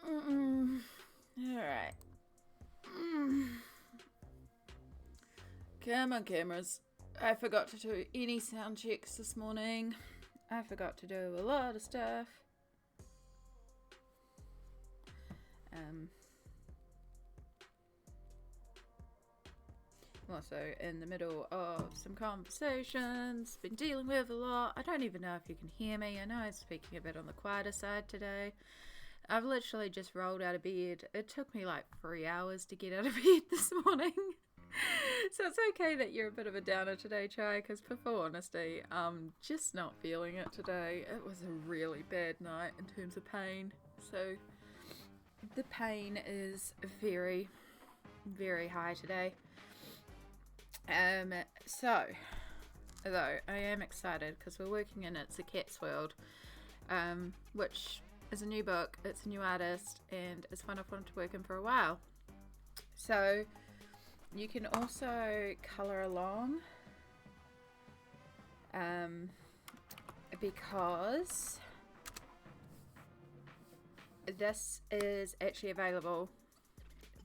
Alright. Come on, cameras. I forgot to do any sound checks this morning. I forgot to do a lot of stuff. I'm also in the middle of some conversations, been dealing with a lot. I don't even know if you can hear me. I know I'm speaking a bit on the quieter side today. I've literally just rolled out of bed. It took me like 3 hours to get out of bed this morning. So it's okay that you're a bit of a downer today, Chai, because for full honesty, I'm just not feeling it today. It was a really bad night in terms of pain. So the pain is very, very high today. So, though, I am excited because we're working in It's a Cat's World, which is a new book, it's a new artist, and it's one I've wanted to work in for a while. So, you can also colour along, because this is actually available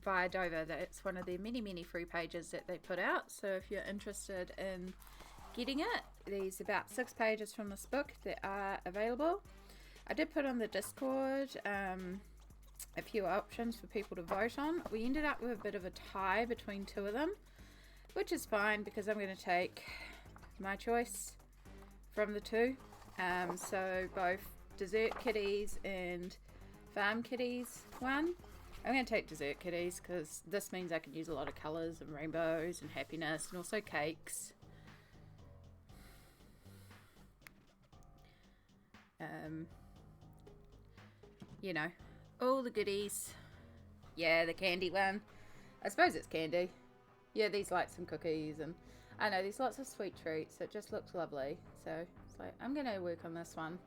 via Dover. That's one of their many free pages that they put out. So if you're interested in getting it, there's about 6 pages from this book that are available. I did put on the Discord a few options for people to vote on. We ended up with a bit of a tie between 2 of them, which is fine because I'm going to take my choice from the 2. So both Dessert Kitties and Farm Kitties one. I'm going to take Dessert Kitties because this means I can use a lot of colours and rainbows and happiness and also cakes. You know, all the goodies. Yeah, the candy one. I suppose it's candy. Yeah, these like some cookies, and I know there's lots of sweet treats. It just looks lovely. So it's like, I'm going to work on this one.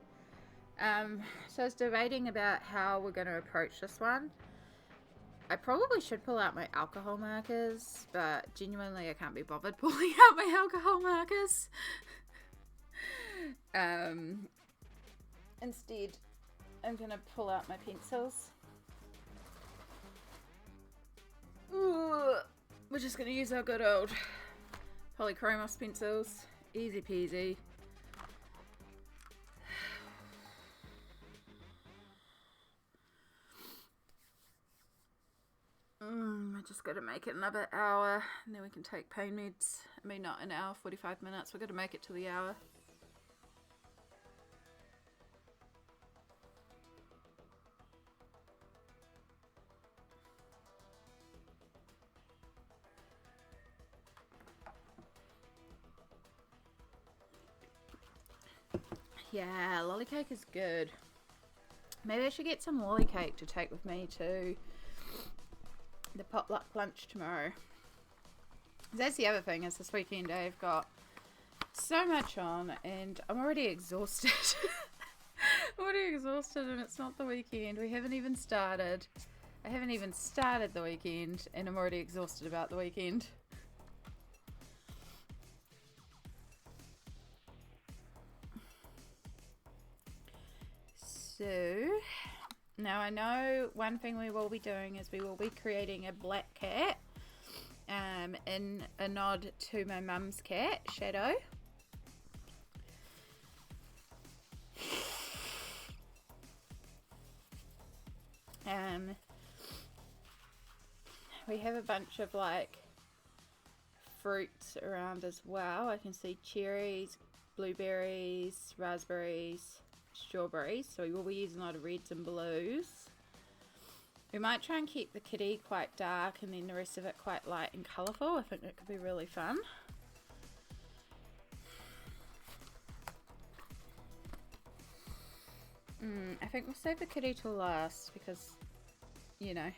So I was debating about how we're going to approach this one. I probably should pull out my alcohol markers, but genuinely I can't be bothered pulling out my alcohol markers. Instead, I'm going to pull out my pencils. Ooh, we're just going to use our good old Polychromos pencils. Easy peasy. I just got to make it another hour and then we can take pain meds. I mean, not an hour, 45 minutes. We've got to make it to the hour. Yeah, lolly cake is good. Maybe I should get some lolly cake to take with me to the potluck lunch tomorrow. That's the other thing, is this weekend I've got so much on and I'm already exhausted. I'm already exhausted and it's not the weekend. We haven't even started. I haven't even started the weekend and I'm already exhausted about the weekend. So now I know one thing we will be doing is we will be creating a black cat in a nod to my mum's cat, Shadow. We have a bunch of like fruits around as well. I can see cherries, blueberries, raspberries, strawberries, so we will be using a lot of reds and blues. We might try and keep the kitty quite dark and then the rest of it quite light and colourful. I think that could be really fun. I think we'll save the kitty till last because, you know.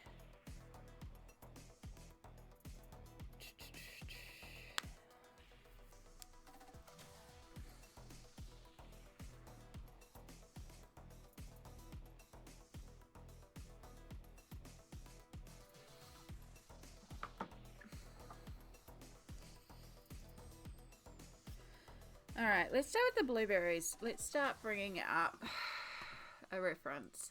Alright, let's start with the blueberries. Let's start bringing up a reference.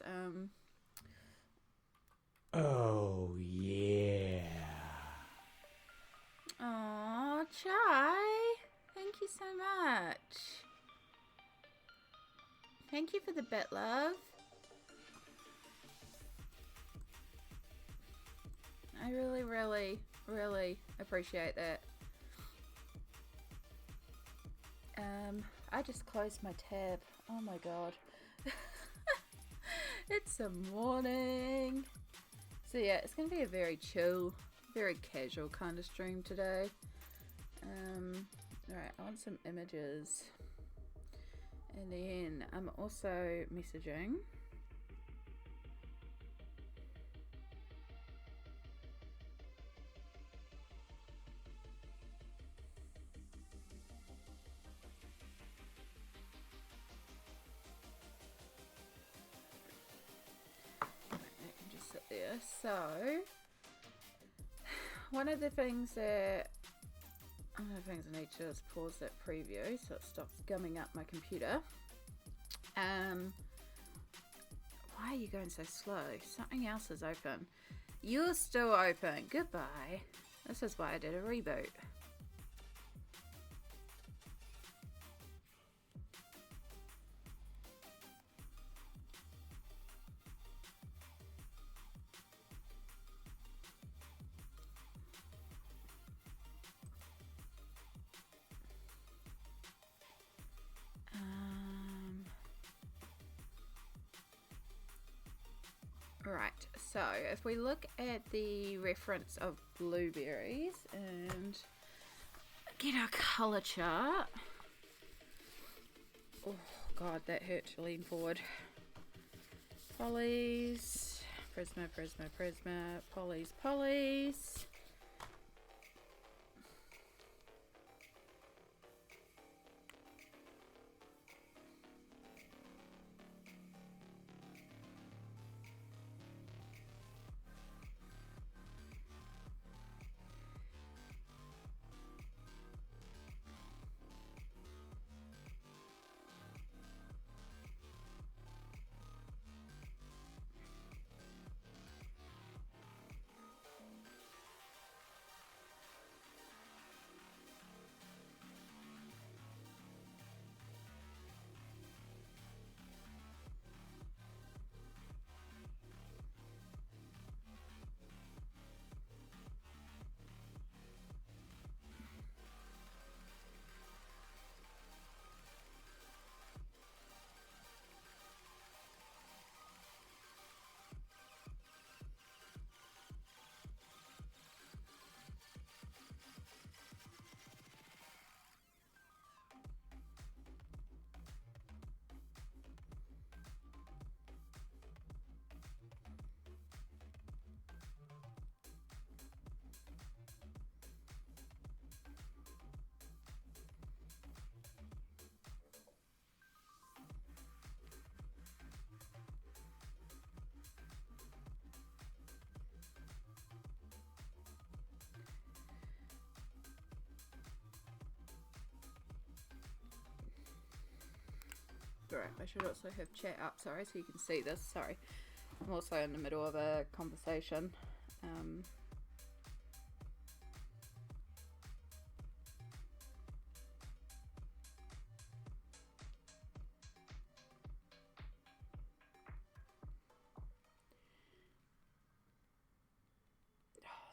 Thank you for the bit, love. I really, really, really appreciate that. I just closed my tab. Oh my god. It's the morning. So yeah, it's going to be a very chill, very casual kind of stream today. Alright, I want some images. And then I'm also messaging. There. So one of the things I need to do is pause that preview so it stops gumming up my computer. Why are you going so slow? Something else is open. You're still open. Goodbye. This is why I did a reboot. Right, so if we look at the reference of blueberries and get our colour chart. Oh god, that hurt to lean forward. Polys, Prisma, Prisma, Prisma, Polys, Polys. Alright, I should also have chat up, sorry, so you can see this. Sorry, I'm also in the middle of a conversation. Oh,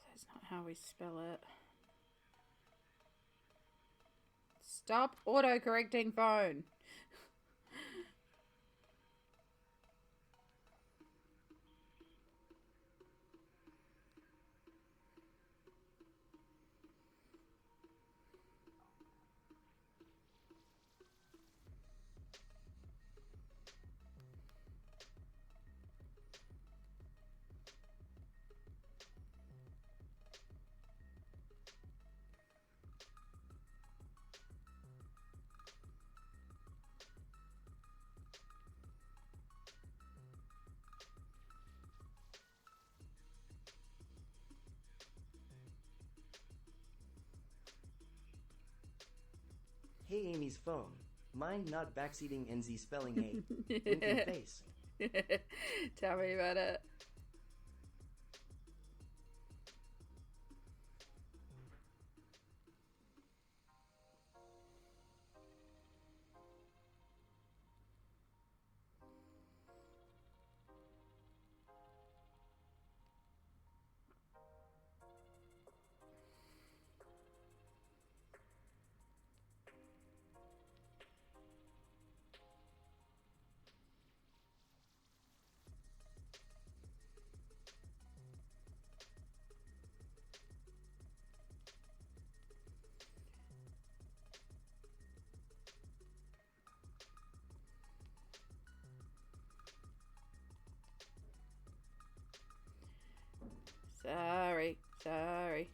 that's not how we spell it. Stop auto-correcting phone. Hey Amy's phone. Mind not backseating NZ spelling A. Winking face. Tell me about it. Sorry. Sorry.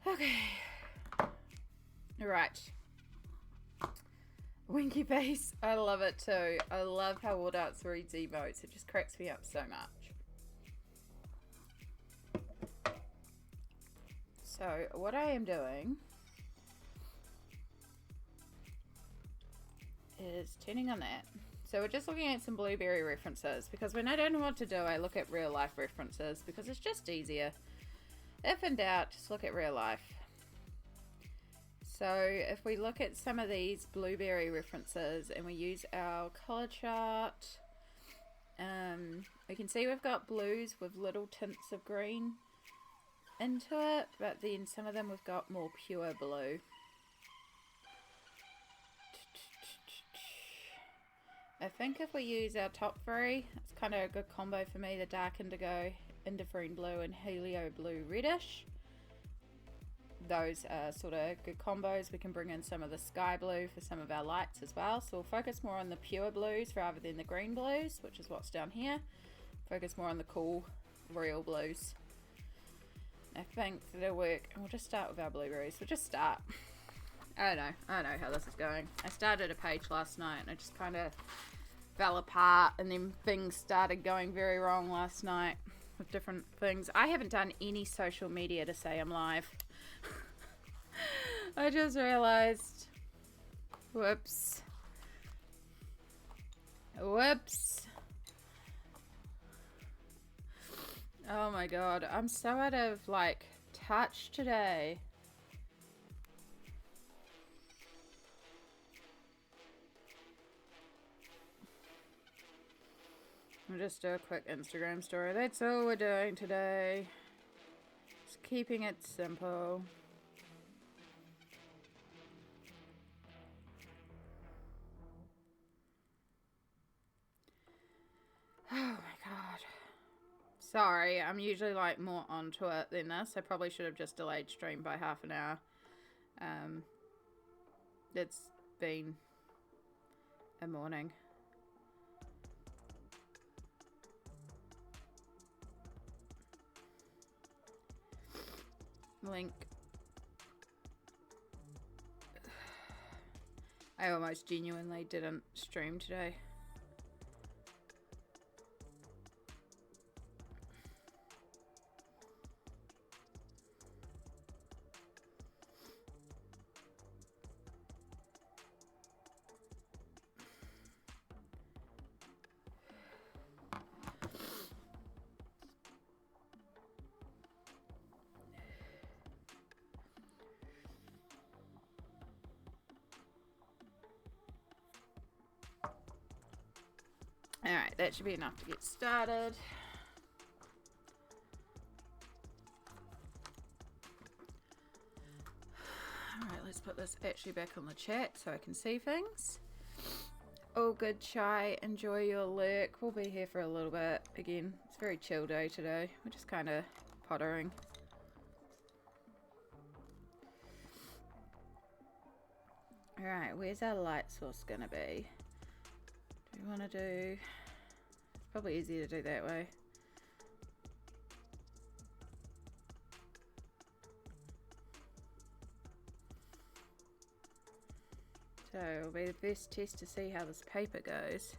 Okay. Right. Winky face. I love it too. I love how Woodouts reads emotes. It just cracks me up so much. So what I am doing is turning on that. So we're just looking at some blueberry references, because when I don't know what to do, I look at real life references because it's just easier. If in doubt, just look at real life. So if we look at some of these blueberry references and we use our color chart, we can see we've got blues with little tints of green into it, but then some of them we've got more pure blue. I think if we use our top three, it's kind of a good combo for me, the dark indigo, indifferent blue and helio blue reddish. Those are sort of good combos. We can bring in some of the sky blue for some of our lights as well. So we'll focus more on the pure blues rather than the green blues, which is what's down here. Focus more on the cool, real blues. I think that'll work. And we'll just start with our blueberries. We'll just start. I don't know how this is going. I started a page last night and I just kind of fell apart, and then things started going very wrong last night with different things. I haven't done any social media to say I'm live. I just realized. Whoops. Whoops. Oh my god, I'm so out of like touch today. We'll just do a quick Instagram story. That's all we're doing today. Just keeping it simple. Oh my god. Sorry, I'm usually like more onto it than this. I probably should have just delayed stream by half an hour. It's been a morning. Link. I almost genuinely didn't stream today. Alright, that should be enough to get started. Alright, let's put this actually back on the chat so I can see things. All good, Chai. Enjoy your lurk. We'll be here for a little bit. Again, it's a very chill day today. We're just kind of pottering. Alright, where's our light source going to be? Do we want to do... It's probably easier to do that way. So it'll be the best test to see how this paper goes.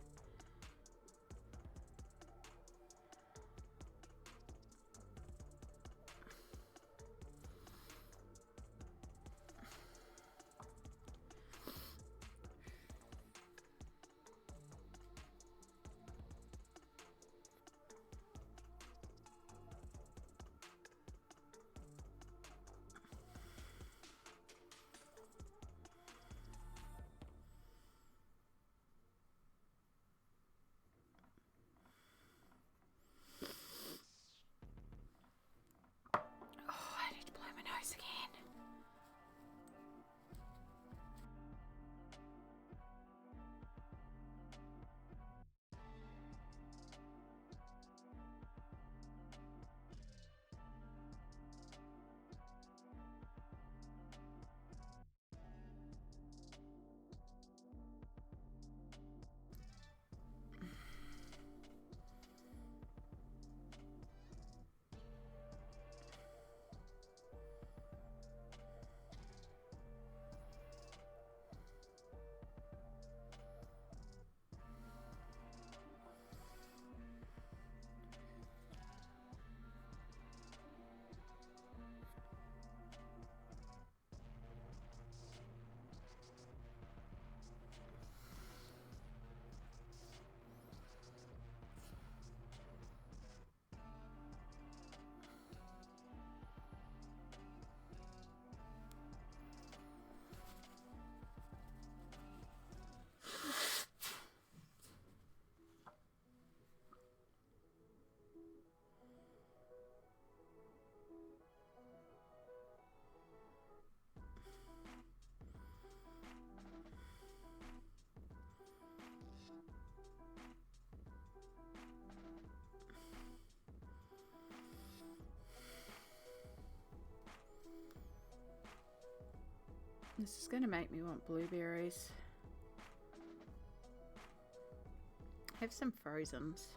This is going to make me want blueberries. Have some frozens.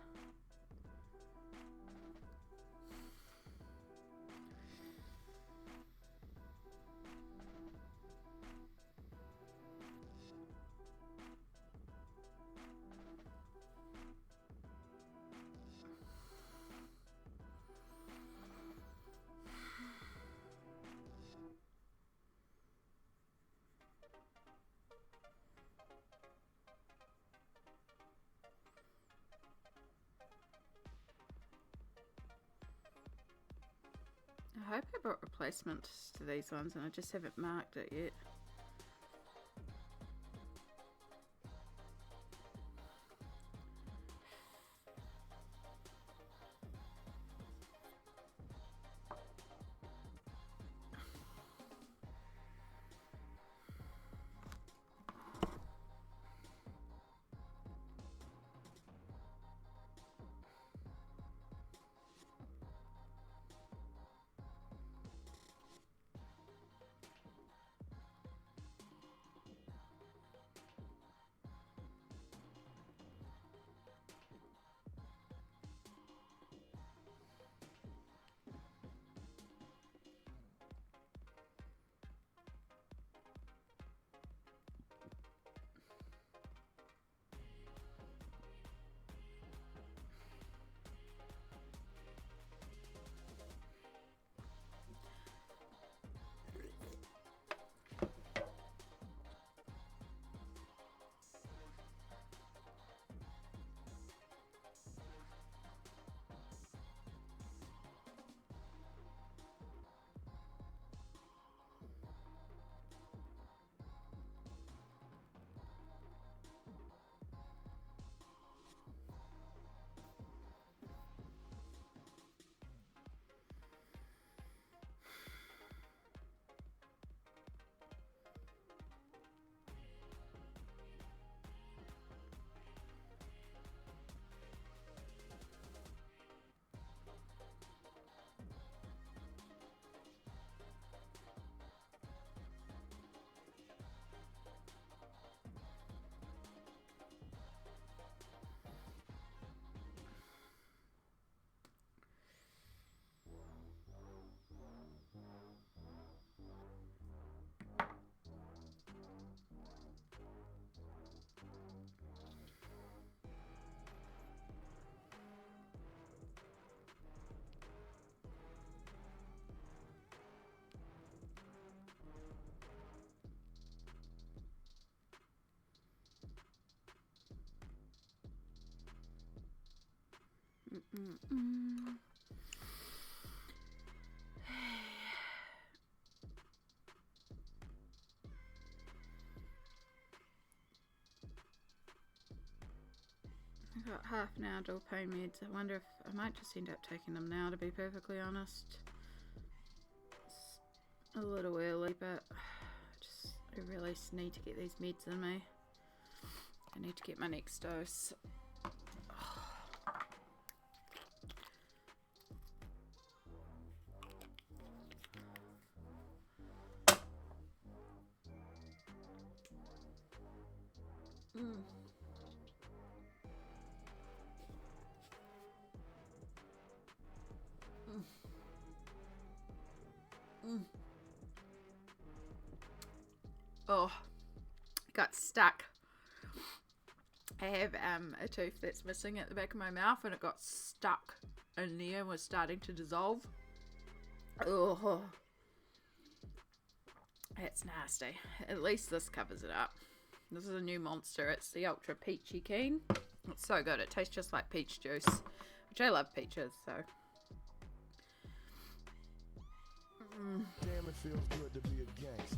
I hope I brought replacements to these ones and I just haven't marked it yet. I've got half an hour dual pain meds. I wonder if I might just end up taking them now, to be perfectly honest. It's a little early, but I really need to get these meds in me. I need to get my next dose. Oh, got stuck. I have a tooth that's missing at the back of my mouth and it got stuck in there and was starting to dissolve. Oh, that's nasty. At least this covers it up. This is a new monster. It's the Ultra Peachy Keen. It's so good. It tastes just like peach juice, which I love peaches, so. Damn, it feels good to be a gangster.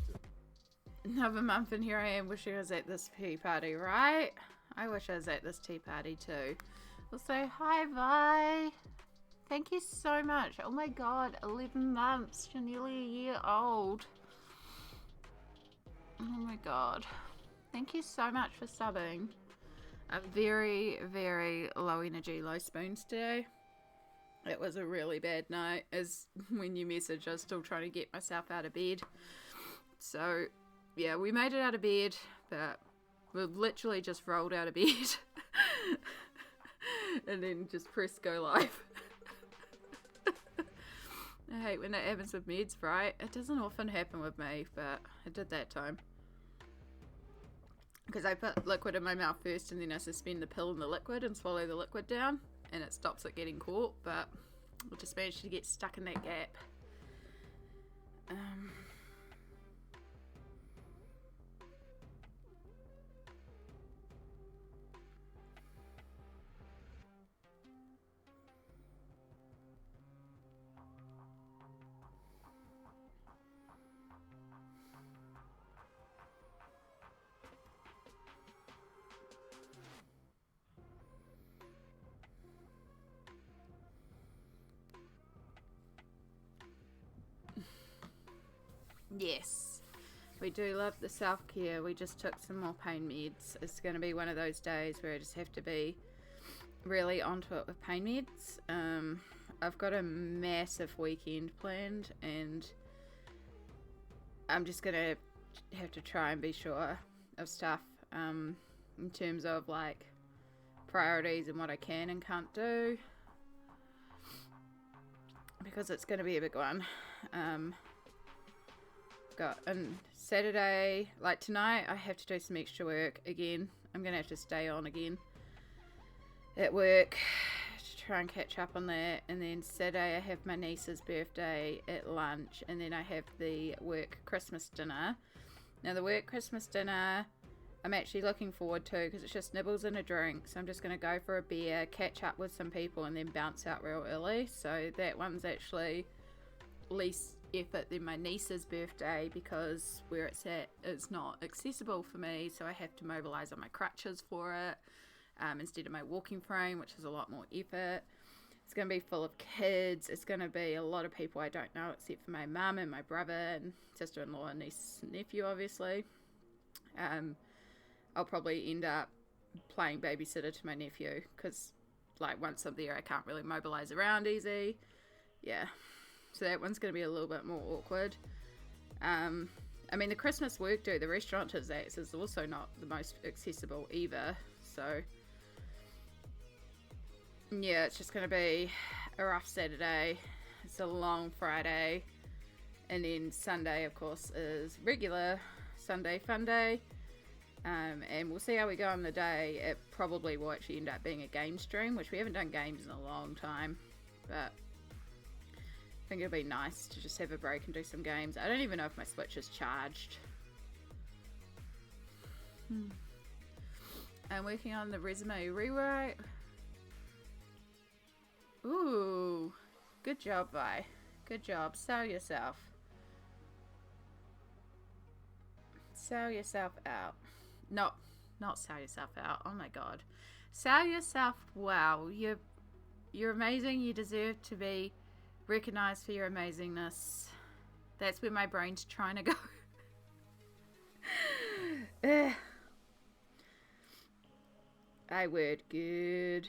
Another month and here I am wishing I was at this tea party, right? I wish I was at this tea party too. Also, hi Vi. Thank you so much. Oh my god, 11 months. You're nearly a year old. Oh my god. Thank you so much for subbing. I'm very, very low energy, low spoons today. It was a really bad night, as when you message I was still trying to get myself out of bed. So yeah, we made it out of bed, but we literally just rolled out of bed and then just pressed go live. I hate when that happens with meds, right? It doesn't often happen with me, but it did that time. Because I put liquid in my mouth first and then I suspend the pill in the liquid and swallow the liquid down, and it stops it getting caught, but we'll just manage to get stuck in that gap. Yes, we do love the self-care. We just took some more pain meds. It's going to be one of those days where I just have to be really onto it with pain meds. I've got a massive weekend planned, and I'm just going to have to try and be sure of stuff in terms of like priorities and what I can and can't do, because it's going to be a big one. Got on Saturday, like tonight, I have to do some extra work again. I'm gonna have to stay on again at work to try and catch up on that. And then Saturday I have my niece's birthday at lunch, and then I have the work Christmas dinner. Now the work Christmas dinner I'm actually looking forward to, because it's just nibbles and a drink, so I'm just gonna go for a beer, catch up with some people, and then bounce out real early. So that one's actually least effort than my niece's birthday, because where it's at is not accessible for me, so I have to mobilize on my crutches for it instead of my walking frame, which is a lot more effort. It's going to be full of kids. It's going to be a lot of people I don't know, except for my mum and my brother and sister-in-law and niece and nephew, obviously. I'll probably end up playing babysitter to my nephew, because like once I'm there I can't really mobilize around easy. Yeah, so that one's going to be a little bit more awkward. I mean, the Christmas work do, the restaurant is also not the most accessible either. So, yeah, it's just going to be a rough Saturday. It's a long Friday. And then Sunday, of course, is regular Sunday fun day. And we'll see how we go on the day. It probably will actually end up being a game stream, which we haven't done games in a long time. But I think it'll be nice to just have a break and do some games. I don't even know if my Switch is charged. I'm working on the resume rewrite. Ooh, good job, Vi. Good job. Sell yourself. Sell yourself out. No, not sell yourself out. Oh my god. Sell yourself. Wow, you're amazing. You deserve to be recognized for your amazingness. That's where my brain's trying to go. I word good.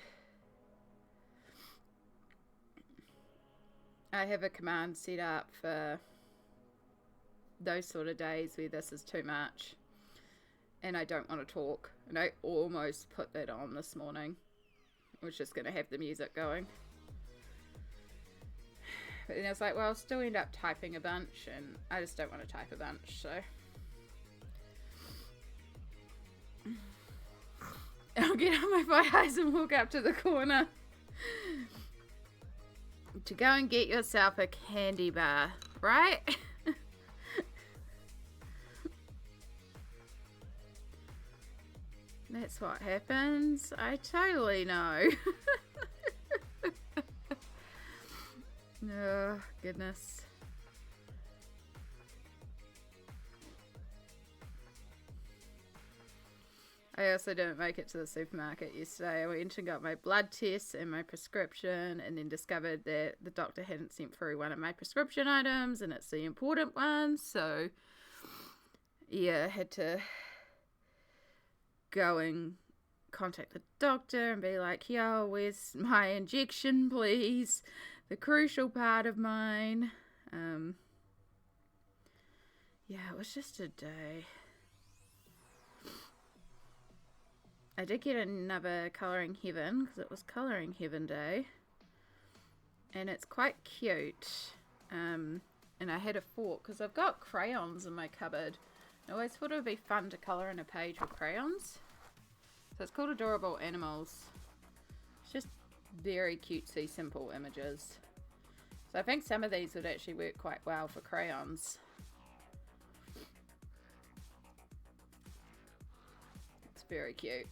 I have a command set up for those sort of days where this is too much and I don't want to talk, and I almost put that on this morning. I was just going to have the music going. But then I was like, well, I'll still end up typing a bunch, and I just don't want to type a bunch, so. I'll get on my bike and walk up to the corner to go and get yourself a candy bar, right? That's what happens. I totally know. Oh, goodness. I also didn't make it to the supermarket yesterday. I went and got my blood tests and my prescription, and then discovered that the doctor hadn't sent through one of my prescription items, and it's the important one. So, yeah, I had to go and contact the doctor and be like, yo, where's my injection, please? The crucial part of mine. Yeah, it was just a day. I did get another Colouring Heaven because it was Colouring Heaven Day. And it's quite cute. And I had a fork because I've got crayons in my cupboard. I always thought it would be fun to colour in a page with crayons. So it's called Adorable Animals. It's just very cutesy, simple images. So I think some of these would actually work quite well for crayons. It's very cute.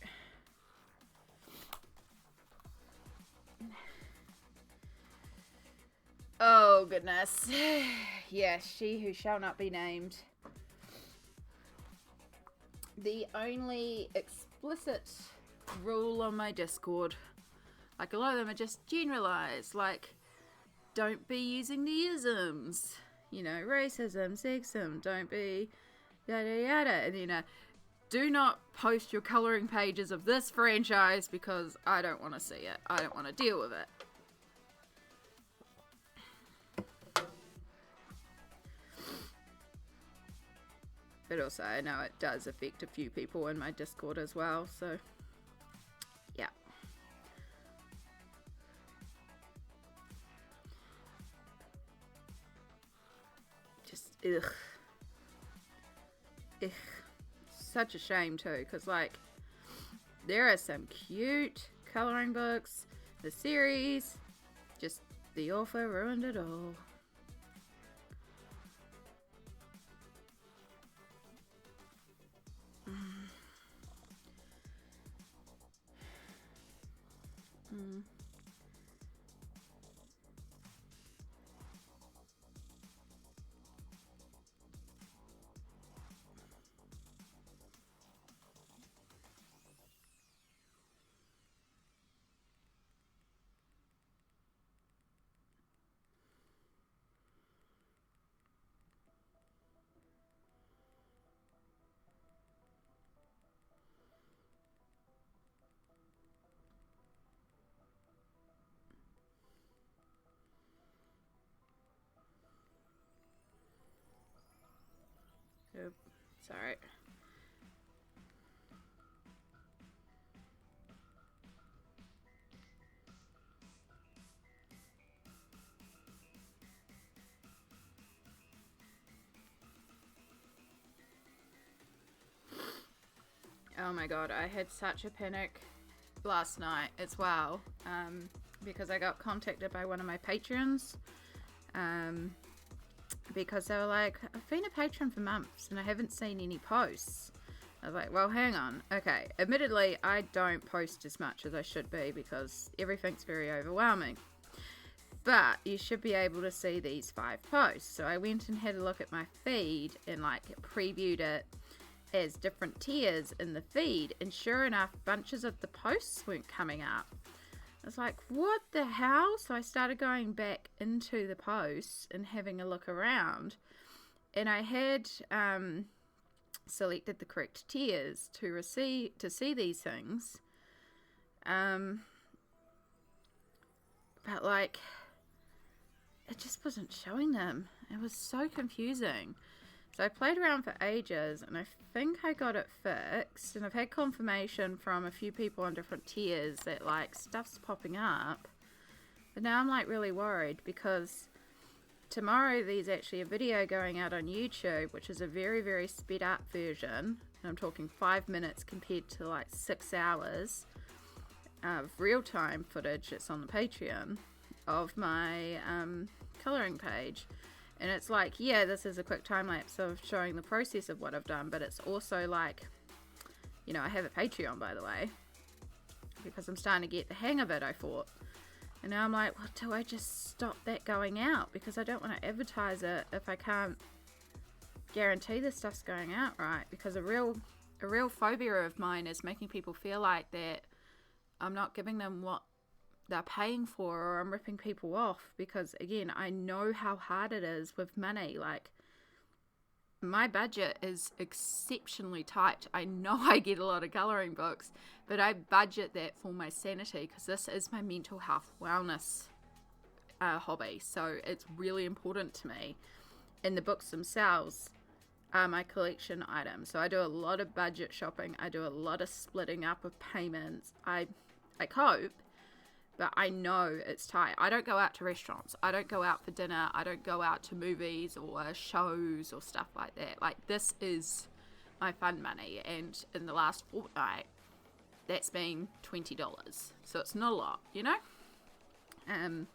Oh goodness. Yes, she who shall not be named. The only explicit rule on my Discord, like a lot of them are just generalized, like don't be using the isms, you know, racism, sexism, don't be yada yada, and you know, do not post your coloring pages of this franchise because I don't want to see it. I don't want to deal with it. But also, I know it does affect a few people in my Discord as well, so yeah. Just, ugh. Ugh. Such a shame too, because like, there are some cute colouring books, the series, just the author ruined it all. Sorry. Oh my god, I had such a panic last night as well, because I got contacted by one of my patrons, because they were like, I've been a patron for months and I haven't seen any posts. I was like, well, hang on. Okay, admittedly, I don't post as much as I should be because everything's very overwhelming. But you should be able to see these 5 posts. So I went and had a look at my feed and like previewed it as different tiers in the feed. And sure enough, bunches of the posts weren't coming up. I was like, what the hell? So I started going back into the posts and having a look around. And I had selected the correct tiers to see these things. But like, it just wasn't showing them. It was so confusing. So I played around for ages and I think I got it fixed, and I've had confirmation from a few people on different tiers that like stuff's popping up. But now I'm like really worried because tomorrow there's actually a video going out on YouTube, which is a very, very sped up version. And I'm talking 5 minutes compared to like 6 hours of real-time footage that's on the Patreon of my colouring page. And it's like, yeah, this is a quick time lapse of showing the process of what I've done, but it's also like, you know, I have a Patreon, by the way, because I'm starting to get the hang of it, I thought. And now I'm like, well, do I just stop that going out? Because I don't want to advertise it if I can't guarantee this stuff's going out right. Because a real phobia of mine is making people feel like that I'm not giving them what they're paying for, or I'm ripping people off, because again, I know how hard it is with money. Like, my budget is exceptionally tight. I know I get a lot of colouring books, but I budget that for my sanity because this is my mental health wellness hobby, so it's really important to me. And the books themselves are my collection items. So I do a lot of budget shopping. I do a lot of splitting up of payments. I cope, but I know it's tight. I don't go out to restaurants. I don't go out for dinner. I don't go out to movies or shows or stuff like that. Like, this is my fun money. And in the last fortnight, that's been $20. So it's not a lot, you know? And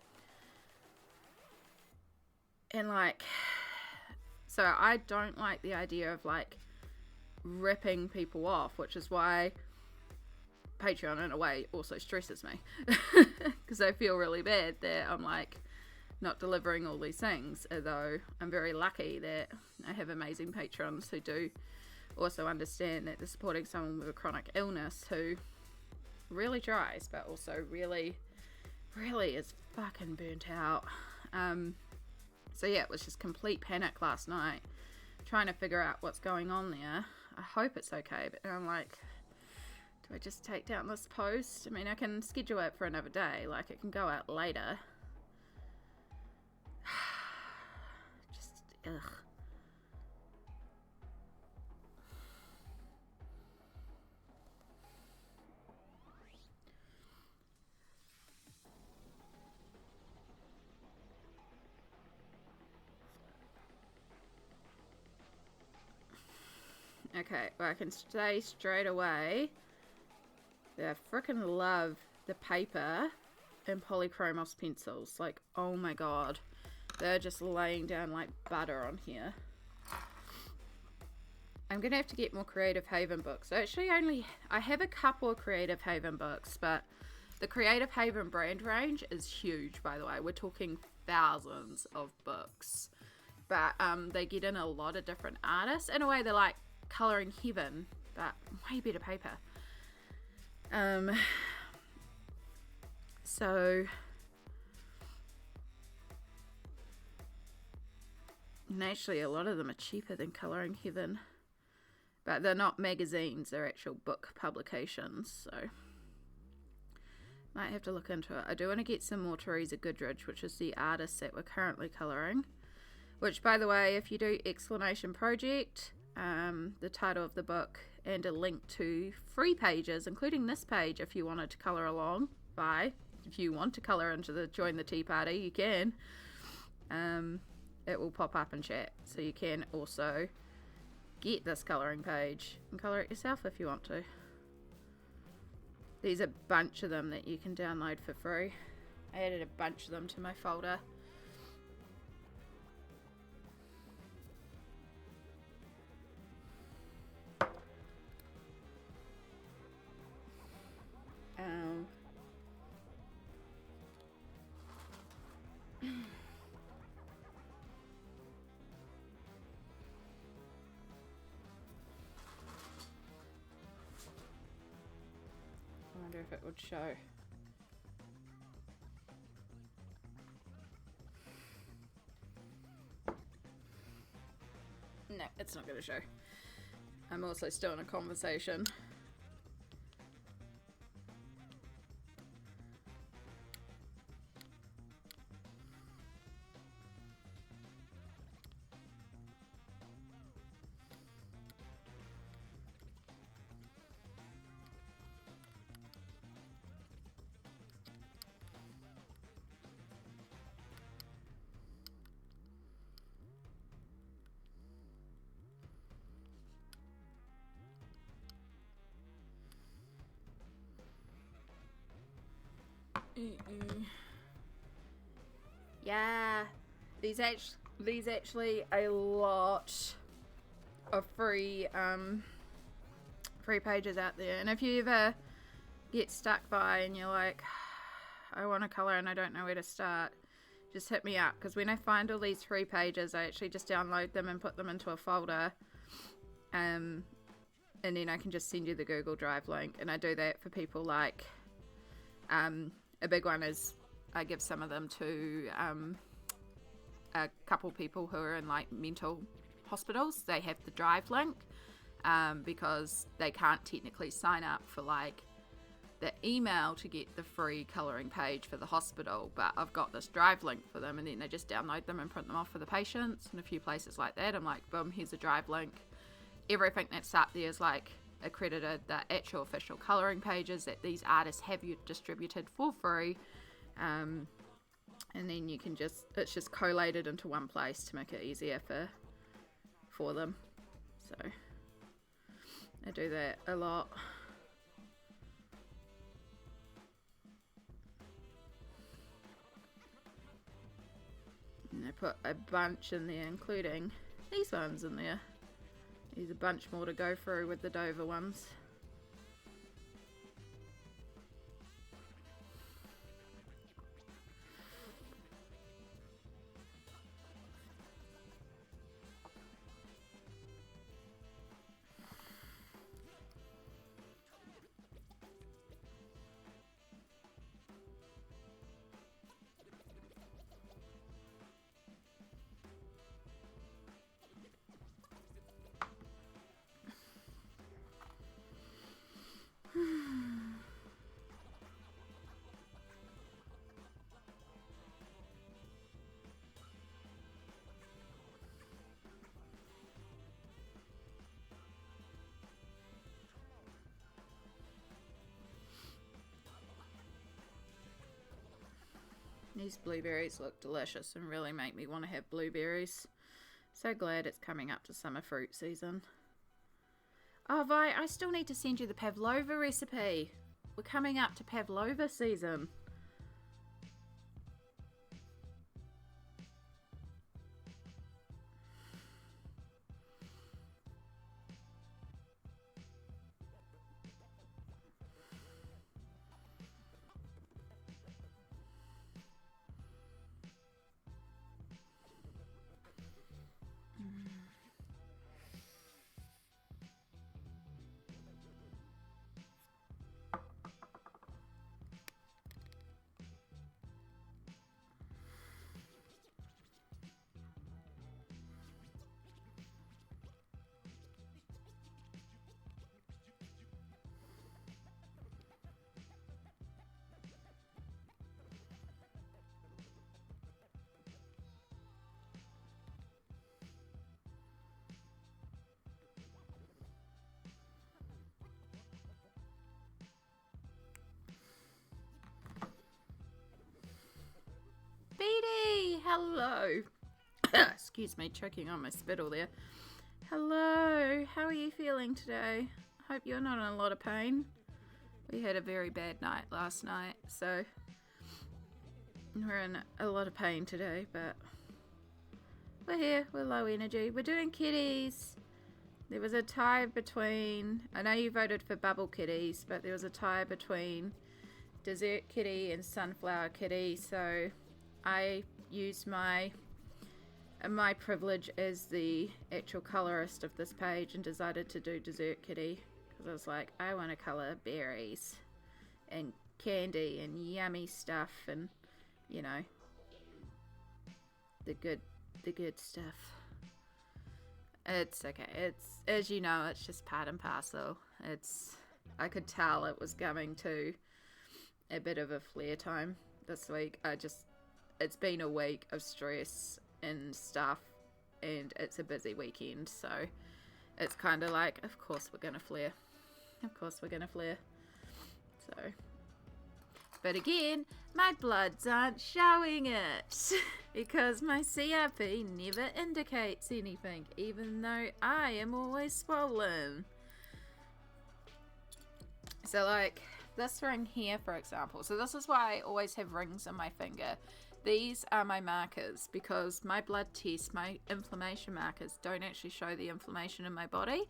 like, so I don't like the idea of like ripping people off, which is why Patreon in a way also stresses me, because I feel really bad that I'm like not delivering all these things, although I'm very lucky that I have amazing patrons who do also understand that they're supporting someone with a chronic illness who really tries but also really is fucking burnt out. So yeah, it was just complete panic last night trying to figure out what's going on there. I hope it's okay, but I'm like, do I just take down this post? I mean, I can schedule it for another day, like it can go out later. Just ugh. Okay, well, I can say straight away that I freaking love the paper and Polychromos pencils. Like, oh my god. They're just laying down like butter on here. I'm going to have to get more Creative Haven books. Actually, I have a couple of Creative Haven books, but the Creative Haven brand range is huge, by the way. We're talking thousands of books. But they get in a lot of different artists. In a way, they're like Colouring Heaven, but way better paper. So, and actually a lot of them are cheaper than Colouring Heaven, but they're not magazines, they're actual book publications, so might have to look into it. I do want to get some more Teresa Goodridge, which is the artist that we're currently colouring, which, by the way, if you do exclamation project, the title of the book and a link to free pages, including this page if you wanted to colour along by, if you want to colour into the Join the Tea Party, you can. It will pop up in chat, so you can also get this colouring page and colour it yourself if you want to. There's a bunch of them that you can download for free. I added a bunch of them to my folder. I wonder if it would show. No, it's not going to show. I'm also still in a conversation. Yeah, these actually a lot of free pages out there, and if you ever get stuck by and you're like, I want to color and I don't know where to start, just hit me up, because when I find all these free pages, I actually just download them and put them into a folder, and then I can just send you the Google Drive link. And I do that for people like a big one is I give some of them to a couple people who are in like mental hospitals. They have the Drive link because they can't technically sign up for like the email to get the free colouring page for the hospital, but I've got this drive link for them, and then they just download them and print them off for the patients. And a few places like that, I'm like, boom, here's a drive link. Everything that's up there is like accredited, the actual official colouring pages that these artists have you distributed for free. And then you can it's just collated into one place to make it easier for them. So I do that a lot. And I put a bunch in there, including these ones in there. There's a bunch more to go through with the Dover ones. These blueberries look delicious and really make me want to have blueberries. So glad it's coming up to summer fruit season. Oh, Vi, I still need to send you the pavlova recipe. We're coming up to pavlova season. Beatty, hello. Excuse me, choking on my spittle there. Hello, how are you feeling today? Hope you're not in a lot of pain. We had a very bad night last night, so we're in a lot of pain today, but we're here, we're low energy. We're doing kitties. There was a tie between, I know you voted for bubble kitties, but there was a tie between dessert kitty and sunflower kitty, so I used my privilege as the actual colorist of this page and decided to do dessert kitty because I was like, I want to color berries and candy and yummy stuff and, you know, the good stuff. It's okay. It's, as you know, it's just part and parcel. I could tell it was coming to a bit of a flare time this week. It's been a week of stress and stuff, and it's a busy weekend, so it's kind of like, of course we're gonna flare. So, but again, my bloods aren't showing it because my CRP never indicates anything, even though I am always swollen. So like this ring here, for example, so this is why I always have rings on my finger. These are my markers because my blood tests, my inflammation markers don't actually show the inflammation in my body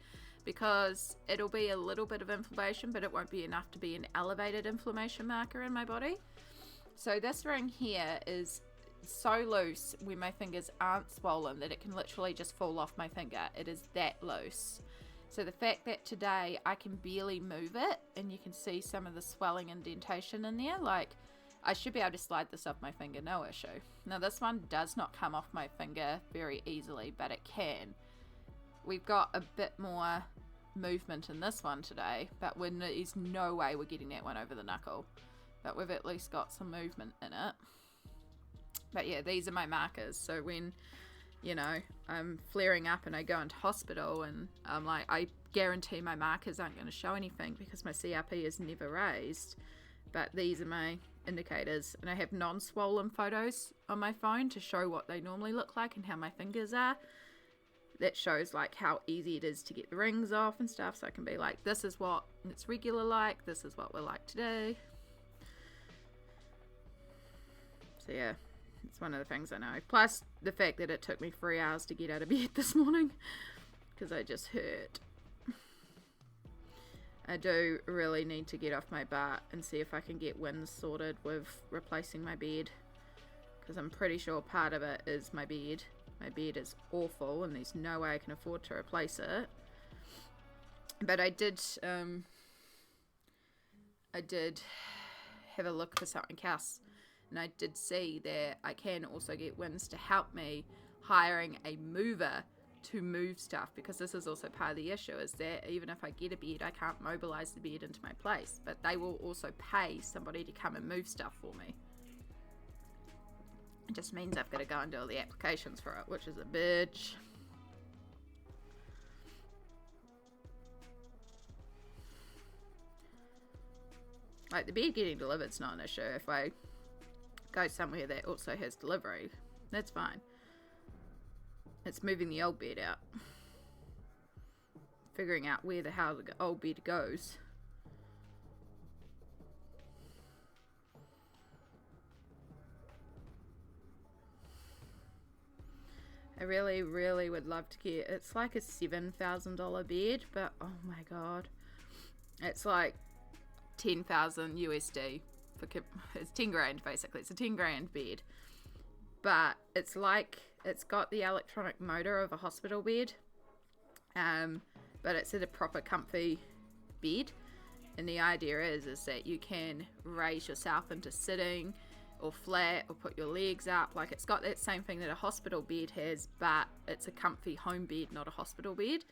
because it'll be a little bit of inflammation, but it won't be enough to be an elevated inflammation marker in my body. So this ring here is so loose when my fingers aren't swollen that it can literally just fall off my finger. It is that loose. So the fact that today I can barely move it and you can see some of the swelling indentation in there, like I should be able to slide this off my finger, no issue. Now this one does not come off my finger very easily, but it can. We've got a bit more movement in this one today, but there's no way we're getting that one over the knuckle. But we've at least got some movement in it. But yeah, these are my markers. So when, you know, I'm flaring up and I go into hospital and I'm like, I guarantee my markers aren't going to show anything because my CRP is never raised. But these are my indicators, and I have non-swollen photos on my phone to show what they normally look like and how my fingers are. That shows like how easy it is to get the rings off and stuff, so I can be like, this is what it's regular like, this is what we're like today. So yeah, it's one of the things I know. Plus the fact that it took me 3 hours to get out of bed this morning because I just hurt. I do really need to get off my butt and see if I can get wins sorted with replacing my bed, because I'm pretty sure part of it is my bed. My bed is awful and there's no way I can afford to replace it. But I did have a look for something else, and I did see that I can also get wins to help me hiring a mover to move stuff, because this is also part of the issue, is that even if I get a bed, I can't mobilize the bed into my place, but they will also pay somebody to come and move stuff for me. It just means I've got to go and do all the applications for it, which is a bitch. Like, the bed getting delivered is not an issue. If I go somewhere that also has delivery, that's fine. It's moving the old bed out. Figuring out where the hell the old bed goes. I really, really would love to get, it's like a $7,000 bed, but oh my god. It's like 10,000 USD. It's 10 grand basically. It's a 10 grand bed. But it's like, it's got the electronic motor of a hospital bed, but it's in a proper comfy bed, and the idea is that you can raise yourself into sitting or flat or put your legs up. Like, it's got that same thing that a hospital bed has, but it's a comfy home bed, not a hospital bed.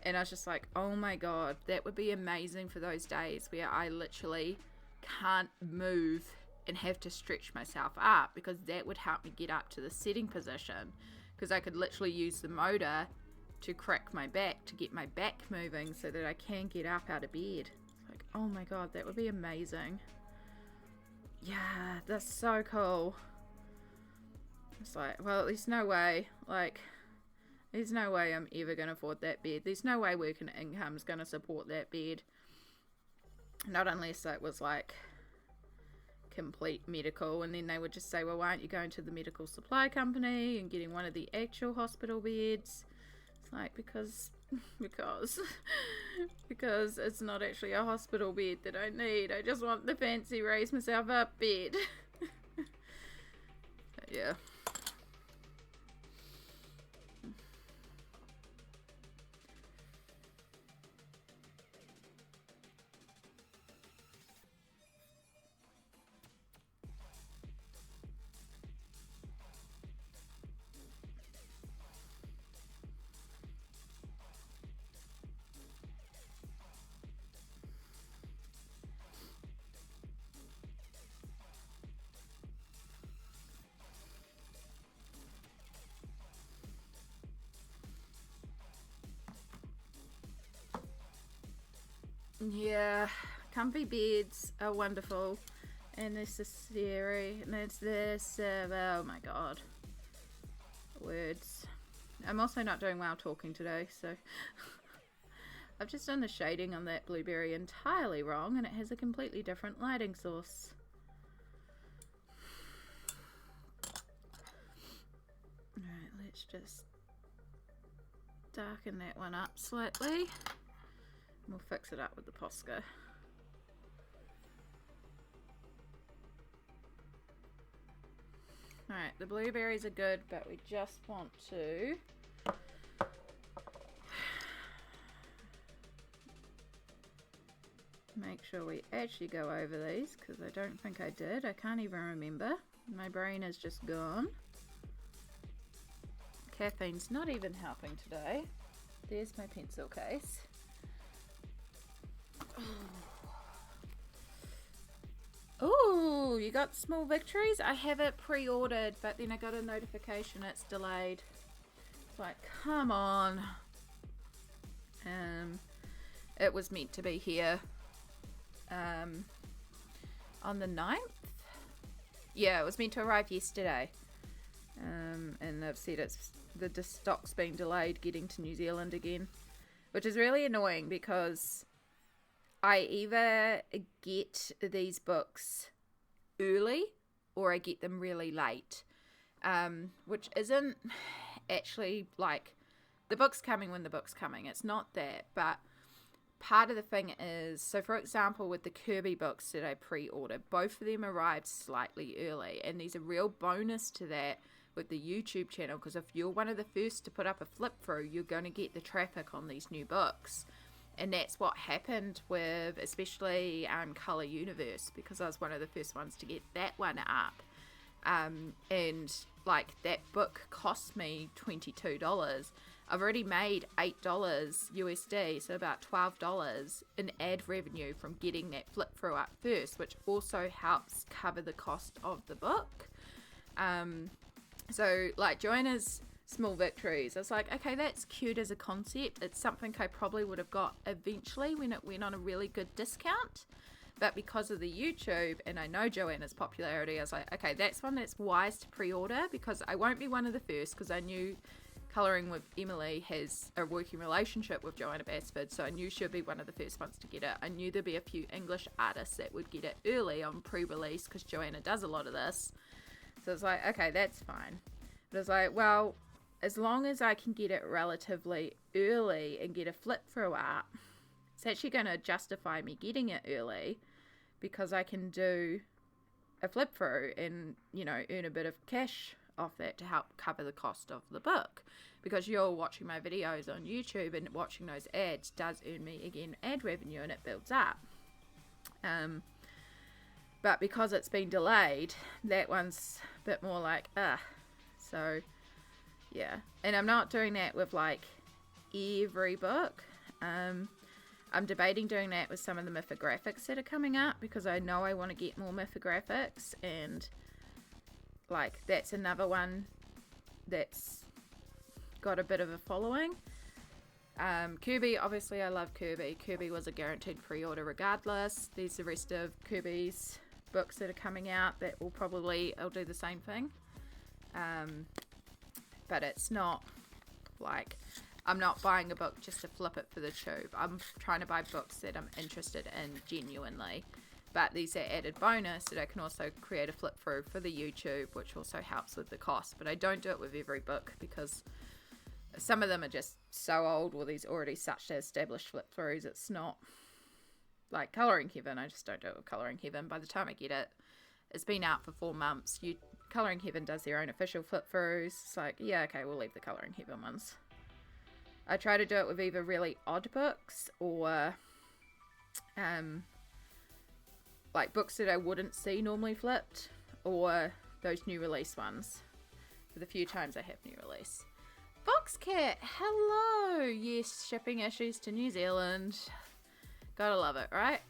And I was just like, oh my god, that would be amazing for those days where I literally can't move and have to stretch myself up, because that would help me get up to the sitting position, because I could literally use the motor to crack my back to get my back moving so that I can get up out of bed. Like, oh my god, that would be amazing. Yeah, that's so cool. It's like, well, there's no way, like, there's no way I'm ever going to afford that bed. There's no way working income is going to support that bed. Not unless it was like complete medical, and then they would just say, well, why aren't you going to the medical supply company and getting one of the actual hospital beds? It's like, because it's not actually a hospital bed that I need. I just want the fancy raise myself up bed. But yeah. Yeah, comfy beds are wonderful and necessary, and it's this, oh my god, words. I'm also not doing well talking today, so I've just done the shading on that blueberry entirely wrong, and it has a completely different lighting source. Alright, let's just darken that one up slightly. We'll fix it up with the posca. Alright, the blueberries are good, but we just want to make sure we actually go over these, because I don't think I did. I can't even remember. My brain is just gone. Caffeine's not even helping today. There's my pencil case. you got Small Victories? I have it pre-ordered, but then I got a notification it's delayed. It's like, come on. It was meant to be here on the 9th. Yeah, it was meant to arrive yesterday. And they've said the stock's been delayed getting to New Zealand again, which is really annoying because I either get these books early or I get them really late, which isn't actually like the book's coming when the book's coming. It's not that, but part of the thing is, so for example, with the Kirby books that I pre-ordered, both of them arrived slightly early, and there's a real bonus to that with the YouTube channel, because if you're one of the first to put up a flip through, you're going to get the traffic on these new books. And that's what happened with especially Colour Universe, because I was one of the first ones to get that one up. And like that book cost me $22. I've already made $8 USD, so about $12 in ad revenue from getting that flip through up first, which also helps cover the cost of the book. So like Joanna's Small Victories, I was like, okay, that's cute as a concept. It's something I probably would have got eventually when it went on a really good discount. But because of the YouTube, and I know Joanna's popularity, I was like, okay, that's one that's wise to pre-order, because I won't be one of the first, because I knew Colouring with Emily has a working relationship with Joanna Basford, so I knew she'd be one of the first ones to get it. I knew there'd be a few English artists that would get it early on pre-release, because Joanna does a lot of this. So it's like, okay, that's fine. But it's like, well, as long as I can get it relatively early and get a flip through up, it's actually going to justify me getting it early, because I can do a flip through and, you know, earn a bit of cash off that to help cover the cost of the book, because you're watching my videos on YouTube and watching those ads does earn me again ad revenue, and it builds up. But because it's been delayed, that one's a bit more like so yeah. And I'm not doing that with like every book. I'm debating doing that with some of the mythographics that are coming up, because I know I want to get more mythographics, and like that's another one that's got a bit of a following. Kirby, obviously I love Kirby. Kirby was a guaranteed pre-order regardless. There's the rest of Kirby's books that are coming out that will probably, I'll do the same thing. But it's not like, I'm not buying a book just to flip it for the tube. I'm trying to buy books that I'm interested in genuinely. But these are added bonus that I can also create a flip through for the YouTube, which also helps with the cost. But I don't do it with every book, because some of them are just so old, or these already such established flip throughs. It's not like Colouring Heaven. I just don't do it with Colouring Heaven. By the time I get it, it's been out for 4 months. Colouring Heaven does their own official flip throughs. It's like, yeah, okay, we'll leave the Colouring Heaven ones. I try to do it with either really odd books or like books that I wouldn't see normally flipped, or those new release ones, for the few times I have new release. Foxcat, hello! Yes, shipping issues to New Zealand. Gotta love it, right?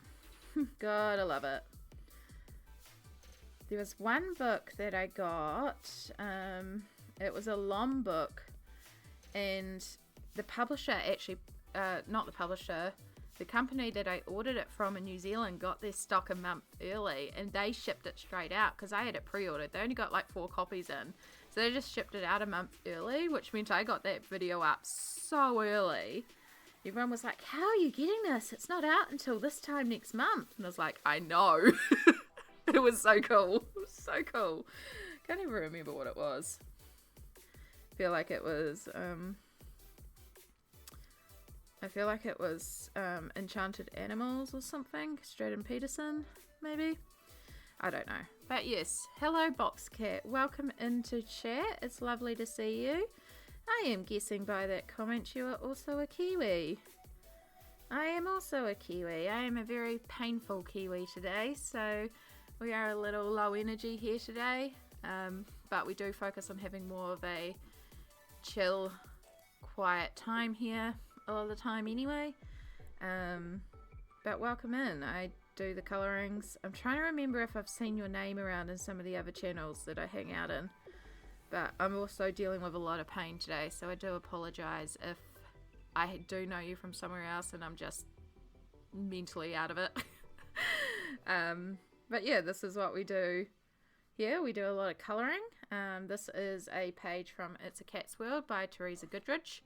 Gotta love it. There was one book that I got, it was a long book, and the publisher actually, not the publisher, the company that I ordered it from in New Zealand got their stock a month early, and they shipped it straight out, because I had it pre-ordered. They only got like 4 copies in, so they just shipped it out a month early, which meant I got that video up so early. Everyone was like, how are you getting this? It's not out until this time next month. And I was like, I know. It was so cool. It was so cool. Can't even remember what it was. Feel like it was Enchanted Animals or something. Straden Peterson, maybe. I don't know. But yes, hello Boxcat. Welcome into chat. It's lovely to see you. I am guessing by that comment you are also a Kiwi. I am also a Kiwi. I am a very painful Kiwi today, so we are a little low energy here today. But we do focus on having more of a chill, quiet time here all the time anyway. But but welcome in. I do the colorings. I'm trying to remember if I've seen your name around in some of the other channels that I hang out in, but I'm also dealing with a lot of pain today, so I do apologize if I do know you from somewhere else and I'm just mentally out of it. But yeah, this is what we do. Yeah, we do a lot of coloring. This is a page from It's a Cat's World by Teresa Goodridge,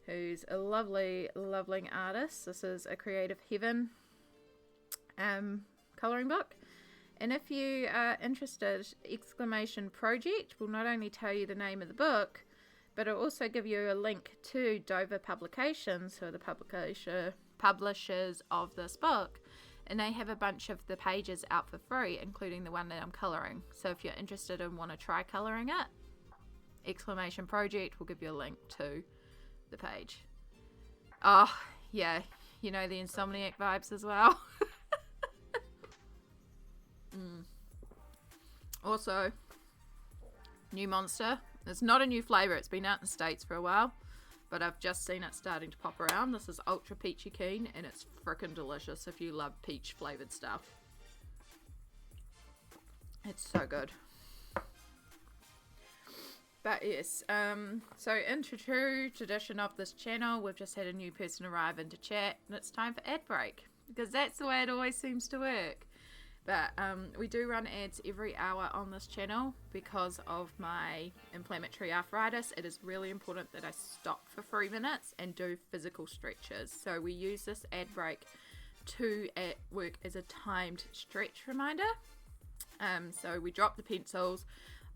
who's a lovely, lovely artist. This is a Creative Heaven coloring book. And if you are interested, exclamation project will not only tell you the name of the book, but it'll also give you a link to Dover Publications, who are the publishers of this book. And they have a bunch of the pages out for free, including the one that I'm colouring. So if you're interested and want to try colouring it, exclamation project will give you a link to the page. Oh, yeah. You know the Insomniac vibes as well. Also, new Monster. It's not a new flavour. It's been out in the States for a while, but I've just seen it starting to pop around. This is Ultra Peachy Keen, and it's frickin' delicious if you love peach flavoured stuff. It's so good. But yes, so in true tradition of this channel, we've just had a new person arrive into chat, and it's time for ad break, because that's the way it always seems to work. But we do run ads every hour on this channel because of my inflammatory arthritis. It is really important that I stop for 3 minutes and do physical stretches. So we use this ad break to work as a timed stretch reminder. So we drop the pencils.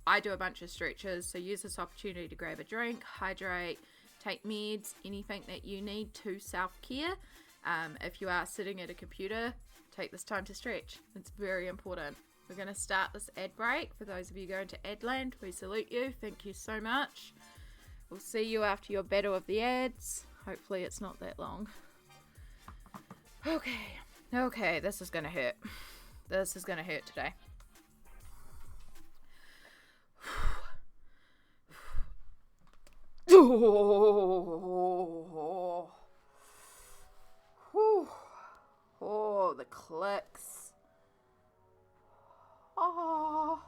I do a bunch of stretches. So use this opportunity to grab a drink, hydrate, take meds, anything that you need to self-care. If you are sitting at a computer, take this time to stretch. It's very important. We're going to start this ad break. For those of you going to Adland, we salute you. Thank you so much. We'll see you after your battle of the ads. Hopefully it's not that long. Okay, this is going to hurt. This is going to hurt today. Oh, the clicks. Oh.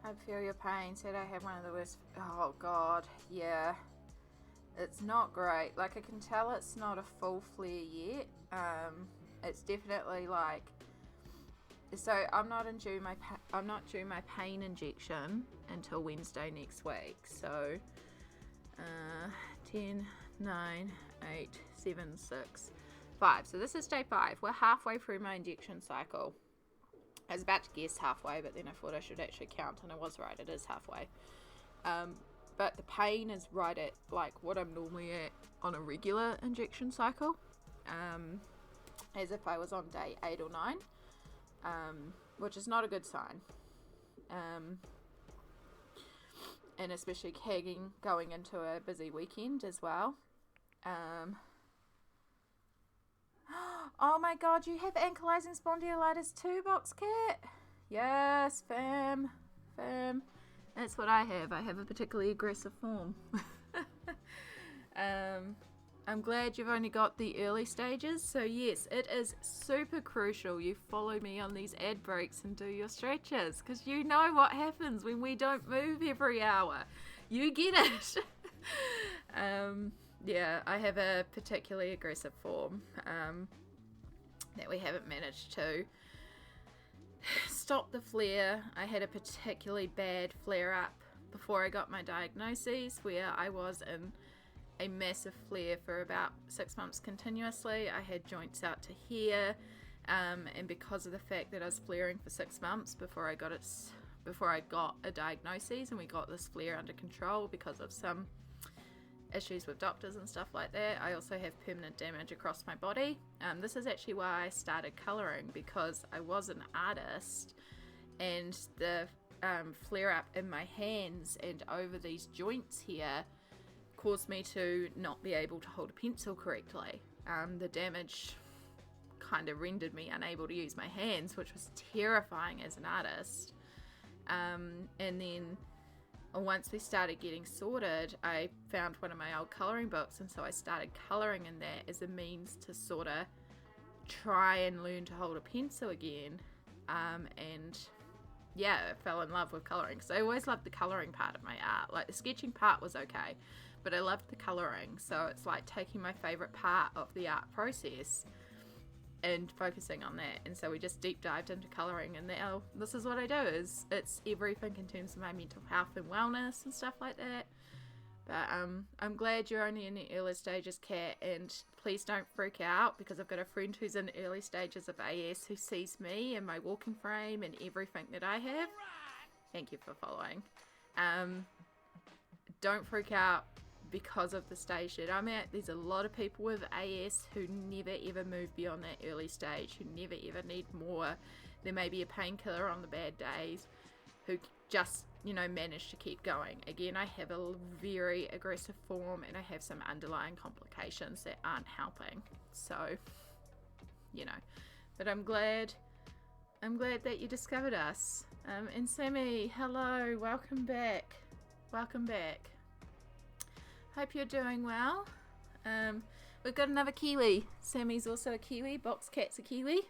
I feel your pain. Said I have one of the worst. Oh god, yeah. It's not great. Like, I can tell it's not a full flare yet. It's definitely like. So I'm not due my pain injection until Wednesday next week. So 10, 9, 8, 7, 6, 5. So this is day 5. We're halfway through my injection cycle. I was about to guess halfway, but then I thought I should actually count, and I was right, it is halfway. But the pain is right at like what I'm normally at on a regular injection cycle, as if I was on day 8 or 9, which is not a good sign. And especially going into a busy weekend as well. Oh my god, you have ankylosing spondylitis too, Box Cat? Yes, fam. That's what I have. I have a particularly aggressive form. I'm glad you've only got the early stages. So yes, it is super crucial you follow me on these ad breaks and do your stretches, because you know what happens when we don't move every hour. You get it. Yeah, I have a particularly aggressive form that we haven't managed to stop the flare. I had a particularly bad flare up before I got my diagnoses, where I was in a massive flare for about 6 months continuously. I had joints out to here, and because of the fact that I was flaring for 6 months before I got a diagnosis, and we got this flare under control because of some issues with doctors and stuff like that, I also have permanent damage across my body. This is actually why I started colouring, because I was an artist, and the flare up in my hands and over these joints here caused me to not be able to hold a pencil correctly. The damage kind of rendered me unable to use my hands, which was terrifying as an artist. And then once we started getting sorted, I found one of my old colouring books, and so I started colouring in that as a means to sort of try and learn to hold a pencil again. And yeah, I fell in love with colouring, because I always loved the colouring part of my art. Like, the sketching part was okay, but I loved the colouring, so it's like taking my favourite part of the art process and focusing on that. And so we just deep dived into colouring, and now this is what I do. It's everything in terms of my mental health and wellness and stuff like that. But I'm glad you're only in the early stages, Kat, and please don't freak out, because I've got a friend who's in early stages of AS who sees me and my walking frame and everything that I have. Thank you for following. Don't freak out because of the stage that I'm at. There's a lot of people with AS who never ever move beyond that early stage, who never ever need more. There may be a painkiller on the bad days, who just, manage to keep going. Again, I have a very aggressive form, and I have some underlying complications that aren't helping. So, but I'm glad that you discovered us. And Sammy, hello, welcome back. Hope you're doing well. We've got another Kiwi. Sammy's also a Kiwi. Box Cat's a Kiwi.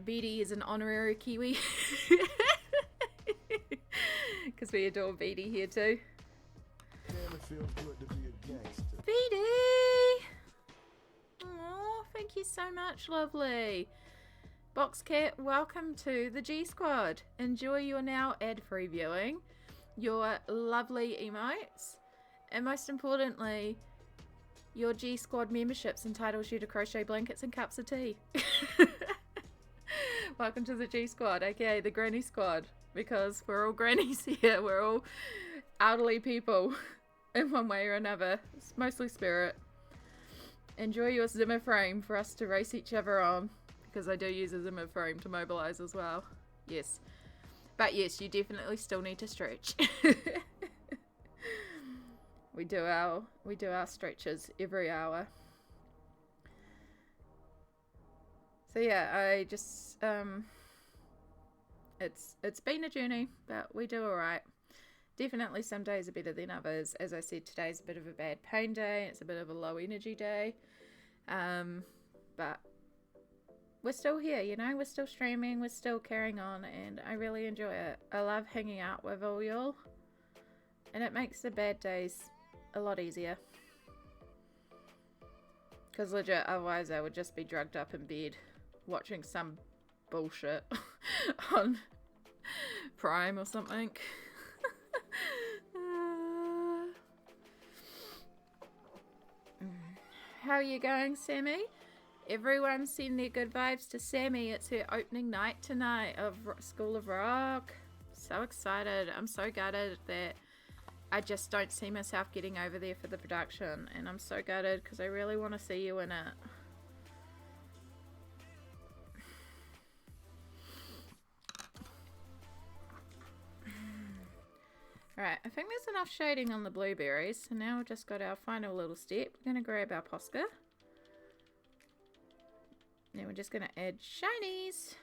Beatty is an honorary Kiwi. Because we adore Beatty here too. Damn, it feels good to be a gangster. Beatty! Oh, thank you so much, lovely. Box Cat, welcome to the G Squad. Enjoy your now ad-free viewing, your lovely emotes, and most importantly, your G Squad memberships entitles you to crochet blankets and cups of tea. Welcome to the G Squad, aka the Granny Squad, because we're all grannies here. We're all elderly people in one way or another. It's mostly spirit. Enjoy your Zimmer frame for us to race each other on, because I do use a Zimmer frame to mobilize as well. Yes. But yes, you definitely still need to stretch. We do our stretches every hour. So yeah, I just it's been a journey, but we do alright. Definitely some days are better than others. As I said, today's a bit of a bad pain day. It's a bit of a low energy day. But we're still here, we're still streaming, we're still carrying on, and I really enjoy it. I love hanging out with all y'all, and it makes the bad days a lot easier. Because legit, otherwise I would just be drugged up in bed watching some bullshit on Prime or something. How are you going, Sammy? Everyone send their good vibes to Sammy. It's her opening night tonight of School of Rock. So excited. I'm so gutted that I just don't see myself getting over there for the production. And I'm so gutted because I really want to see you in it. Alright, I think there's enough shading on the blueberries. So now we've just got our final little step. We're going to grab our posca. Now we're just going to add shinies.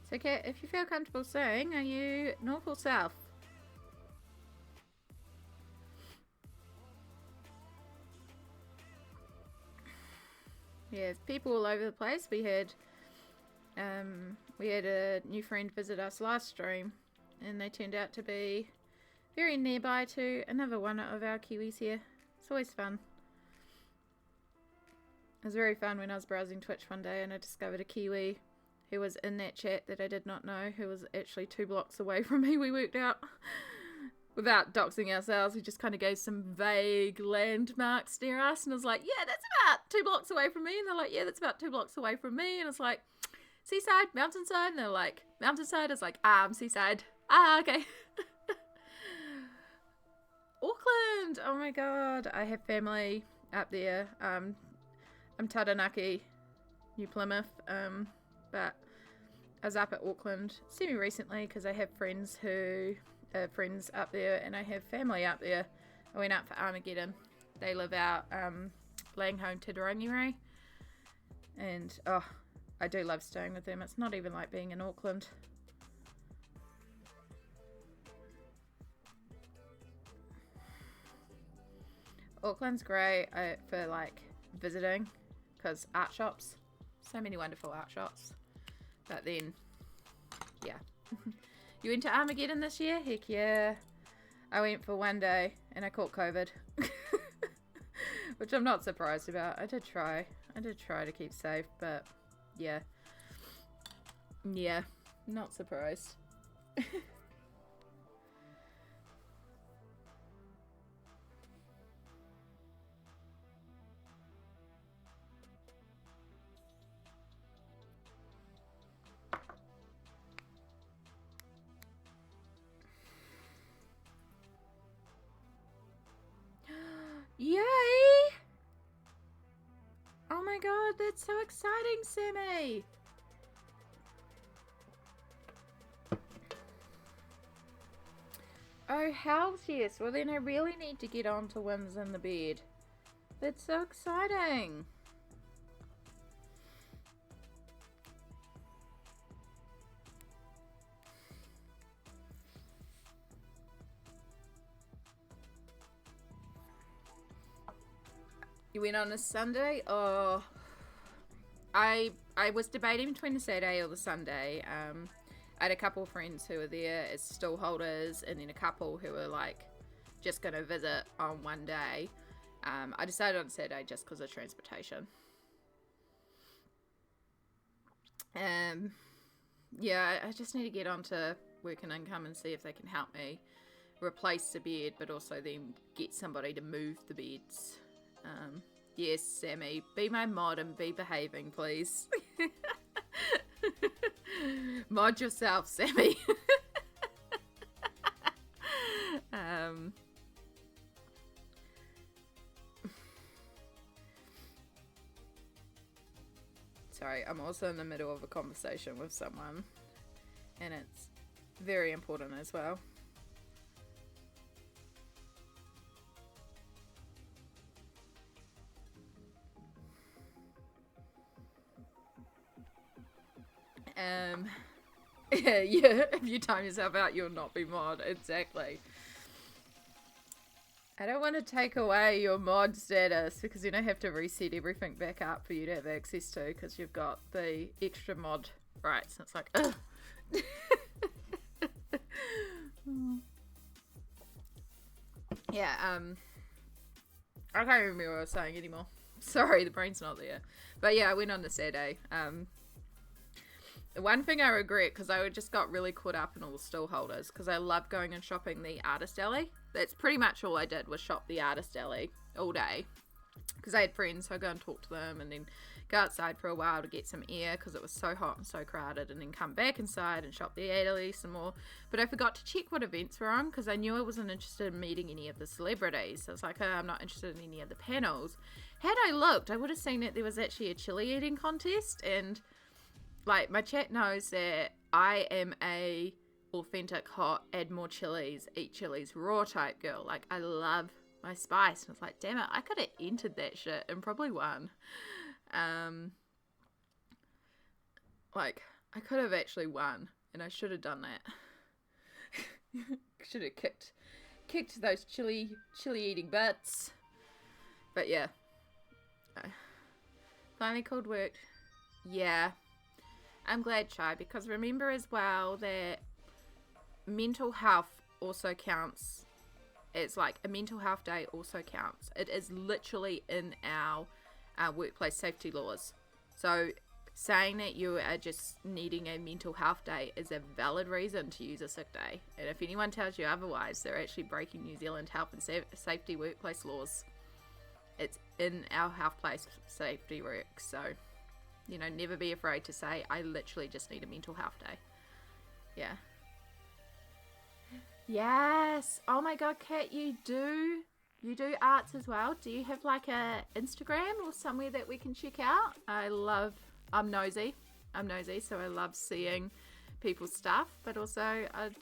So, Kat, if you feel comfortable saying, are you north or south? Yeah, people all over the place. We had a new friend visit us last stream, and they turned out to be very nearby to another one of our Kiwis here. It's always fun. It was very fun when I was browsing Twitch one day and I discovered a Kiwi who was in that chat that I did not know, who was actually 2 blocks away from me. We worked out, without doxing ourselves, we just kind of gave some vague landmarks near us, and I was like, yeah, that's about 2 blocks away from me, and they're like, yeah, that's about 2 blocks away from me, and it's like, seaside, mountainside, and they're like, mountainside. I was like, I'm seaside. Okay. Auckland, oh my god, I have family up there. I'm Taranaki, New Plymouth, but I was up at Auckland semi-recently because I have friends who are friends up there, and I have family up there. I went up for Armageddon. They live out Langhome to Tarangi, and oh, I do love staying with them. It's not even like being in Auckland. Auckland's great for like visiting because art shops, so many wonderful art shops. But then, yeah. You went to Armageddon this year? Heck yeah. I went for one day and I caught COVID. Which I'm not surprised about. I did try to keep safe, but yeah. Yeah, not surprised. Yay! Oh my god, that's so exciting, Sammy! Oh, hells yes. Well, then I really need to get on to Wins in the Bed. That's so exciting. You went on a Sunday? Oh, I was debating between the Saturday or the Sunday. I had a couple of friends who were there as stall holders, and then a couple who were like just going to visit on one day. I decided on Saturday just because of transportation. Yeah, I just need to get on to Work and Income and see if they can help me replace the bed, but also then get somebody to move the beds. Yes, Sammy, be my mod and be behaving, please. Mod yourself, Sammy. Sorry, I'm also in the middle of a conversation with someone, and it's very important as well. Yeah, if you time yourself out, you'll not be mod. Exactly. I don't want to take away your mod status because then I have to reset everything back up for you to have access to because you've got the extra mod rights. And it's like, ugh. Yeah, I can't remember what I was saying anymore. Sorry, the brain's not there. But yeah, I went on the Saturday. The one thing I regret, because I just got really caught up in all the stall holders, because I love going and shopping the artist alley. That's pretty much all I did was shop the artist alley all day. Because I had friends, so I go and talk to them and then go outside for a while to get some air because it was so hot and so crowded, and then come back inside and shop the alley some more. But I forgot to check what events were on because I knew I wasn't interested in meeting any of the celebrities. So I was like, oh, I'm not interested in any of the panels. Had I looked, I would have seen that there was actually a chili eating contest, and like, my chat knows that I am a authentic hot, add more chilies, eat chilies raw type girl. Like, I love my spice. And I was like, damn it, I could have entered that shit and probably won. Like, I could have actually won, and I should have done that. Should have kicked those chili eating butts. But yeah, finally called work. Yeah, I'm glad, Chai, because remember as well that mental health also counts. It's like a mental health day also counts. It is literally in our workplace safety laws. So saying that you are just needing a mental health day is a valid reason to use a sick day. And if anyone tells you otherwise, they're actually breaking New Zealand health and safety workplace laws. It's in our health place safety work. So, you know, never be afraid to say, I literally just need a mental health day. Yeah. Yes. Oh my God, Kat, you do arts as well. Do you have like a Instagram or somewhere that we can check out? I'm nosy, so I love seeing people's stuff, but also I'd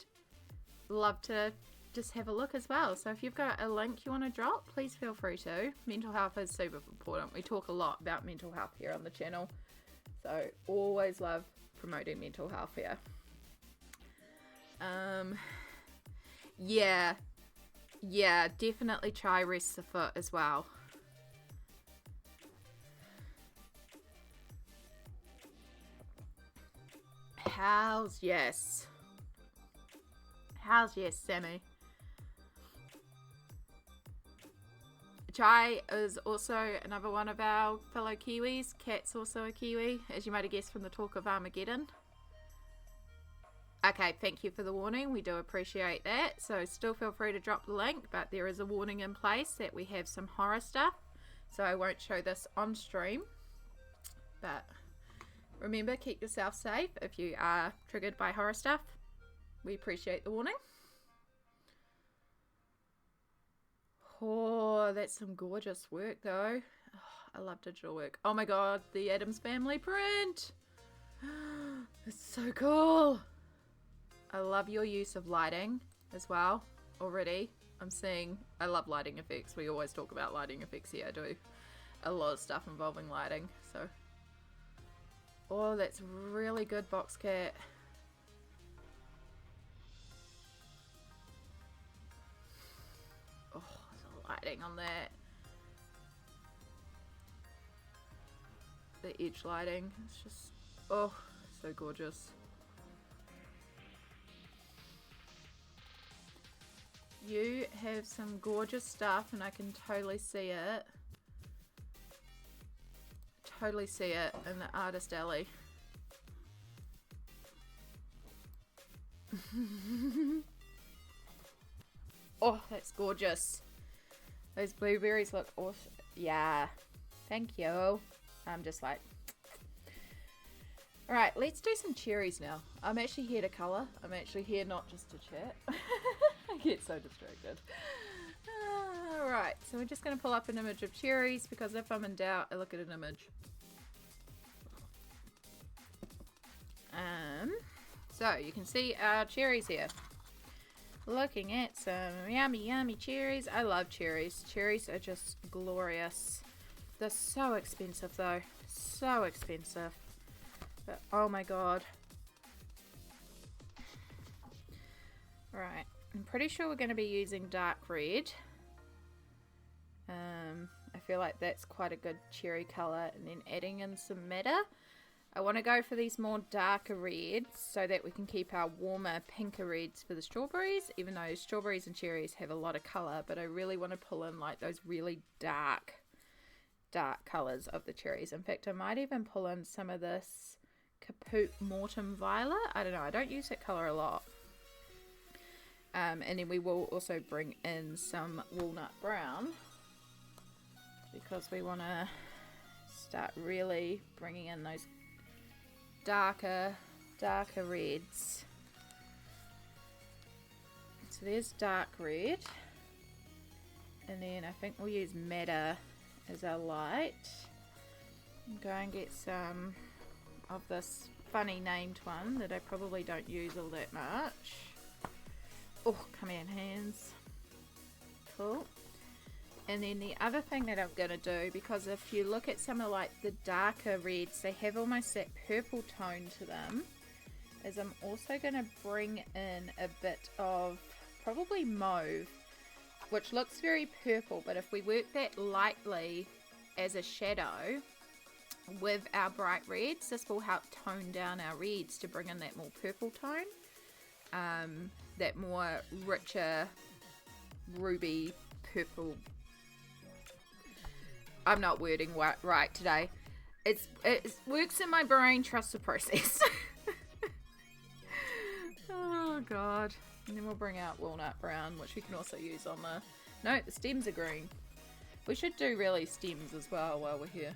love to just have a look as well. So if you've got a link you want to drop, please feel free to. Mental health is super important. We talk a lot about mental health here on the channel, so always love promoting mental health here. Yeah, definitely try rest the foot as well. How's yes, Sammy. Chai is also another one of our fellow Kiwis. Kat's also a Kiwi, as you might have guessed from the talk of Armageddon. Okay, thank you for the warning. We do appreciate that. So still feel free to drop the link, but there is a warning in place that we have some horror stuff. So I won't show this on stream. But remember, keep yourself safe if you are triggered by horror stuff. We appreciate the warning. Oh, that's some gorgeous work though. Oh, I love digital work. Oh my God, the Addams Family print. It's so cool. I love your use of lighting as well already. I love lighting effects. We always talk about lighting effects here. I do a lot of stuff involving lighting. So, oh, that's really good, Box Cat. Oh, the lighting on that. The edge lighting. It's just, oh, so gorgeous. You have some gorgeous stuff, and I can totally see it. Totally see it in the artist alley. Oh, that's gorgeous. Those blueberries look awesome. Yeah, thank you. I'm just like... Alright, let's do some cherries now. I'm actually here to colour. I'm actually here not just to chat. I get so distracted. Alright, so we're just going to pull up an image of cherries, because if I'm in doubt, I look at an image. So you can see our cherries here. Looking at some yummy cherries. I love cherries. Cherries are just glorious. They're so expensive though. So expensive. But oh my God. Right. I'm pretty sure we're going to be using dark red. I feel like that's quite a good cherry colour. And then adding in some madder. I want to go for these more darker reds so that we can keep our warmer pinker reds for the strawberries, even though strawberries and cherries have a lot of colour, but I really want to pull in like those really dark colours of the cherries. In fact, I might even pull in some of this Caput Mortem Violet. I don't know, I don't use that colour a lot. And then we will also bring in some Walnut Brown, because we want to start really bringing in those darker reds. So there's dark red, and then I think we'll use madder as our light. Go and get some of this funny named one that I probably don't use all that much. Oh, come in hands. Cool. And then the other thing that I'm going to do, because if you look at some of like the darker reds, they have almost that purple tone to them. is I'm also going to bring in a bit of probably mauve, which looks very purple, but if we work that lightly as a shadow with our bright reds, this will help tone down our reds to bring in that more purple tone, that more richer ruby purple. I'm not wording right today. It works in my brain, trust the process. Oh god. And then we'll bring out walnut brown, which we can also use on the stems are green. We should do really stems as well while we're here.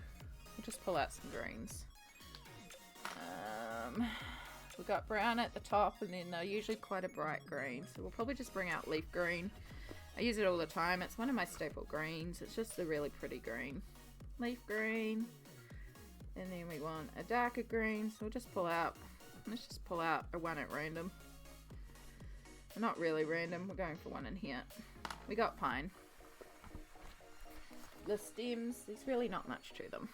We'll just pull out some greens. We've got brown at the top, and then they're usually quite a bright green, so we'll probably just bring out leaf green. I use it all the time. It's one of my staple greens. It's just a really pretty green. Leaf green. And then we want a darker green, so we'll just pull out, let's just pull out a one at random. Not really random, we're going for one in here. We got pine. The stems, there's really not much to them.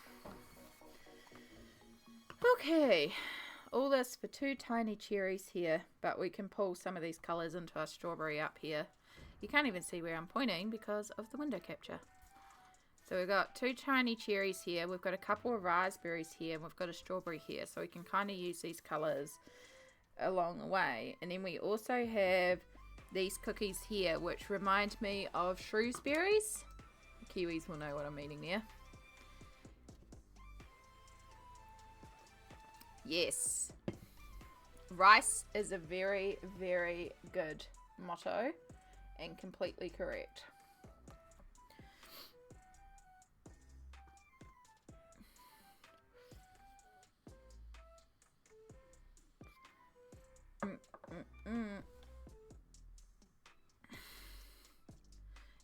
Okay, all this for 2 tiny cherries here, but we can pull some of these colours into our strawberry up here. You can't even see where I'm pointing because of the window capture. So we've got 2 tiny cherries here, we've got a couple of raspberries here, and we've got a strawberry here, so we can kind of use these colours along the way. And then we also have these cookies here, which remind me of Shrewsbury's. The Kiwis will know what I'm meaning there. Yes, rice is a very, very good motto and completely correct.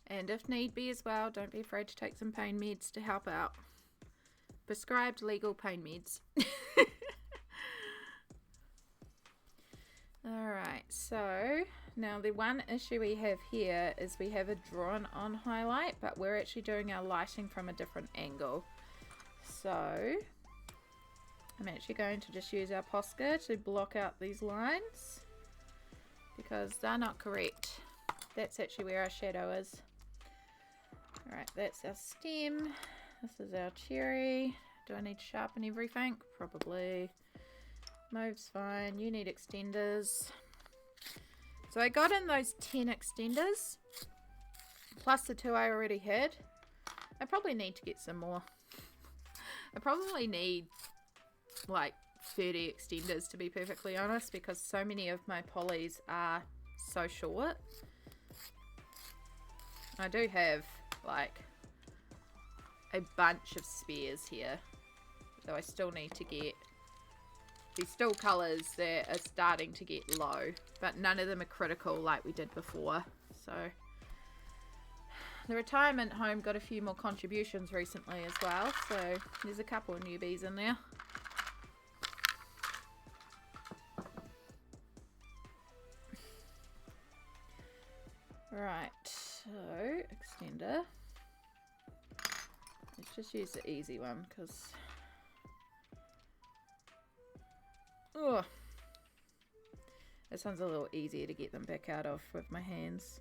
And if need be as well, don't be afraid to take some pain meds to help out. Prescribed legal pain meds. Alright, so now the one issue we have here is we have a drawn on highlight, but we're actually doing our lighting from a different angle. So I'm actually going to just use our posca to block out these lines because they're not correct. That's actually where our shadow is. Alright, that's our stem. This is our cherry. Do I need to sharpen everything? Probably. Mauve's fine. You need extenders. So I got in those 10 extenders, plus the 2 I already had. I probably need to get some more. I probably need like 30 extenders to be perfectly honest, because so many of my polys are so short. I do have like a bunch of spares here, so I still need to get, there's still colours that are starting to get low, but none of them are critical like we did before. So the retirement home got a few more contributions recently as well, so there's a couple of newbies in there. Right, so extender. Let's just use the easy one because this one's a little easier to get them back out of with my hands.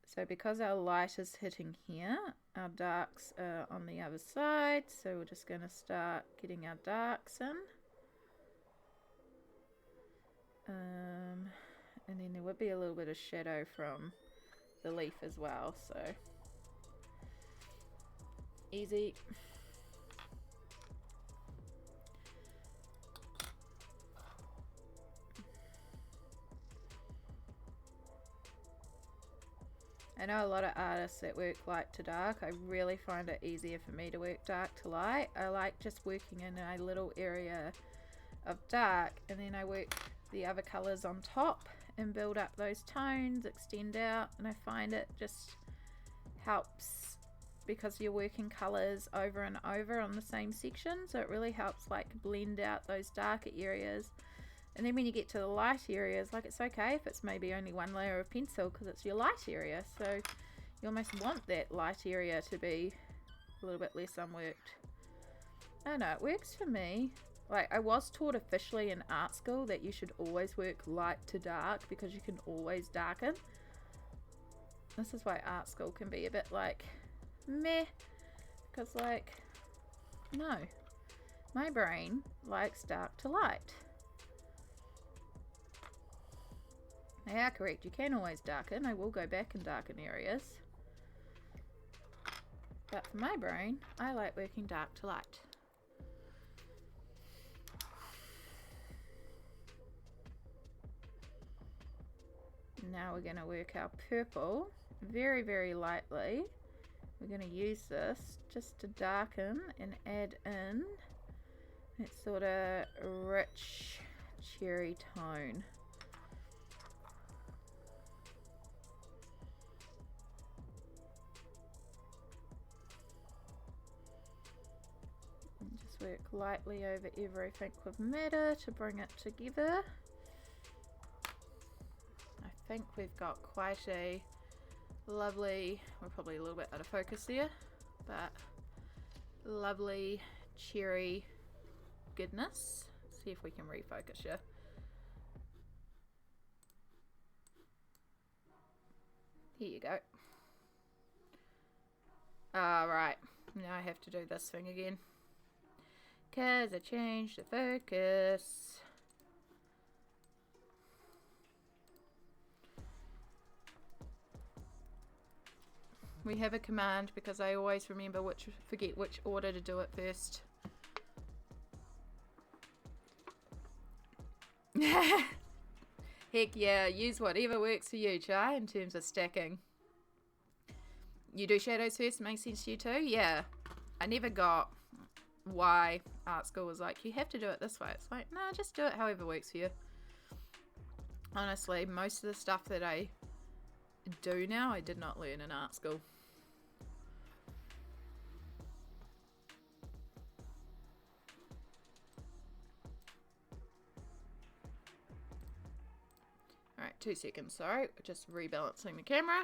So because our light is hitting here, our darks are on the other side, so we're just going to start getting our darks in. And then there would be a little bit of shadow from the leaf as well, so easy. I know a lot of artists that work light to dark. I really find it easier for me to work dark to light. I like just working in a little area of dark, and then I work the other colors on top and build up those tones, extend out, and I find it just helps because you're working colors over and over on the same section, so it really helps like blend out those darker areas. And then when you get to the light areas, like it's okay if it's maybe only one layer of pencil because it's your light area, so you almost want that light area to be a little bit less unworked. I don't know, it works for me. like, I was taught officially in art school that you should always work light to dark because you can always darken. This is why art school can be a bit like meh, because like, no, my brain likes dark to light. They are correct, you can always darken. I will go back and darken areas, but for my brain, I like working dark to light. Now we're going to work our purple very, very lightly. We're going to use this just to darken and add in that sort of rich cherry tone. And just work lightly over everything with matter to bring it together. I think we've got quite a lovely, we're probably a little bit out of focus there, but lovely cherry goodness. See if we can refocus you. Here you go. Alright, now I have to do this thing again because I changed the focus. We have a command because I always forget which order to do it first. Heck yeah, use whatever works for you, Chai, in terms of stacking. You do shadows first, makes sense to you too? Yeah. I never got why art school was like, you have to do it this way. It's like, nah, just do it however works for you. Honestly, most of the stuff that I do now, I did not learn in art school. Alright, 2 seconds, sorry. Just rebalancing the camera.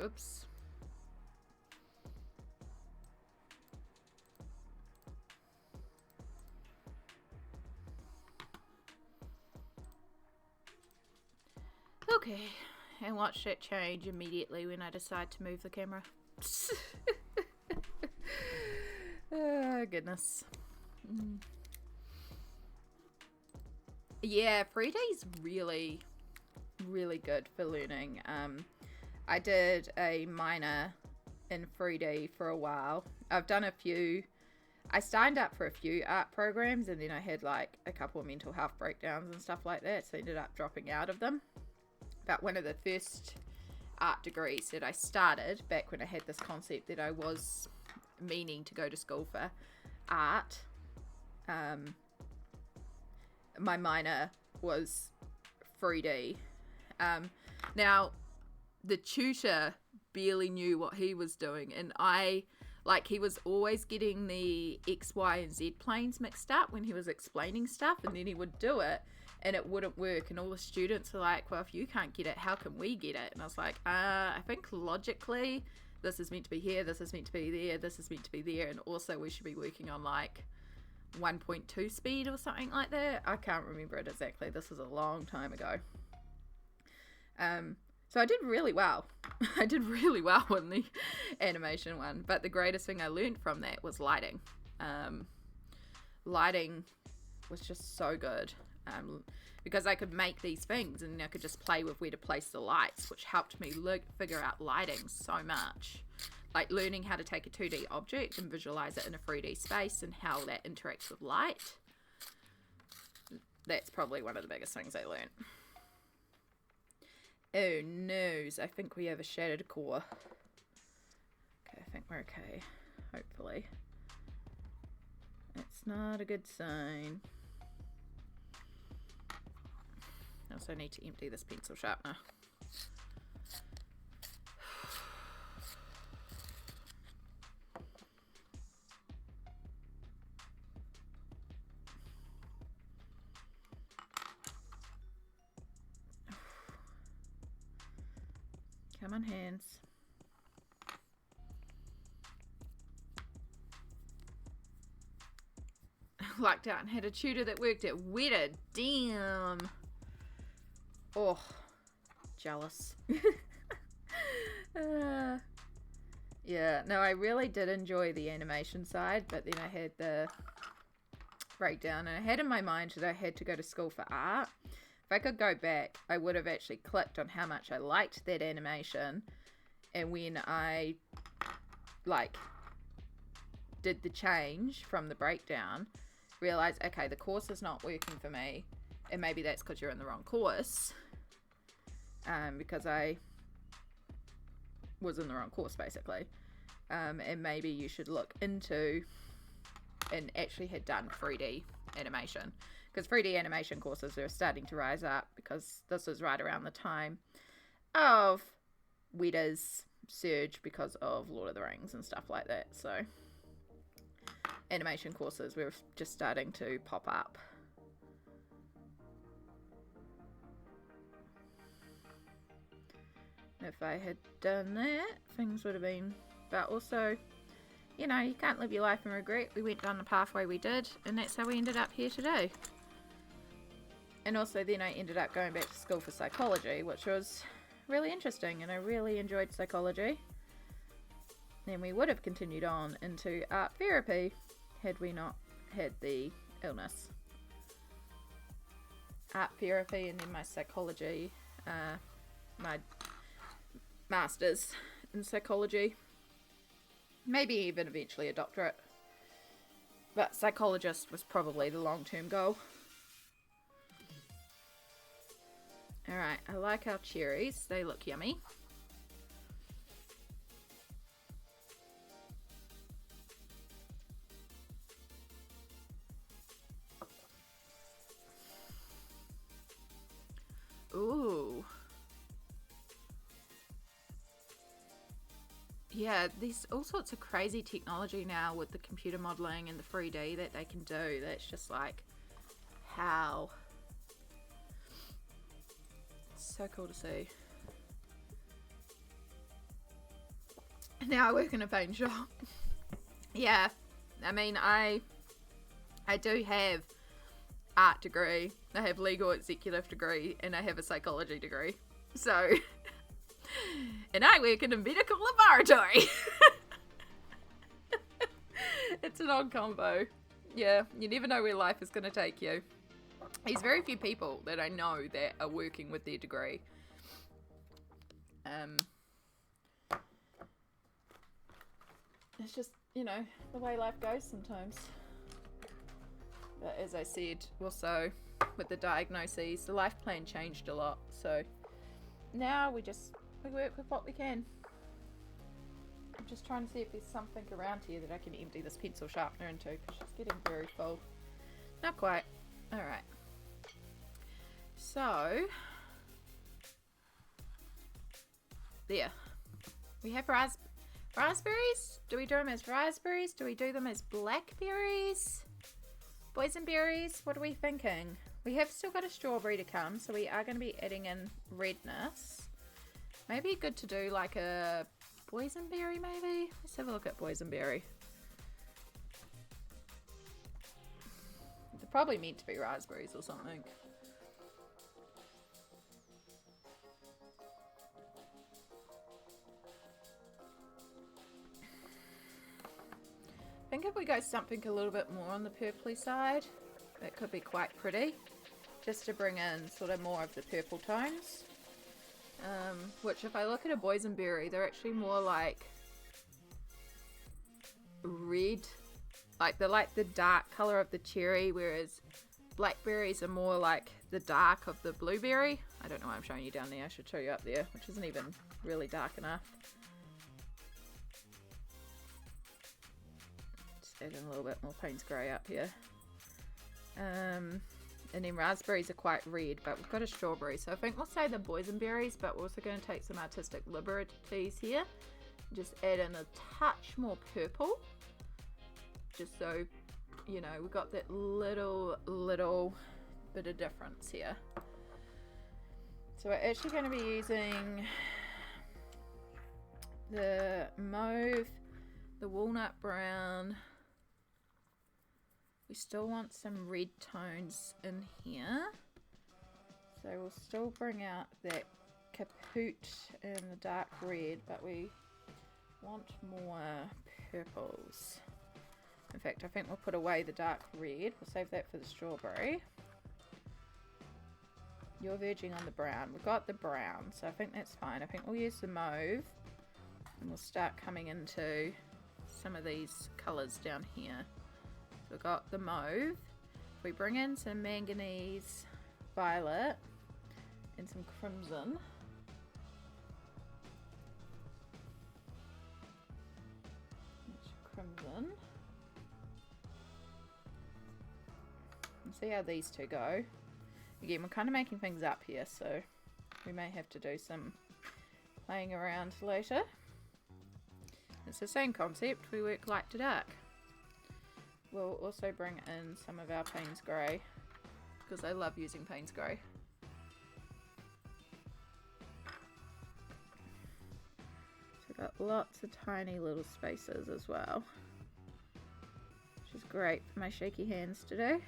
Oops. Okay, and watch that change immediately when I decide to move the camera. Oh, goodness. Yeah, 3D's really, really good for learning. I did a minor in 3D for a while. I've done a few. I signed up for a few art programs and then I had like a couple of mental health breakdowns and stuff like that, so I ended up dropping out of them. But one of the first art degrees that I started back when I had this concept that I was meaning to go to school for art, my minor was 3D. Now the tutor barely knew what he was doing, and he was always getting the X, Y, and Z planes mixed up when he was explaining stuff, and then he would do it and it wouldn't work, and all the students were like, well, if you can't get it, how can we get it? And I was like, I think logically this is meant to be here, this is meant to be there, this is meant to be there, and also we should be working on like 1.2 speed or something like that. I can't remember it exactly. This was a long time ago. So I did really well. I did really well in the animation one, but the greatest thing I learned from that was lighting. Lighting was just so good, because I could make these things and I could just play with where to place the lights, which helped me figure out lighting so much. Like learning how to take a 2D object and visualize it in a 3D space and how that interacts with light. That's probably one of the biggest things I learned. Oh no, I think we have a shattered core. Okay, I think we're okay. Hopefully. It's not a good sign. I also need to empty this pencil sharpener. Come on, hands. Lucked out and had a tutor that worked at Weta. Damn. Oh, jealous. Yeah, no, I really did enjoy the animation side, but then I had the breakdown, and I had in my mind that I had to go to school for art. If I could go back, I would have actually clicked on how much I liked that animation, and when I like did the change from the breakdown, realized, okay, the course is not working for me, and maybe that's because you're in the wrong course, because I was in the wrong course basically, and maybe you should look into and actually had done 3D animation, because 3D animation courses are starting to rise up, because this is right around the time of Weta's surge because of Lord of the Rings and stuff like that. So animation courses were just starting to pop up. If I had done that, things would have been, but also, you know, you can't live your life in regret. We went down the pathway we did, and that's how we ended up here today. And also then I ended up going back to school for psychology, which was really interesting, and I really enjoyed psychology. Then we would have continued on into art therapy had we not had the illness. Art therapy, and then my psychology, my master's in psychology, maybe even eventually a doctorate, but psychologist was probably the long-term goal. Alright, I like our cherries, they look yummy. Ooh. Yeah, there's all sorts of crazy technology now with the computer modeling and the 3D that they can do. That's just like, how? It's so cool to see. Now I work in a paint shop. Yeah, I mean, I do have art degree, I have legal executive degree, and I have a psychology degree. So, and I work in a medical laboratory. It's an odd combo. Yeah, you never know where life is going to take you. There's very few people that I know that are working with their degree. It's just, you know, the way life goes sometimes. But as I said, also with the diagnoses, the life plan changed a lot. So now we work with what we can. I'm just trying to see if there's something around here that I can empty this pencil sharpener into, because she's getting very full. Not quite. Alright. So, there. We have raspberries. Do we do them as raspberries? Do we do them as blackberries? Boysenberries? What are we thinking? We have still got a strawberry to come, so we are going to be adding in redness. Maybe good to do like a boysenberry, maybe? Let's have a look at boysenberry. They're probably meant to be raspberries or something. I think if we go something a little bit more on the purpley side, that could be quite pretty, just to bring in sort of more of the purple tones. Which, if I look at a boysenberry, they're actually more like red, like they're like the dark color of the cherry, whereas blackberries are more like the dark of the blueberry. I don't know why I'm showing you down there. I should show you up there, which isn't even really dark enough. Add in a little bit more Payne's Grey up here. And then raspberries are quite red, but we've got a strawberry. So I think we'll say the boysenberries, but we're also going to take some artistic liberties here. Just add in a touch more purple. Just so, you know, we've got that little bit of difference here. So we're actually going to be using the mauve, the walnut brown. We still want some red tones in here. So we'll still bring out that caput and the dark red, but we want more purples. In fact, I think we'll put away the dark red. We'll save that for the strawberry. You're verging on the brown. We've got the brown, so I think that's fine. I think we'll use the mauve, and we'll start coming into some of these colours down here. So we've got the mauve. If we bring in some manganese violet and some crimson. Crimson. And see how these two go. Again, we're kind of making things up here, so we may have to do some playing around later. It's the same concept, we work light to dark. We'll also bring in some of our Payne's Grey, because I love using Payne's Grey. So we've got lots of tiny little spaces as well, which is great for my shaky hands today.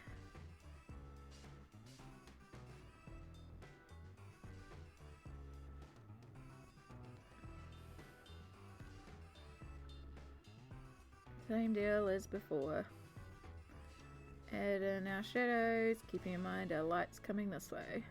Same deal as before. Add in our shadows, keeping in mind our light's coming this way.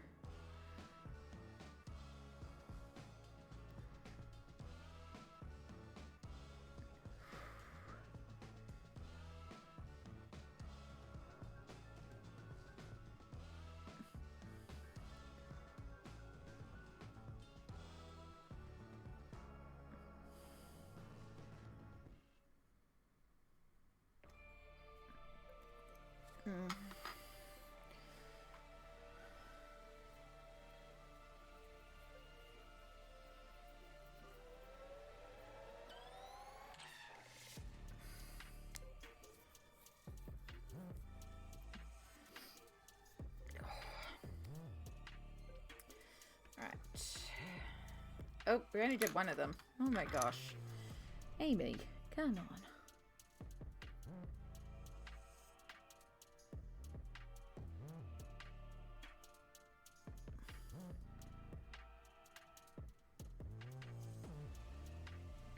Right. Oh, we only did one of them. Oh my gosh. Amy, come on.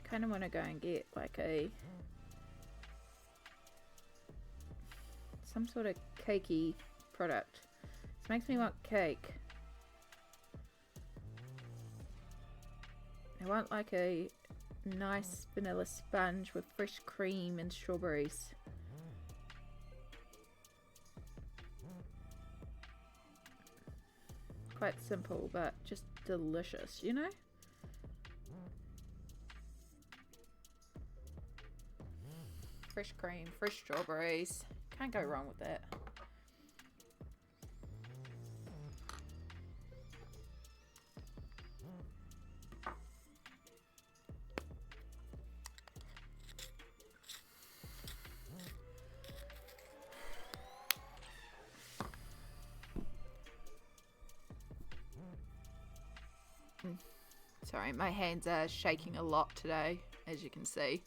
Kind of want to go and get like some sort of cakey product. This makes me want cake. I want like a nice vanilla sponge with fresh cream and strawberries. Quite simple, but just delicious, you know? Fresh cream, fresh strawberries. Can't go wrong with that. Sorry, my hands are shaking a lot today, as you can see.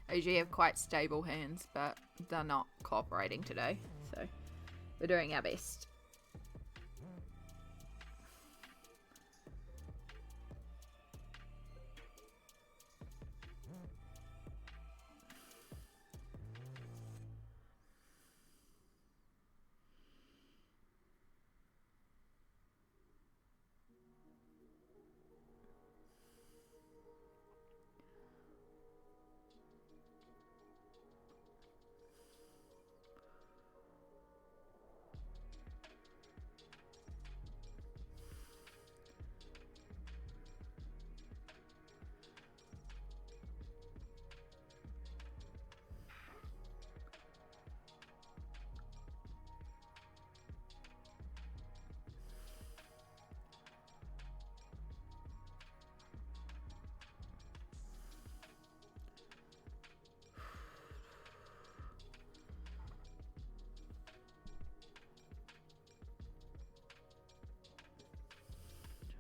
I usually have quite stable hands, but they're not cooperating today, so we're doing our best.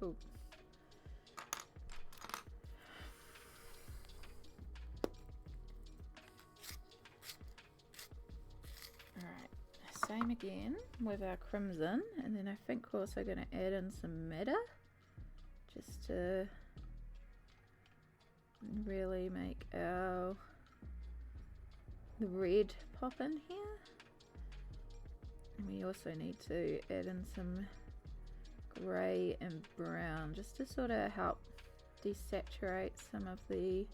Ooh. again with our crimson, and then I think we're also going to add in some madder just to really make the red pop in here. And we also need to add in some grey and brown just to sort of help desaturate some of the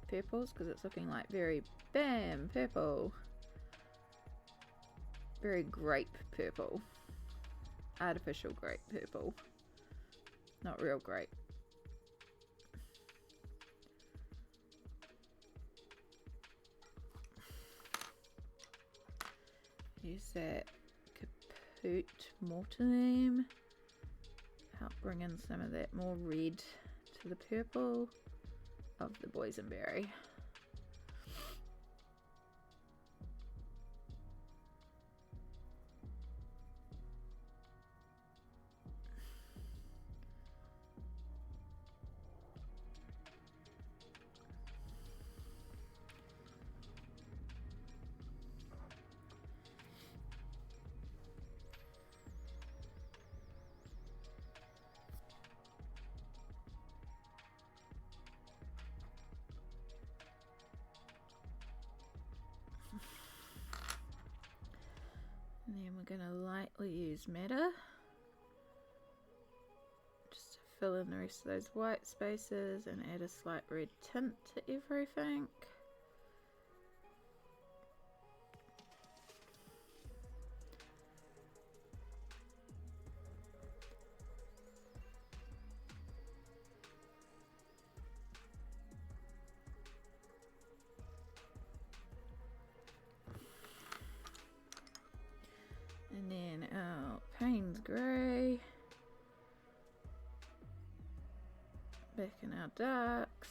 purples, because it's looking like very bam purple, very grape purple, artificial grape purple, not real grape. Use that Caput Mortem, help bring in some of that more red to the purple of the boysenberry. And then we're going to lightly use madder just to fill in the rest of those white spaces and add a slight red tint to everything. And then our Payne's Grey, back in our darks.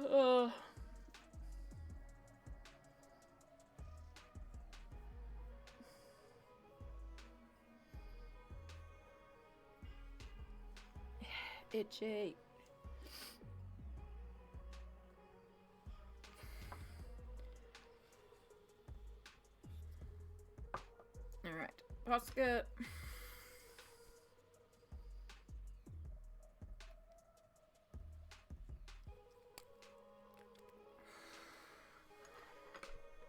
Oh. Itchy. All right, posca.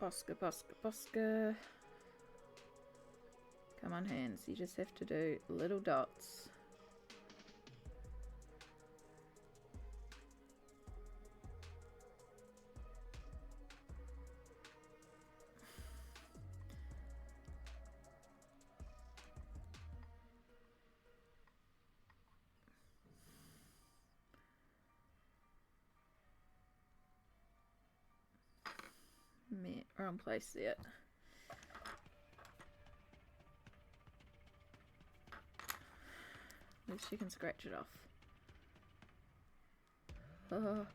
Posca, posca, posca. Come on, hands. You just have to do little dots. Wrong place there. At least you can scratch it off. Oh.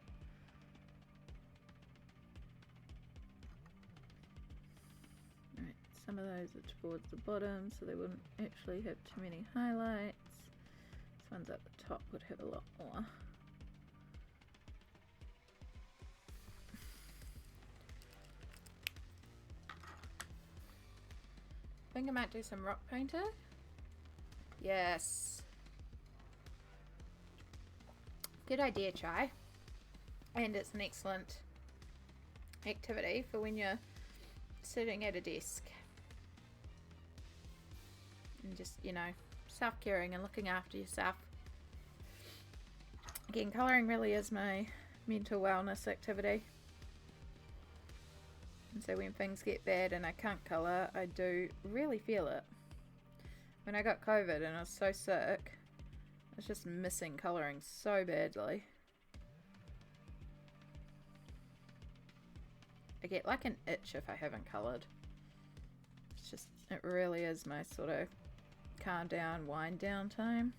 Alright, some of those are towards the bottom, so they wouldn't actually have too many highlights. This one's at the top would have a lot more. I think I might do some rock painter. Yes. Good idea, Chai. And it's an excellent activity for when you're sitting at a desk. And just, you know, self-caring and looking after yourself. Again, colouring really is my mental wellness activity. And so when things get bad and I can't colour, I do really feel it. When I got COVID and I was so sick, I was just missing colouring so badly. I get like an itch if I haven't coloured. It's just, it really is my sort of calm down, wind down time.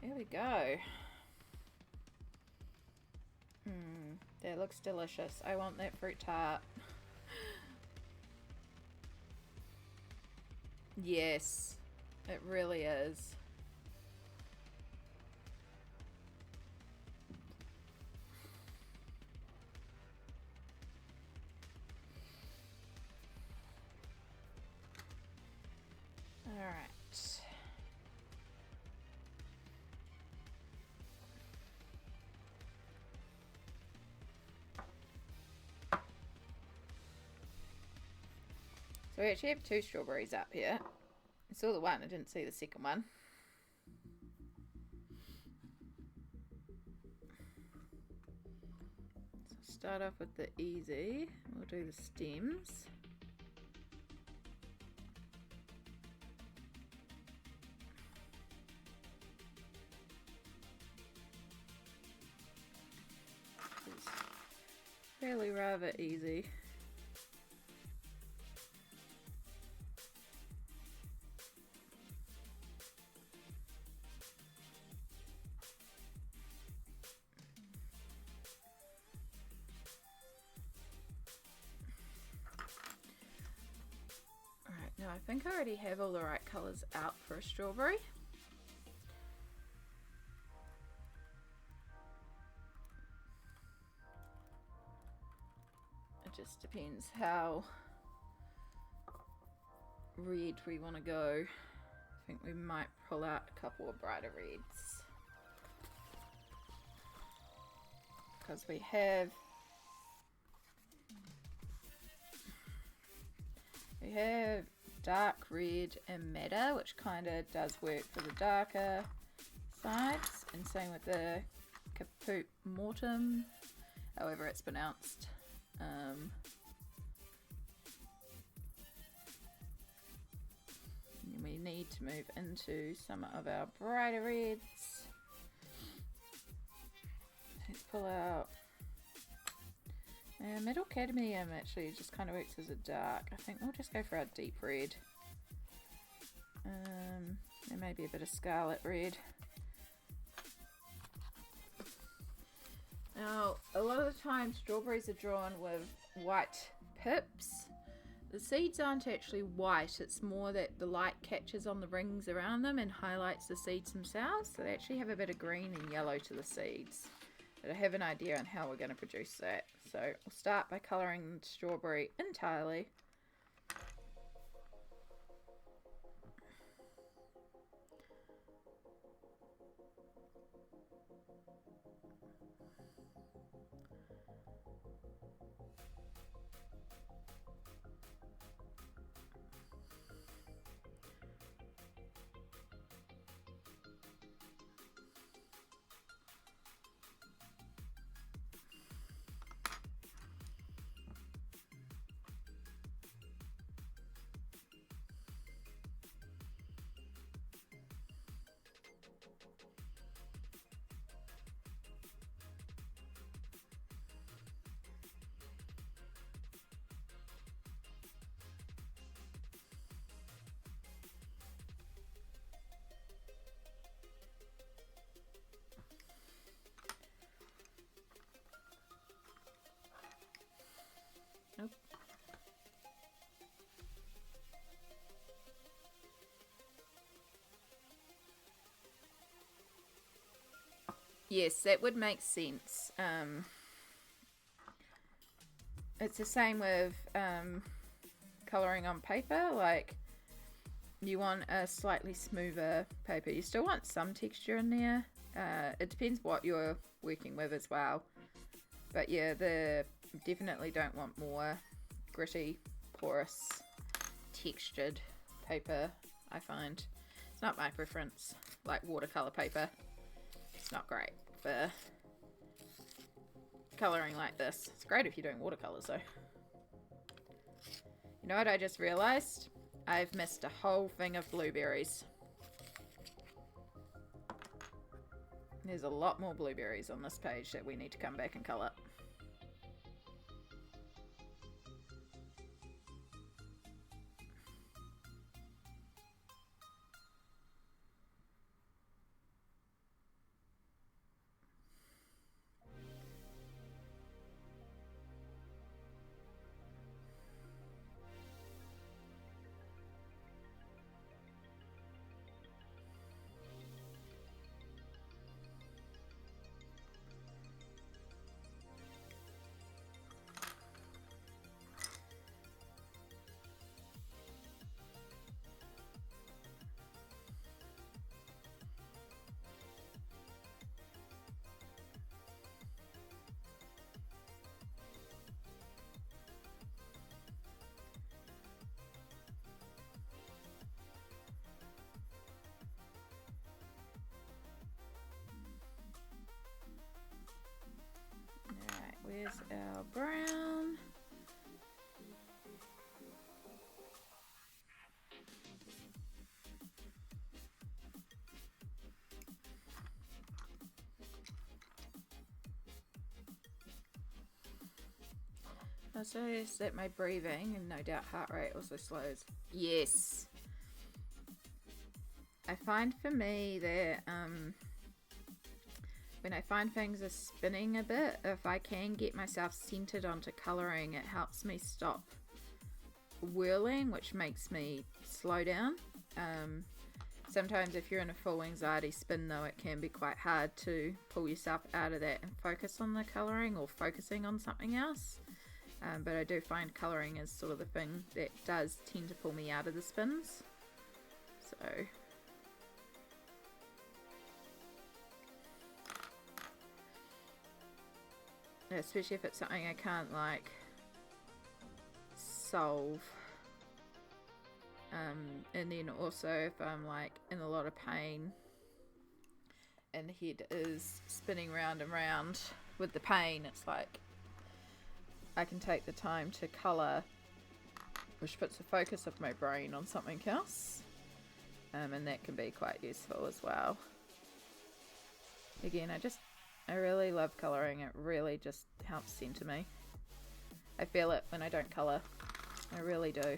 Here we go. That looks delicious. I want that fruit tart. Yes, it really is. All right. So we actually have 2 strawberries up here. I saw the one, I didn't see the second one. So start off with the easy. We'll do the stems. It's fairly rather easy. Now I think I already have all the right colours out for a strawberry. It just depends how red we want to go. I think we might pull out a couple of brighter reds. Because we have dark red and madder, which kind of does work for the darker sides, and same with the caput mortem, however it's pronounced. We need to move into some of our brighter reds. Let's pull out middle cadmium. Actually just kind of works as a dark. I think we'll just go for our deep red. There may be a bit of scarlet red. Now a lot of the time strawberries are drawn with white pips. The seeds aren't actually white, it's more that the light catches on the rings around them and highlights the seeds themselves, so they actually have a bit of green and yellow to the seeds. But I have an idea on how we're going to produce that. So we'll start by colouring the strawberry entirely. Nope. Yes, that would make sense. It's the same with colouring on paper. Like, you want a slightly smoother paper. You still want some texture in there. It depends what you're working with as well. But yeah, definitely don't want more gritty, porous, textured paper, I find. It's not my preference. like watercolor paper. It's not great for coloring like this. It's great if you're doing watercolors though. You know what I just realized? I've missed a whole thing of blueberries. There's a lot more blueberries on this page that we need to come back and colour. Where's our brown? I noticed that my breathing and no doubt heart rate also slows. Yes. I find for me that when I find things are spinning a bit, if I can get myself centered onto coloring, it helps me stop whirling, which makes me slow down. Sometimes if you're in a full anxiety spin though, it can be quite hard to pull yourself out of that and focus on the coloring or focusing on something else. But I do find coloring is sort of the thing that does tend to pull me out of the spins. So especially if it's something I can't like solve, and then also if I'm like in a lot of pain and the head is spinning round and round with the pain, it's like I can take the time to colour, which puts the focus of my brain on something else, and that can be quite useful as well. Again, I really love colouring. It really just helps center me. I feel it when I don't colour. I really do.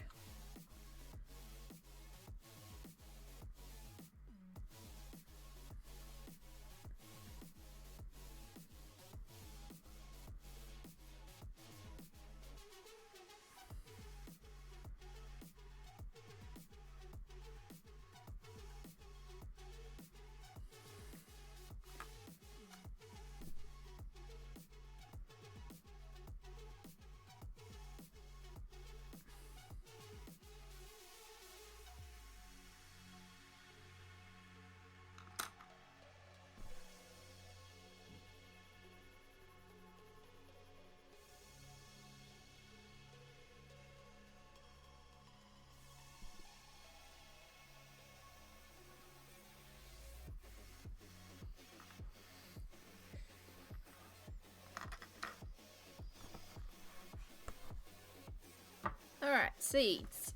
Alright, seeds.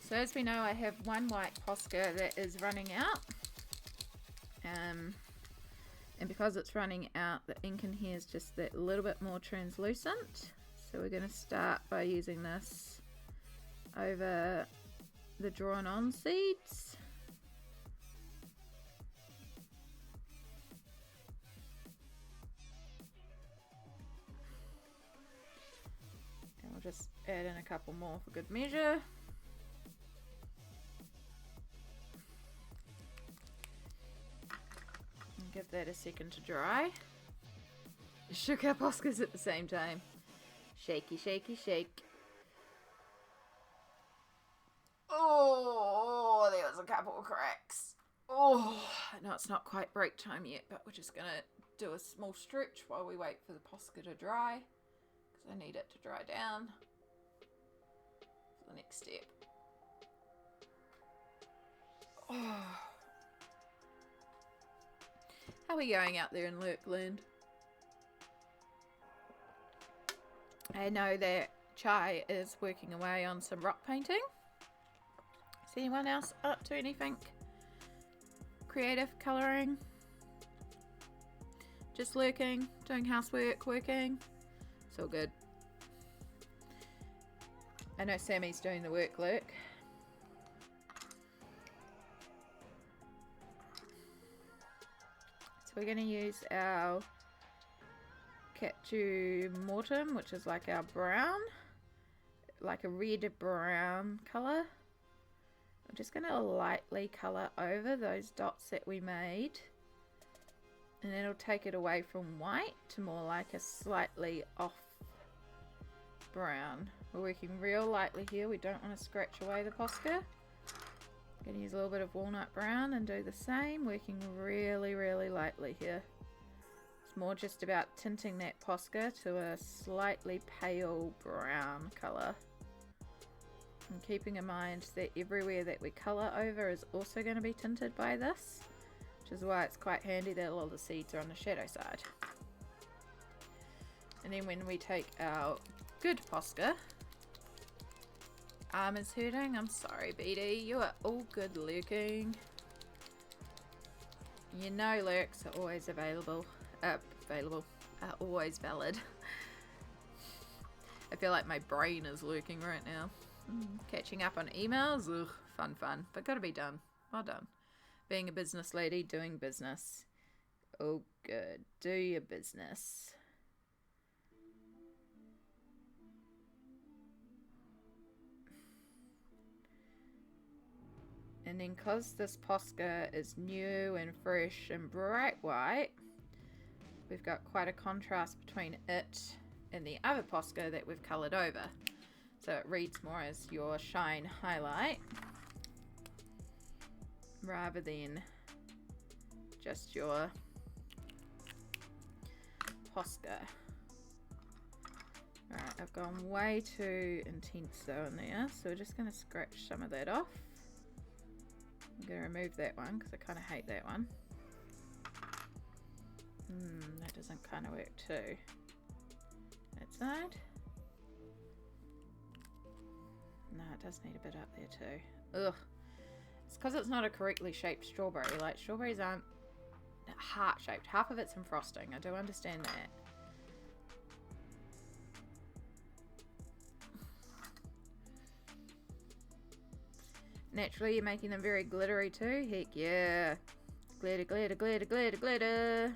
So as we know, I have one white posca that is running out. And because it's running out, the ink in here is just that little bit more translucent. So we're going to start by using this over the drawn on seeds. And we'll just add in a couple more for good measure. And give that a second to dry. Shook our poscas at the same time. Shaky, shaky, shake. Oh, there was a couple of cracks. Oh, no, it's not quite break time yet, but we're just going to do a small stretch while we wait for the posca to dry, because I need it to dry down for the next step. Oh. How are we going out there in Lurkland? I know that Chai is working away on some rock painting. Is anyone else up to anything creative, colouring? Just lurking, doing housework, working. It's all good. I know Sammy's doing the work lurk. So we're going to use our Catchu Mortem, which is like our brown, like a red brown colour. I'm just going to lightly colour over those dots that we made, and it'll take it away from white to more like a slightly off brown. We're working real lightly here. We don't want to scratch away the posca. Going to use a little bit of walnut brown and do the same, working really, really lightly here. It's more just about tinting that posca to a slightly pale brown colour. And keeping in mind that everywhere that we colour over is also going to be tinted by this, which is why it's quite handy that a lot of the seeds are on the shadow side. And then when we take our good posca, arm is hurting. I'm sorry, BD. You are all good lurking. You know lurks are always available. Are always valid. I feel like my brain is lurking right now. Catching up on emails. Ugh, fun. But gotta be done. Well done. Being a business lady, doing business. Oh, good. Do your business. And then because this posca is new and fresh and bright white, we've got quite a contrast between it and the other posca that we've coloured over. So it reads more as your shine highlight rather than just your posca. Alright, I've gone way too intense though in there, so we're just going to scratch some of that off. I'm going to remove that one because I kind of hate that one. That doesn't kind of work too. That side. No, it does need a bit up there too. Ugh. It's because it's not a correctly shaped strawberry. Like, strawberries aren't heart-shaped. Half of it's in frosting. I do understand that. Naturally, you're making them very glittery too. Heck yeah. Glitter, glitter, glitter, glitter, glitter.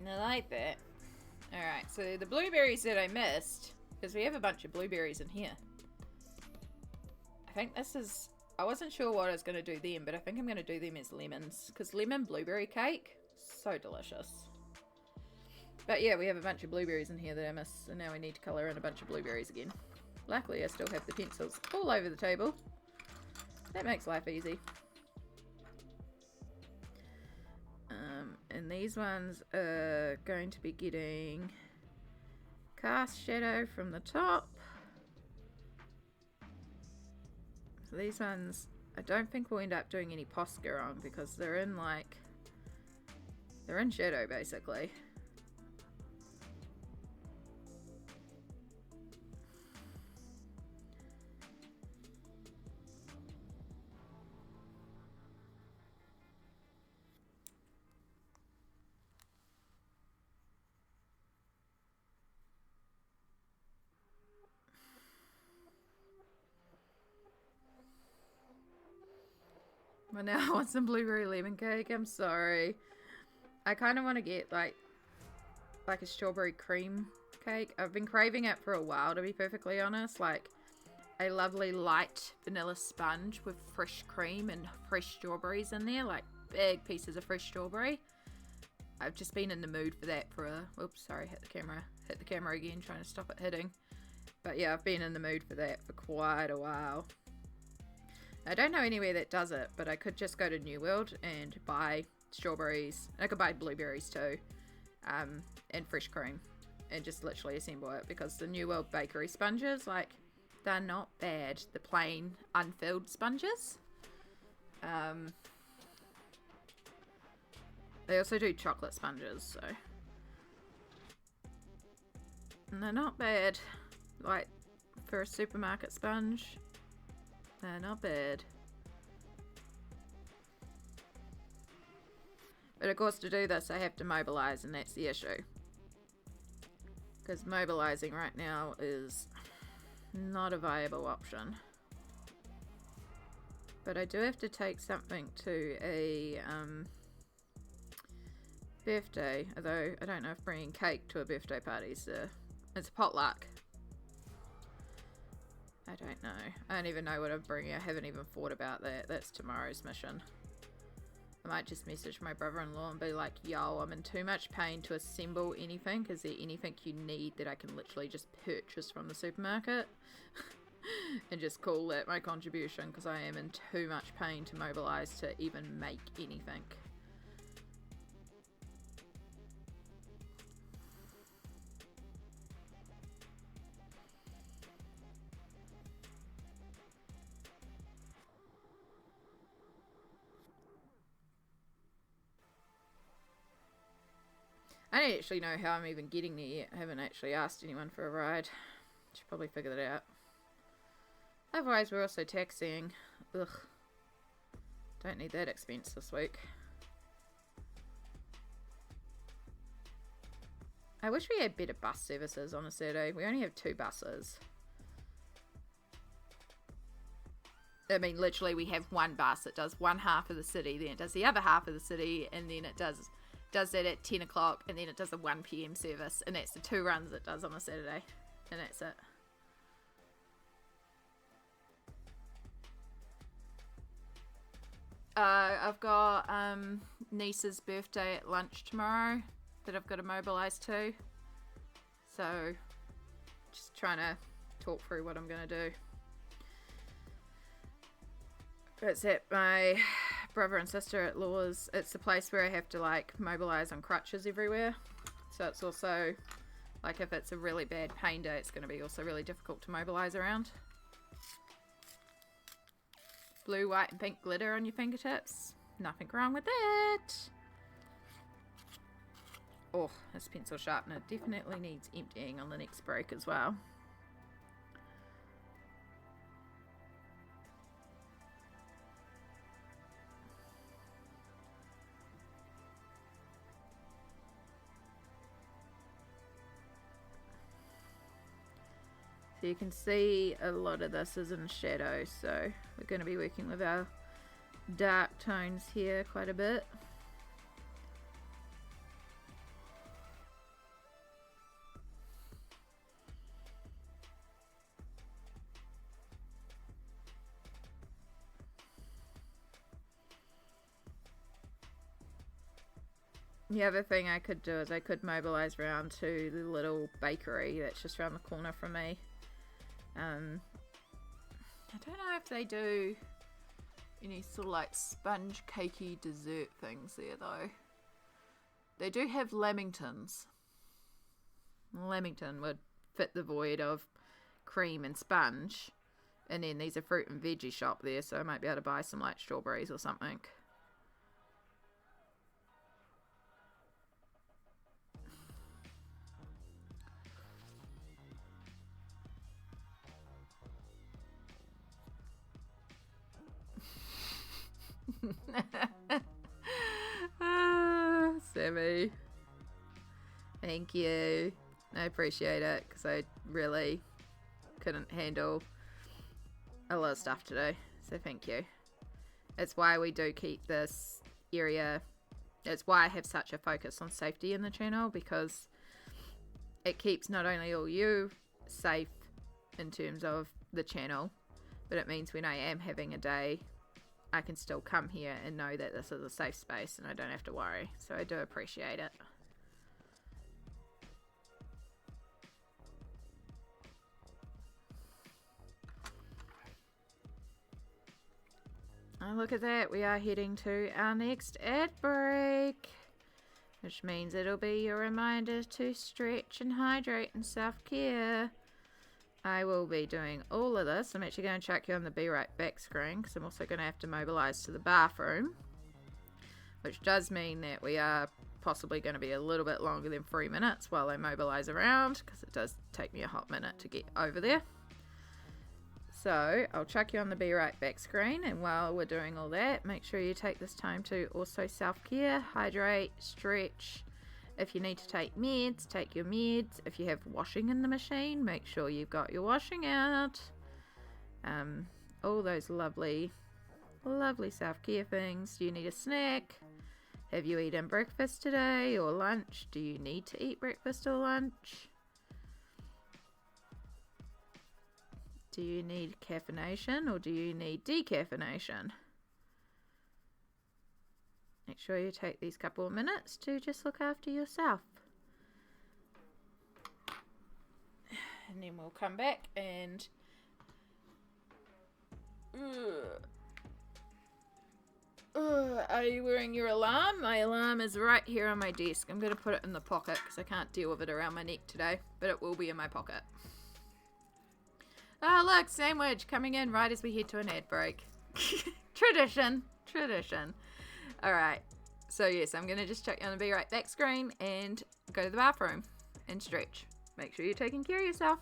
I like that. Alright, so the blueberries that I missed, because we have a bunch of blueberries in here. I think this is... I wasn't sure what I was going to do them, but I think I'm going to do them as lemons. Because lemon blueberry cake, so delicious. But yeah, we have a bunch of blueberries in here that I missed, and now we need to colour in a bunch of blueberries again. Luckily, I still have the pencils all over the table. That makes life easy. And these ones are going to be getting cast shadow from the top. So these ones, I don't think we'll end up doing any posca on because they're in like, they're in shadow basically. Well, now I want some blueberry lemon cake. I'm sorry. I kind of want to get like a strawberry cream cake. I've been craving it for a while, to be perfectly honest. Like a lovely light vanilla sponge with fresh cream and fresh strawberries in there. Like big pieces of fresh strawberry. I've just been in the mood for that for a... Oops, sorry, hit the camera. Hit the camera again, trying to stop it hitting. But yeah, I've been in the mood for that for quite a while. I don't know anywhere that does it, but I could just go to New World and buy strawberries. I could buy blueberries too, and fresh cream, and just literally assemble it, because the New World bakery sponges, like, They're not bad. The plain unfilled sponges. They also do chocolate sponges, so. And they're not bad. Like, for a supermarket sponge, they're not bad. But of course, to do this, I have to mobilize, and that's the issue. Because mobilizing right now is not a viable option. But I do have to take something to a birthday, although I don't know if bringing cake to a birthday party is it's a potluck. I don't know. I don't even know what I'm bringing. I haven't even thought about that. That's tomorrow's mission. I might just message my brother-in-law and be like, yo, I'm in too much pain to assemble anything. Is there anything you need that I can literally just purchase from the supermarket? And just call that my contribution, because I am in too much pain to mobilize to even make anything. I don't actually know how I'm even getting there yet. I haven't actually asked anyone for a ride. Should probably figure that out. Otherwise, we're also taxiing. Ugh. Don't need that expense this week. I wish we had better bus services on a Saturday. We only have 2 buses. I mean, literally, we have one bus that does one half of the city, then it does the other half of the city, and then it does that at 10 o'clock, and then it does a 1 PM service, and that's the 2 runs it does on a Saturday, and that's it. I've got niece's birthday at lunch tomorrow that I've got to mobilise to, so just trying to talk through what I'm going to do. It's at my brother and sister-in-law's. It's the place where I have to like mobilise on crutches everywhere, so it's also like if it's a really bad pain day, it's going to be also really difficult to mobilise around. Blue, white and pink glitter on your fingertips. Nothing wrong with it. Oh, this pencil sharpener definitely needs emptying on the next break as well. So you can see a lot of this is in shadow, so we're going to be working with our dark tones here quite a bit. The other thing I could do is I could mobilise round to the little bakery that's just around the corner from me. I don't know if they do any sort of like sponge cakey dessert things there though. They do have lamingtons. Lamington would fit the void of cream and sponge. And then there's a fruit and veggie shop there, so I might be able to buy some like strawberries or something. Sammy, thank you. I appreciate it because I really couldn't handle a lot of stuff today, so thank you. It's why we do keep this area, it's why I have such a focus on safety in the channel, because it keeps not only all you safe in terms of the channel, but it means when I am having a day, I can still come here and know that this is a safe space and I don't have to worry. So I do appreciate it. Oh, look at that. We are heading to our next ad break, which means it'll be your reminder to stretch and hydrate and self-care. I will be doing all of this. I'm actually going to chuck you on the be right back screen because I'm also going to have to mobilize to the bathroom, which does mean that we are possibly going to be a little bit longer than 3 minutes while I mobilize around, because it does take me a hot minute to get over there. So I'll chuck you on the be right back screen, and while we're doing all that, make sure you take this time to also self-care, hydrate, stretch. If you need to take meds, take your meds. If you have washing in the machine, make sure you've got your washing out. All those lovely self-care things. Do you need a snack? Have you eaten breakfast today or lunch? Do you need to eat breakfast or lunch? Do you need caffeination or do you need decaffeination? Make sure you take these couple of minutes to just look after yourself. And then we'll come back and... are you wearing your alarm? My alarm is right here on my desk. I'm going to put it in the pocket because I can't deal with it around my neck today, but it will be in my pocket. Oh, look, sandwich coming in right as we head to an ad break. Tradition. Alright, so yes, I'm going to just chuck you on the be right back screen and go to the bathroom and stretch. Make sure you're taking care of yourself.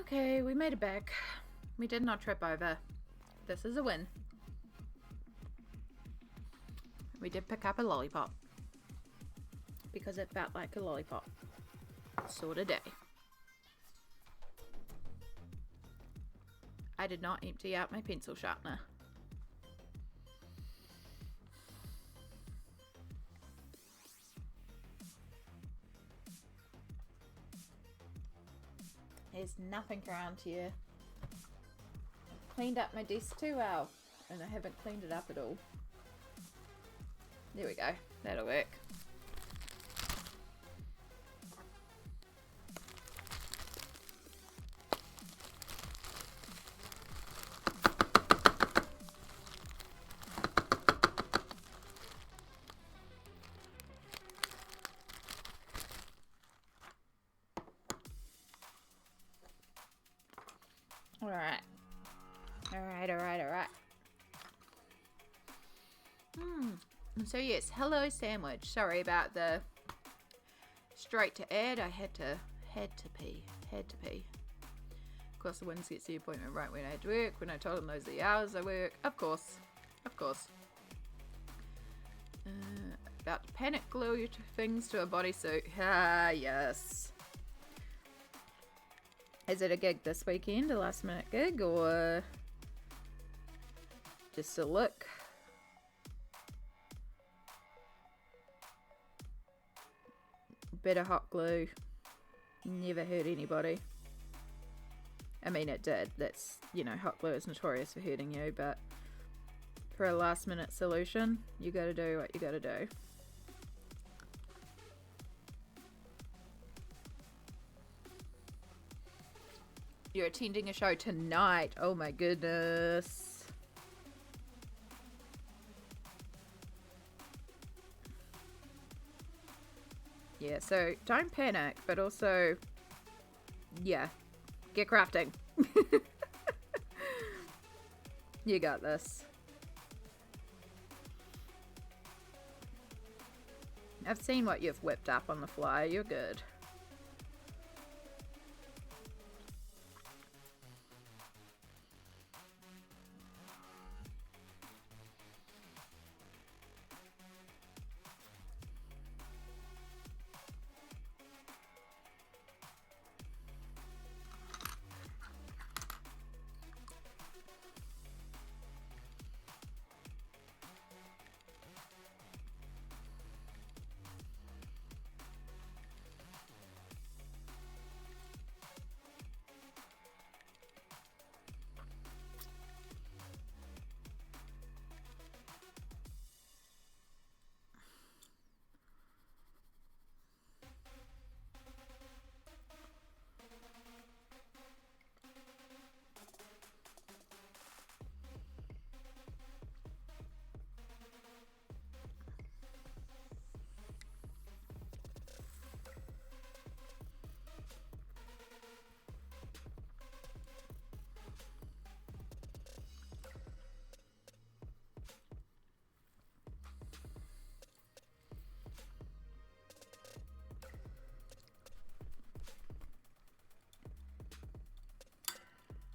Okay, we made it back. We did not trip over. This is a win. We did pick up a lollipop. Because it felt like a lollipop. Sort of day. I did not empty out my pencil sharpener. There's nothing around here. I've cleaned up my desk too well, and I haven't cleaned it up at all. There we go. That'll work. Alright. Alright. So yes, hello sandwich. Sorry about the straight to ad. I had to pee. Of course, the ones gets the appointment right when I had to work. When I told them those are the hours I work. Of course. About to panic glue your things to a bodysuit. Ah, yes. Is it a gig this weekend, a last minute gig, or just a look? Bit of hot glue. Never hurt anybody. I mean, it did. That's, you know, hot glue is notorious for hurting you, but for a last minute solution, you gotta do what you gotta do. You're attending a show tonight. Oh my goodness. Yeah, so don't panic, but also, yeah, get crafting. You got this. I've seen what you've whipped up on the fly. You're good.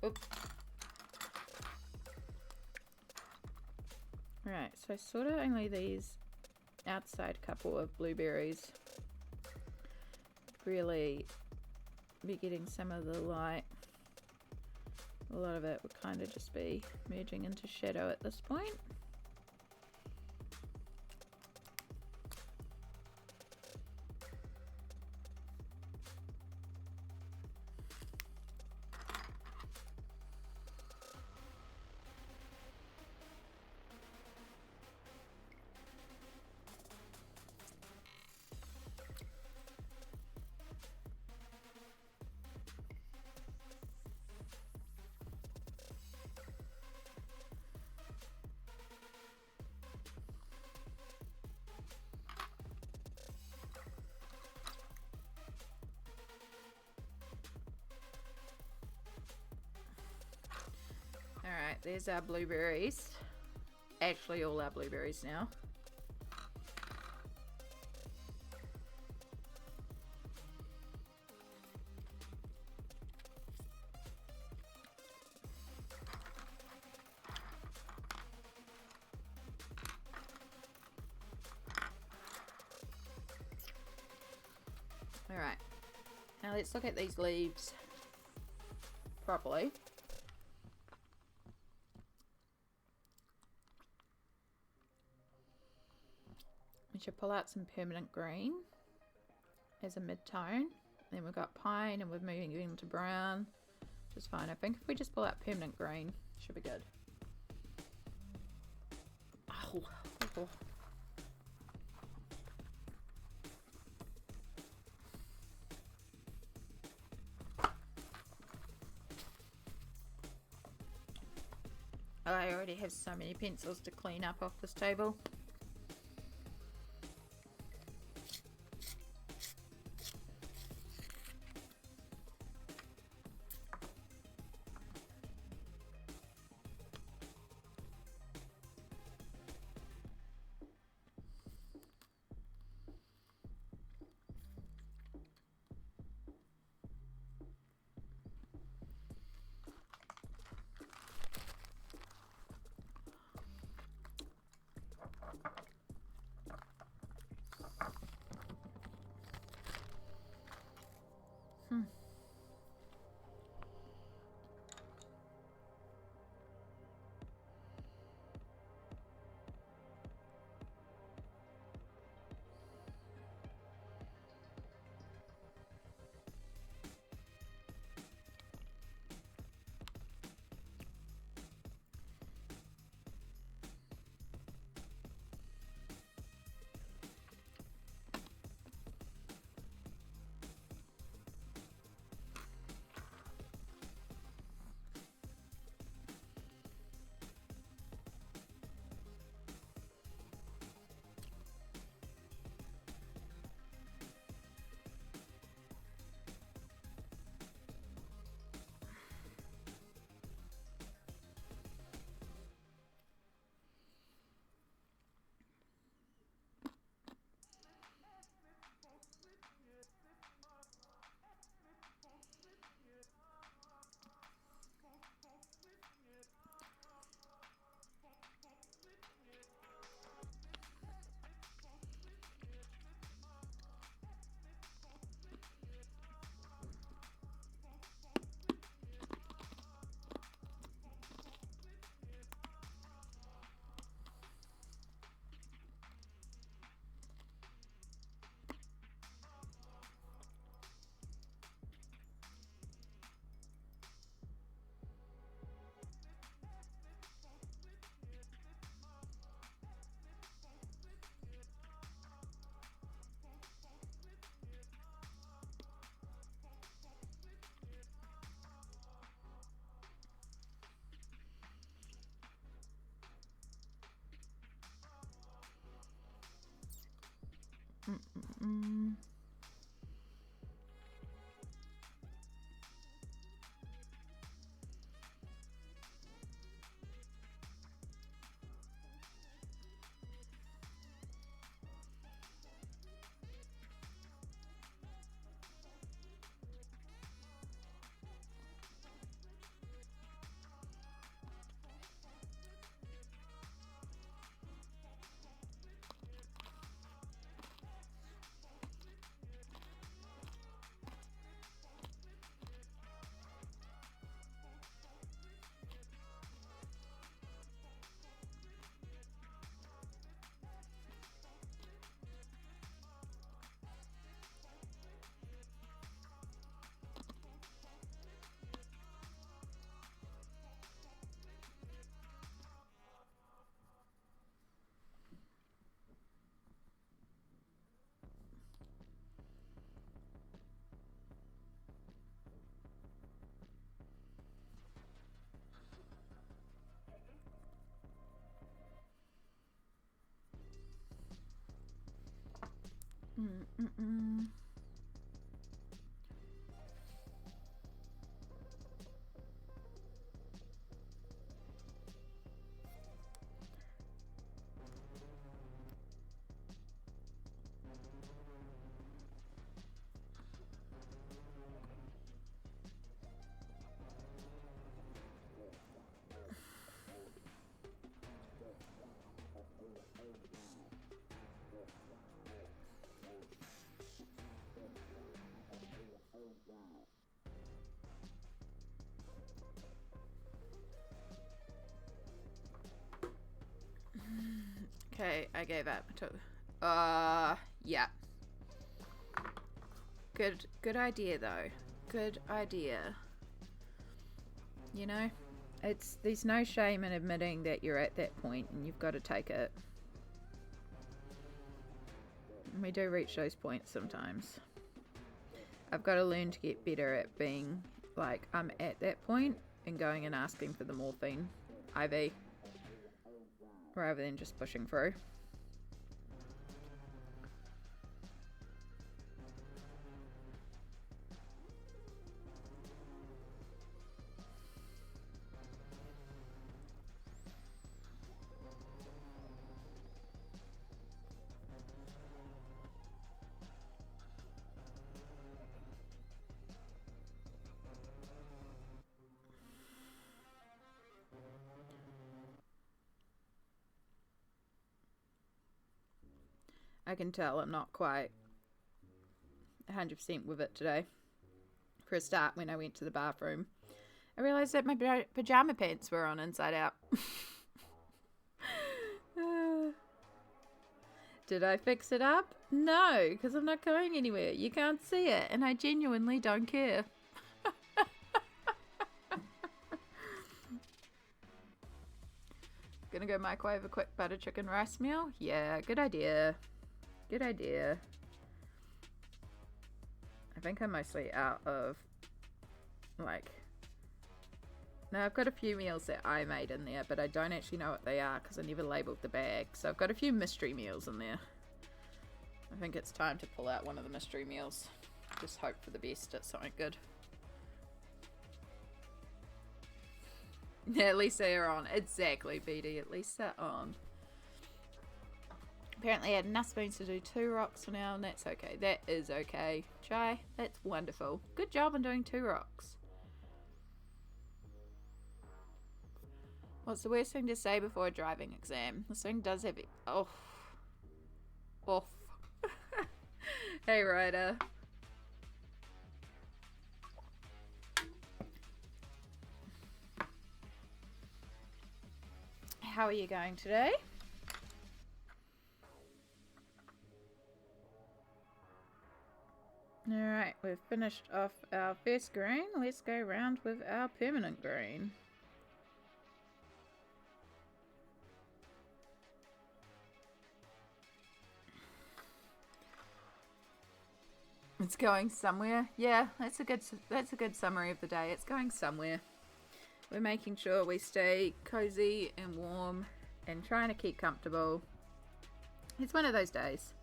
Oops. Right, so sort of only these outside couple of blueberries really be getting some of the light. A lot of it would kind of just be merging into shadow at this point. Alright, there's our blueberries. Actually, all our blueberries now. Alright, now let's look at these leaves properly. We should pull out some permanent green as a mid-tone. Then we've got pine and we're moving into brown, which is fine. I think if we just pull out permanent green, should be good. Oh. Oh. I already have so many pencils to clean up off this table. Okay, I gave up. Yeah. Good idea though. Good idea. You know, there's no shame in admitting that you're at that point and you've got to take it. And we do reach those points sometimes. I've got to learn to get better at being like, I'm at that point and going and asking for the morphine IV rather than just pushing through. I can tell I'm not quite 100% with it today. For a start, when I went to the bathroom, I realised that my pyjama pants were on inside out. Did I fix it up? No, because I'm not going anywhere. You can't see it, and I genuinely don't care. Gonna go microwave a quick butter chicken rice meal? Yeah, good idea. Good idea. I think I'm mostly out of, like... Now, I've got a few meals that I made in there, but I don't actually know what they are because I never labelled the bag. So I've got a few mystery meals in there. I think it's time to pull out one of the mystery meals. Just hope for the best. It's something good. Yeah, at least they're on. Exactly, BD. At least they're on. Apparently I had enough spoons to do 2 rocks for now, and that's okay. That is okay. Chai, that's wonderful. Good job on doing 2 rocks. What's the worst thing to say before a driving exam? This thing does have it. Oh. Off. Hey, Ryder. How are you going today? Alright, we've finished off our first green. Let's go round with our permanent green. It's going somewhere. Yeah, that's a good summary of the day. It's going somewhere. We're making sure we stay cozy and warm and trying to keep comfortable. It's one of those days.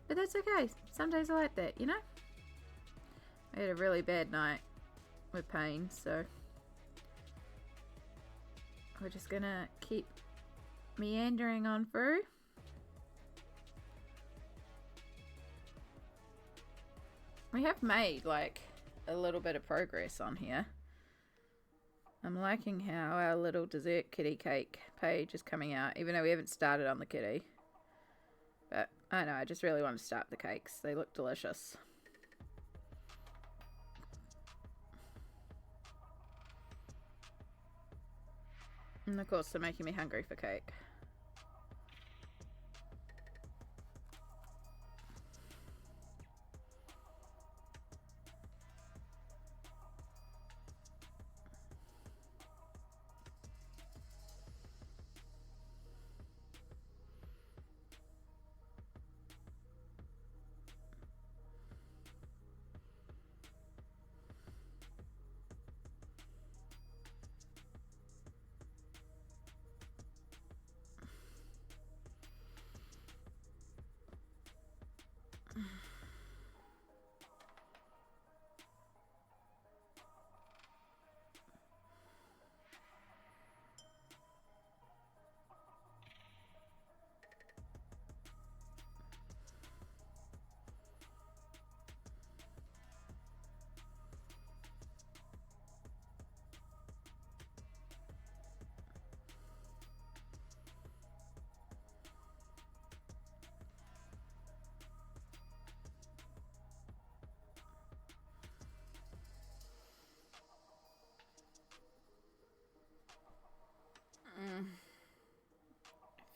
But that's okay. Some days are like that, you know? I had a really bad night with pain, so we're just gonna keep meandering on through. We have made like a little bit of progress on here. I'm liking how our little dessert kitty cake page is coming out, even though we haven't started on the kitty. But I don't know, I just really want to start the cakes. They look delicious. And of course, they're making me hungry for cake.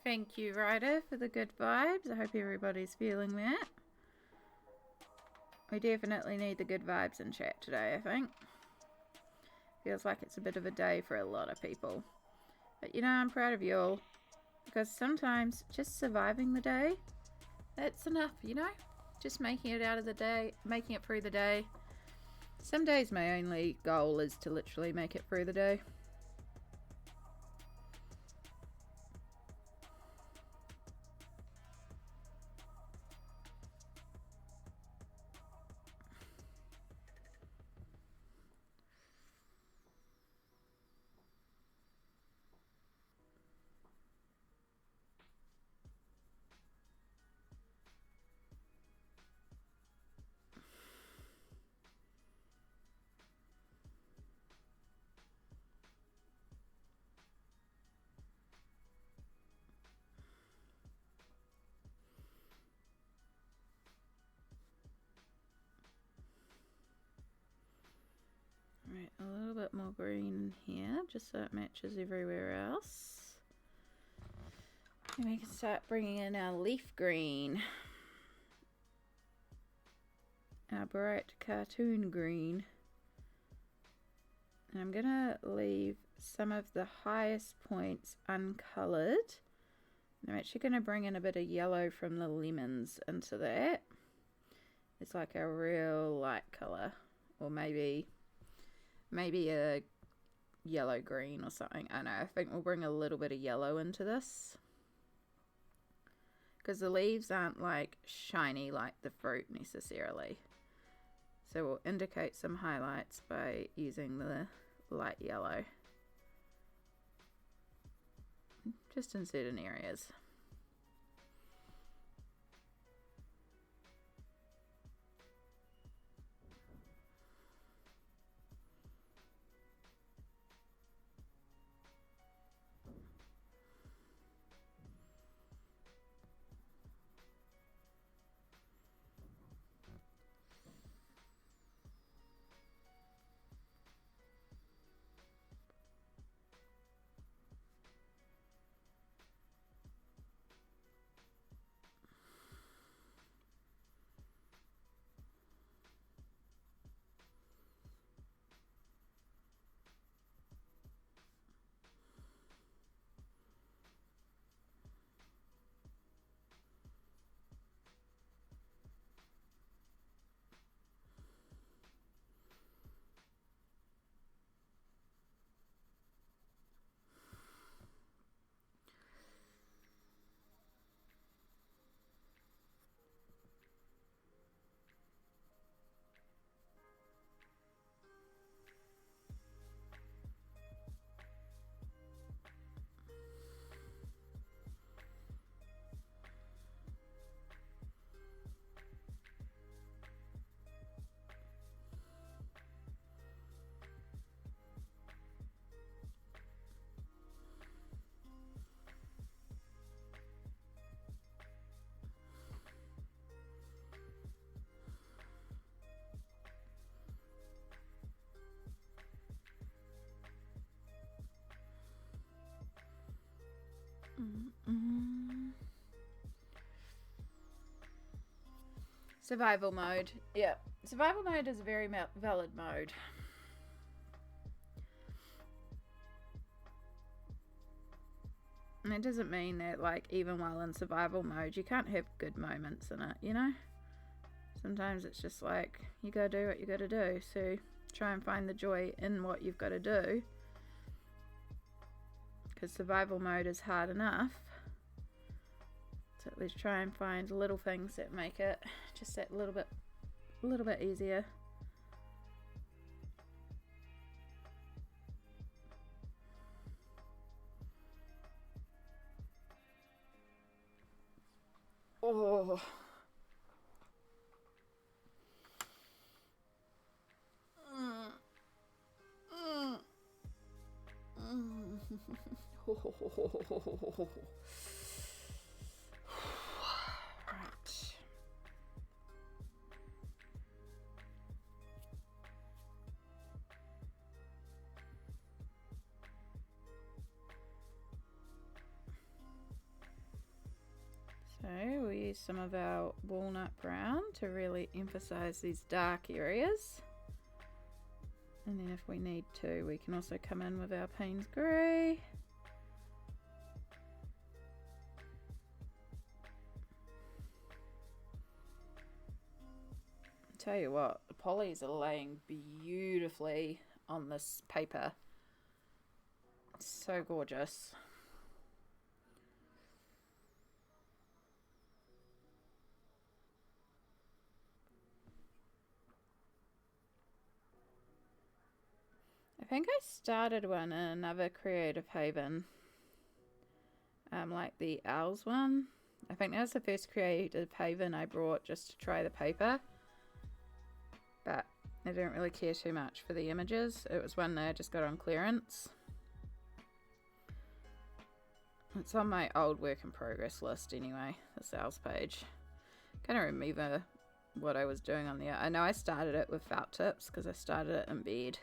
Thank you, Ryder, for the good vibes. I hope everybody's feeling that. We definitely need the good vibes in chat today, I think. Feels like it's a bit of a day for a lot of people. But you know, I'm proud of you all. Because sometimes just surviving the day, that's enough, you know? Just making it out of the day, making it through the day. Some days my only goal is to literally make it through the day. Right, a little bit more green here, just so it matches everywhere else. And we can start bringing in our leaf green. Our bright cartoon green. And I'm going to leave some of the highest points uncolored. And I'm actually going to bring in a bit of yellow from the lemons into that. It's like a real light color, or maybe a yellow green or something. I don't know, I think we'll bring a little bit of yellow into this, because the leaves aren't like shiny like the fruit necessarily. So we'll indicate some highlights by using the light yellow, just in certain areas. Survival mode. Yeah, survival mode is a very valid mode. And it doesn't mean that, like, even while in survival mode, you can't have good moments in it, you know? Sometimes it's just like, you gotta do what you gotta do. So try and find the joy in what you've got to do. Because survival mode is hard enough. So let's try and find little things that make it just that little bit easier. Oh. Right. use some of our walnut brown to really emphasize these dark areas. And then if we need to, we can also come in with our Payne's grey. Tell you what, the polys are laying beautifully on this paper. It's so gorgeous. I think I started one in another Creative Haven, like the Owls one. I think that was the first Creative Haven I brought just to try the paper, but I didn't really care too much for the images. It was one that I just got on clearance. It's on my old work in progress list anyway, the sales page. Can't remember what I was doing on there. I know I started it with felt tips because I started it in bed.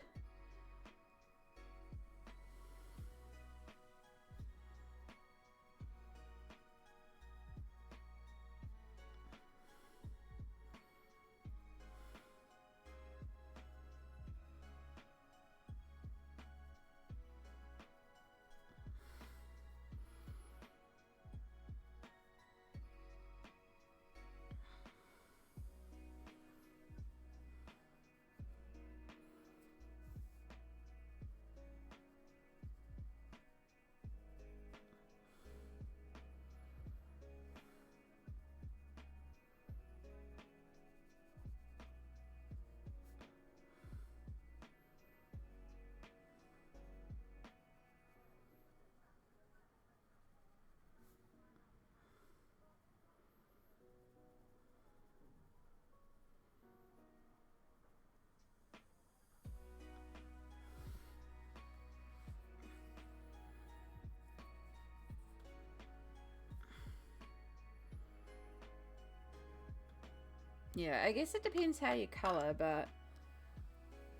Yeah, I guess it depends how you colour, but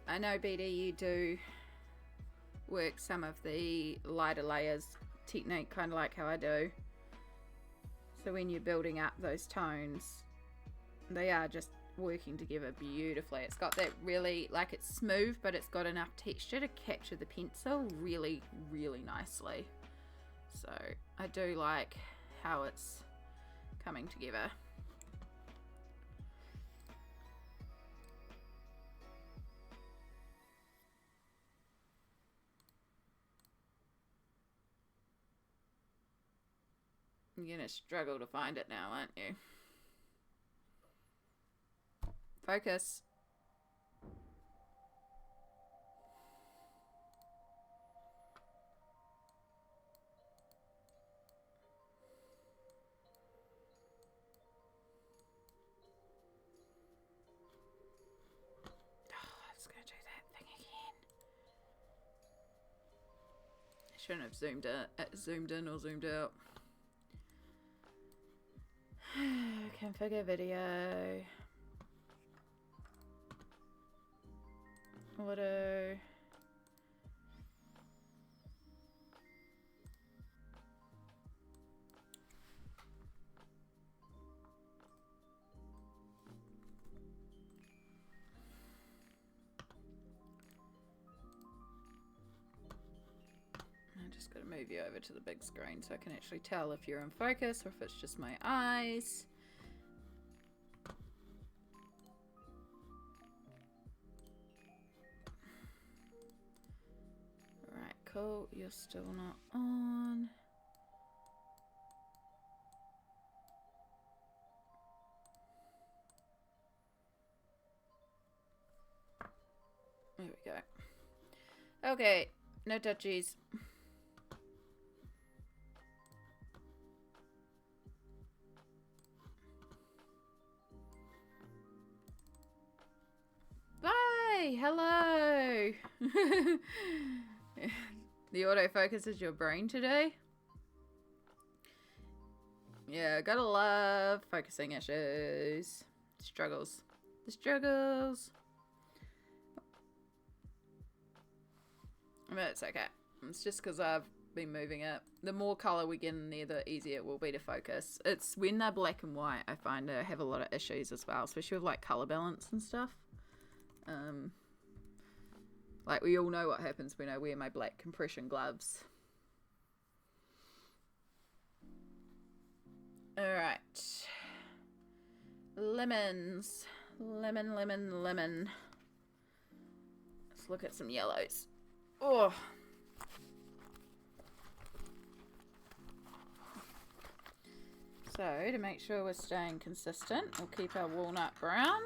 I know, BD, you do work some of the lighter layers technique, kind of like how I do. So when you're building up those tones, they are just working together beautifully. It's got that really, like, it's smooth, but it's got enough texture to capture the pencil really, really nicely. So I do like how it's coming together. You're gonna struggle to find it now, aren't you? Focus. Oh, let's go do that thing again. I shouldn't have zoomed in or zoomed out. Configure video. Auto. I just got to move you over to the big screen so I can actually tell if you're in focus or if it's just my eyes. Alright, cool. You're still not on. There we go. Okay, no touchies. Bye! Hello! The autofocus is your brain today? Yeah, gotta love focusing issues. Struggles. The struggles. But it's okay. It's just because I've been moving it. The more colour we get in there, the easier it will be to focus. It's when they're black and white, I find I have a lot of issues as well, especially with like colour balance and stuff. Like we all know what happens when I wear my black compression gloves. Alright. Lemons. Lemon, lemon, lemon. Let's look at some yellows. Oh. So, to make sure we're staying consistent, we'll keep our walnut brown.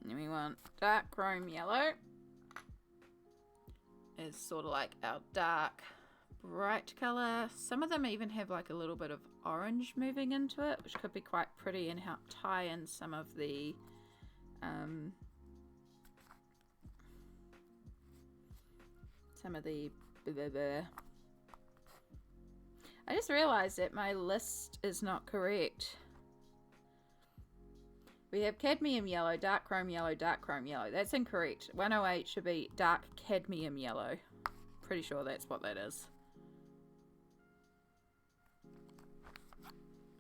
And we want dark chrome yellow. It's sort of like our dark bright colour. Some of them even have like a little bit of orange moving into it, which could be quite pretty and help tie in some of the blah, blah. I just realised that my list is not correct. We have cadmium yellow, dark chrome yellow, dark chrome yellow. That's incorrect. 108 should be dark cadmium yellow. Pretty sure that's what that is.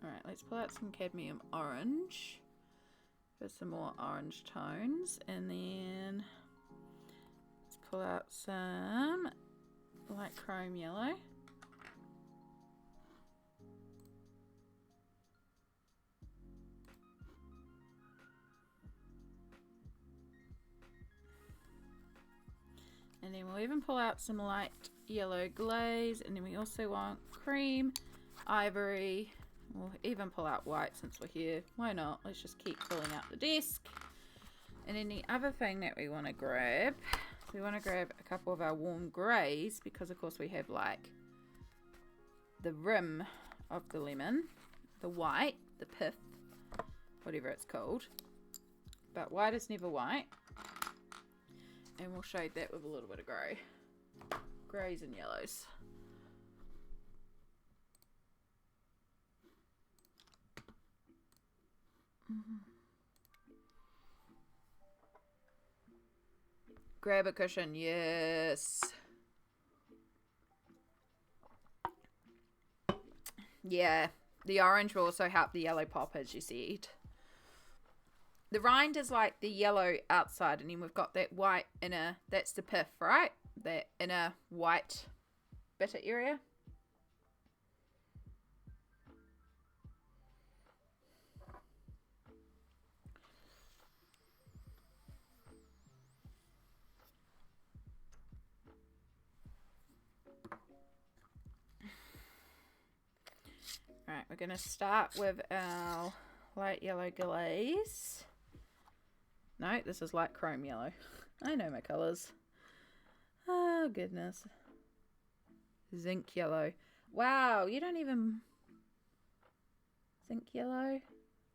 Alright, let's pull out some cadmium orange for some more orange tones. And then let's pull out some light chrome yellow. And then we'll even pull out some light yellow glaze. And then we also want cream, ivory. We'll even pull out white since we're here. Why not? Let's just keep pulling out the desk. And then the other thing that we want to grab, we want to grab a couple of our warm greys, because of course we have like the rim of the lemon, the white, the pith, whatever it's called. But white is never white. And we'll shade that with a little bit of grey. Greys and yellows. Grab a cushion, yes. Yeah, the orange will also help the yellow pop, as you said. The rind is like the yellow outside, and then we've got that white inner, that's the pith, right? That inner white bitter area. Right, we're going to start with our light yellow glaze. No, this is light chrome yellow. I know my colours. Oh, goodness. Zinc yellow. Wow, you don't even... Zinc yellow?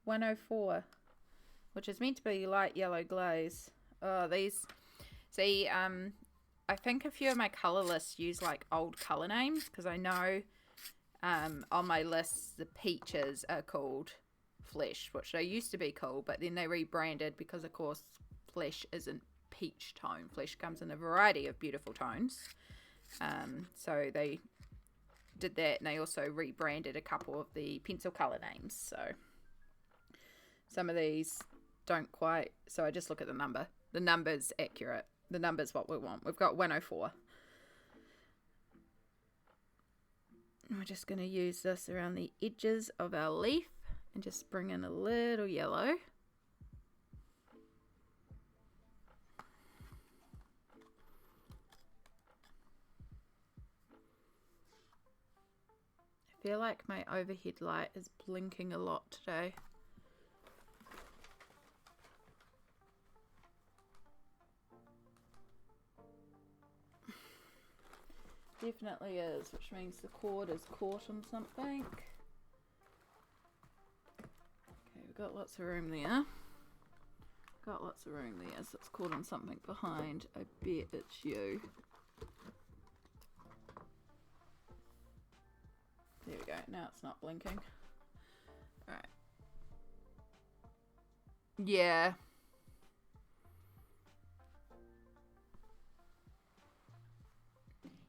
104. Which is meant to be light yellow glaze. Oh, these... See, I think a few of my colour lists use like old colour names, because I know on my lists the peaches are called Flesh, which they used to be called, but then they rebranded because of course Flesh isn't peach tone. Flesh comes in a variety of beautiful tones, so they did that, and they also rebranded a couple of the pencil color names. So some of these don't quite, so I just look at the number. The number's accurate. The number's what we want. We've got 104. And we're just going to use this around the edges of our leaf and just bring in a little yellow. I feel like my overhead light is blinking a lot today. Definitely is, which means the cord is caught on something. Okay, we've got lots of room there. Got lots of room there, so it's caught on something behind. I bet it's you. There we go, now it's not blinking. Alright. Yeah.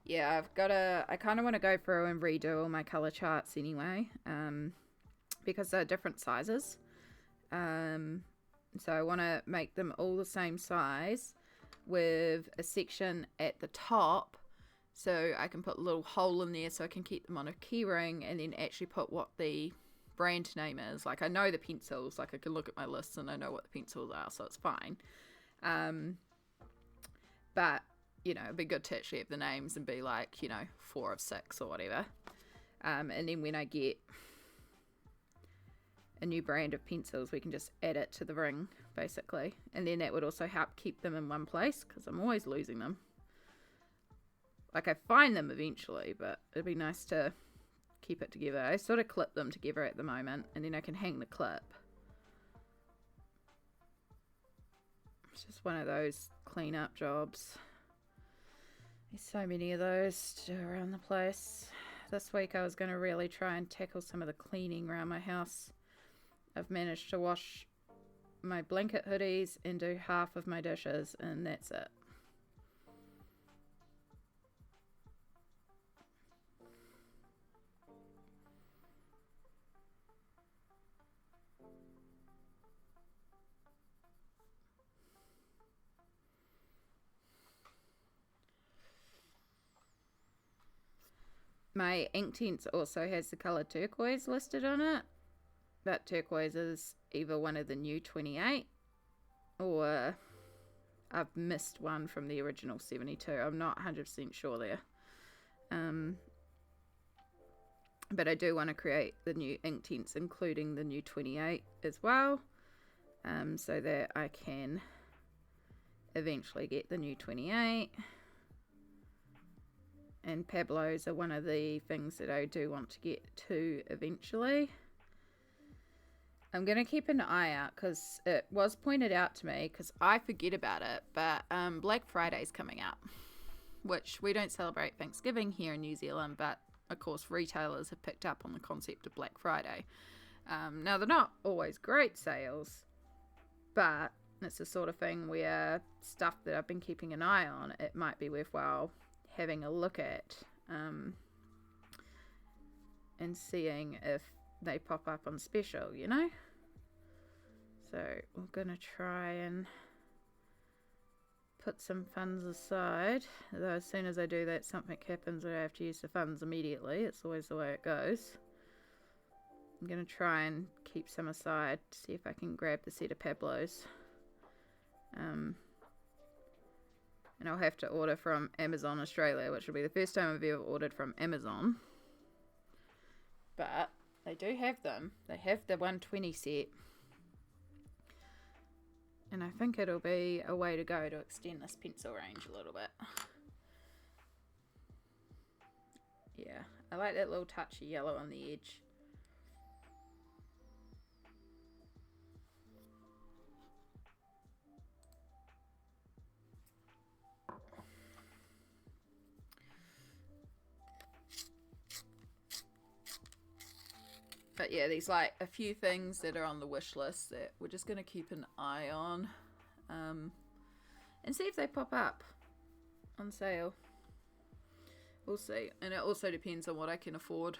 Yeah, I kind of want to go through and redo all my color charts anyway, because they're different sizes. So I want to make them all the same size with a section at the top so I can put a little hole in there so I can keep them on a key ring, and then actually put what the brand name is. Like, I know the pencils, like I can look at my lists and I know what the pencils are, so it's fine. But you know, it'd be good to actually have the names and be like, you know, 4 of 6 or whatever. And then when I get a new brand of pencils, we can just add it to the ring, basically. And then that would also help keep them in one place, because I'm always losing them. Like, I find them eventually, but it'd be nice to keep it together. I sort of clip them together at the moment, and then I can hang the clip. It's just one of those clean-up jobs. There's so many of those to do around the place. This week I was going to really try and tackle some of the cleaning around my house. I've managed to wash my blanket hoodies and do half of my dishes, and that's it. My Inktense also has the colour turquoise listed on it. That turquoise is either one of the new 28 or I've missed one from the original 72. I'm not 100% sure there. But I do want to create the new Inktense, including the new 28 as well, so that I can eventually get the new 28. And Pablos are one of the things that I do want to get to eventually. I'm going to keep an eye out, because it was pointed out to me, because I forget about it, but Black Friday's coming up, which we don't celebrate Thanksgiving here in New Zealand, but of course retailers have picked up on the concept of Black Friday. Now, they're not always great sales, but it's the sort of thing where stuff that I've been keeping an eye on, it might be worthwhile having a look at, and seeing if they pop up on special, you know. So we're gonna try and put some funds aside, though as soon as I do that, something happens where I have to use the funds immediately. It's always the way it goes. I'm gonna try and keep some aside to see if I can grab the set of Pablos. And I'll have to order from Amazon Australia, which will be the first time I've ever ordered from Amazon. But they do have them. They have the 120 set. And I think it'll be a way to go to extend this pencil range a little bit. Yeah, I like that little touch of yellow on the edge. But yeah, there's like a few things that are on the wish list that we're just going to keep an eye on, and see if they pop up on sale. We'll see. And it also depends on what I can afford,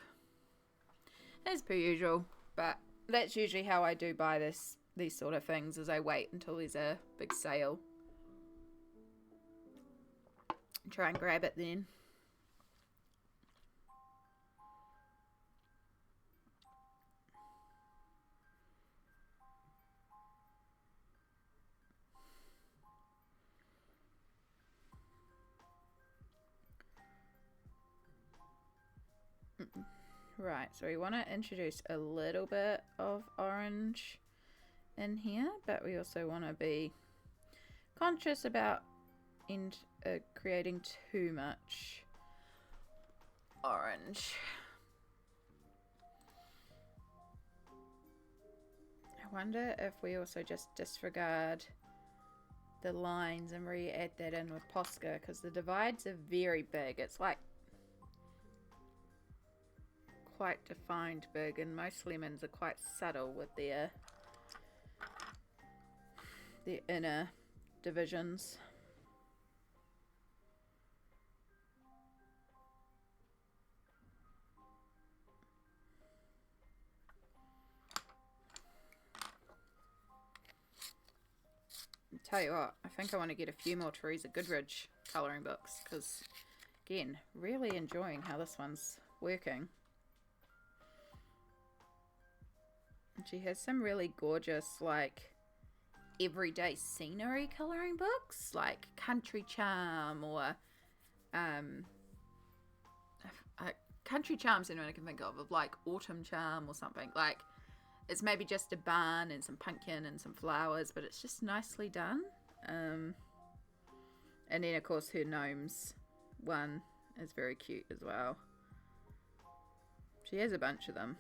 as per usual. But that's usually how I do buy these sort of things, is I wait until there's a big sale and try and grab it then. Right, so we want to introduce a little bit of orange in here, but we also want to be conscious about creating too much orange. I wonder if we also just disregard the lines and re-add that in with Posca, because the divides are very big. It's like quite defined big, and most lemons are quite subtle with their inner divisions. tell you what, I think I want to get a few more Teresa Goodridge colouring books because, again, really enjoying how this one's working. And she has some really gorgeous, like, everyday scenery colouring books, like Country Charm or Country Charm's the only one I can think of like Autumn Charm or something. Like, it's maybe just a barn and some pumpkin and some flowers, but it's just nicely done. And then of course her gnomes one is very cute as well. She has a bunch of them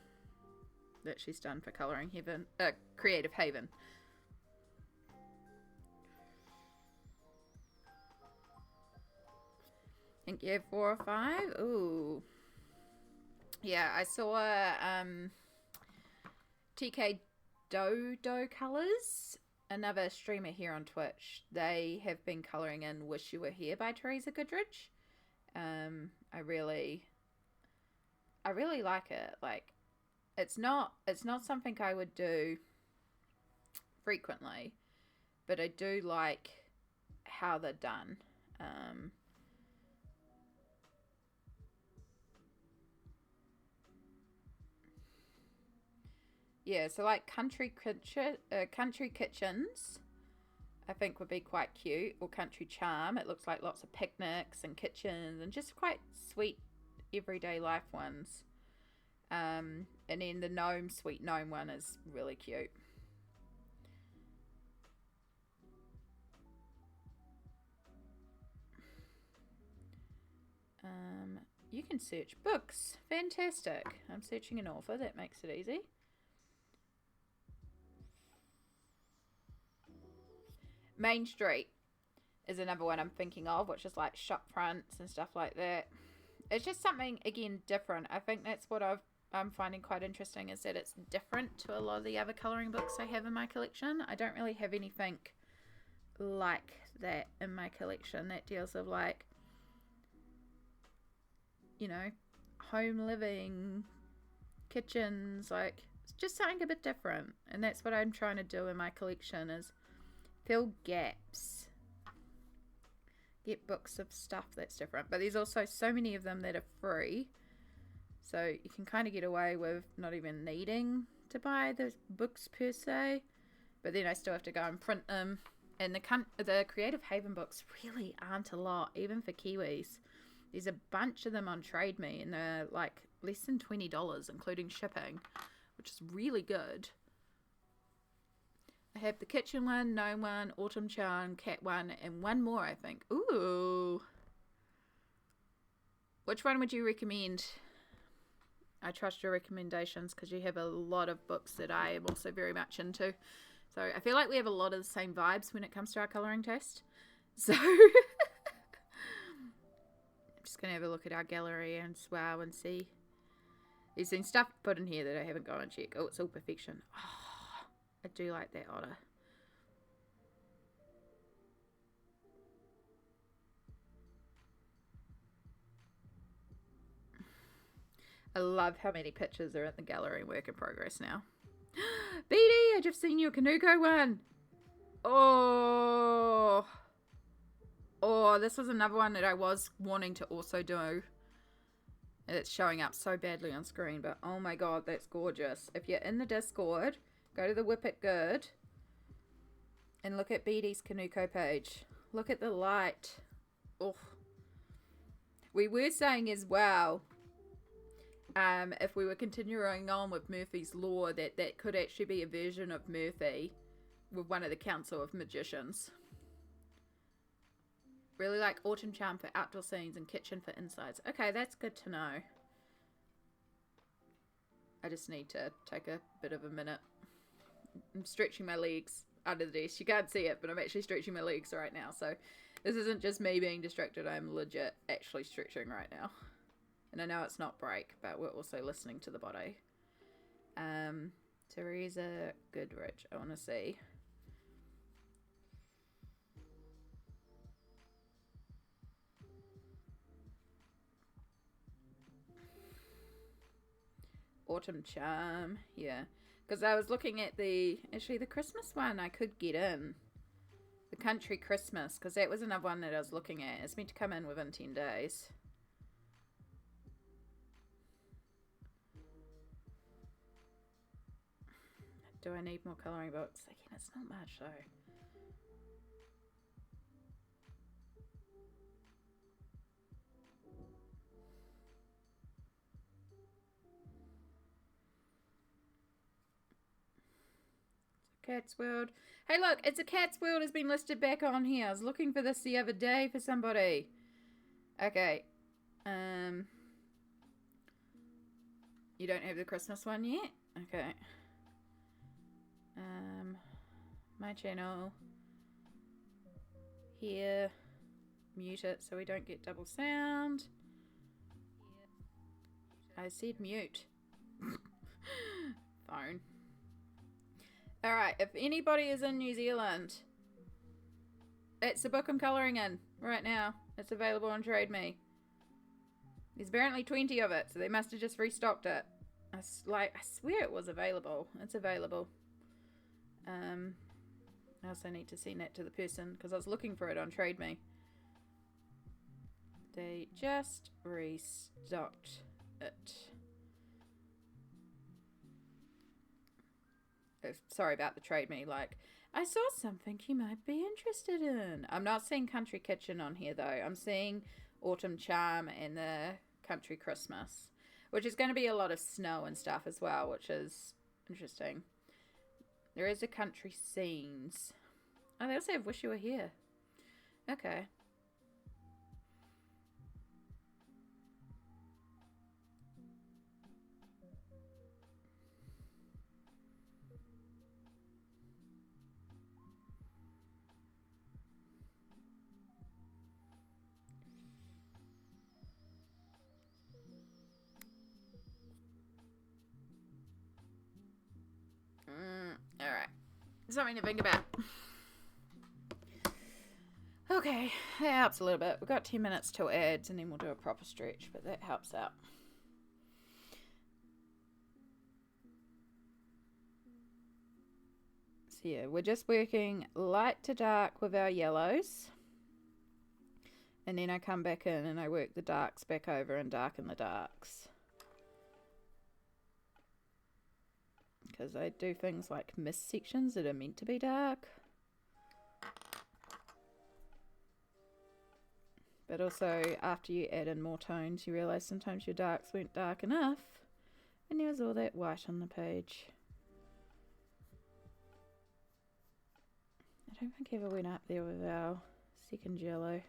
that she's done for Colouring Heaven, Creative Haven. Think you have 4 or 5? Ooh. Yeah, I saw TK Dodo Colours, another streamer here on Twitch. They have been colouring in Wish You Were Here by Teresa Goodridge. I really like it. Like, it's not something I would do frequently, but I do like how they're done. Yeah, so like country kitchens, I think would be quite cute, or Country Charm. It looks like lots of picnics and kitchens and just quite sweet everyday life ones. And then the gnome, Sweet Gnome one is really cute. You can search books. Fantastic. I'm searching an author. That makes it easy. Main Street is another one I'm thinking of, which is like shop fronts and stuff like that. It's just something, again, different. I think that's what I'm finding quite interesting, is that it's different to a lot of the other colouring books I have in my collection. I don't really have anything like that in my collection that deals with, like, you know, home living, kitchens. Like, it's just something a bit different, and that's what I'm trying to do in my collection, is fill gaps, get books of stuff that's different. But there's also so many of them that are free, so you can kind of get away with not even needing to buy those books per se, but then I still have to go and print them. And the Creative Haven books really aren't a lot, even for Kiwis. There's a bunch of them on Trade Me, and they're like less than $20, including shipping, which is really good. I have the kitchen one, gnome one, autumn charm, cat one, and one more, I think. Ooh. Which one would you recommend? I trust your recommendations because you have a lot of books that I am also very much into. So I feel like we have a lot of the same vibes when it comes to our colouring taste. So I'm just going to have a look at our gallery and swell and see. There's been stuff put in here that I haven't gone and checked. Oh, it's all perfection. Oh, I do like that otter. I love how many pictures are in the gallery and work in progress now. BD, I just seen your Kanuko one. Oh, this was another one that I was wanting to also do. It's showing up so badly on screen, but oh my god, that's gorgeous. If you're in the Discord, go to the Whip It Good and look at BD's Kanuko page. Look at the light. Oh, we were saying as well, if we were continuing on with Murphy's Law, that could actually be a version of Murphy with one of the Council of Magicians. Really like Autumn Charm for outdoor scenes and kitchen for insides. Okay, that's good to know. I just need to take a bit of a minute. I'm stretching my legs under the desk. You can't see it, but I'm actually stretching my legs right now. So this isn't just me being distracted. I'm legit actually stretching right now. And I know it's not break, but we're also listening to the body. Teresa Goodridge. I want to see. Autumn Charm, yeah. Because I was looking at actually the Christmas one I could get in. The Country Christmas, because that was another one that I was looking at. It's meant to come in within 10 days. Do I need more colouring books? Again, it's not much though. Cat's World. Hey look, it's a Cat's World has been listed back on here. I was looking for this the other day for somebody. Okay. You don't have the Christmas one yet? Okay. My channel. Here. Mute it so we don't get double sound. I said mute. Phone. Alright, if anybody is in New Zealand, it's the book I'm colouring in right now. It's available on Trade Me. There's apparently 20 of it, so they must have just restocked it. I swear it was available. It's available. I also need to send that to the person because I was looking for it on Trade Me. They just restocked it. Sorry about the Trade Me. Like, I saw something you might be interested in. I'm not seeing Country Kitchen on here though. I'm seeing Autumn Charm and the Country Christmas, which is going to be a lot of snow and stuff as well, which is interesting. There is a Country Scenes. Oh, they also have Wish You Were Here. Okay. Alright. Something to think about. Okay, that helps a little bit. We've got 10 minutes till ads and then we'll do a proper stretch, but that helps out. So yeah, we're just working light to dark with our yellows. And then I come back in and I work the darks back over and darken the darks. Because I do things like mist sections that are meant to be dark. But also, after you add in more tones, you realise sometimes your darks weren't dark enough. And there was all that white on the page. I don't think I ever went up there with our second yellow.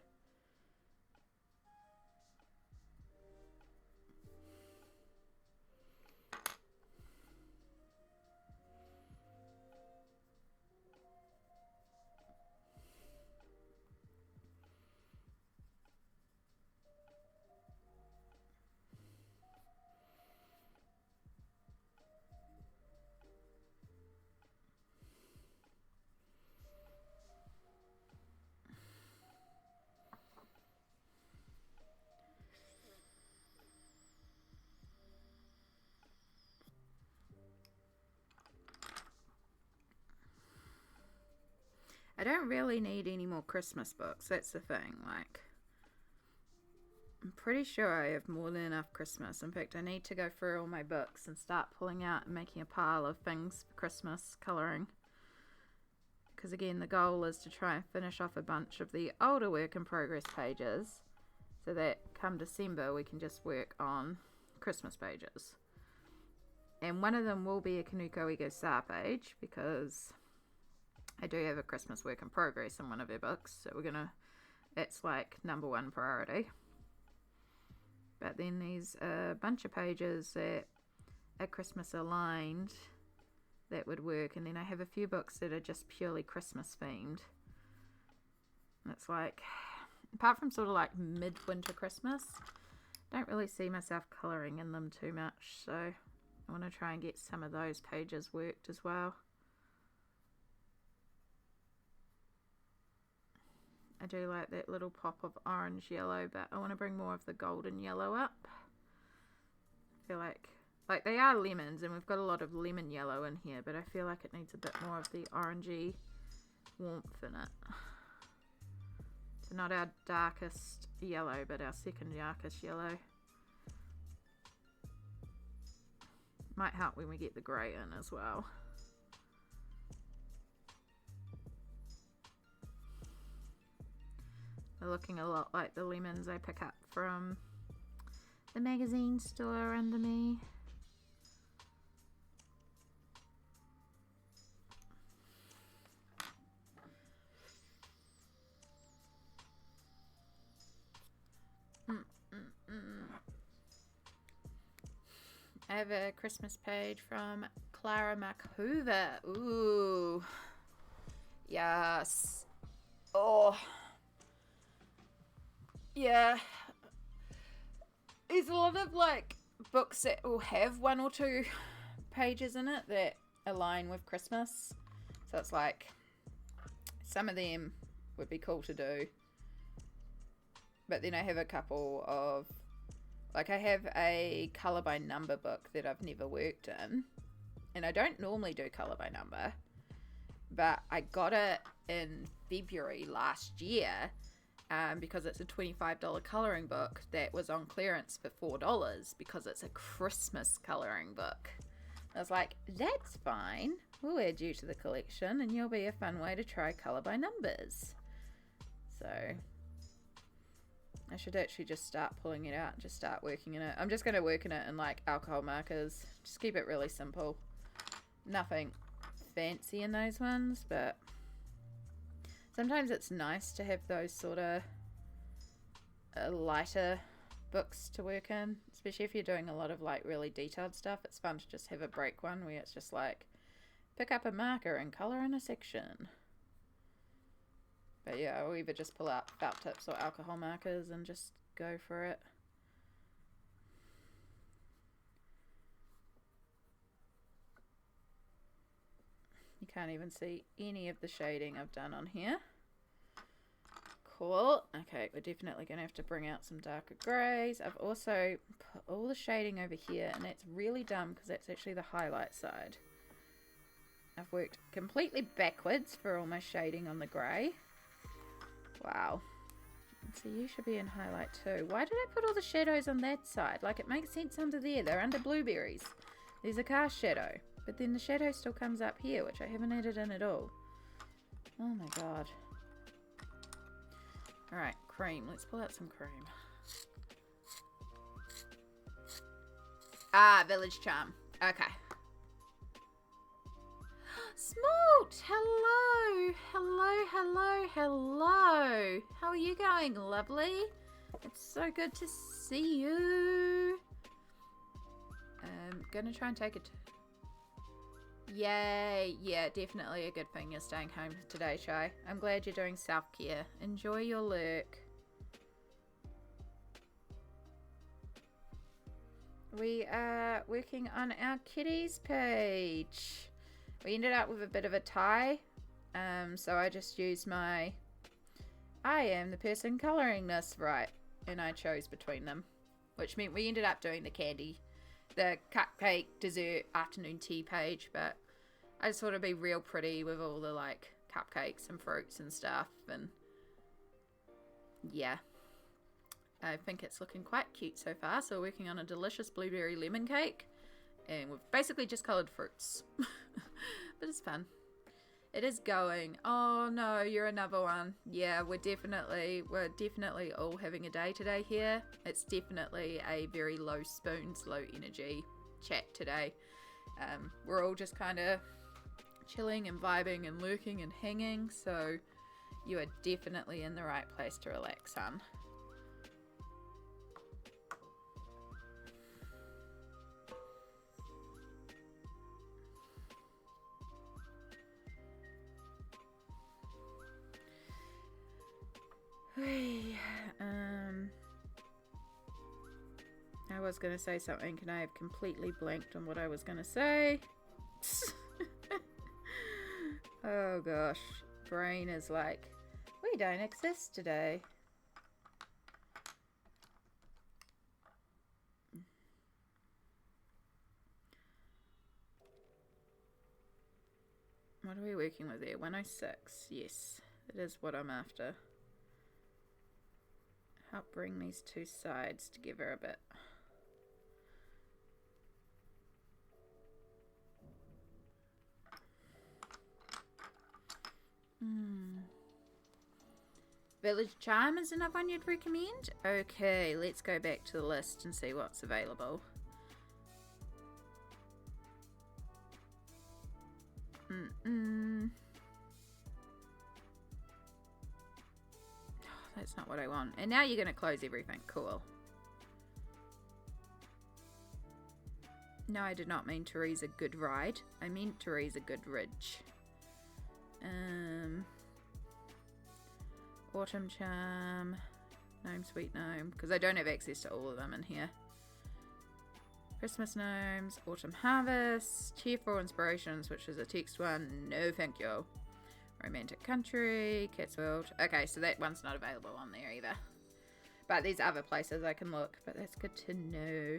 I don't really need any more Christmas books, that's the thing, like, I'm pretty sure I have more than enough Christmas. In fact, I need to go through all my books and start pulling out and making a pile of things for Christmas colouring. Because again, the goal is to try and finish off a bunch of the older work in progress pages, so that come December we can just work on Christmas pages. And one of them will be a Kanuko Ego Star page, because I do have a Christmas work in progress in one of our books, so we're gonna, it's like #1 priority. But then there's a bunch of pages that are Christmas aligned that would work, and then I have a few books that are just purely Christmas themed. And it's like, apart from sort of like midwinter Christmas, I don't really see myself colouring in them too much, so I want to try and get some of those pages worked as well. I do like that little pop of orange yellow, but I want to bring more of the golden yellow up. I feel like they are lemons, and we've got a lot of lemon yellow in here, but I feel like it needs a bit more of the orangey warmth in it. So not our darkest yellow, but our second darkest yellow. Might help when we get the grey in as well. They're looking a lot like the lemons I pick up from the magazine store under me. I have a Christmas page from Clara McHoover. Ooh. Yes. Oh. Yeah. There's a lot of like books that will have 1 or 2 pages in it that align with Christmas. So it's like some of them would be cool to do. But then I have a couple of, like I have a colour by number book that I've never worked in. And I don't normally do colour by number. But I got it in February last year because it's a $25 colouring book that was on clearance for $4 because it's a Christmas colouring book. I was like, that's fine. We'll add you to the collection and you'll be a fun way to try colour by numbers. So I should actually just start pulling it out and just start working in it. I'm just going to work in it in like alcohol markers. Just keep it really simple. Nothing fancy in those ones, but sometimes it's nice to have those sort of lighter books to work in, especially if you're doing a lot of like really detailed stuff. It's fun to just have a break one where it's just like pick up a marker and colour in a section. But yeah, I'll either just pull out felt tips or alcohol markers and just go for it. You can't even see any of the shading I've done on here. Cool. Okay, we're definitely going to have to bring out some darker greys. I've also put all the shading over here, and that's really dumb because that's actually the highlight side. I've worked completely backwards for all my shading on the grey. Wow. So you should be in highlight too. Why did I put all the shadows on that side? Like, it makes sense under there. They're under blueberries. There's a cast shadow. But then the shadow still comes up here, which I haven't added in at all. Oh my god. Alright, cream. Let's pull out some cream. Ah, Village Charm. Okay. Smoot! Hello! Hello, hello, hello! How are you going, lovely? It's so good to see you. I'm gonna try and take it. Yay! Yeah, definitely a good thing you're staying home today, Shy. I'm glad you're doing self-care. Enjoy your lurk. We are working on our kitties page. We ended up with a bit of a tie, so I just used my I am the person colouring this, right, and I chose between them, which meant we ended up doing the cupcake dessert afternoon tea page, but I just thought it'd be real pretty with all the like cupcakes and fruits and stuff, and yeah, I think it's looking quite cute so far. So we're working on a delicious blueberry lemon cake, and we've basically just coloured fruits. But it's fun. It is going. Oh no, you're another one. Yeah, we're definitely all having a day today here. It's definitely a very low spoons, low energy chat today. We're all just kind of chilling and vibing and lurking and hanging, so you are definitely in the right place to relax, son. I was going to say something and I have completely blanked on what I was going to say. Oh gosh, brain is like, we don't exist today. What are we working with there? 106. Yes, it is what I'm after. help bring these two sides together a bit. Village Charm is another one you'd recommend? Okay, let's go back to the list and see what's available. Oh, that's not what I want. And now you're going to close everything. Cool. No, I did not mean Teresa Goodridge. I meant Teresa Goodridge. Autumn Charm, Gnome Sweet Gnome, because I don't have access to all of them in here. Christmas Gnomes, Autumn Harvest, Cheerful Inspirations, which is a text one, no thank you. Romantic Country, Cat's World. Okay, so that one's not available on there either. But there's other places I can look, but that's good to know.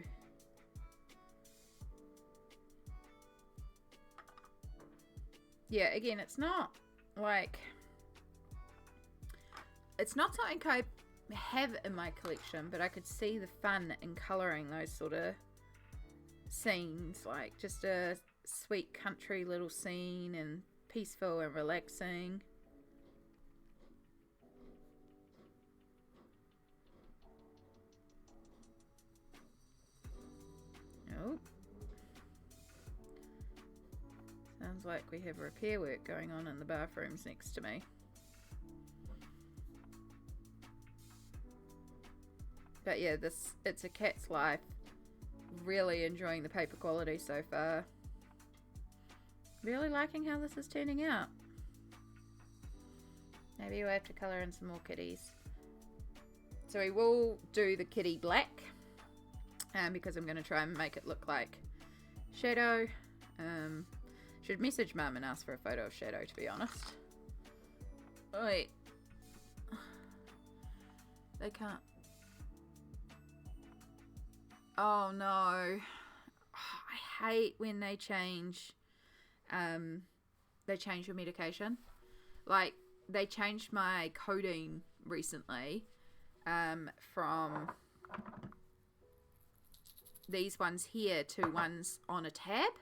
Yeah, again, it's not like... It's not something I have in my collection, but I could see the fun in colouring those sort of scenes. Like just a sweet country little scene and peaceful and relaxing. Oh. Sounds like we have repair work going on in the bathrooms next to me. But yeah, it's a cat's life. Really enjoying the paper quality so far. Really liking how this is turning out. Maybe we'll have to colour in some more kitties. So we will do the kitty black. Because I'm going to try and make it look like Shadow. Should message Mum and ask for a photo of Shadow, to be honest. Wait. They can't. Oh no. I hate when they change your medication. Like, they changed my codeine recently from these ones here to ones on a tab,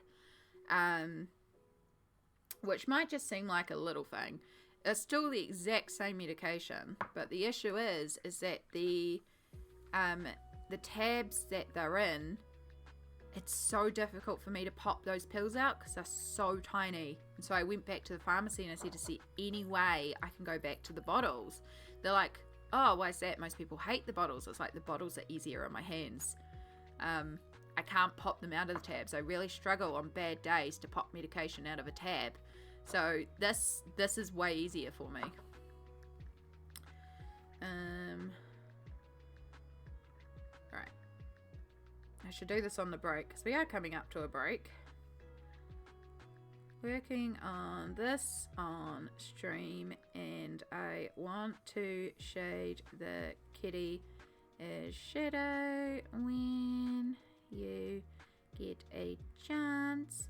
which might just seem like a little thing. It's still the exact same medication, but the issue is that the tabs that they're in, it's so difficult for me to pop those pills out because they're so tiny. And so I went back to the pharmacy and I said, is there any way I can go back to the bottles? They're like, oh, why is that? Most people hate the bottles. It's like the bottles are easier on my hands. I can't pop them out of the tabs. I really struggle on bad days to pop medication out of a tab. So this is way easier for me. Right. I should do this on the break because we are coming up to a break. Working on this on stream, and I want to shade the kitty as Shadow when you get a chance.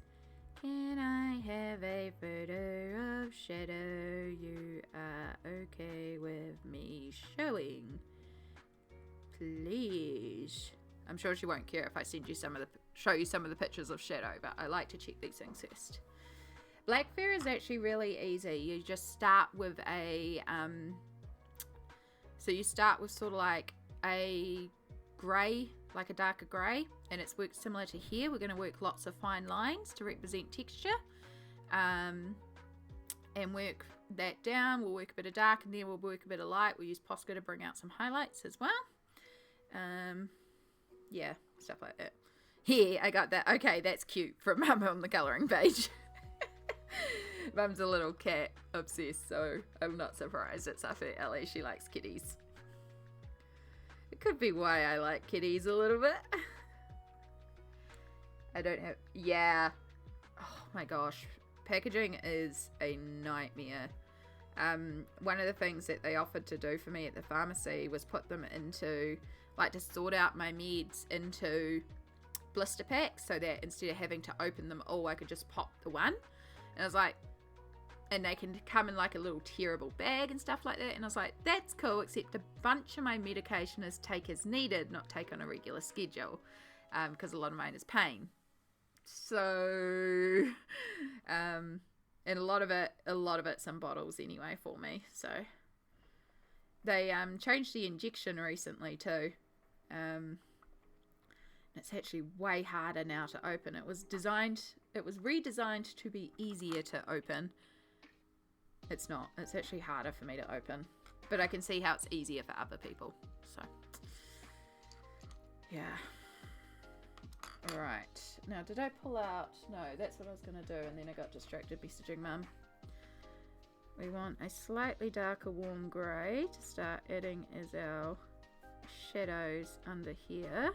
Can I have a photo of Shadow you are okay with me showing? Please. I'm sure she won't care if I send you show you some of the pictures of Shadow, but I like to check these things first. Black fur is actually really easy. You just start with a so you start with sort of like a grey, like a darker grey, and it's worked similar to here. We're going to work lots of fine lines to represent texture, and work that down. We'll work a bit of dark, and then we'll work a bit of light. We'll use Posca to bring out some highlights as well. Yeah, stuff like that. Here, I got that. Okay, that's cute from Mum on the colouring page. Mum's a little cat obsessed, so I'm not surprised. It's up at Ellie. She likes kitties. It could be why I like kitties a little bit. I don't have... Yeah. Oh my gosh. Packaging is a nightmare. One of the things that they offered to do for me at the pharmacy was put them into... Like, to sort out my meds into blister packs so that instead of having to open them all, I could just pop the one. And I was like, and they can come in like a little tearable bag and stuff like that. And I was like, that's cool, except a bunch of my medication is take as needed, not take on a regular schedule, because a lot of mine is pain. So, and a lot of it's in bottles anyway for me. So they changed the injection recently too. It's actually way harder now to open. It was redesigned to be easier to open. It's not. It's actually harder for me to open. But I can see how it's easier for other people. So, yeah. Alright. Now, did I pull out? No, that's what I was going to do. And then I got distracted messaging Mum. We want a slightly darker warm grey to start adding as our shadows under here.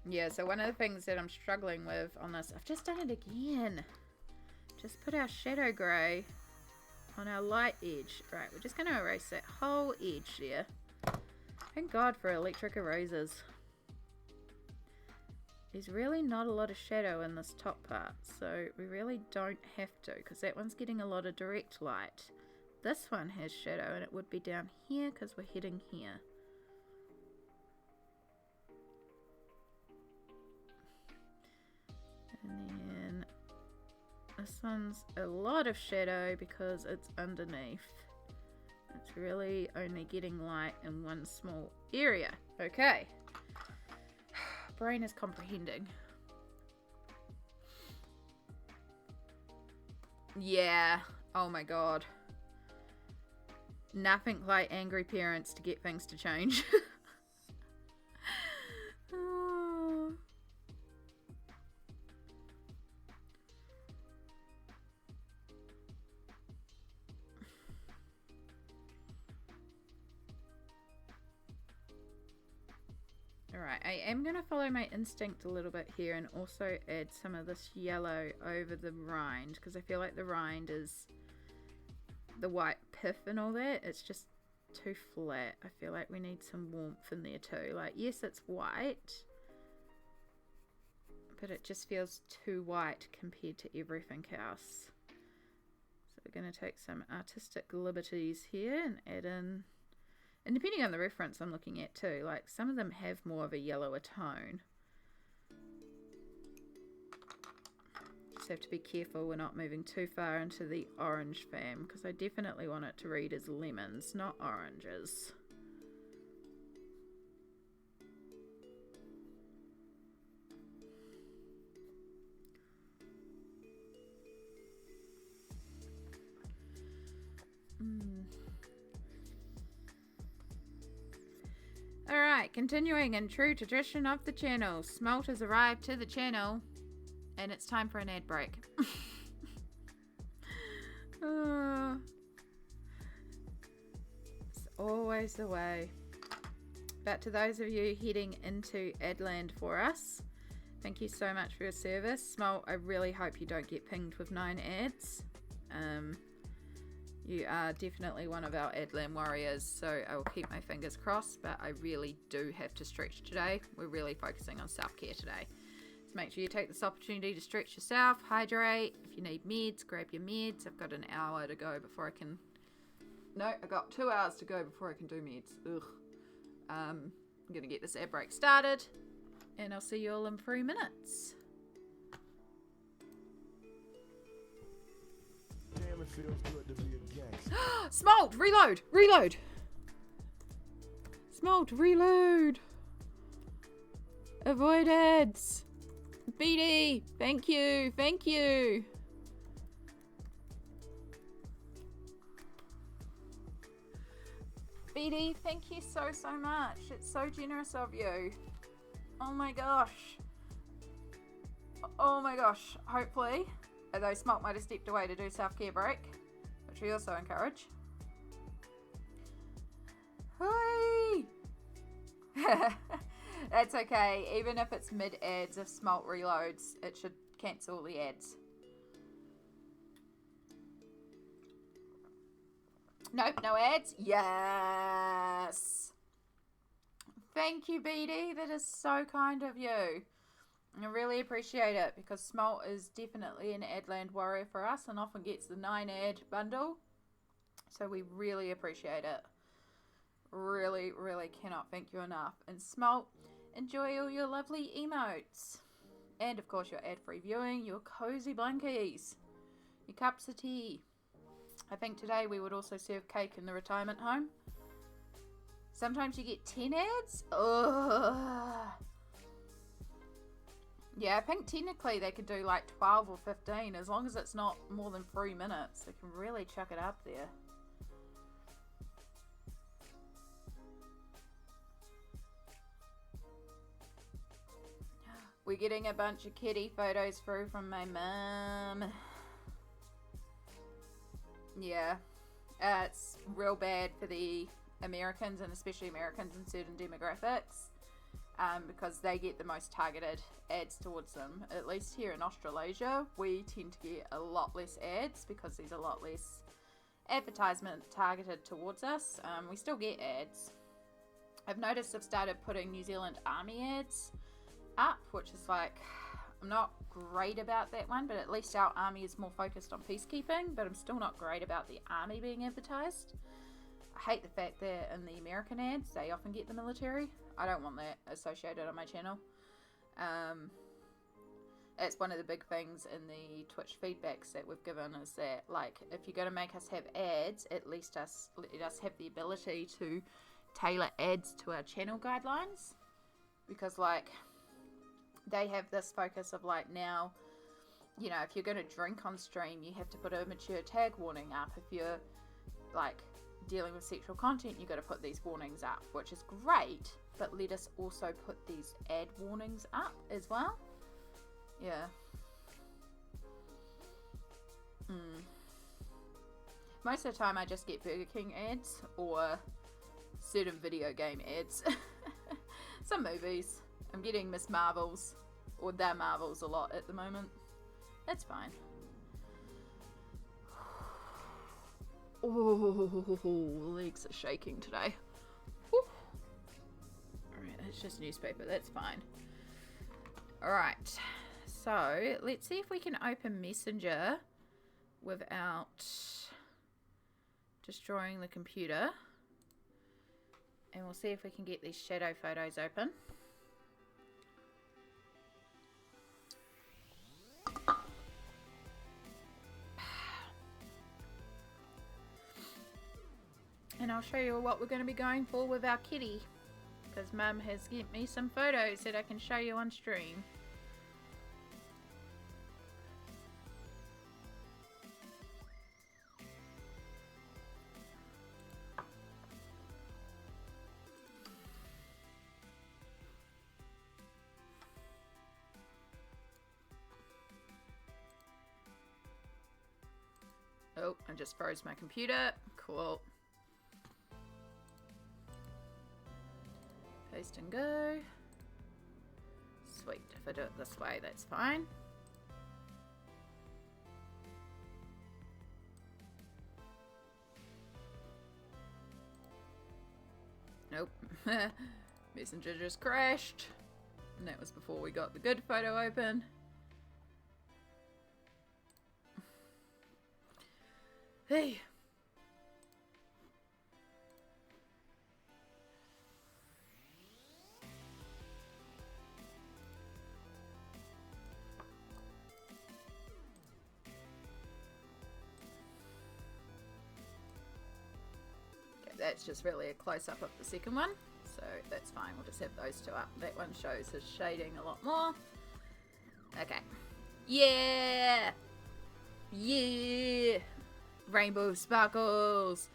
Yeah, so one of the things that I'm struggling with on this, I've just done it again. Just put our shadow grey on our light edge. Right, we're just going to erase that whole edge there. Thank God for electric erasers. There's really not a lot of shadow in this top part, so we really don't have to, because that one's getting a lot of direct light. This one has shadow, and it would be down here because we're heading here. And then this one's a lot of shadow because it's underneath. It's really only getting light in one small area. Okay. Brain is comprehending. Yeah. Oh my God. Nothing like angry parents to get things to change. Oh. Alright, I am going to follow my instinct a little bit here and also add some of this yellow over the rind, because I feel like the rind is the white pith and all that. It's just too flat. I feel like we need some warmth in there too. Like, yes, it's white, but it just feels too white compared to everything else. So we're going to take some artistic liberties here and add in. And depending on the reference I'm looking at too, like some of them have more of a yellower tone. Just have to be careful we're not moving too far into the orange fam, because I definitely want it to read as lemons, not oranges. Alright, continuing in true tradition of the channel, Smalt has arrived to the channel and it's time for an ad break. It's always the way. But to those of you heading into Adland for us, thank you so much for your service. Smalt, I really hope you don't get pinged with 9 ads. You are definitely one of our Adland warriors, so I will keep my fingers crossed, but I really do have to stretch today. We're really focusing on self-care today. So make sure you take this opportunity to stretch yourself, hydrate. If you need meds, grab your meds. I've got an hour to go before I can... No, I've got 2 hours to go before I can do meds. Ugh. I'm going to get this ad break started, and I'll see you all in 3 minutes. Damn, it feels good to be a gangster. Smalt, reload! Reload! Smalt, reload! Avoid ads! BD, thank you, thank you! BD, thank you so much. It's so generous of you. Oh my gosh. Oh my gosh. Hopefully, although Smalt might have stepped away to do self-care break, which we also encourage. Hi! That's okay. Even if it's mid-ads, if Smalt reloads, it should cancel all the ads. Nope, no ads. Yes. Thank you, BD. That is so kind of you. I really appreciate it because Smalt is definitely an Adland warrior for us and often gets the 9 ad bundle. So we really appreciate it. Really, really cannot thank you enough. And Smalt, enjoy all your lovely emotes. And of course your ad-free viewing, your cozy blankies, your cups of tea. I think today we would also serve cake in the retirement home. Sometimes you get 10 ads. Ugh. Yeah, I think technically they could do like 12 or 15 as long as it's not more than 3 minutes. They can really chuck it up there. We're getting a bunch of kitty photos through from my mum. Yeah, it's real bad for the Americans, and especially Americans in certain demographics, because they get the most targeted ads towards them. At least here in Australasia, we tend to get a lot less ads because there's a lot less advertisement targeted towards us. We still get ads. I've noticed I've started putting New Zealand Army ads up, which is like, I'm not great about that one, but at least our army is more focused on peacekeeping, but I'm still not great about the army being advertised. I hate the fact that in the American ads they often get the military. I don't want that associated on my channel. It's one of the big things in the Twitch feedbacks that we've given is that, like, if you're going to make us have ads, at least let us have the ability to tailor ads to our channel guidelines, because like they have this focus of like, now, you know, if you're going to drink on stream, you have to put a mature tag warning up. If you're like dealing with sexual content, you got to put these warnings up, which is great, but let us also put these ad warnings up as well. Yeah. Most of the time I just get Burger King ads or certain video game ads. Some movies. I'm getting Miss Marvels or The Marvels a lot at the moment. That's fine. Oh, legs are shaking today. Alright, that's just newspaper. That's fine. Alright, so let's see if we can open Messenger without destroying the computer. And we'll see if we can get these shadow photos open. And I'll show you what we're going to be going for with our kitty, because Mum has given me some photos that I can show you on stream. Oh, I just froze my computer. Cool. Paste and go. Sweet. If I do it this way, that's fine. Nope. Messenger just crashed. And that was before we got the good photo open. Hey. That's just really a close-up of the second one, so that's fine. We'll just have those two up. That one shows his shading a lot more. Okay. Yeah! Yeah! Rainbow sparkles!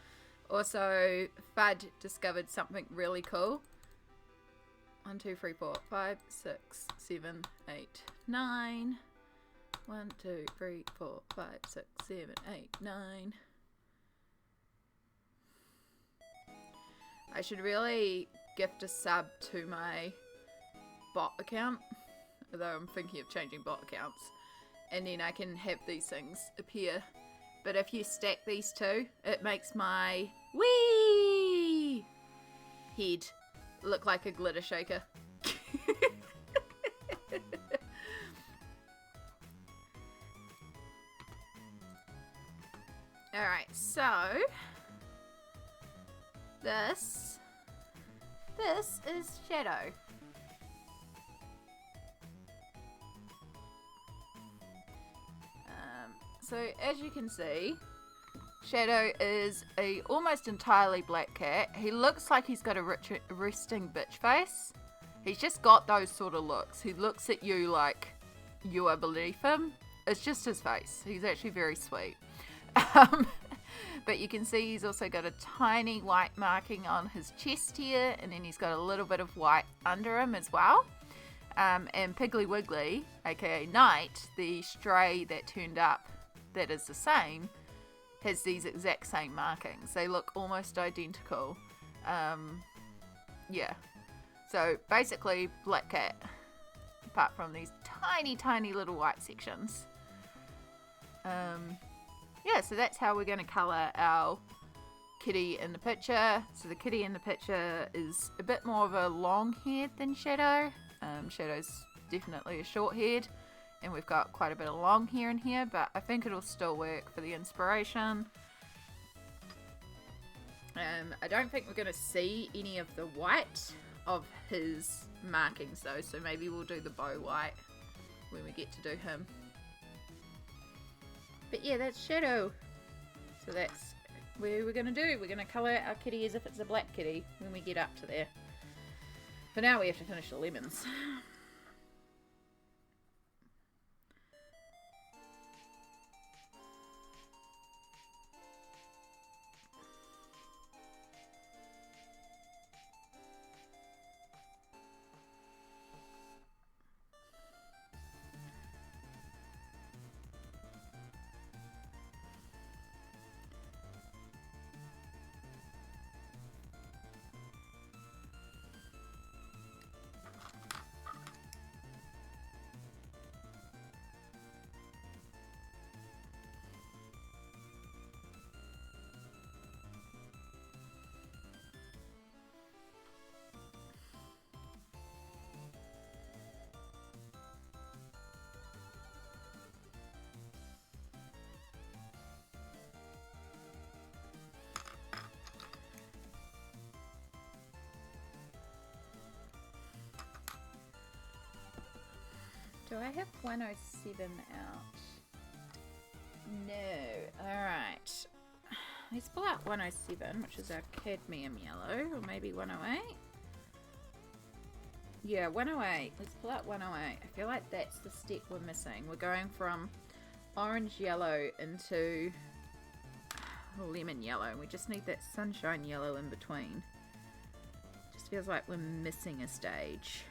Also, Fud discovered something really cool. 1, 2, 3, 4, 5, 6, 7, 8, 9. 1, 2, 3, 4, 5, 6, 7, 8, 9. I should really gift a sub to my bot account, although I'm thinking of changing bot accounts, and then I can have these things appear. But if you stack these two, it makes my wee head look like a glitter shaker. Alright, so this is Shadow. So as you can see, Shadow is a almost entirely black cat. He looks like he's got a resting bitch face. He's just got those sort of looks. He looks at you like you are beneath him. It's just his face. He's actually very sweet. But you can see he's also got a tiny white marking on his chest here, and then he's got a little bit of white under him as well. And Piggly Wiggly, aka Knight, the stray that turned up that is the same, has these exact same markings. They look almost identical. Yeah. So basically black cat, apart from these tiny little white sections. Yeah, so that's how we're going to colour our kitty in the picture. So the kitty in the picture is a bit more of a long haired than Shadow. Shadow's definitely a short haired, and we've got quite a bit of long hair in here, but I think it'll still work for the inspiration. I don't think we're going to see any of the white of his markings though, so maybe we'll do the bow white when we get to do him. But yeah, that's Shadow. So that's what we're going to do. We're going to colour our kitty as if it's a black kitty when we get up to there. For now we have to finish the lemons. Do I have 107 out? No. Alright. Let's pull out 107, which is our cadmium yellow, or maybe 108. Yeah, 108. Let's pull out 108. I feel like that's the step we're missing. We're going from orange yellow into lemon yellow. We just need that sunshine yellow in between. Just feels like we're missing a stage.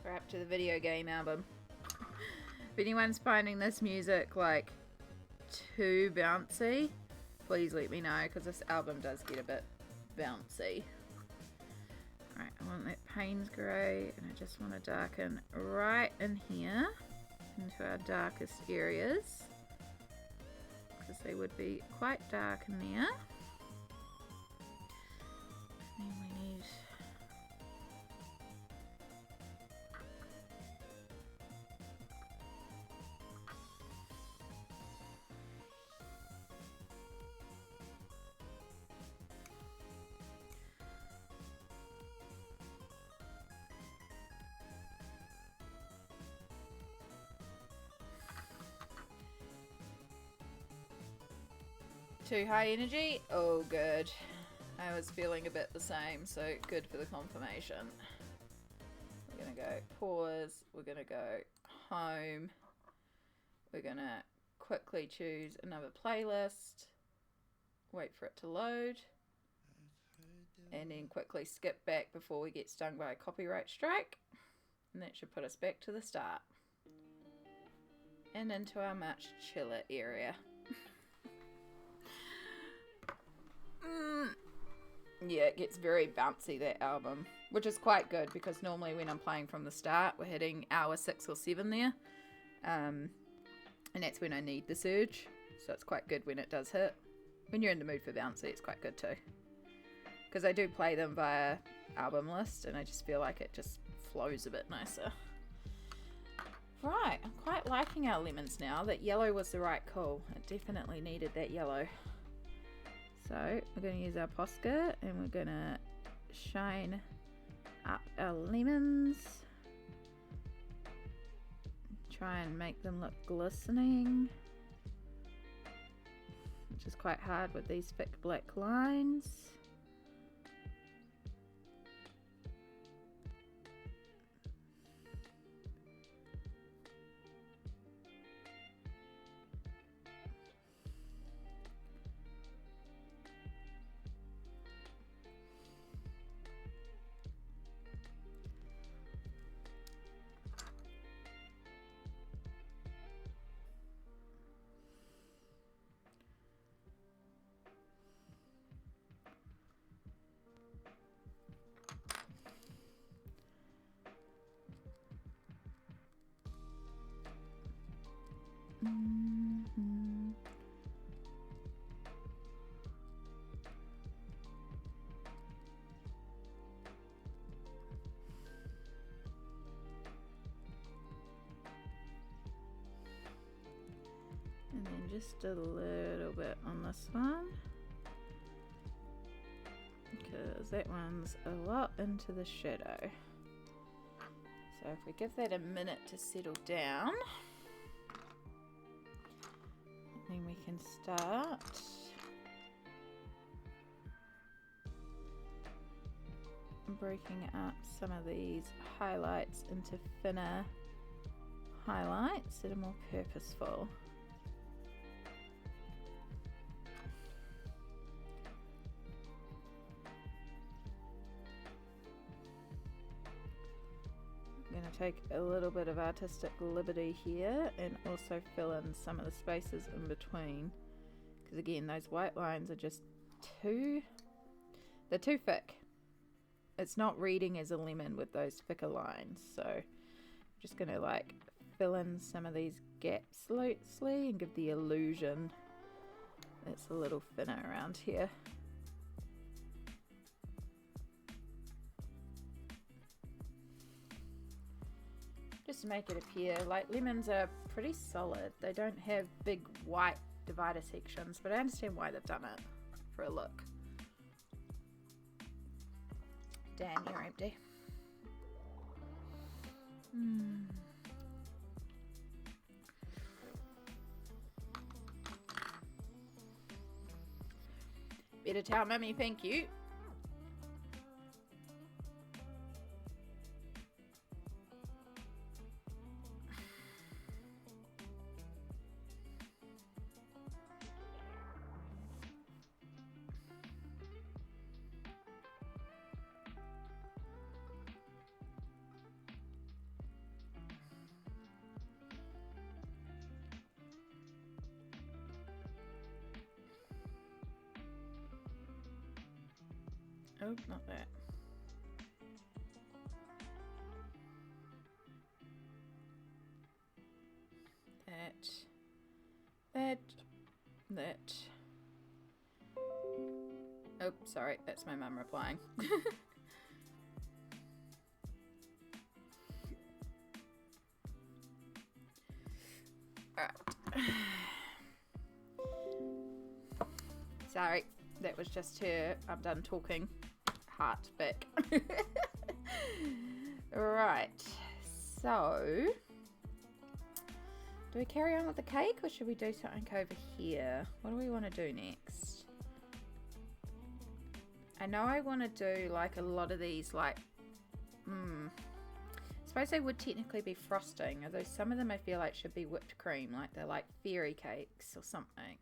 We're up to the video game album. If anyone's finding this music like too bouncy, please let me know, because this album does get a bit bouncy. Alright, I want that Payne's grey, and I just want to darken right in here into our darkest areas, because they would be quite dark in there. And we need Too high energy? Oh, good. I was feeling a bit the same, so good for the confirmation. We're going to go pause. We're going to go home. We're going to quickly choose another playlist. Wait for it to load. And then quickly skip back before we get stung by a copyright strike. And that should put us back to the start. And into our much chiller area. Yeah, it gets very bouncy, that album, which is quite good because normally when I'm playing from the start, we're hitting hour 6 or 7 there, and that's when I need the surge, so it's quite good when it does hit. When you're in the mood for bouncy, it's quite good too, because I do play them via album list, and I just feel like it just flows a bit nicer. Right, I'm quite liking our lemons now. That yellow was the right call. It definitely needed that yellow. So we're going to use our posca and we're going to shine up our lemons. Try and make them look glistening, which is quite hard with these thick black lines. And then just a little bit on this one, because that one's a lot into the shadow. So if we give that a minute to settle down, then we can start breaking up some of these highlights into thinner highlights that are more purposeful. I'm going to take a little bit of artistic liberty here and also fill in some of the spaces in between, because again those white lines are just they're too thick. It's not reading as a lemon with those thicker lines, so I'm just going to like fill in some of these gaps loosely and give the illusion it's a little thinner around here. Just to make it appear like lemons are pretty solid. They don't have big white divider sections, but I understand why they've done it for a look. Damn, you're empty. Better tell Mummy thank you. Oh, not that. That. Oh, sorry, that's my mum replying. Alright. Sorry, that was just her. I'm done talking. Heart back. Right, so Do we carry on with the cake or should we do something over here? What do we want to do next? I know I want to do like a lot of these like, I suppose they would technically be frosting, although some of them I feel like should be whipped cream, like they're like fairy cakes or something.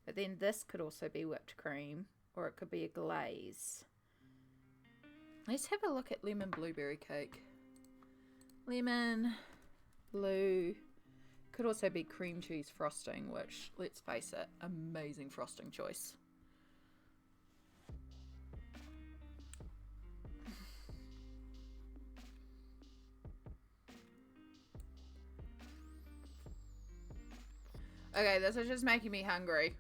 But then this could also be whipped cream, or it could be a glaze. Let's have a look at lemon blueberry cake. Lemon, blue, could also be cream cheese frosting, which, let's face it, amazing frosting choice. Okay, this is just making me hungry.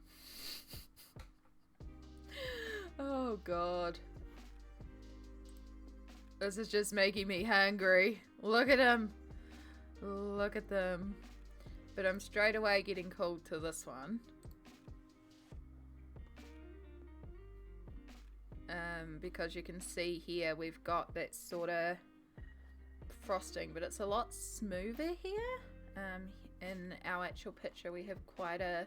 Oh god. This is just making me hungry. Look at them. Look at them. But I'm straight away getting called to this one. Because you can see here we've got that sort of frosting, but it's a lot smoother here. In our actual picture we have quite a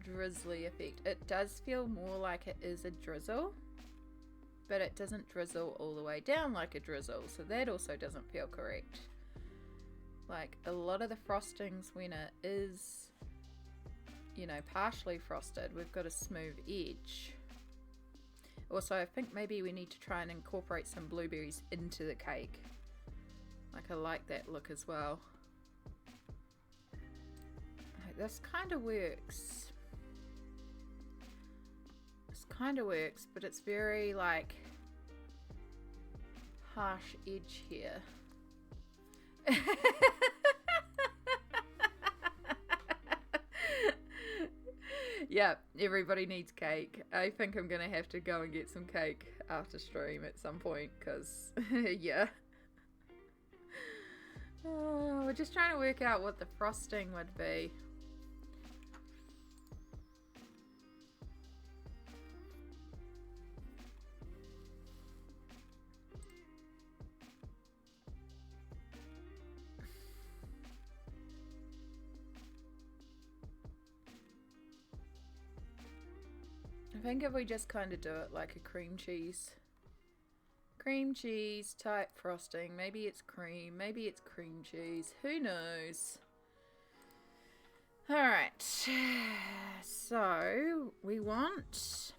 drizzly effect. It does feel more like it is a drizzle, but it doesn't drizzle all the way down like a drizzle, so that also doesn't feel correct. Like a lot of the frostings, when it is, you know, partially frosted, we've got a smooth edge. Also, I think maybe we need to try and incorporate some blueberries into the cake. Like I like that look as well. Like, this kind of works. This kind of works, but it's very like harsh edge here. Yeah, everybody needs cake. I think I'm gonna have to go and get some cake after stream at some point, because yeah. Oh, we're just trying to work out what the frosting would be. I think if we just kind of do it like a cream cheese type frosting, maybe it's cream, maybe it's cream cheese, who knows. Alright, so we want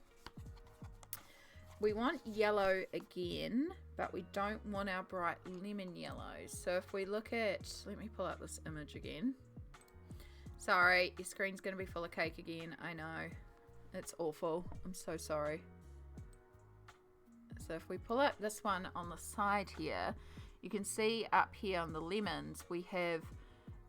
yellow again, but we don't want our bright lemon yellow. So if we look at, let me pull up this image again. Sorry, your screen's going to be full of cake again, I know. It's awful. I'm so sorry. So if we pull up this one on the side here, you can see up here on the lemons, we have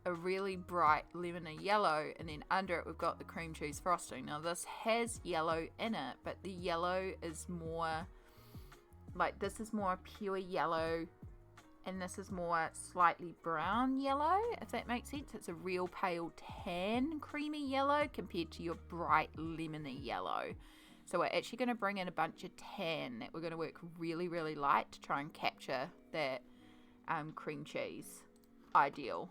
a really bright lemony yellow, and then under it we've got the cream cheese frosting. Now this has yellow in it, but the yellow is more, like this is more pure yellow, and this is more slightly brown yellow, if that makes sense. It's a real pale tan creamy yellow compared to your bright lemony yellow. So we're actually going to bring in a bunch of tan that we're going to work really, really light to try and capture that cream cheese ideal.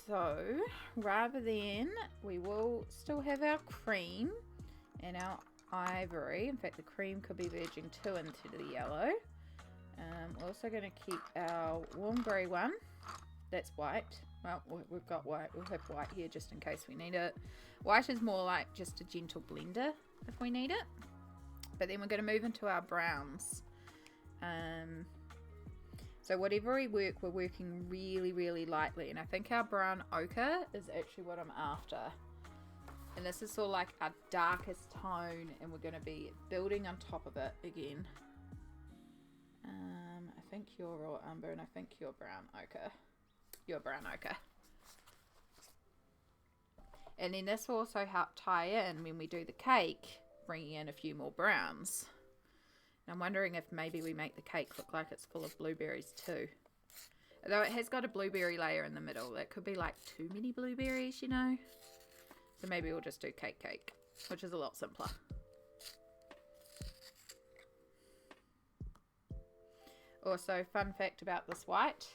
So rather than, we will still have our cream and our ivory. In fact, the cream could be verging too into the yellow. We're also going to keep our warm grey one. That's white. Well, we've got white. We'll have white here just in case we need it. White is more like just a gentle blender if we need it. But then we're going to move into our browns. So whatever we work, we're working really, really lightly. And I think our brown ochre is actually what I'm after. And this is sort of like our darkest tone, and we're going to be building on top of it again. I think you're raw umber, and I think you're brown ochre. You're brown ochre. And then this will also help tie in when we do the cake, bringing in a few more browns. And I'm wondering if maybe we make the cake look like it's full of blueberries too. Although it has got a blueberry layer in the middle. That could be like too many blueberries, you know. So maybe we'll just do cake, which is a lot simpler. Also, fun fact about this white.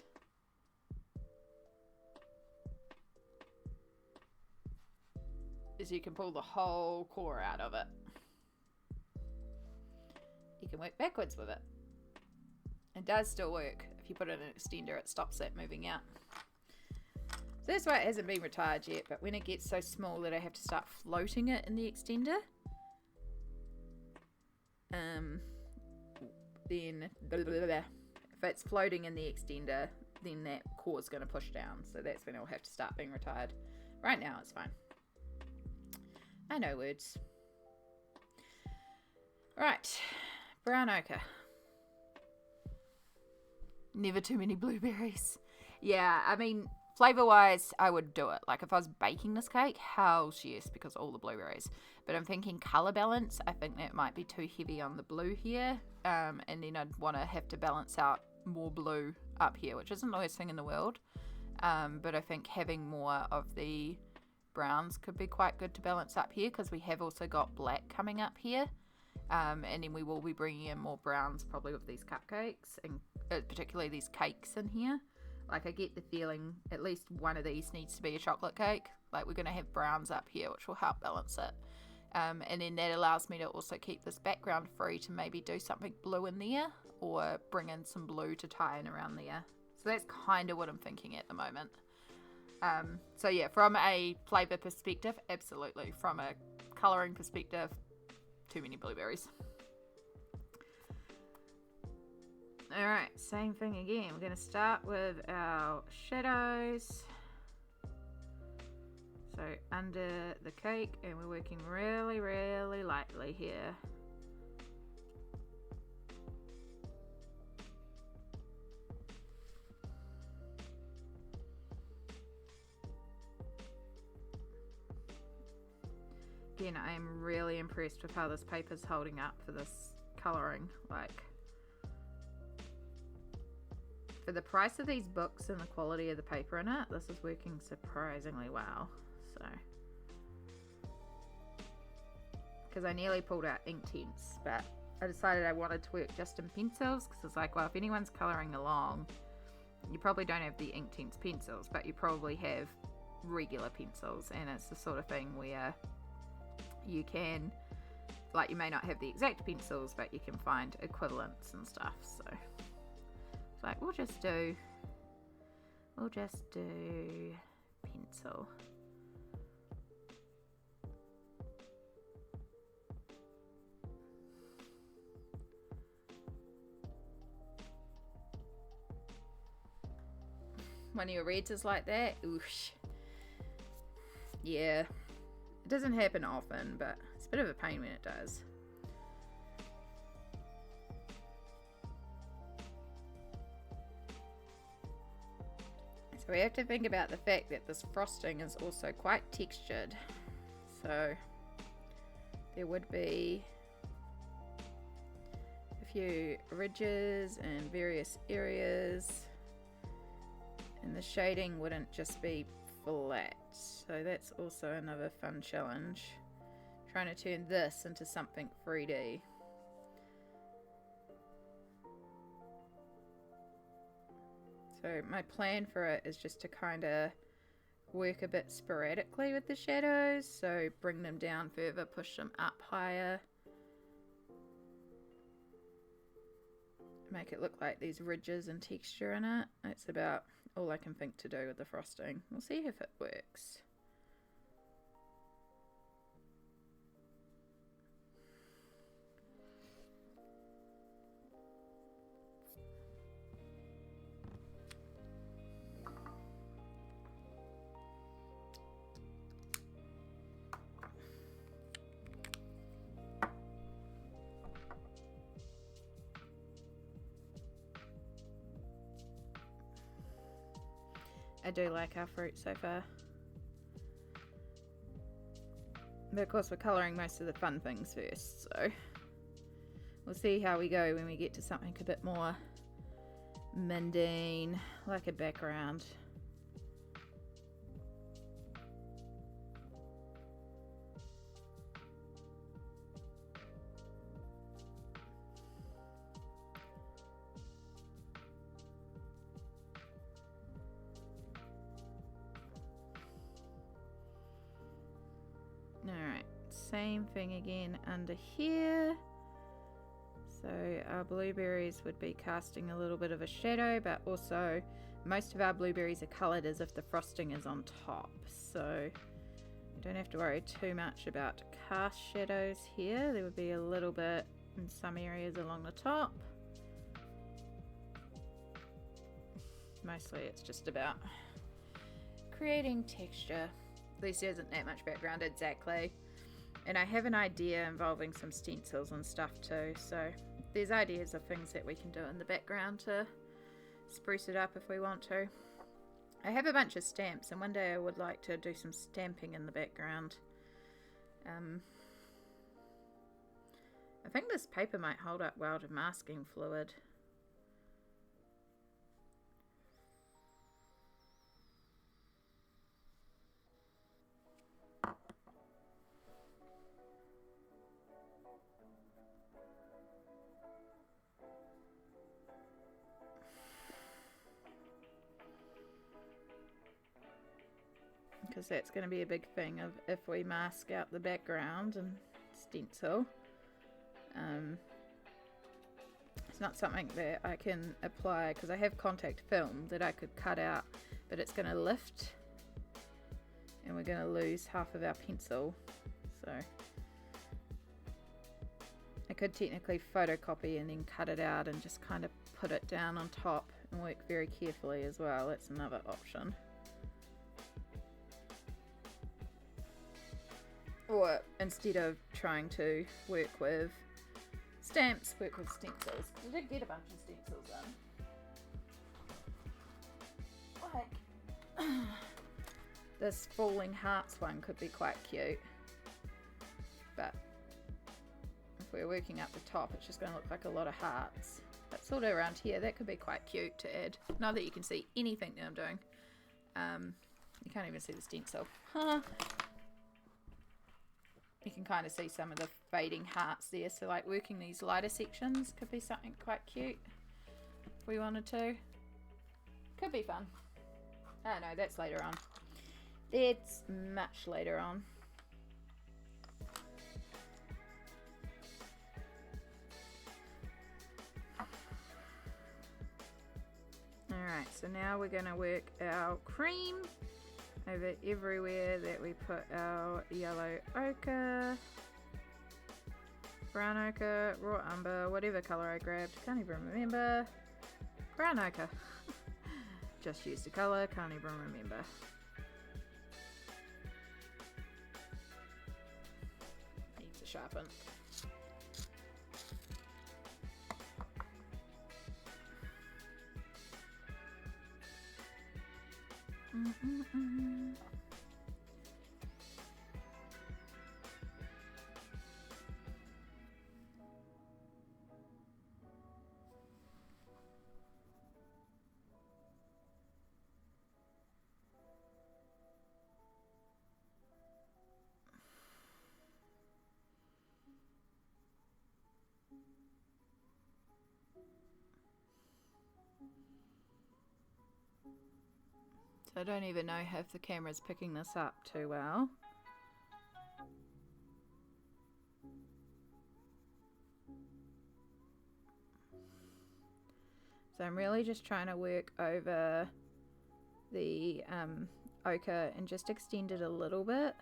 Is you can pull the whole core out of it. You can work backwards with it. It does still work. If you put it in an extender, it stops that moving out. So that's why it hasn't been retired yet, but when it gets so small that I have to start floating it in the extender, then if it's floating in the extender, then that core is going to push down. So that's when it'll have to start being retired. Right now, it's fine. I know words. Right, brown ochre. Never too many blueberries. Yeah, I mean, flavour-wise, I would do it. Like, if I was baking this cake, hells yes, because all the blueberries. But I'm thinking colour balance. I think that might be too heavy on the blue here. And then I'd want to have to balance out more blue up here, which isn't the worst thing in the world. But I think having more of the browns could be quite good to balance up here, because we have also got black coming up here. And then we will be bringing in more browns probably with these cupcakes, and particularly these cakes in here. Like, I get the feeling at least one of these needs to be a chocolate cake. Like, we're going to have browns up here, which will help balance it. And then that allows me to also keep this background free to maybe do something blue in there, or bring in some blue to tie in around there. So that's kind of what I'm thinking at the moment. So yeah, from a flavour perspective, absolutely. From a colouring perspective, too many blueberries. Alright, same thing again. We're going to start with our shadows. So under the cake, and we're working really, really lightly here. Again, I am really impressed with how this paper's holding up for this colouring. Like, for the price of these books and the quality of the paper in it, this is working surprisingly well. So, because I nearly pulled out ink tints, but I decided I wanted to work just in pencils, because it's like, well, if anyone's colouring along, you probably don't have the ink tints pencils, but you probably have regular pencils, and it's the sort of thing where you can, like, you may not have the exact pencils, but you can find equivalents and stuff. So it's like, we'll just do pencil. One of your reds is like that. Oosh. Yeah. It doesn't happen often, but it's a bit of a pain when it does. So we have to think about the fact that this frosting is also quite textured. So there would be a few ridges in various areas, and the shading wouldn't just be flat. So that's also another fun challenge, trying to turn this into something 3D. So my plan for it is just to kind of work a bit sporadically with the shadows. So bring them down further, push them up higher. Make it look like these ridges and texture in it. That's about all I can think to do with the frosting. We'll see if it works. I do like our fruit so far. But of course we're colouring most of the fun things first, so we'll see how we go when we get to something a bit more mundane, like a background. same thing again under here. So our blueberries would be casting a little bit of a shadow, but also most of our blueberries are coloured as if the frosting is on top. So you don't have to worry too much about cast shadows here. There would be a little bit in some areas along the top. Mostly it's just about creating texture. At least there isn't that much background, exactly. And I have an idea involving some stencils and stuff too, so there's ideas of things that we can do in the background to spruce it up if we want to. I have a bunch of stamps, and one day I would like to do some stamping in the background. I think this paper might hold up well to masking fluid. Because that's going to be a big thing of if we mask out the background and stencil. It's not something that I can apply because I have contact film that I could cut out, but it's going to lift and we're going to lose half of our pencil. So I could technically photocopy and then cut it out and just kind of put it down on top and work very carefully as well. That's another option. Or instead of trying to work with stamps, work with stencils. I did get a bunch of stencils in. Like this falling hearts one could be quite cute. But if we're working up the top, it's just going to look like a lot of hearts. But sort of around here, that could be quite cute to add. Not that you can see anything that I'm doing. You can't even see the stencil. You can kind of see some of the fading hearts there, so like working these lighter sections could be something quite cute if we wanted to. Could be fun. Oh no, that's later on. That's much later on. Alright, so now we're going to work our cream over everywhere that we put our yellow ochre, brown ochre, raw umber, whatever colour I grabbed, can't even remember. Brown ochre. Just used the colour, can't even remember. Needs to sharpen. I don't even know if the camera's picking this up too well. So I'm really just trying to work over the ochre and just extend it a little bit.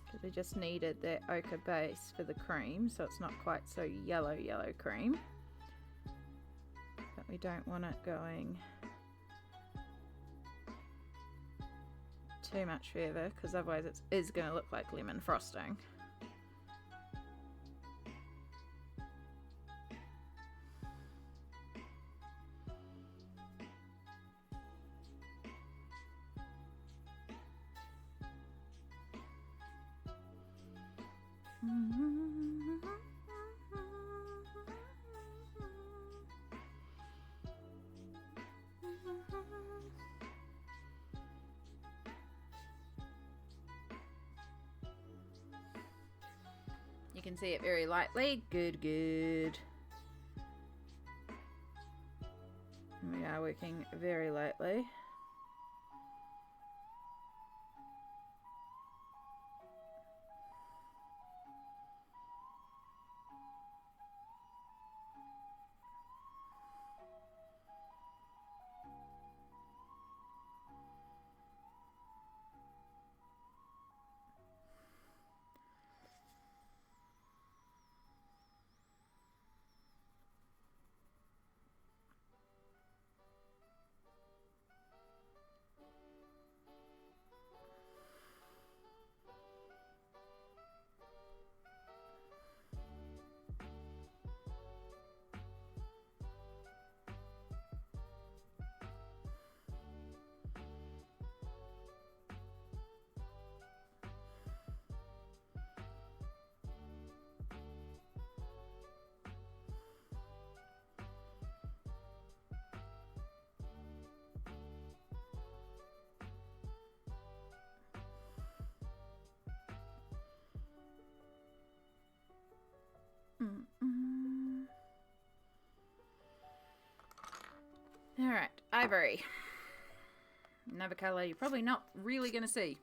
Because we just needed that ochre base for the cream, so it's not quite so yellow cream. But we don't want it going too much further, because otherwise it is going to look like lemon frosting. You can see it very lightly. Good, good. And we are working very lightly. Alright, ivory. Another colour you're probably not really going to see.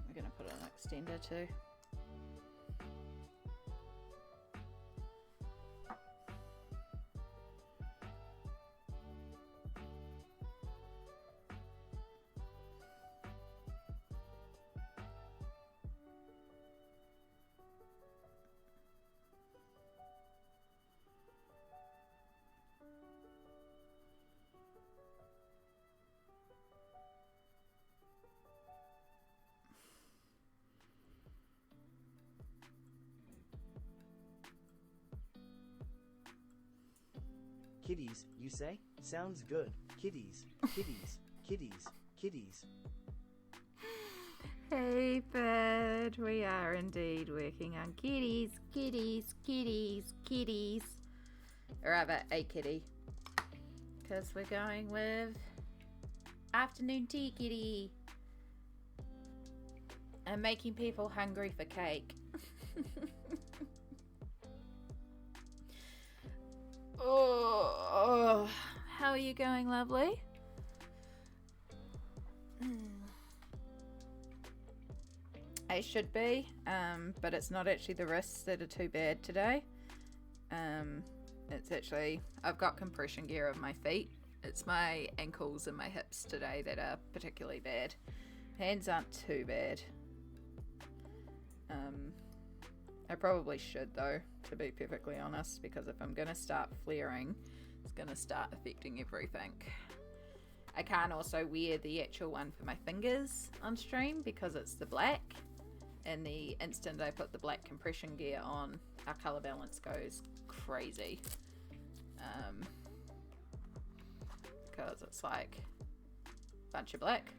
We're going to put an extender too. Kitties, you say? Sounds good. Kitties, kitties, kitties, kitties. Hey bird, we are indeed working on kitties, kitties, kitties, kitties. Or rather, a kitty. Because we're going with afternoon tea kitty. And making people hungry for cake. Oh, how are you going, lovely? I should be, but it's not actually the wrists that are too bad today. It's actually, I've got compression gear on my feet. It's my ankles and my hips today that are particularly bad. Hands aren't too bad. I probably should though, to be perfectly honest, because if I'm going to start flaring, it's going to start affecting everything. I can't also wear the actual one for my fingers on stream because it's the black, and the instant I put the black compression gear on, our colour balance goes crazy. Because it's like a bunch of black.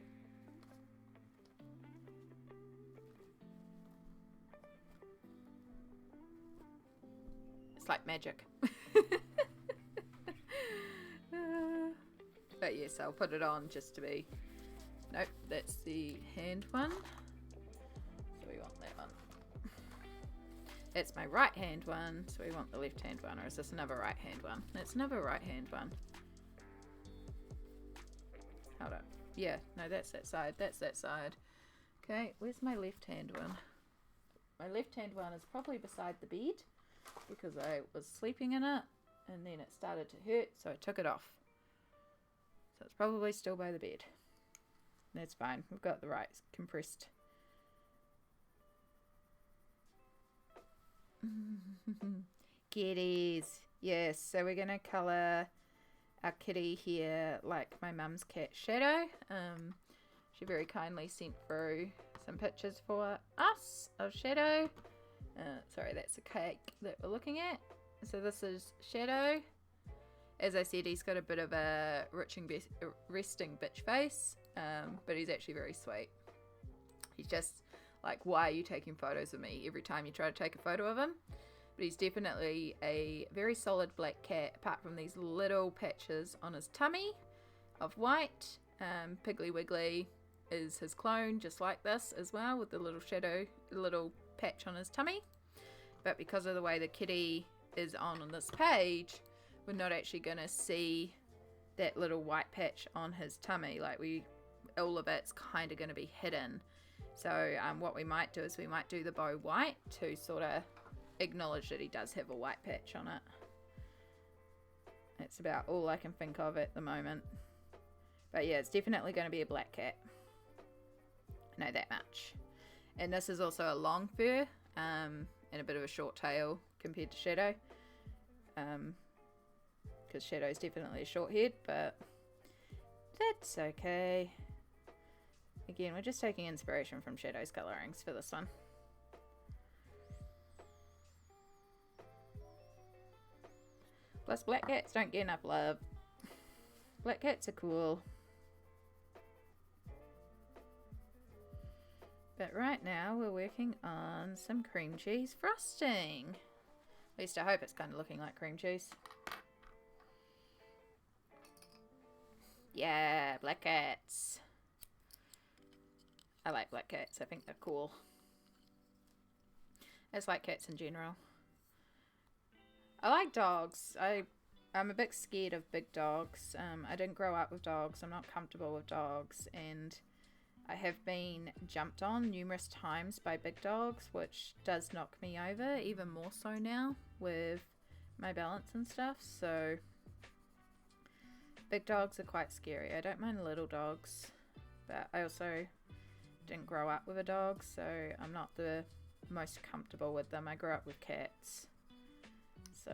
It's like magic. But yes, I'll put it on just to be... Nope, that's the hand one. So we want that one. That's my right hand one, so we want the left hand one. Or is this another right hand one? That's another right hand one. Hold on. Yeah, no, that's that side. That's that side. Okay, where's my left hand one? My left hand one is probably beside the bed because I was sleeping in it and then it started to hurt, so I took it off. So it's probably still by the bed. That's fine. We've got the right compressed. Kitties. Yes, so we're going to colour our kitty here like my mum's cat Shadow. She very kindly sent through some pictures for us of Shadow. Sorry, that's a cake that we're looking at. So this is Shadow. As I said, he's got a bit of a resting bitch face, but he's actually very sweet. He's just like, why are you taking photos of me every time you try to take a photo of him? But he's definitely a very solid black cat, apart from these little patches on his tummy of white. Piggly Wiggly is his clone, just like this as well, with the little shadow, little patch on his tummy. But because of the way the kitty is on this page, we're not actually going to see that little white patch on his tummy. Like all of it's kind of going to be hidden. So what we might do is we might do the bow white to sort of acknowledge that he does have a white patch on it. That's about all I can think of at the moment. But yeah, it's definitely going to be a black cat. I know that much. And this is also a long fur and a bit of a short tail compared to Shadow. Because Shadow's definitely a short head, but that's okay. Again, we're just taking inspiration from Shadow's colorings for this one. Plus, black cats don't get enough love. Black cats are cool. But right now we're working on some cream cheese frosting. At least I hope it's kind of looking like cream cheese. Yeah, black cats. I like black cats. I think they're cool. I just like cats in general. I like dogs. I'm a bit scared of big dogs. I didn't grow up with dogs. I'm not comfortable with dogs. And I have been jumped on numerous times by big dogs, which does knock me over, even more so now with my balance and stuff. So big dogs are quite scary. I don't mind little dogs, but I also didn't grow up with a dog, so I'm not the most comfortable with them. I grew up with cats. So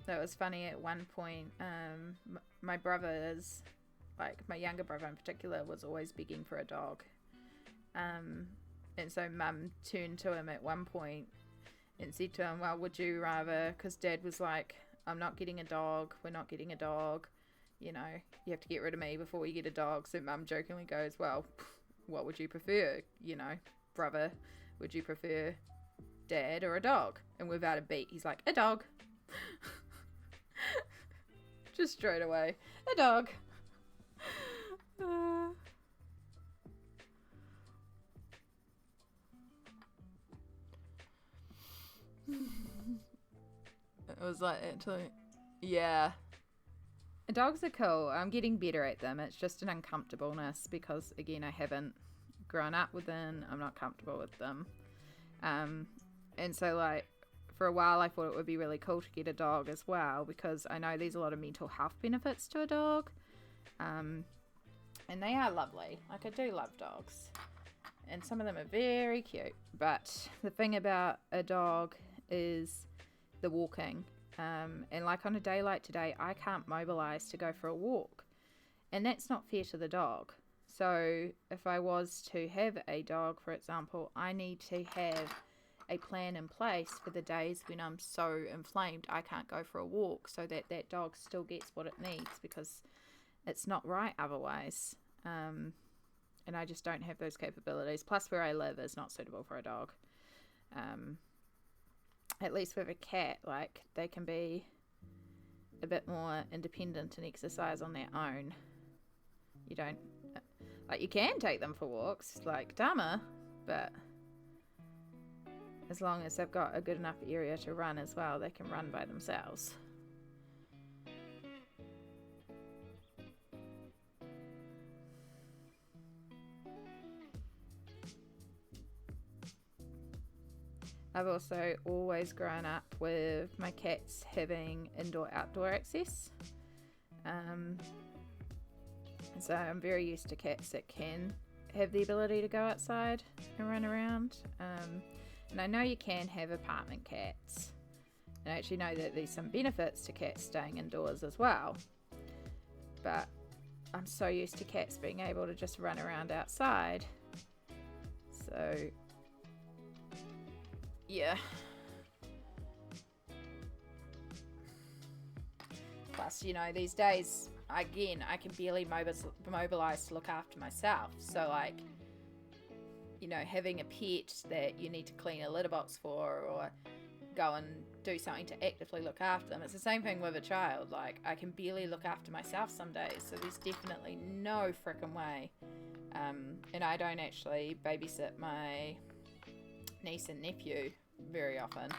that was funny. At one point, my brothers, like my younger brother in particular, was always begging for a dog. And so Mum turned to him at one point and said to him, well, would you rather, because Dad was like, I'm not getting a dog, we're not getting a dog, you know, you have to get rid of me before you get a dog. So Mum jokingly goes, well, what would you prefer, you know, brother, would you prefer Dad or a dog? And without a beat, he's like, a dog. Just straight away, a dog. It was like, actually, yeah. Dogs are cool. I'm getting better at them. It's just an uncomfortableness because, again, I haven't grown up with them. I'm not comfortable with them. And so, like, for a while I thought it would be really cool to get a dog as well, because I know there's a lot of mental health benefits to a dog. And they are lovely. Like, I do love dogs. And some of them are very cute. But the thing about a dog is the walking. And like on a day like today, I can't mobilize to go for a walk. And that's not fair to the dog. So if I was to have a dog, for example, I need to have a plan in place for the days when I'm so inflamed I can't go for a walk, so that that dog still gets what it needs, because it's not right otherwise. And I just don't have those capabilities. Plus where I live is not suitable for a dog. At least with a cat, like, they can be a bit more independent and exercise on their own. You don't, like, you can take them for walks, like Dama, but as long as they've got a good enough area to run as well, they can run by themselves. I've also always grown up with my cats having indoor-outdoor access. So I'm very used to cats that can have the ability to go outside and run around. And I know you can have apartment cats. And I actually know that there's some benefits to cats staying indoors as well. But I'm so used to cats being able to just run around outside. So yeah. Plus, you know, these days, again, I can barely mobilize to look after myself. So, like, you know, having a pet that you need to clean a litter box for, or go and do something to actively look after them. It's the same thing with a child. Like, I can barely look after myself some days. So there's definitely no frickin' way. And I don't actually babysit my niece and nephew very often.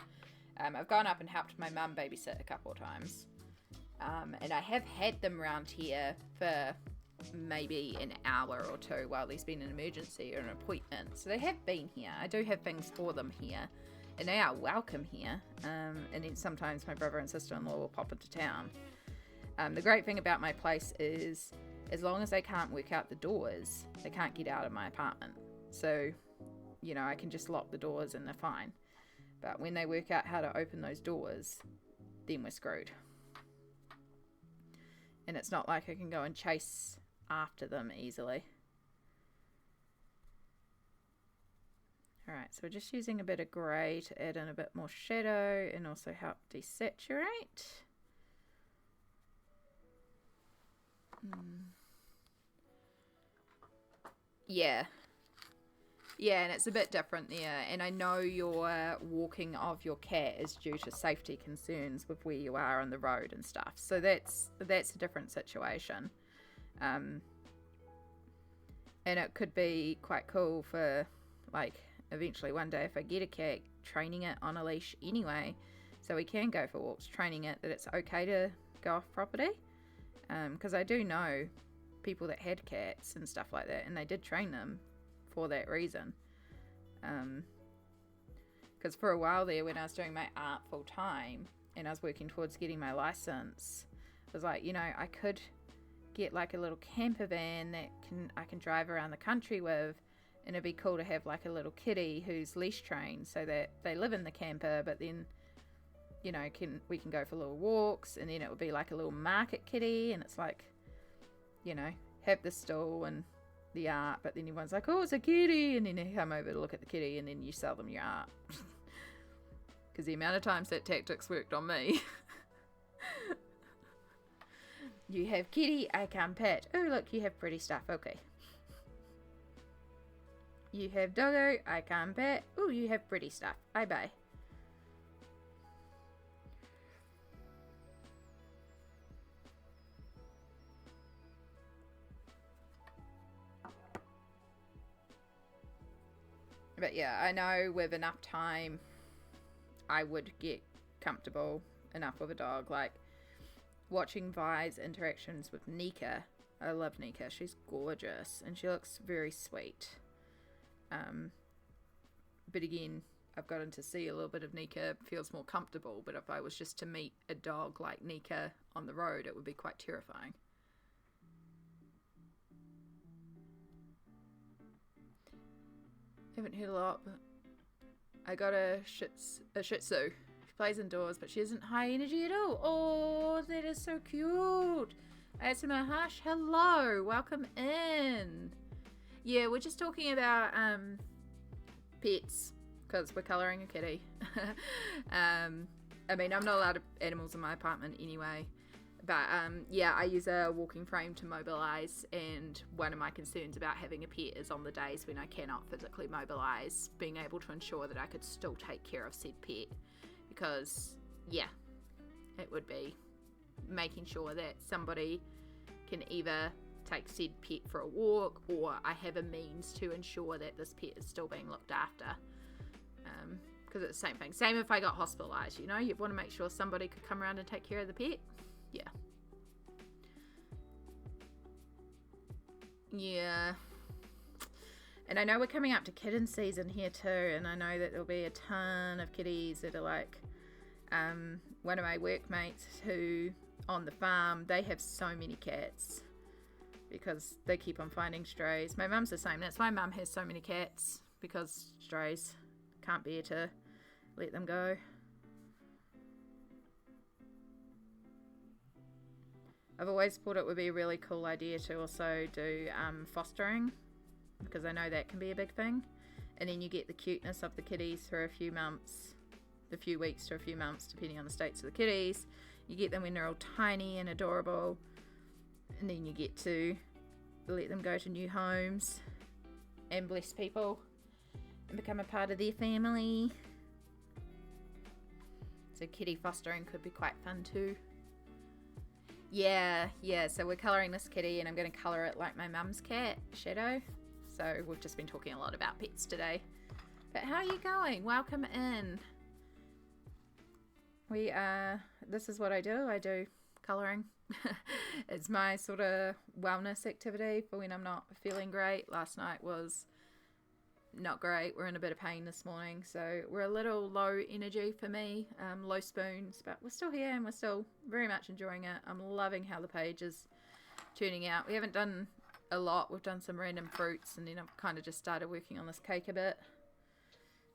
I've gone up and helped my mum babysit a couple of times, and I have had them around here for maybe an hour or two while there's been an emergency or an appointment, so they have been here. I do have things for them here, and they are welcome here. And then sometimes my brother and sister-in-law will pop into town. The great thing about my place is, as long as they can't work out the doors, they can't get out of my apartment. So, you know, I can just lock the doors and they're fine. But when they work out how to open those doors, then we're screwed. And it's not like I can go and chase after them easily. Alright, so we're just using a bit of grey to add in a bit more shadow and also help desaturate. Yeah, Yeah, and it's a bit different there. And I know your walking of your cat is due to safety concerns with where you are on the road and stuff. So that's a different situation. And it could be quite cool for, like, eventually one day if I get a cat, training it on a leash anyway, so we can go for walks, training it that it's okay to go off property. Because I do know people that had cats and stuff like that, and they did train them for that reason. Because for a while there, when I was doing my art full time and I was working towards getting my license, I was like, you know, I could get like a little camper van that I can drive around the country with, and it'd be cool to have like a little kitty who's leash trained so that they live in the camper, but then, you know, we can go for little walks, and then it would be like a little market kitty, and it's like, you know, have the stall and the art, but then everyone's like, oh, it's a kitty, and then they come over to look at the kitty, and then you sell them your art. Because the amount of times that tactics worked on me. You have kitty, I can pet. Oh, look, you have pretty stuff. Okay. You have doggo, I can pet. Oh, you have pretty stuff. Bye-bye. But yeah, I know with enough time, I would get comfortable enough with a dog. Like, watching Vi's interactions with Nika. I love Nika. She's gorgeous, and she looks very sweet. But again, I've gotten to see a little bit of Nika, feels more comfortable. But if I was just to meet a dog like Nika on the road, it would be quite terrifying. Haven't heard a lot, but I got a Shih Tzu. She plays indoors, but she isn't high energy at all. Oh, that is so cute. ASMR Hush, hello, welcome in. Yeah, we're just talking about pets, because we're colouring a kitty. I mean, I'm not allowed animals in my apartment anyway. But yeah, I use a walking frame to mobilise, and one of my concerns about having a pet is on the days when I cannot physically mobilise, being able to ensure that I could still take care of said pet. Because, yeah, it would be making sure that somebody can either take said pet for a walk, or I have a means to ensure that this pet is still being looked after. Because it's the same thing. Same if I got hospitalised, you know, you want to make sure somebody could come around and take care of the pet. Yeah. Yeah. And I know we're coming up to kitten season here too, and I know that there'll be a ton of kitties that are like, one of my workmates who, on the farm, they have so many cats because they keep on finding strays. My mum's the same. That's why mum has so many cats, because strays, can't bear to let them go. I've always thought it would be a really cool idea to also do fostering, because I know that can be a big thing. And then you get the cuteness of the kitties for a few months, a few weeks to a few months, depending on the states of the kitties. You get them when they're all tiny and adorable, and then you get to let them go to new homes and bless people and become a part of their family. So kitty fostering could be quite fun too. Yeah, so we're colouring this kitty, and I'm going to colour it like my mum's cat, Shadow. So we've just been talking a lot about pets today. But how are you going? Welcome in. This is what I do colouring. It's my sort of wellness activity for when I'm not feeling great. Last night was not great. We're in a bit of pain this morning, so we're a little low energy for me, low spoons, but we're still here and we're still very much enjoying it. I'm loving how the page is turning out. We haven't done a lot. We've done some random fruits, and then I've kind of just started working on this cake a bit,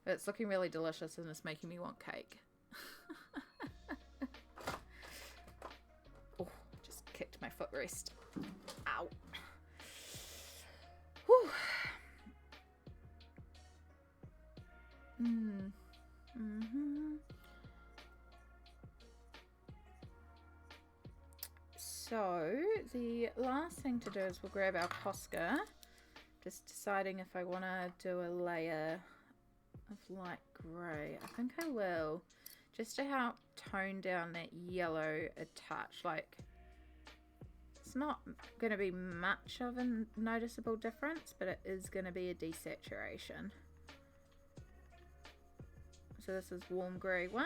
but it's looking really delicious and it's making me want cake. Oh, just kicked my footrest. Ow. Whew. So the last thing to do is we'll grab our posca, Just deciding if I want to do a layer of light grey. I think I will, just to help tone down that yellow a touch. Like, it's not going to be much of a noticeable difference, but it is going to be a desaturation. So this is warm grey 1.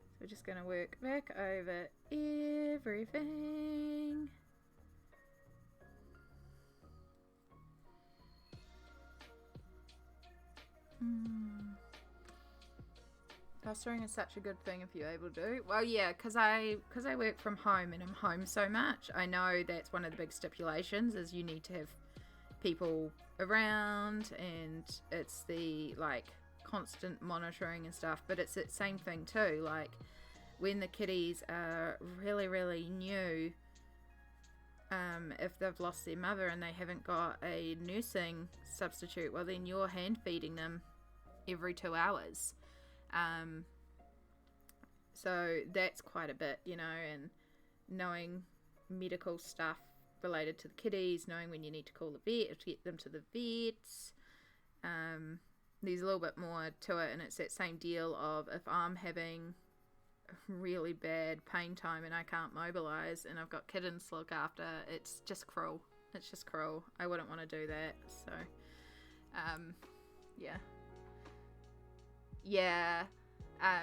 So we're just going to work back over everything. Plastering is such a good thing if you're able to. Well, yeah, because I work from home and I'm home so much. I know that's one of the big stipulations is you need to have people around, and it's the like constant monitoring and stuff. But it's the same thing too. Like when the kitties are really new, if they've lost their mother and they haven't got a nursing substitute, well then you're hand feeding them every 2 hours. So that's quite a bit, you know, and knowing medical stuff related to the kitties, knowing when you need to call the vet or to get them to the vets. There's a little bit more to it, and it's that same deal of if I'm having really bad pain time and I can't mobilize and I've got kittens to look after, it's just cruel. It's just cruel. I wouldn't want to do that. So, yeah.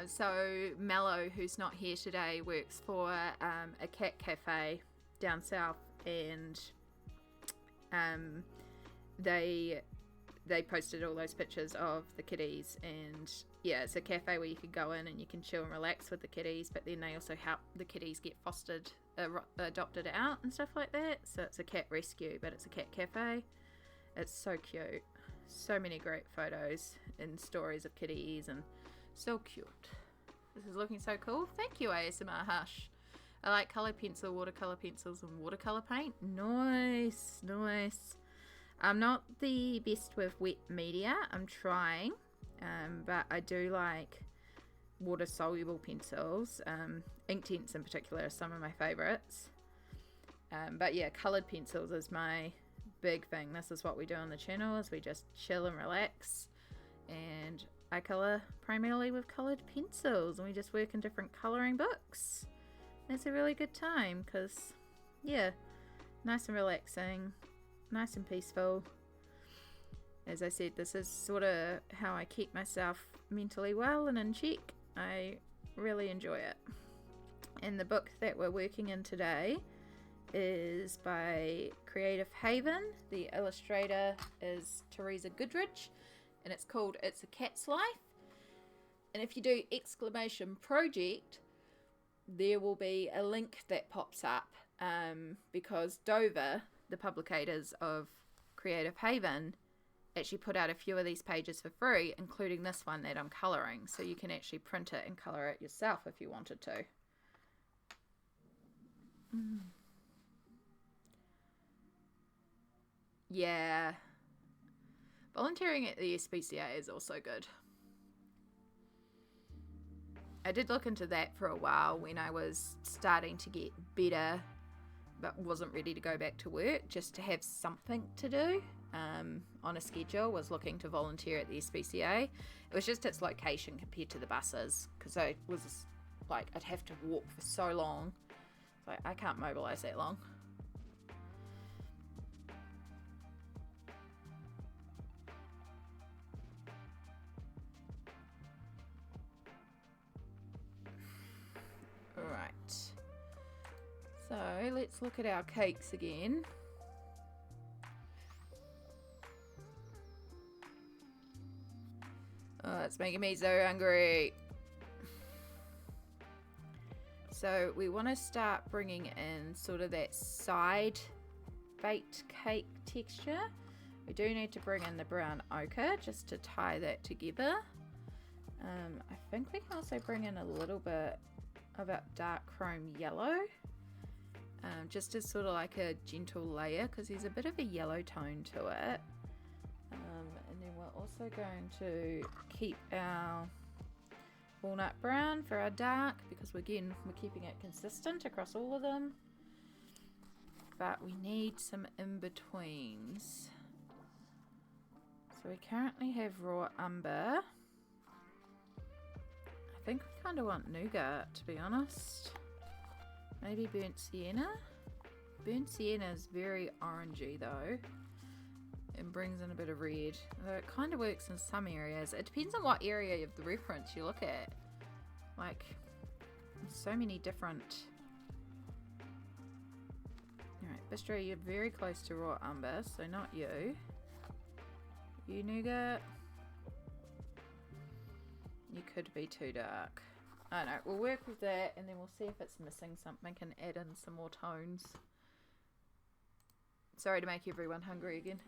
So Mello, who's not here today, works for a cat cafe down south, and they posted all those pictures of the kitties, and yeah, it's a cafe where you can go in and you can chill and relax with the kitties, but then they also help the kitties get fostered, adopted out and stuff like that. So it's a cat rescue, but it's a cat cafe. It's so cute. So many great photos and stories of kitties, and so cute. This is looking so cool. Thank you, ASMR Hush. I like colour pencil, watercolour pencils, and watercolour paint. Nice. I'm not the best with wet media. I'm trying, but I do like water-soluble pencils. Inktense in particular are some of my favourites. But yeah, coloured pencils is my big thing. This is what we do on the channel, is we just chill and relax, and I colour primarily with coloured pencils, and we just work in different colouring books. It's a really good time because, yeah, nice and relaxing, nice and peaceful. As I said, this is sort of how I keep myself mentally well and in check. I really enjoy it. And the book that we're working in today is by Creative Haven. The illustrator is Teresa Goodridge, and it's called It's a Cat's Life. And if you do !project, there will be a link that pops up, because Dover, the publicators of Creative Haven, actually put out a few of these pages for free, including this one that I'm colouring, so you can actually print it and colour it yourself if you wanted to. Yeah, volunteering at the SPCA is also good. I did look into that for a while when I was starting to get better, but wasn't ready to go back to work, just to have something to do on a schedule. Was looking to volunteer at the SPCA. It was just its location compared to the buses, because I was like, I'd have to walk for so long. Like, I can't mobilise that long. Right, so let's look at our cakes again. Oh, it's making me so hungry. So we want to start bringing in sort of that side baked cake texture. We do need to bring in the brown ochre just to tie that together. I think we can also bring in a little bit of that dark chrome yellow, just as sort of like a gentle layer, because there's a bit of a yellow tone to it. And then we're also going to keep our walnut brown for our dark, because again, we're keeping it consistent across all of them. but we need some in-betweens. So we currently have raw umber. I think we kind of want nougat, to be honest. Maybe burnt sienna? Burnt sienna is very orangey though, and brings in a bit of red. Although it kind of works in some areas. It depends on what area of the reference you look at. Like, so many different... Alright, Bistro, you're very close to raw umber, so not you. You nougat. You could be too dark. I don't know, we'll work with that and then we'll see if it's missing something and add in some more tones. Sorry to make everyone hungry again.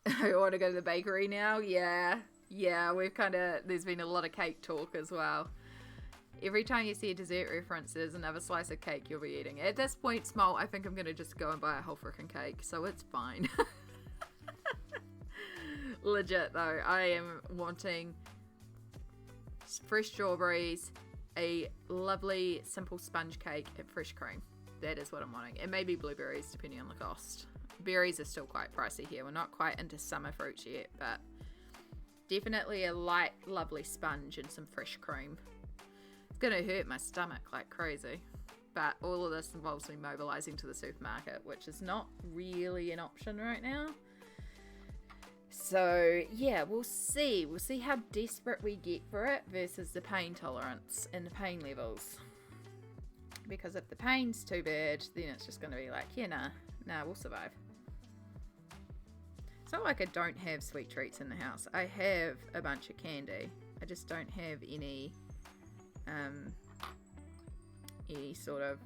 I want to go to the bakery now. Yeah, we've there's been a lot of cake talk as well. Every time you see a dessert reference, there's another slice of cake you'll be eating. At this point, Small, I think I'm going to just go and buy a whole freaking cake, so it's fine. Legit though, I am wanting fresh strawberries, a lovely simple sponge cake, and fresh cream. That is what I'm wanting. And maybe blueberries, depending on the cost. Berries are still quite pricey here. We're not quite into summer fruits yet, but definitely a light, lovely sponge and some fresh cream. It's gonna hurt my stomach like crazy, but all of this involves me mobilizing to the supermarket, which is not really an option right now. So yeah, we'll see how desperate we get for it versus the pain tolerance and the pain levels, because if the pain's too bad, then it's just gonna be like, yeah, nah, we'll survive. It's not like I don't have sweet treats in the house. I have a bunch of candy. I just don't have any sort of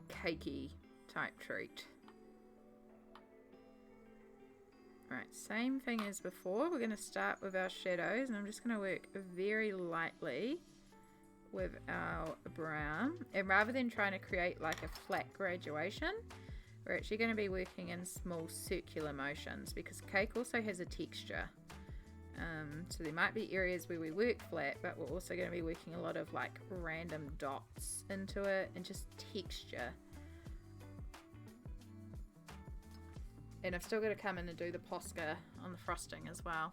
cakey type treat. Alright, same thing as before. We're going to start with our shadows, and I'm just going to work very lightly with our brown. And rather than trying to create like a flat graduation, we're actually going to be working in small circular motions, because cake also has a texture. So there might be areas where we work flat, but we're also going to be working a lot of like random dots into it and just texture. And I've still got to come in and do the posca on the frosting as well.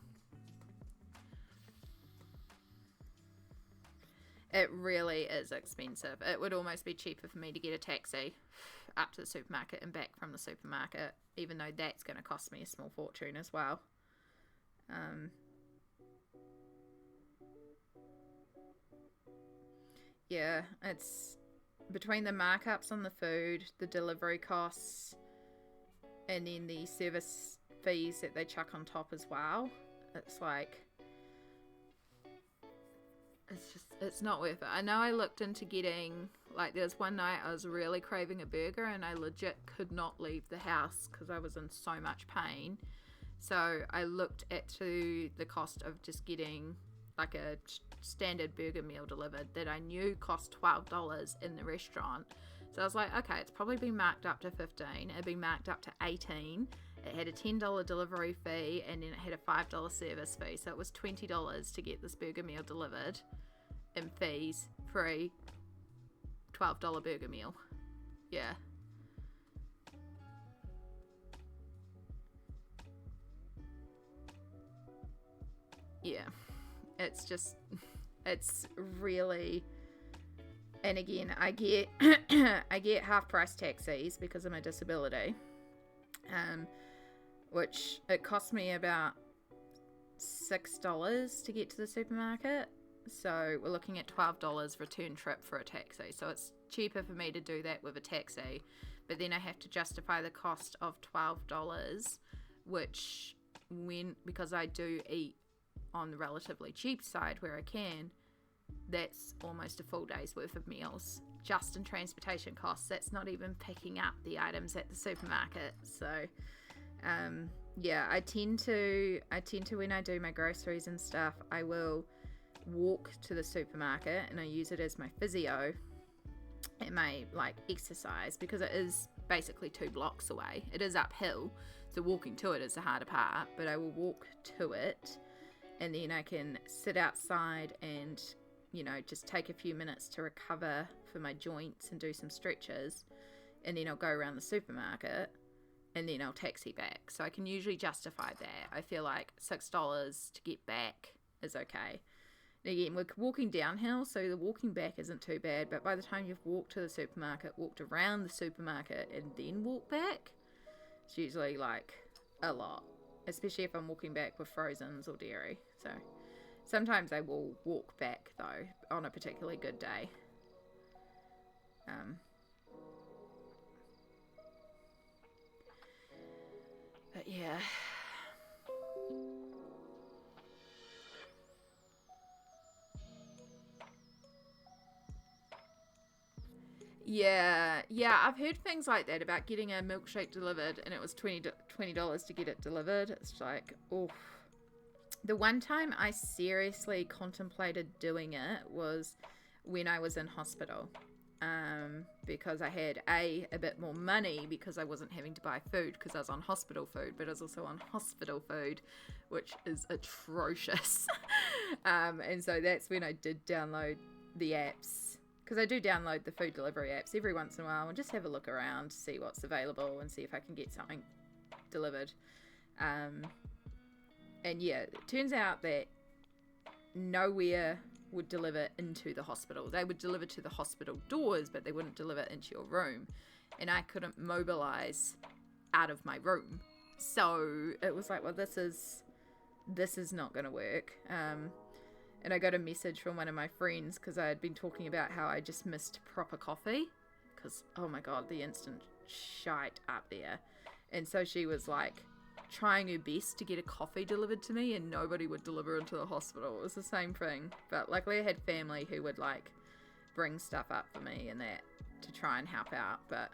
It really is expensive. It would almost be cheaper for me to get a taxi up to the supermarket and back from the supermarket, even though that's going to cost me a small fortune as well. Yeah, it's between the markups on the food, the delivery costs, and then the service fees that they chuck on top as well. It's like, it's not worth it. I know I looked into getting, like, there was one night I was really craving a burger and I legit could not leave the house because I was in so much pain. So I looked at the cost of just getting like a standard burger meal delivered that I knew cost $12 in the restaurant. So I was like, okay, it's probably been marked up to $15. It'd been marked up to $18. It had a $10 delivery fee, and then it had a $5 service fee. So it was $20 to get this burger meal delivered, and fees free. $12 burger meal. Yeah. Yeah. It's just, it's really, and again, I get I get half price taxis because of my disability, which it cost me about $6 to get to the supermarket. So we're looking at $12 return trip for a taxi. So it's cheaper for me to do that with a taxi, but then I have to justify the cost of $12, which because I do eat on the relatively cheap side where I can, that's almost a full day's worth of meals just in transportation costs. That's not even picking up the items at the supermarket. So yeah, I tend to when I do my groceries and stuff, I will walk to the supermarket and I use it as my physio and my like exercise, because it is basically 2 blocks away. It is uphill, so walking to it is the harder part, but I will walk to it and then I can sit outside and just take a few minutes to recover for my joints and do some stretches, and then I'll go around the supermarket, and then I'll taxi back. So I can usually justify that. I feel like $6 to get back is okay. And again, we're walking downhill, so the walking back isn't too bad, but by the time you've walked to the supermarket, walked around the supermarket, and then walked back, it's usually like a lot, especially if I'm walking back with frozens or dairy. So sometimes I will walk back though on a particularly good day. But yeah. Yeah, I've heard things like that about getting a milkshake delivered, and it was $20 to get it delivered. It's like, oof. The one time I seriously contemplated doing it was when I was in hospital, because I had a bit more money because I wasn't having to buy food because I was on hospital food, but I was also on hospital food, which is atrocious. And so that's when I did download the apps, because I do download the food delivery apps every once in a while and just have a look around, see what's available and see if I can get something delivered. And yeah, it turns out that nowhere would deliver into the hospital. They would deliver to the hospital doors, but they wouldn't deliver into your room. And I couldn't mobilize out of my room. So it was like, well, this is not going to work. And I got a message from one of my friends because I had been talking about how I just missed proper coffee. Because, oh my God, the instant shite up there. And so she was like trying her best to get a coffee delivered to me, and nobody would deliver into the hospital. It was the same thing. But luckily I had family who would like bring stuff up for me and that to try and help out. But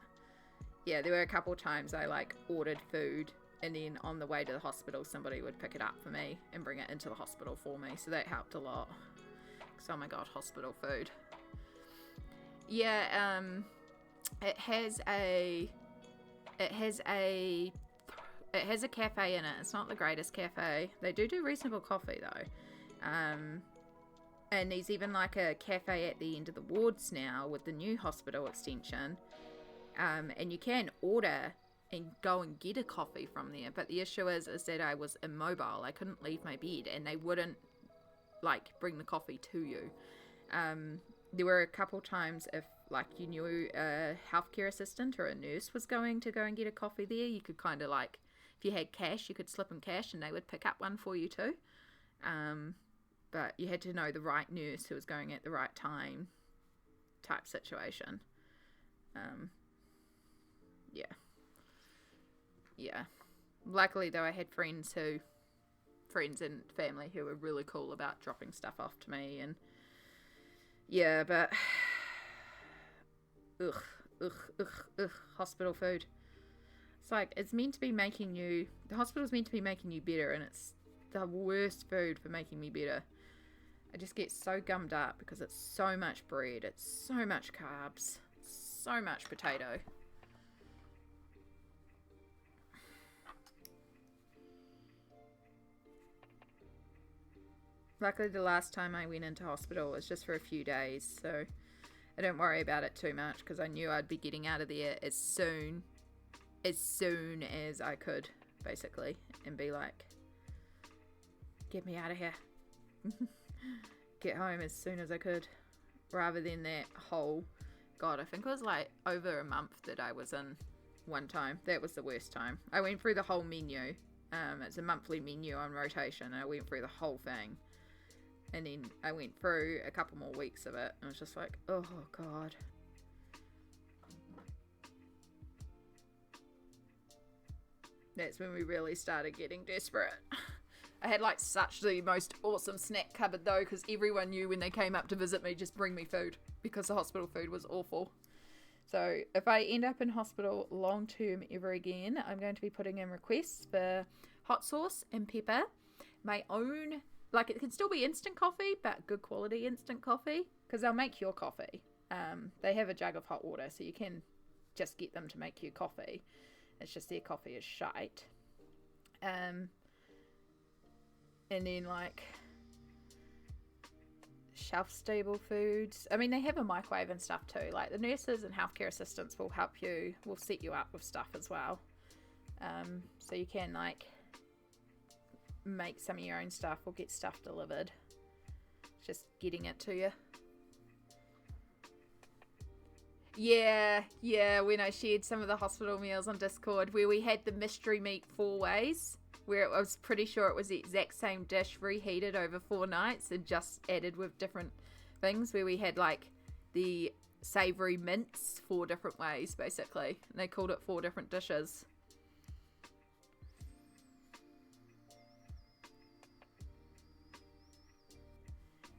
yeah, there were a couple times I like ordered food, and then on the way to the hospital, somebody would pick it up for me and bring it into the hospital for me. So that helped a lot. So, oh my God, hospital food. Yeah, it has a cafe in it. It's not the greatest cafe. They do reasonable coffee though. And there's even like a cafe at the end of the wards now with the new hospital extension. And you can order and go and get a coffee from there. But the issue is that I was immobile. I couldn't leave my bed, and they wouldn't like bring the coffee to you. There were a couple times if like you knew a healthcare assistant or a nurse was going to go and get a coffee there, you could kind of like, if you had cash, you could slip them cash and they would pick up one for you too. But you had to know the right nurse who was going at the right time type situation. Yeah. Luckily though, I had friends and family who were really cool about dropping stuff off to me, and yeah, but hospital food. It's like, it's meant to be making you, the hospital's meant to be making you better, and it's the worst food for making me better. I just get so gummed up because it's so much bread, it's so much carbs, so much potato. Luckily, the last time I went into hospital was just for a few days, so I don't worry about it too much because I knew I'd be getting out of there as soon as I could, basically, and be like, get me out of here. Get home as soon as I could, rather than that whole, God, I think it was like over a month that I was in one time. That was the worst time. I went through the whole menu. It's a monthly menu on rotation, and I went through the whole thing. And then I went through a couple more weeks of it, and I was just like, oh God. That's when we really started getting desperate. I had like such the most awesome snack cupboard though, because everyone knew when they came up to visit me, just bring me food, because the hospital food was awful. So if I end up in hospital long term ever again, I'm going to be putting in requests for hot sauce and pepper, my own. Like, it can still be instant coffee, but good quality instant coffee, because they'll make your coffee. They have a jug of hot water, so you can just get them to make you coffee. It's just their coffee is shite. And then, like, shelf-stable foods. I mean, they have a microwave and stuff too. Like the nurses and healthcare assistants will help you, will set you up with stuff as well. So you can like make some of your own stuff or get stuff delivered. Just getting it to you. Yeah, when I shared some of the hospital meals on Discord where we had the mystery meat 4 ways, where I was pretty sure it was the exact same dish reheated over 4 nights and just added with different things, where we had like the savoury mince 4 different ways basically, and they called it 4 different dishes.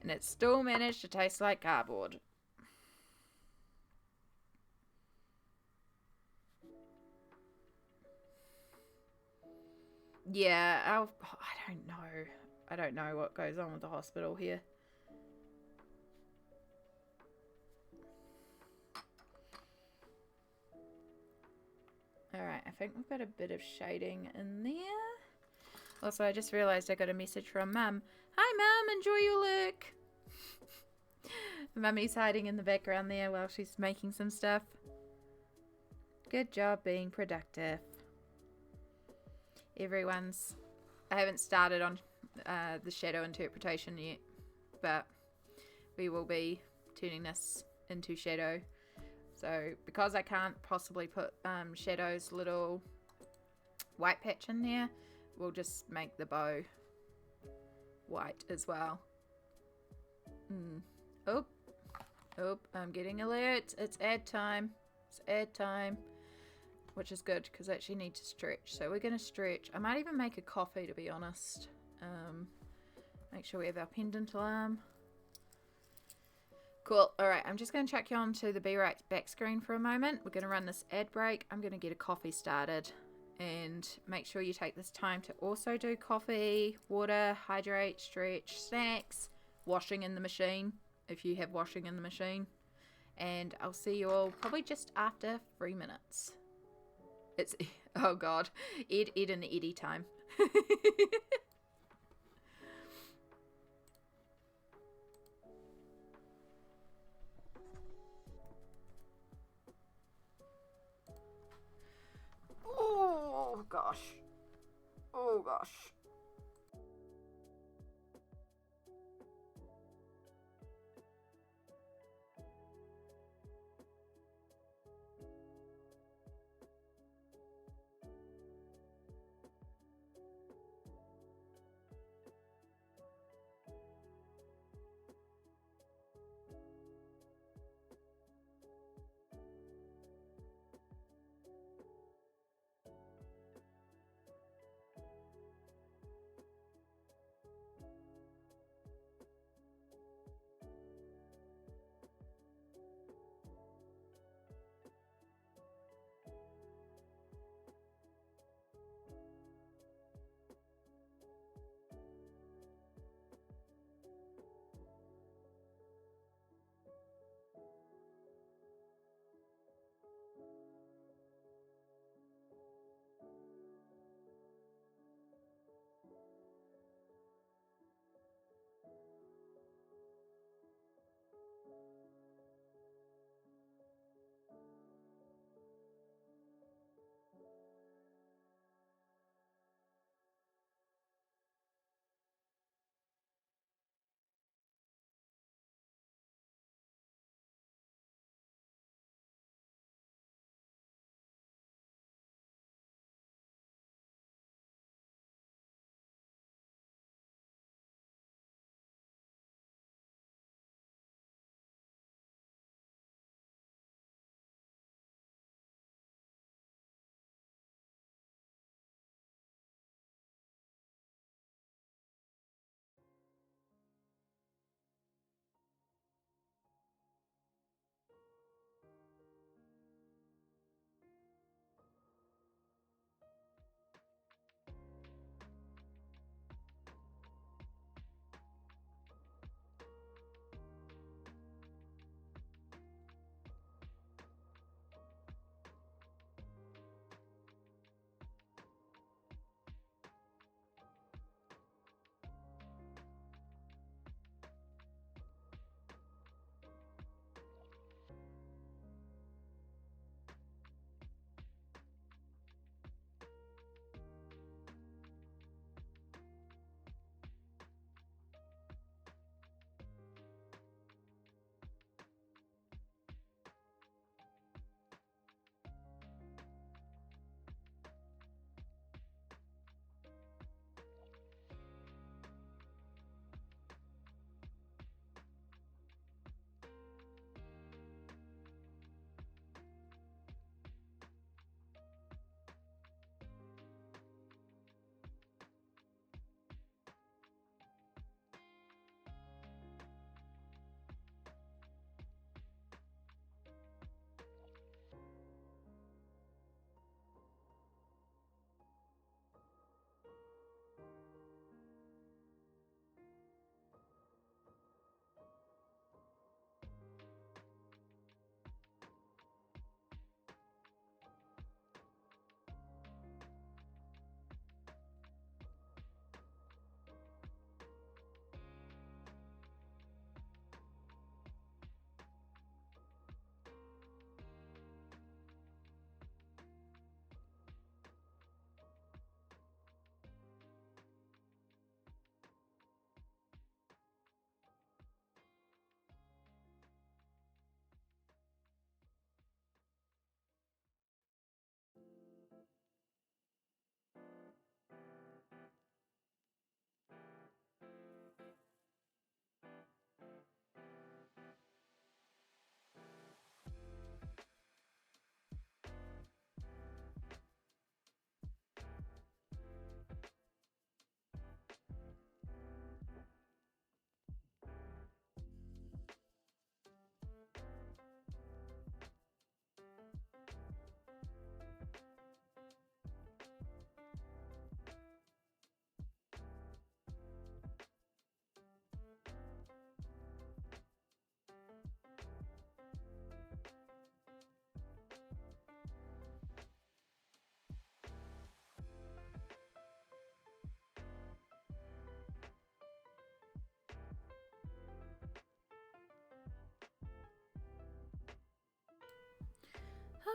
And it still managed to taste like cardboard. Yeah, I don't know. I don't know what goes on with the hospital here. Alright, I think we've got a bit of shading in there. Also, I just realised I got a message from Mum. Hi Mum, enjoy your look. Mummy's hiding in the background there while she's making some stuff. Good job being productive. I haven't started on the shadow interpretation yet, but we will be turning this into shadow. So because I can't possibly put Shadow's little white patch in there, we'll just make the bow white as well. Oh, I'm getting alert. It's ad time. Which is good because I actually need to stretch. So we're going to stretch. I might even make a coffee, to be honest. Make sure we have our pendant alarm. Cool. Alright, I'm just going to chuck you onto the B-Right back screen for a moment. We're going to run this ad break. I'm going to get a coffee started. And make sure you take this time to also do coffee, water, hydrate, stretch, snacks, washing in the machine, if you have washing in the machine. And I'll see you all probably just after 3 minutes. It's, oh god, Ed and Eddie time. Oh gosh. Oh gosh.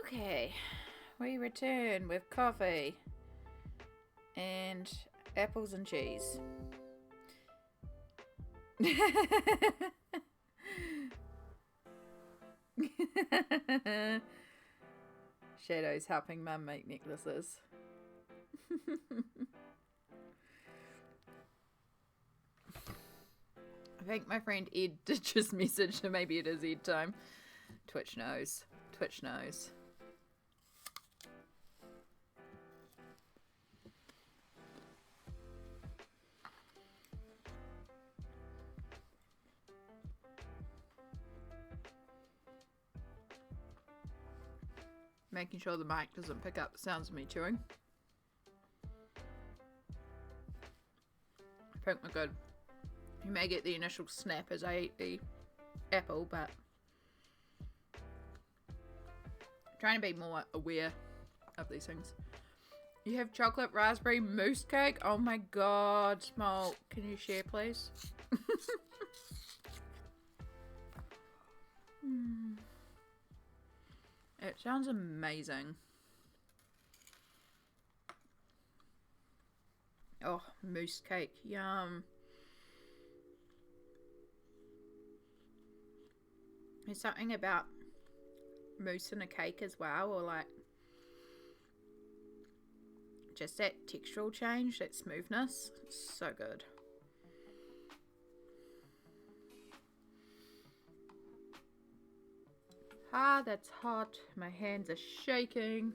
Okay, we return with coffee and apples and cheese. Shadow's helping Mum make necklaces. I think my friend Ed did just message, so maybe it is Ed time. Twitch knows. Twitch knows. Making sure the mic doesn't pick up the sounds of me chewing. I think we're good. You may get the initial snap as I eat the apple, but I'm trying to be more aware of these things. You have chocolate raspberry mousse cake? Oh my god, Smol. Can you share, please? It sounds amazing. Oh, mousse cake. Yum. There's something about mousse in a cake as well, or like just that textural change, that smoothness. So good. Ah, that's hot. My hands are shaking.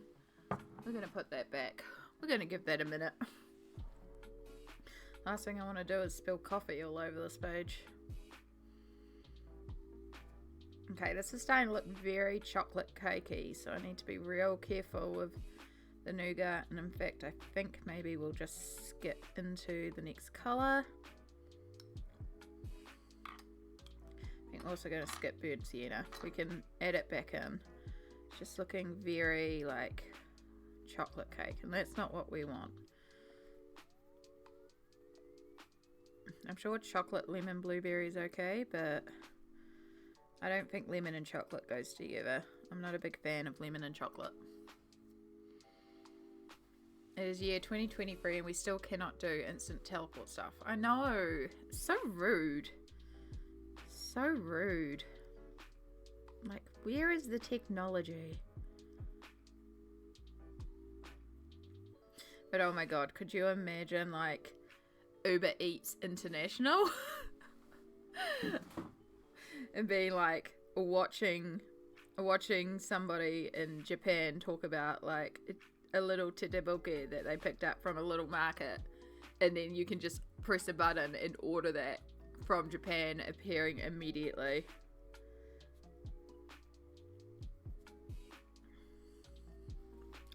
We're gonna put that back. We're gonna give that a minute. Last thing I want to do is spill coffee all over this page. Okay, this is starting to look very chocolate cakey, so I need to be real careful with the nougat. And in fact, I think maybe we'll just skip into the next colour. I'm also going to skip burnt sienna. We can add it back in. It's just looking very like chocolate cake, and that's not what we want. I'm sure chocolate lemon blueberry is okay, but I don't think lemon and chocolate goes together. I'm not a big fan of lemon and chocolate. It is year 2023 and we still cannot do instant teleport stuff. I know. So rude. So rude. Like, where is the technology? But oh my god, could you imagine like Uber Eats International? And being like watching somebody in Japan talk about like a little tteokbokki that they picked up from a little market, and then you can just press a button and order that from Japan, appearing immediately.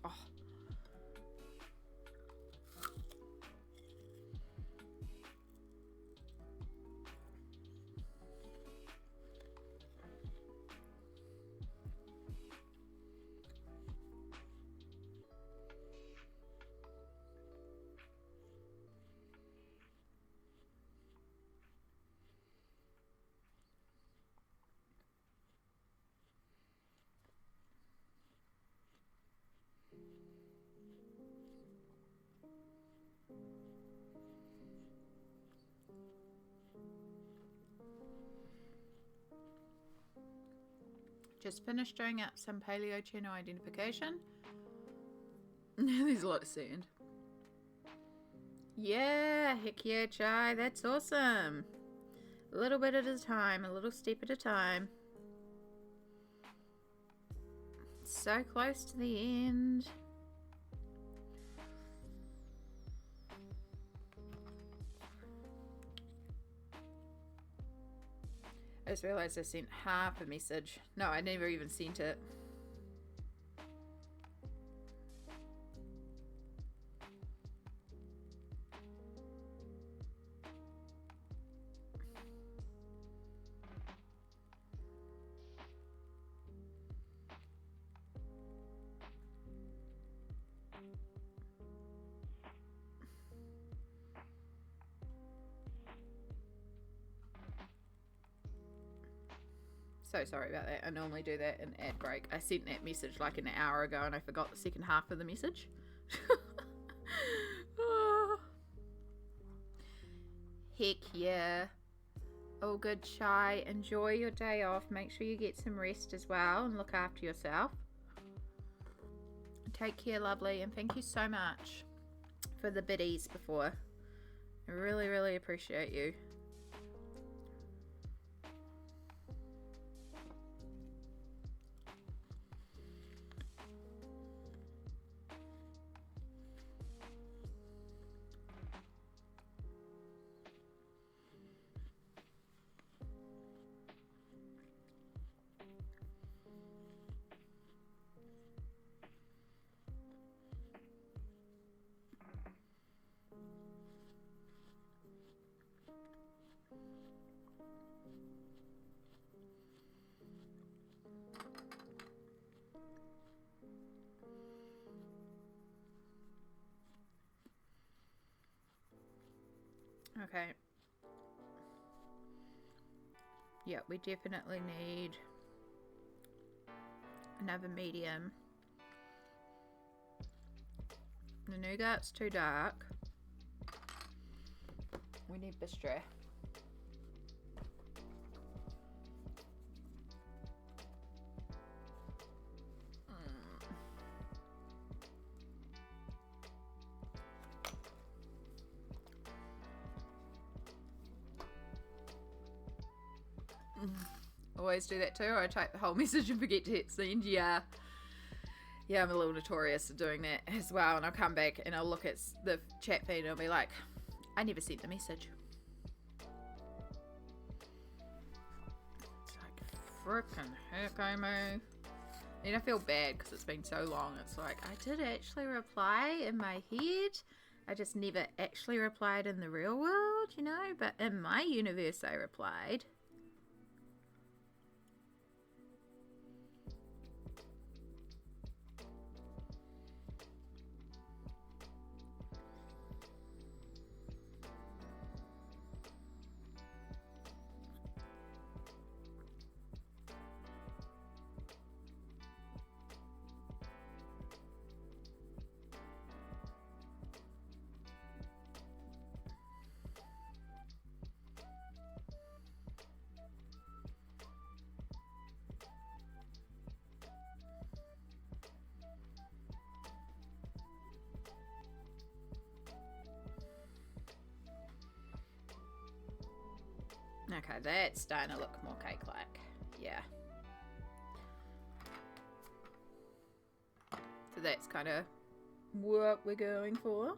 Oh. Just finished doing up some paleo channel identification. There's a lot of sand. Yeah, heck yeah, Chai. That's awesome. A little bit at a time, a little step at a time. So close to the end. I just realised I sent half a message. No, I never even sent it. so sorry about that. I normally do that in ad break. I sent that message like an hour ago and I forgot the second half of the message. Oh. Heck yeah. All good, Shy. Enjoy your day off. Make sure you get some rest as well and look after yourself. Take care, lovely, and thank you so much for the biddies before. I really, really appreciate you. Okay. Yeah, we definitely need another medium. The nougat's too dark. We need Bistro. Always do that too, or I type the whole message and forget to hit send. Yeah, I'm a little notorious for doing that as well, and I'll come back and I'll look at the chat feed and I'll be like, I never sent the message. It's like, frickin' heck, Amy. Then I feel bad because it's been so long. It's like, I did actually reply in my head. I just never actually replied in the real world, you know? But in my universe, I replied. Okay, that's starting to look more cake-like. Yeah. So that's kind of what we're going for.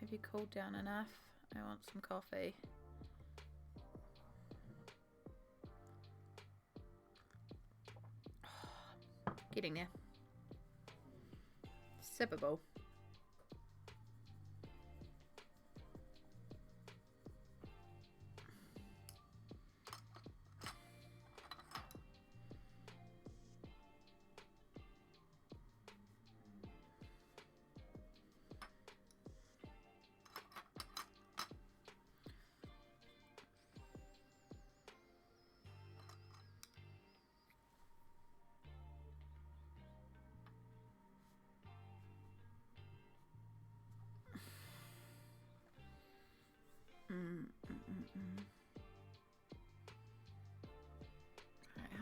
Have you cooled down enough? I want some coffee. Getting there. Sippable.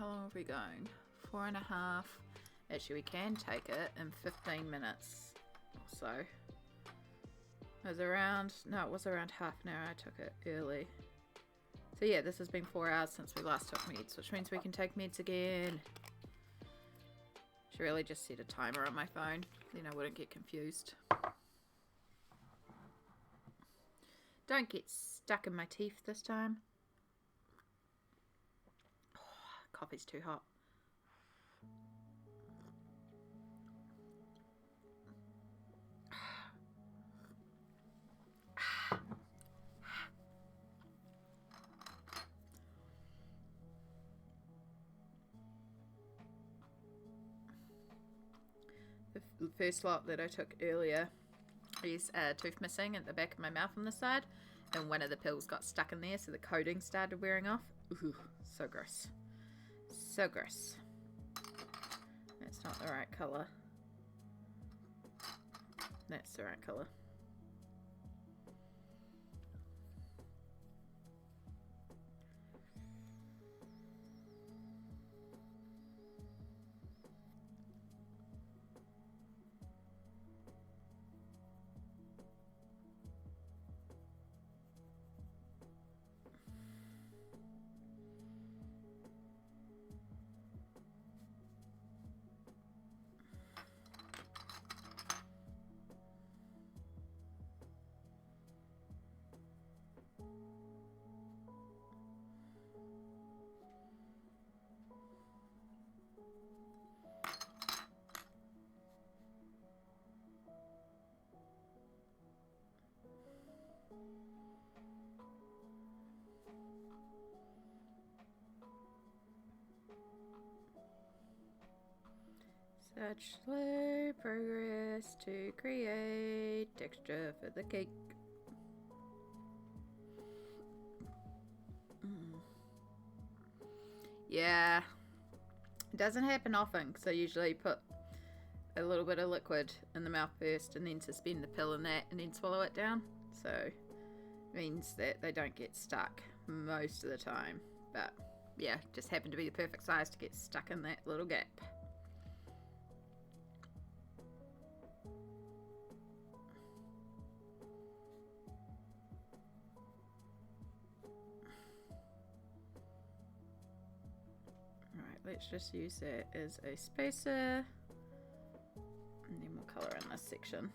how long have we going? 4.5. Actually, we can take it in 15 minutes or so. It was around, no, it was around half an hour. I took it early. So yeah, this has been 4 hours since we last took meds, which means we can take meds again. Should really just set a timer on my phone, then I wouldn't get confused. Don't get stuck in my teeth this time. Oh, coffee's too hot. The first lot that I took earlier, there's a tooth missing at the back of my mouth on the side, and one of the pills got stuck in there, so the coating started wearing off. Ooh, so gross. So gross. That's not the right colour. That's the right colour. Such slow progress to create texture for the cake. Yeah, it doesn't happen often because I usually put a little bit of liquid in the mouth first and then suspend the pill in that and then swallow it down. So it means that they don't get stuck most of the time. But yeah, just happened to be the perfect size to get stuck in that little gap. Let's just use that as a spacer, and then we'll colour in this section.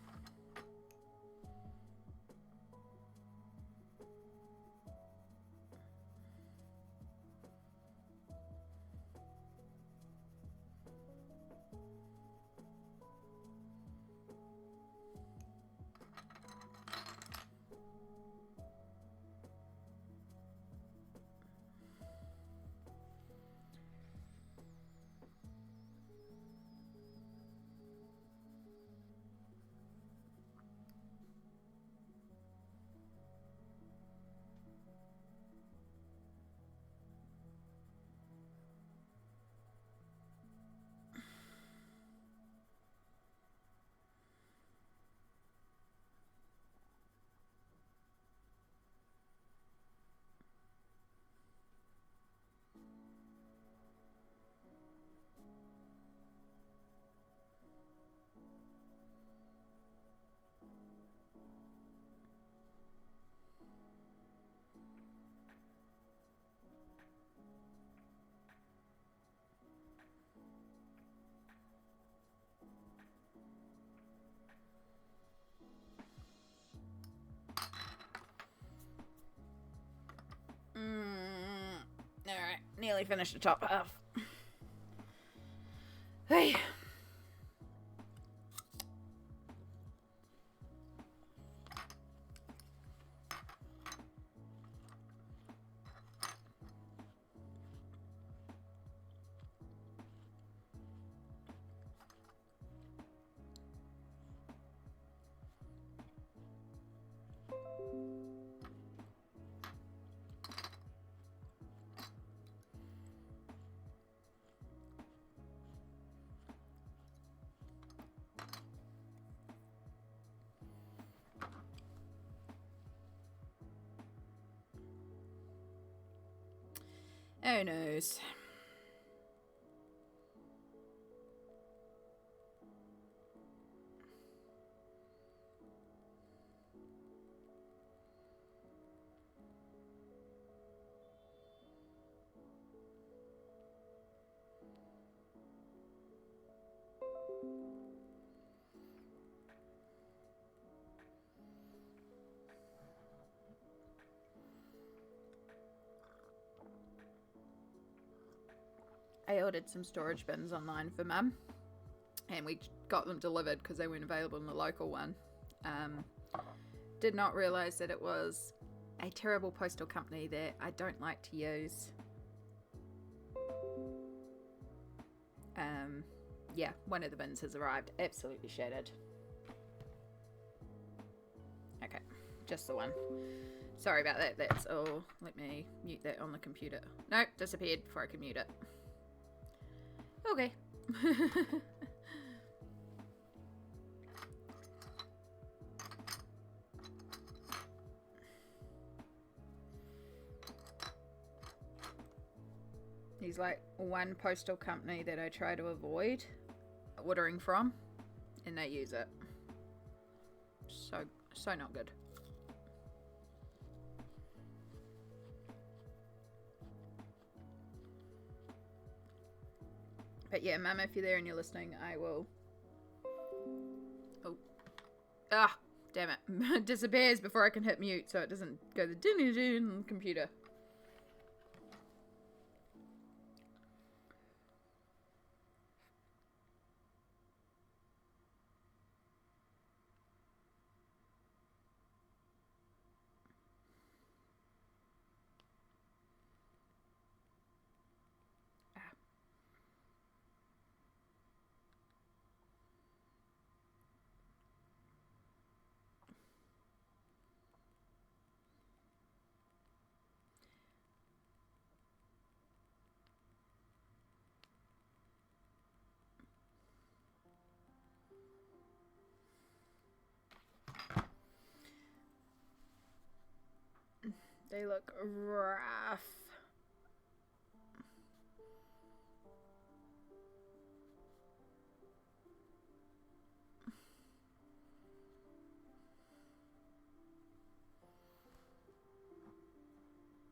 Alright, nearly finished the top half. Hey. Oh noes. I ordered some storage bins online for Mum, and we got them delivered because they weren't available in the local one. Did not realise that it was a terrible postal company that I don't like to use. Yeah, one of the bins has arrived, absolutely shattered. Okay, just the one. Sorry about that, that's all. Let me mute that on the computer. Nope, disappeared before I could mute it. Okay. He's like one postal company that I try to avoid ordering from, and they use it. So not good. But yeah, Mum, if you're there and you're listening, I will... Oh. Ah, damn it. It disappears before I can hit mute, so it doesn't go the din on the computer. They look rough.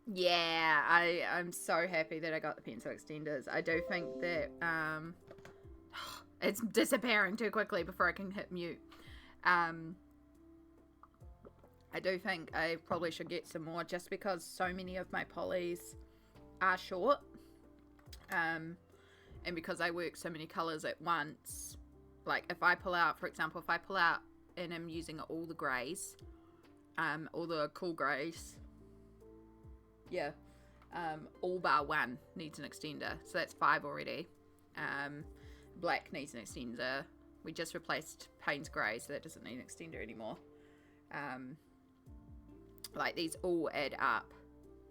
Yeah, I'm so happy that I got the pencil extenders. I do think that it's disappearing too quickly before I can hit mute. I do think I probably should get some more just because so many of my polys are short. And because I work so many colours at once, like if I pull out, for example, if I pull out and I'm using all the greys, all the cool greys, yeah, all bar one needs an extender. So that's 5 already. Black needs an extender. We just replaced Payne's Grey, so that doesn't need an extender anymore. Like these all add up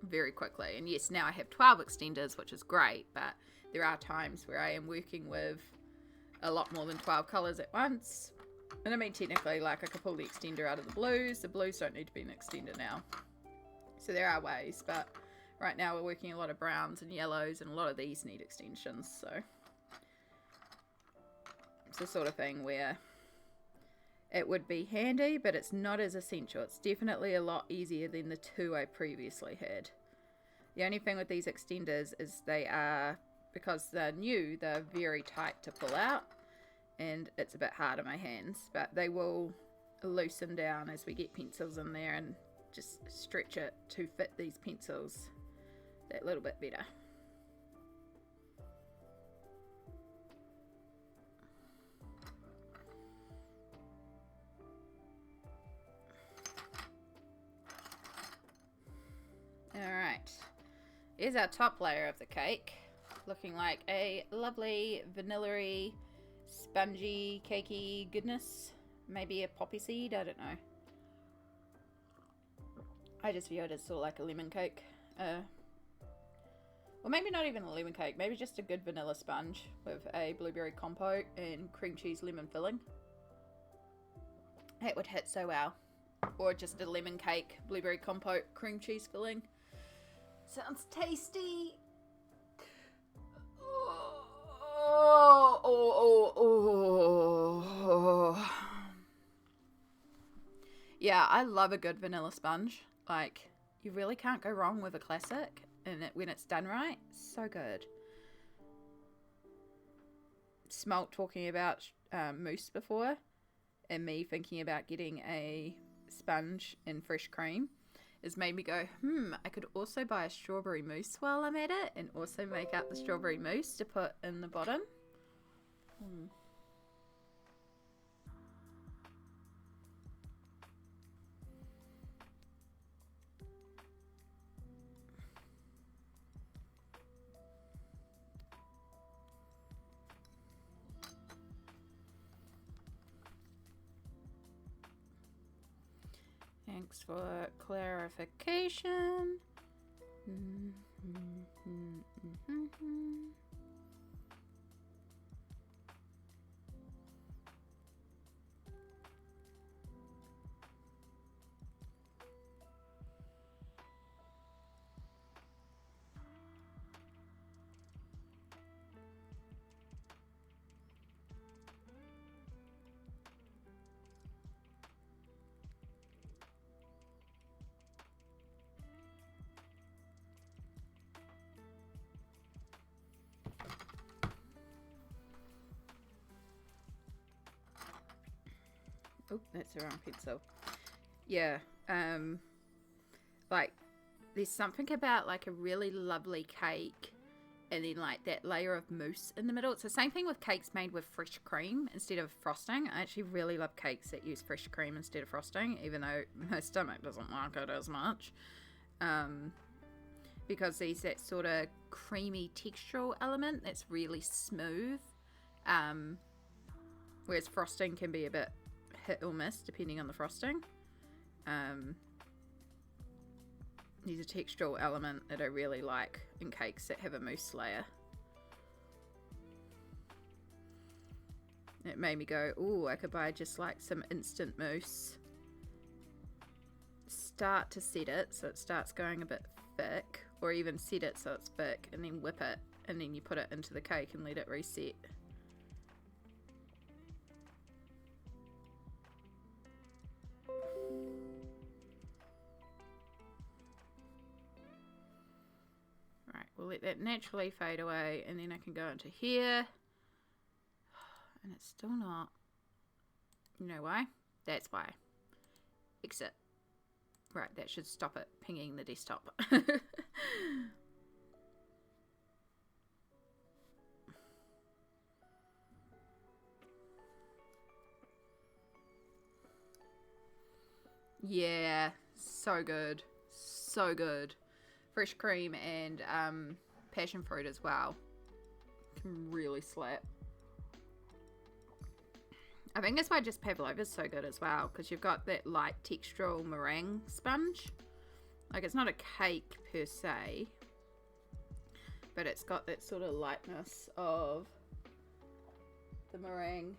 very quickly. And yes, now I have 12 extenders, which is great, but there are times where I am working with a lot more than 12 colours at once. And I mean, technically, like I could pull the extender out of the blues. The blues don't need to be an extender now. So there are ways, but right now we're working a lot of browns and yellows, and a lot of these need extensions. So it's the sort of thing where it would be handy, but it's not as essential. It's definitely a lot easier than the 2 I previously had. The only thing with these extenders is they are, because they're new, they're very tight to pull out, and it's a bit hard on my hands, but they will loosen down as we get pencils in there and just stretch it to fit these pencils that little bit better. Alright, here's our top layer of the cake, looking like a lovely vanilla-y, spongy, cakey goodness. Maybe a poppy seed, I don't know. I just view it as sort of like a lemon cake. Well, maybe not even a lemon cake, maybe just a good vanilla sponge with a blueberry compote and cream cheese lemon filling. That would hit so well. Or just a lemon cake, blueberry compote, cream cheese filling. Sounds tasty. Oh. Yeah, I love a good vanilla sponge. Like, you really can't go wrong with a classic, and when it's done right, so good. Smelt talking about mousse before, and me thinking about getting a sponge and fresh cream. has made me go, I could also buy a strawberry mousse while I'm at it and also make up the strawberry mousse to put in the bottom. Thanks for clarification. Oh, that's the wrong pencil. Yeah, like, there's something about, like, a really lovely cake and then, like, that layer of mousse in the middle. It's the same thing with cakes made with fresh cream instead of frosting. I actually really love cakes that use fresh cream instead of frosting, even though my stomach doesn't like it as much. Because there's that sort of creamy textural element that's really smooth. Whereas frosting can be a bit hit or miss depending on the frosting. There's a textural element that I really like in cakes that have a mousse layer. It made me go, ooh, I could buy just like some instant mousse. Start to set it so it starts going a bit thick, or even set it so it's thick and then whip it, and then you put it into the cake and let it reset. We'll let that naturally fade away, and then I can go into here, and it's still not. You know why? That's why. Exit. Right, that should stop it pinging the desktop. Yeah, so good. So good. Fresh cream and passion fruit as well. Can really slap. I think that's why just pavlova is so good as well, because you've got that light textural meringue sponge. Like, it's not a cake per se, but it's got that sort of lightness of the meringue.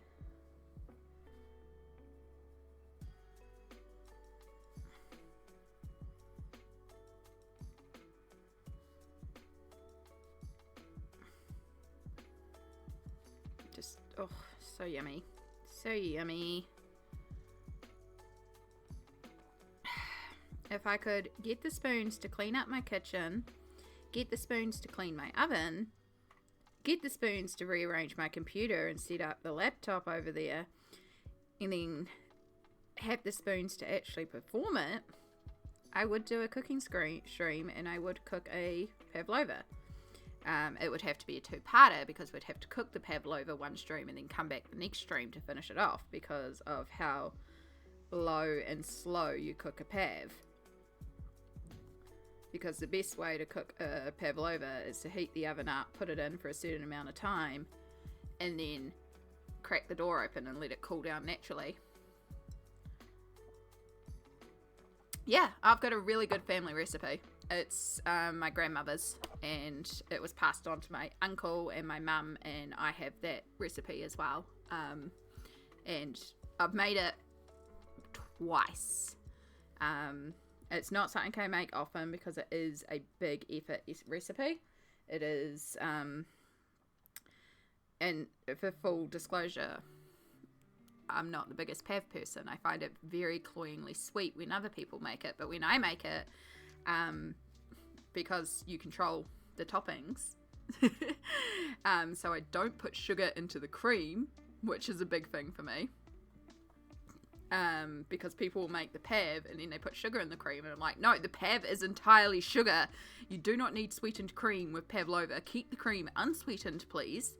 Just, oh, so yummy. So yummy. If I could get the spoons to clean up my kitchen, get the spoons to clean my oven, get the spoons to rearrange my computer and set up the laptop over there, and then have the spoons to actually perform it, I would do a cooking stream and I would cook a pavlova. It would have to be a two-parter, because we'd have to cook the pavlova one stream and then come back the next stream to finish it off, because of how low and slow you cook a pav. Because the best way to cook a pavlova is to heat the oven up, put it in for a certain amount of time, and then crack the door open and let it cool down naturally. Yeah, I've got a really good family recipe. It's my grandmother's, and it was passed on to my uncle and my mum, and I have that recipe as well. And I've made it twice. It's not something I make often because it is a big effort recipe. It is, and for full disclosure, I'm not the biggest pav person. I find it very cloyingly sweet when other people make it, but when I make it, because you control the toppings, so I don't put sugar into the cream, which is a big thing for me. because people will make the pav and then they put sugar in the cream, and I'm like, no, the pav is entirely sugar. You do not need sweetened cream with pavlova. Keep the cream unsweetened, please.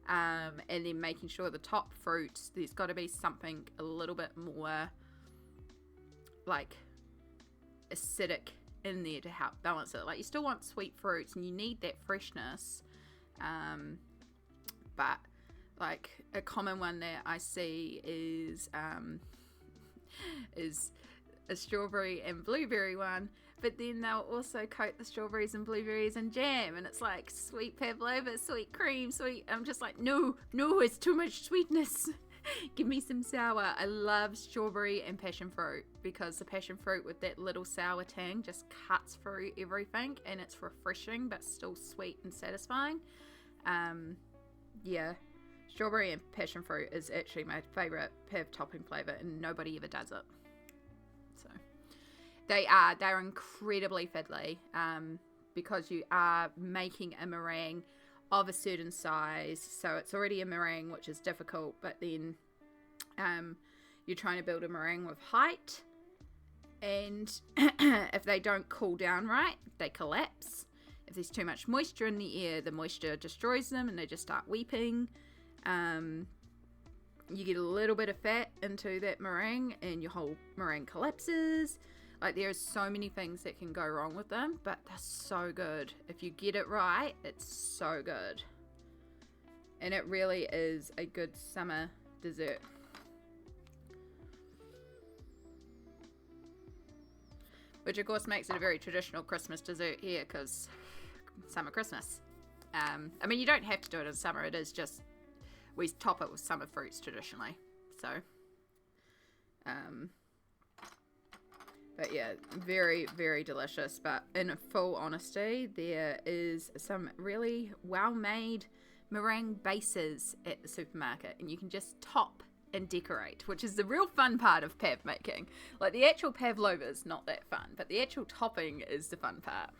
And then making sure the top fruit, there's got to be something a little bit more like acidic in there to help balance it. Like, you still want sweet fruits and you need that freshness, but like a common one that I see is a strawberry and blueberry one, but then they'll also coat the strawberries and blueberries in jam, and it's like sweet pavlova, sweet cream, sweet. I'm just like, no, it's too much sweetness. Give me some sour. I love strawberry and passion fruit because the passion fruit with that little sour tang just cuts through everything, and it's refreshing but still sweet and satisfying. Yeah, strawberry and passion fruit is actually my favorite pav topping flavor, and nobody ever does it. So they're incredibly fiddly, because you are making a meringue of a certain size, so it's already a meringue, which is difficult, but then you're trying to build a meringue with height, and if they don't cool down right, they collapse. If there's too much moisture in the air, the moisture destroys them and they just start weeping. You get a little bit of fat into that meringue and your whole meringue collapses. Like, there's so many things that can go wrong with them, but they're so good. If you get it right, it's so good. And it really is a good summer dessert. Which, of course, makes it a very traditional Christmas dessert here, because summer Christmas. I mean, you don't have to do it in summer. It is just, we top it with summer fruits traditionally. So, but yeah, very, very delicious. But in full honesty, there is some really well-made meringue bases at the supermarket, and you can just top and decorate, which is the real fun part of pav making. Like, the actual pavlova is not that fun, but the actual topping is the fun part.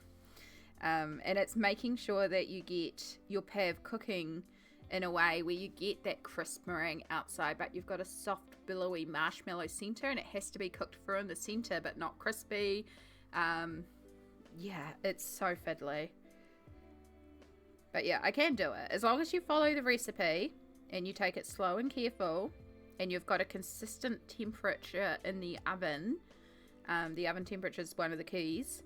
And it's making sure that you get your pav cooking in a way where you get that crisp meringue outside, but you've got a soft, billowy marshmallow center, and it has to be cooked through in the center but not crispy. Yeah, it's so fiddly. But yeah, I can do it as long as you follow the recipe and you take it slow and careful, and you've got a consistent temperature in the oven. The oven temperature is one of the keys.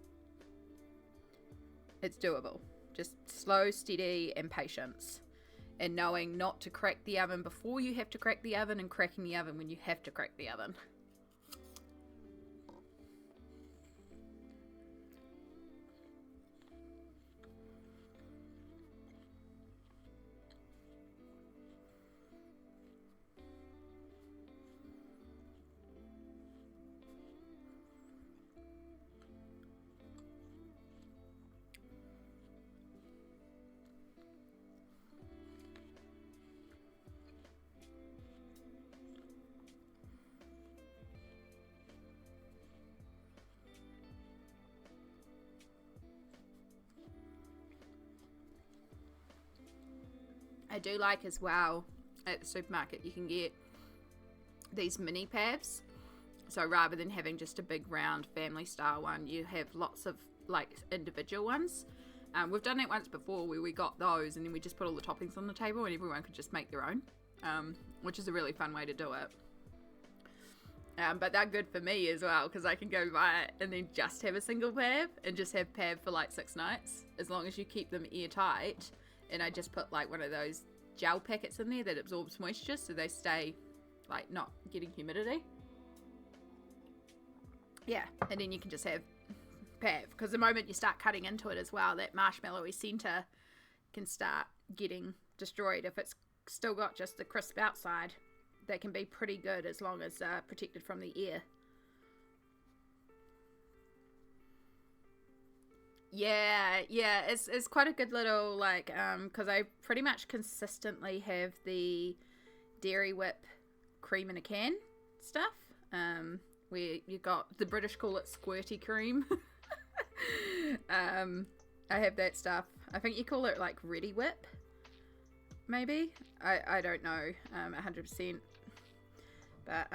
It's doable. Just slow, steady, and patience. And knowing not to crack the oven before you have to crack the oven, and cracking the oven when you have to crack the oven. I do like as well at the supermarket you can get these mini pavs. So rather than having just a big round family style one, you have lots of like individual ones. We've done that once before where we got those and then we just put all the toppings on the table and everyone could just make their own, which is a really fun way to do it. But they're good for me as well because I can go buy it and then just have a single pav and just have pav for like 6 nights, as long as you keep them airtight. And I just put like one of those gel packets in there that absorbs moisture so they stay like not getting humidity. Yeah, and then you can just have pav, because the moment you start cutting into it as well, that marshmallowy center can start getting destroyed. If it's still got just the crisp outside, they can be pretty good as long as protected from the air. Yeah, it's quite a good little, like, because I pretty much consistently have the Dairy Whip cream in a can stuff, where you got, the British call it squirty cream. I have that stuff. I think you call it like Ready Whip, maybe. I don't know 100%, but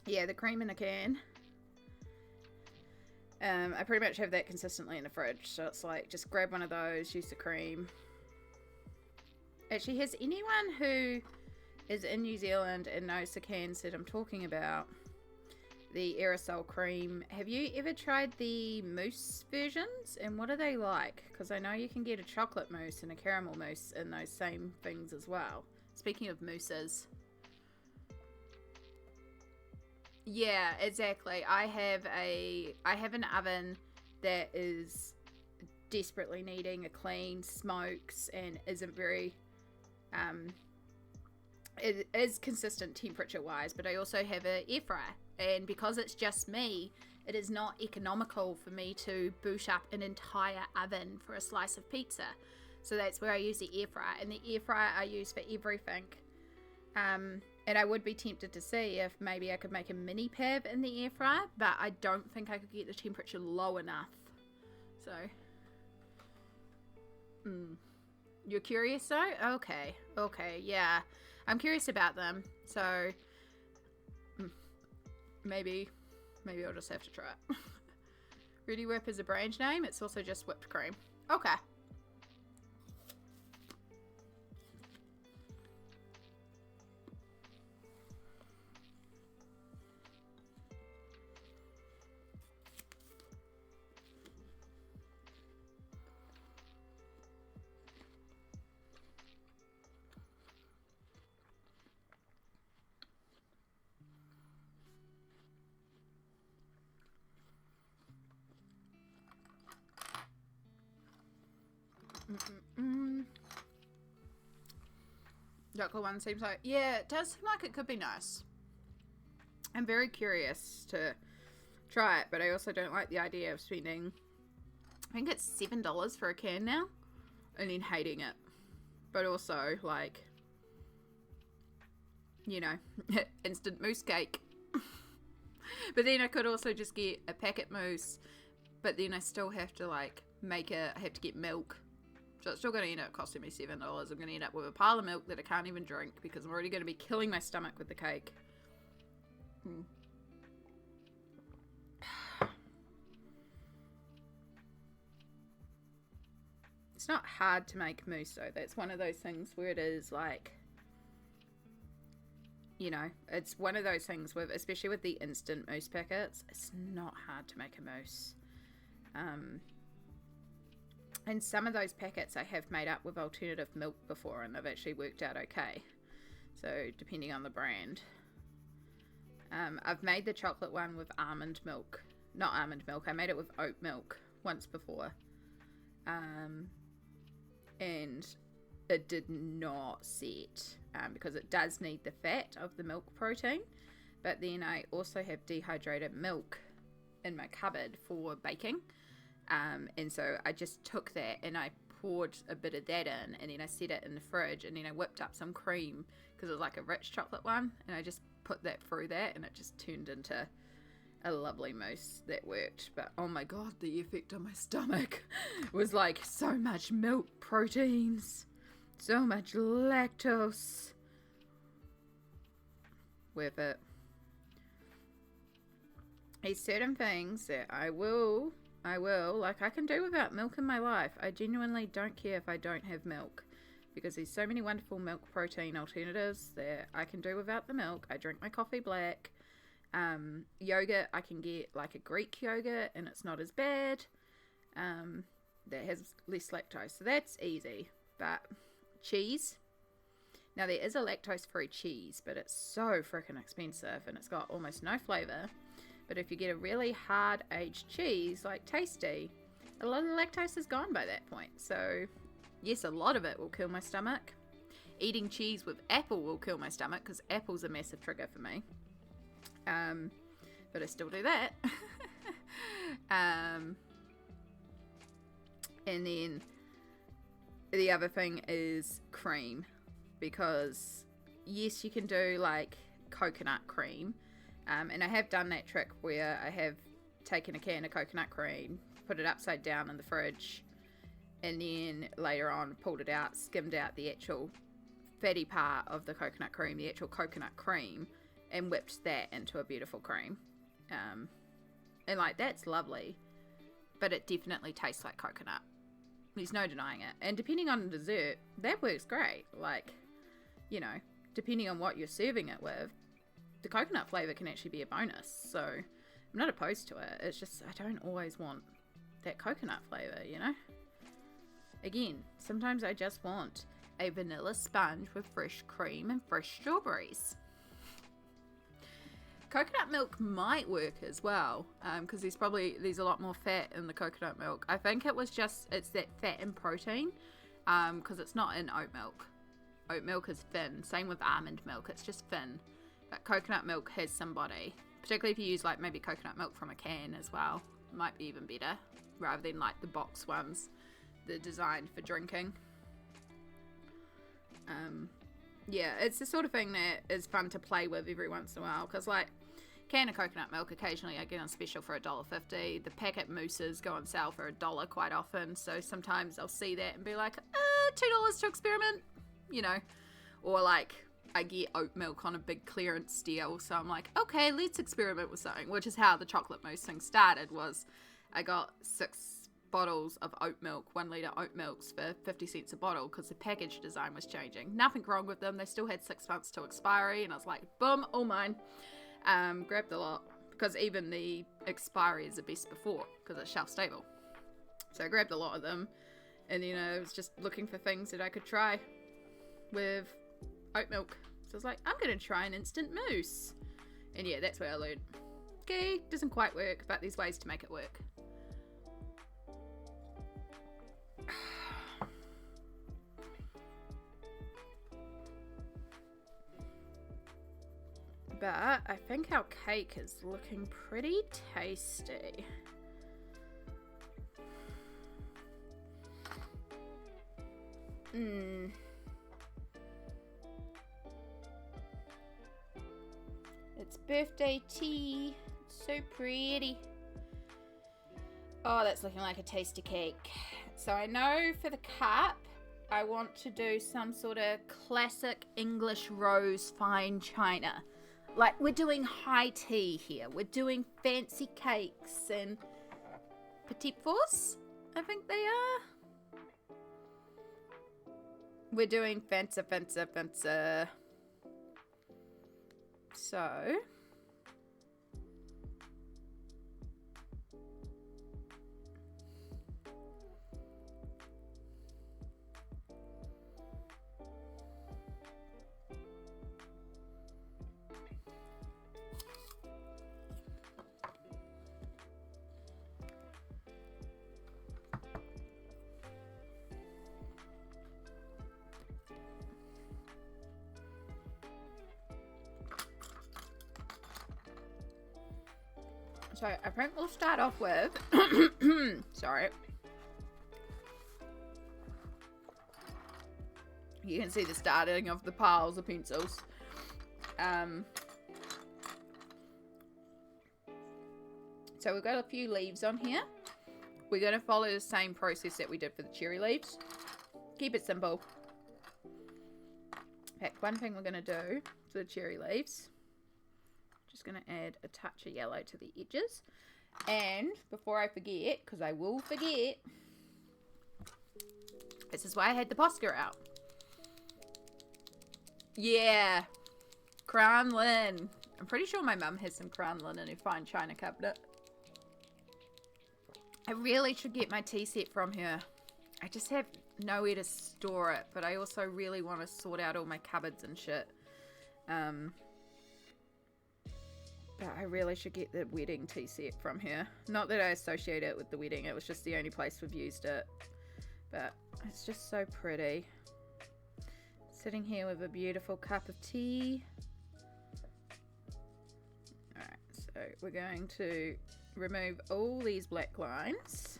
Yeah, the cream in a can. I pretty much have that consistently in the fridge. So it's like, just grab one of those, use the cream. Actually, has anyone who is in New Zealand and knows the cans that I'm talking about, the aerosol cream, have you ever tried the mousse versions? And what are they like? Because I know you can get a chocolate mousse and a caramel mousse in those same things as well. Speaking of mousses. Yeah, exactly. I have an oven that is desperately needing a clean, smokes, and isn't very it is consistent temperature wise, but I also have an air fryer, and because it's just me, it is not economical for me to boot up an entire oven for a slice of pizza. So that's where I use the air fryer, and the air fryer I use for everything. And I would be tempted to see if maybe I could make a mini pab in the air fryer, but I don't think I could get the temperature low enough. So, you're curious though? Okay, yeah. I'm curious about them, so maybe I'll just have to try it. Ready Whip is a brand name. It's also just whipped cream. Okay. Chocolate one seems like, yeah, it does seem like it could be nice. I'm very curious to try it, but I also don't like the idea of spending, I think it's $7 for a can now, and then hating it. But also, like, you know, instant mousse cake. But then I could also just get a packet mousse, but then I still have to, like, make it, I have to get milk. So it's still going to end up costing me $7. I'm going to end up with a pile of milk that I can't even drink because I'm already going to be killing my stomach with the cake. It's not hard to make mousse though. That's one of those things where it is like, you know, it's one of those things with, especially with the instant mousse packets, it's not hard to make a mousse. And some of those packets I have made up with alternative milk before, and they've actually worked out okay. So, depending on the brand. I've made the chocolate one with almond milk. Not almond milk, I made it with oat milk once before. And it did not set, because it does need the fat of the milk protein. But then I also have dehydrated milk in my cupboard for baking. And so I just took that and I poured a bit of that in, and then I set it in the fridge, and then I whipped up some cream because it was like a rich chocolate one, and I just put that through that, and it just turned into a lovely mousse that worked. But oh my god, the effect on my stomach was like so much milk proteins, so much lactose. Worth it. There's certain things that I will, like, I can do without milk in my life. I genuinely don't care if I don't have milk, because there's so many wonderful milk protein alternatives that I can do without the milk. I drink my coffee black. Yogurt, I can get like a Greek yogurt and it's not as bad. That has less lactose, so that's easy. But cheese, now there is a lactose-free cheese, but it's so freaking expensive and it's got almost no flavour. But if you get a really hard aged cheese like Tasty, a lot of the lactose is gone by that point. So yes, a lot of it will kill my stomach. Eating cheese with apple will kill my stomach because apple's a massive trigger for me. But I still do that. And then the other thing is cream, because yes, you can do like coconut cream. And I have done that trick where I have taken a can of coconut cream, put it upside down in the fridge, and then later on pulled it out, skimmed out the actual fatty part of the coconut cream, the actual coconut cream, and whipped that into a beautiful cream. And like, that's lovely, but it definitely tastes like coconut. There's no denying it. And depending on the dessert, that works great. Like, you know, depending on what you're serving it with, the coconut flavor can actually be a bonus. So I'm not opposed to it. It's just, I don't always want that coconut flavor, you know? Again, sometimes I just want a vanilla sponge with fresh cream and fresh strawberries. Coconut milk might work as well, because there's a lot more fat in the coconut milk. I think it's that fat and protein, because it's not in oat milk. Oat milk is thin. Same with almond milk, it's just thin. But coconut milk has some body, particularly if you use like maybe coconut milk from a can as well. Might be even better, rather than like the box ones. They're designed for drinking. Yeah, it's the sort of thing that is fun to play with every once in a while, because like can of coconut milk occasionally I get on special for $1.50. The packet mousses go on sale for $1 quite often, so sometimes I'll see that and be like, $2 to experiment, you know. Or like I get oat milk on a big clearance deal, so I'm like, okay, let's experiment with something, which is how the chocolate mousse thing started. Was I got 6 bottles of oat milk, 1 litre oat milks for 50 cents a bottle, because the package design was changing. Nothing wrong with them, they still had 6 months to expiry, and I was like, boom, all mine. Grabbed a lot, because even the expiry is the best before, because it's shelf stable. So I grabbed a lot of them, and you know, I was just looking for things that I could try with oat milk. So I was like, I'm gonna try an instant mousse. And yeah, that's where I learned, okay, doesn't quite work, but there's ways to make it work. But I think our cake is looking pretty tasty. It's birthday tea. It's so pretty. Oh, that's looking like a tasty cake. So I know for the cup, I want to do some sort of classic English rose fine china. Like, we're doing high tea here. We're doing fancy cakes and petit fours, I think they are. We're doing fancy. So I think we'll start off with, sorry. You can see the starting of the piles of pencils. So we've got a few leaves on here. We're going to follow the same process that we did for the cherry leaves. Keep it simple. In fact, one thing we're going to do for the cherry leaves, just going to add a touch of yellow to the edges. And before I forget, because I will forget, this is why I had the posca out. Yeah, crown lin. I'm pretty sure my mum has some crown lin in her fine china cabinet. I really should get my tea set from her. I just have nowhere to store it, but I also really want to sort out all my cupboards and shit. But I really should get the wedding tea set from her. Not that I associate it with the wedding, it was just the only place we've used it. But it's just so pretty. Sitting here with a beautiful cup of tea. Alright, so we're going to remove all these black lines.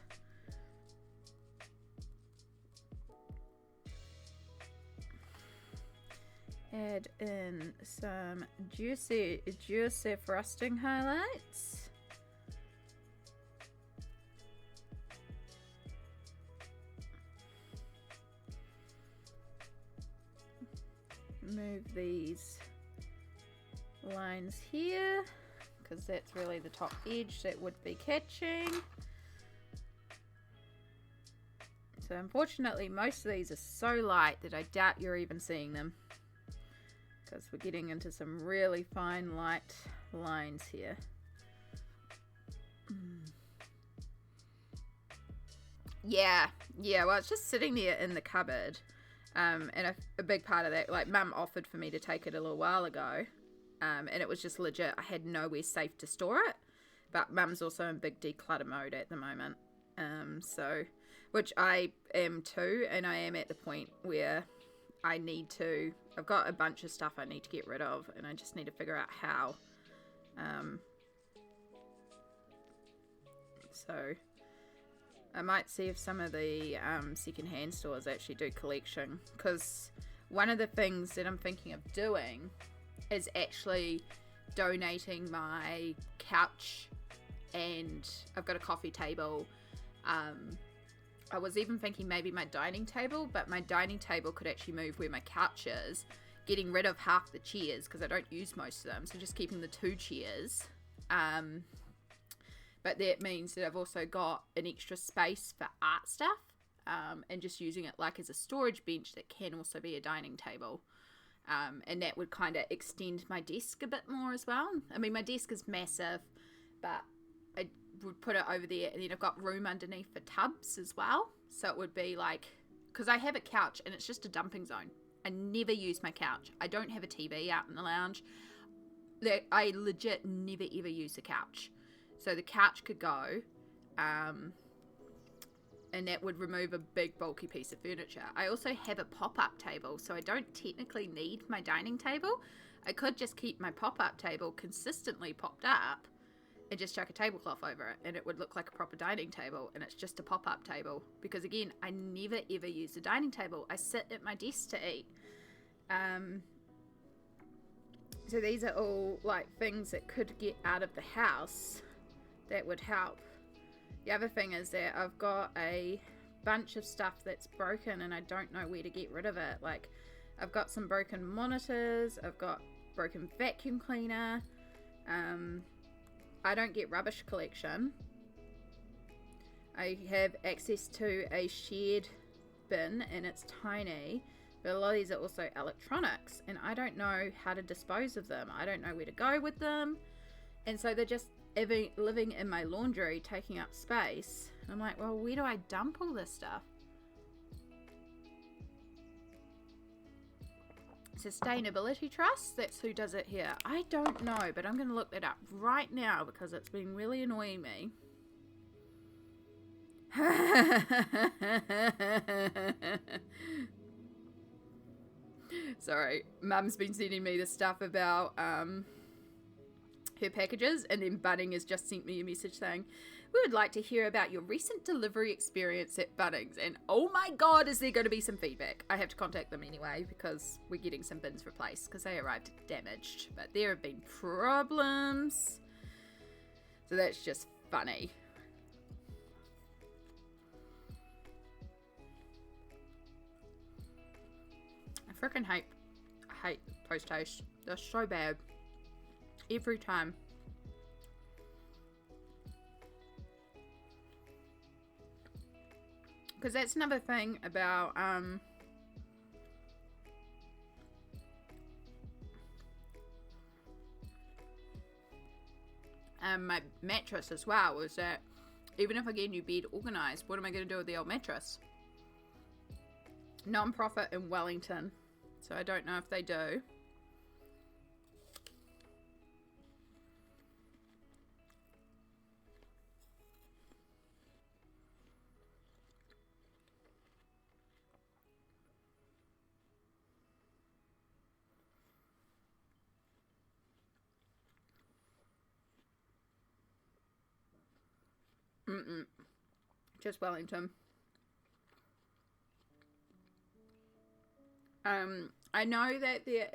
Add in some juicy frosting highlights. Move these lines here, because that's really the top edge that would be catching. So unfortunately most of these are so light that I doubt you're even seeing them, because we're getting into some really fine light lines here. Yeah, well, it's just sitting there in the cupboard, and a big part of that, like, Mum offered for me to take it a little while ago, and it was just legit, I had nowhere safe to store it, but Mum's also in big declutter mode at the moment, so, which I am too, and I am at the point where I've got a bunch of stuff I need to get rid of, and I just need to figure out how, so I might see if some of the second-hand stores actually do collection, because one of the things that I'm thinking of doing is actually donating my couch, and I've got a coffee table. I was even thinking maybe my dining table, but my dining table could actually move where my couch is, getting rid of half the chairs because I don't use most of them, so just keeping the 2 chairs. But that means that I've also got an extra space for art stuff, and just using it like as a storage bench that can also be a dining table. And that would kind of extend my desk a bit more as well. I mean, my desk is massive, but I would put it over there, and then I've got room underneath for tubs as well. So it would be like, because I have a couch and it's just a dumping zone. I never use my couch. I don't have a TV out in the lounge. I legit never ever use the couch. So the couch could go, and that would remove a big bulky piece of furniture. I also have a pop-up table, so I don't technically need my dining table. I could just keep my pop-up table consistently popped up and just chuck a tablecloth over it, and it would look like a proper dining table, and it's just a pop-up table. Because again, I never ever use the dining table. I sit at my desk to eat. So these are all like things that could get out of the house that would help. The other thing is that I've got a bunch of stuff that's broken and I don't know where to get rid of it. Like, I've got some broken monitors, I've got broken vacuum cleaner, I don't get rubbish collection. I have access to a shared bin and it's tiny, but a lot of these are also electronics and I don't know how to dispose of them. I don't know where to go with them, and so they're just living in my laundry, taking up space. And I'm like, well, where do I dump all this stuff? Sustainability Trust, that's who does it here. I don't know, but I'm going to look that up right now because it's been really annoying me. Sorry, Mum's been sending me the stuff about her packages, and then Bunnings has just sent me a message saying, we would like to hear about your recent delivery experience at Bunnings. And oh my god, is there going to be some feedback. I have to contact them anyway because we're getting some bins replaced because they arrived damaged, but there have been problems, so that's just funny. I freaking hate Post Haste. They're so bad every time. Because that's another thing about my mattress as well, is that even if I get a new bed organised, what am I going to do with the old mattress? Non-profit in Wellington, so I don't know if they do. Just Wellington. I know that there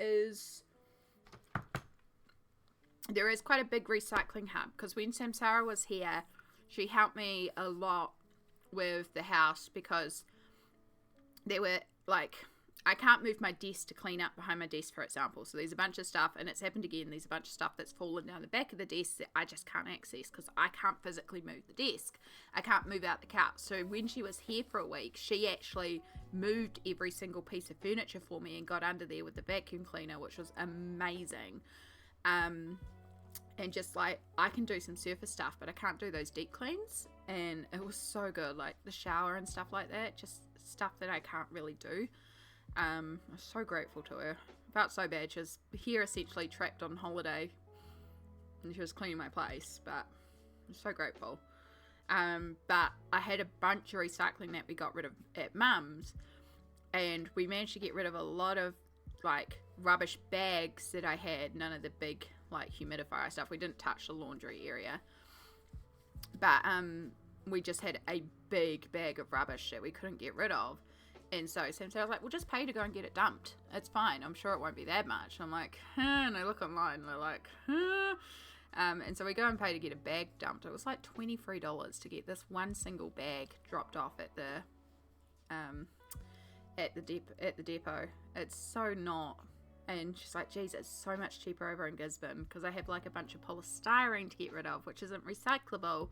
is quite a big recycling hub, because when Samsara was here, she helped me a lot with the house, because there were, like, I can't move my desk to clean up behind my desk, for example. So there's a bunch of stuff, and it's happened again. There's a bunch of stuff that's fallen down the back of the desk that I just can't access because I can't physically move the desk. I can't move out the couch. So when she was here for a week, she actually moved every single piece of furniture for me and got under there with the vacuum cleaner, which was amazing. And just like, I can do some surface stuff, but I can't do those deep cleans. And it was so good, like the shower and stuff like that, just stuff that I can't really do. I'm so grateful to her. Felt so bad. She was here essentially trapped on holiday and she was cleaning my place, but I'm so grateful. But I had a bunch of recycling that we got rid of at Mum's, and we managed to get rid of a lot of like rubbish bags that I had. None of the big like humidifier stuff. We didn't touch the laundry area, but we just had a big bag of rubbish that we couldn't get rid of. And so Sam said, I was like, well, just pay to go and get it dumped. It's fine. I'm sure it won't be that much. I'm like, huh. And I look online and they're like, huh. And so we go and pay to get a bag dumped. It was like $23 to get this one single bag dropped off at the depot. It's so not. And she's like, geez, it's so much cheaper over in Gisborne because I have like a bunch of polystyrene to get rid of, which isn't recyclable.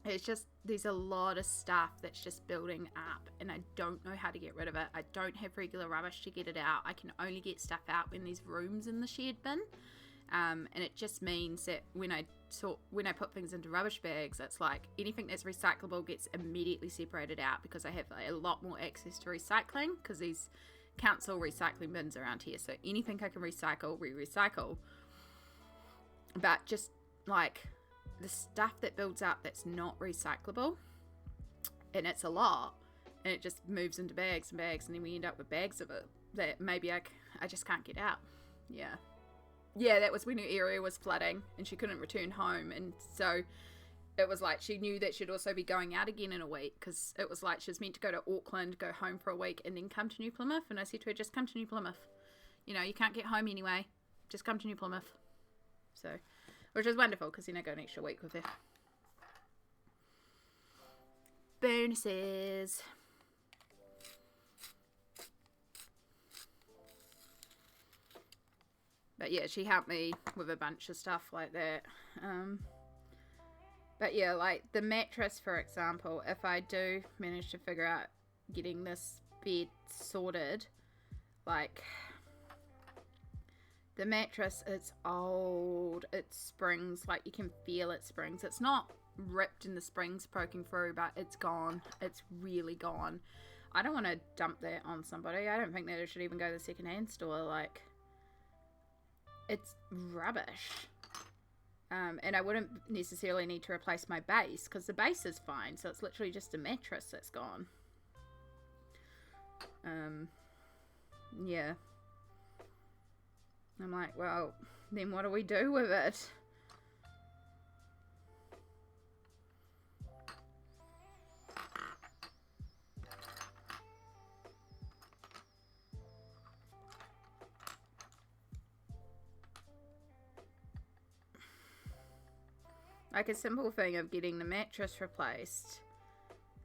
It's just, there's a lot of stuff that's just building up and I don't know how to get rid of it. I don't have regular rubbish to get it out. I can only get stuff out when there's rooms in the shared bin. And it just means that when I put things into rubbish bags, it's like anything that's recyclable gets immediately separated out because I have a lot more access to recycling because these council recycling bins around here. So anything I can recycle, we recycle. But just like the stuff that builds up that's not recyclable, and it's a lot, and it just moves into bags and bags, and then we end up with bags of it that maybe I just can't get out. Yeah, that was when her area was flooding and she couldn't return home, and so it was like she knew that she'd also be going out again in a week because it was like she was meant to go to Auckland, go home for a week, and then come to New Plymouth. And I said to her, just come to New Plymouth, you can't get home anyway, just come to New Plymouth. So, which was wonderful because then I go an extra week with her. Bonuses. But yeah, she helped me with a bunch of stuff like that. But yeah, like the mattress, for example, if I do manage to figure out getting this bed sorted, like the mattress, it's old, it springs, like you can feel it springs. It's not ripped and the springs poking through, but it's gone. It's really gone. I don't want to dump that on somebody. I don't think that it should even go to the secondhand store. Like, it's rubbish. And I wouldn't necessarily need to replace my base because the base is fine. So it's literally just a mattress that's gone. Yeah. I'm like, well, then what do we do with it? Like a simple thing of getting the mattress replaced,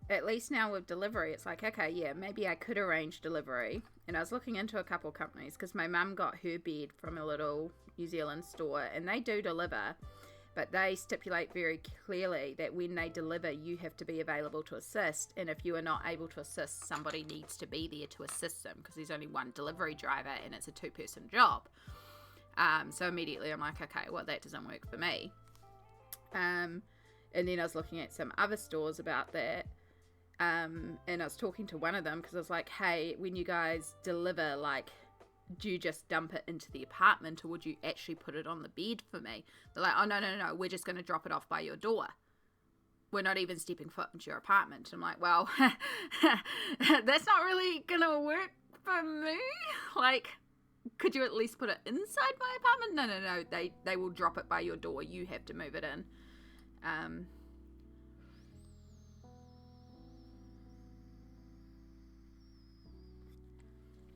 at least now with delivery, it's like, okay, yeah, maybe I could arrange delivery. And I was looking into a couple of companies because my mum got her bed from a little New Zealand store and they do deliver, but they stipulate very clearly that when they deliver, you have to be available to assist. And if you are not able to assist, somebody needs to be there to assist them because there's only one delivery driver and it's a 2-person job. So immediately I'm like, okay, well, that doesn't work for me. And then I was looking at some other stores about that. And I was talking to one of them because I was like, hey, when you guys deliver, like, do you just dump it into the apartment or would you actually put it on the bed for me? They're like, oh, no, we're just going to drop it off by your door. We're not even stepping foot into your apartment. I'm like, well, that's not really going to work for me. Like, could you at least put it inside my apartment? No. They will drop it by your door. You have to move it in.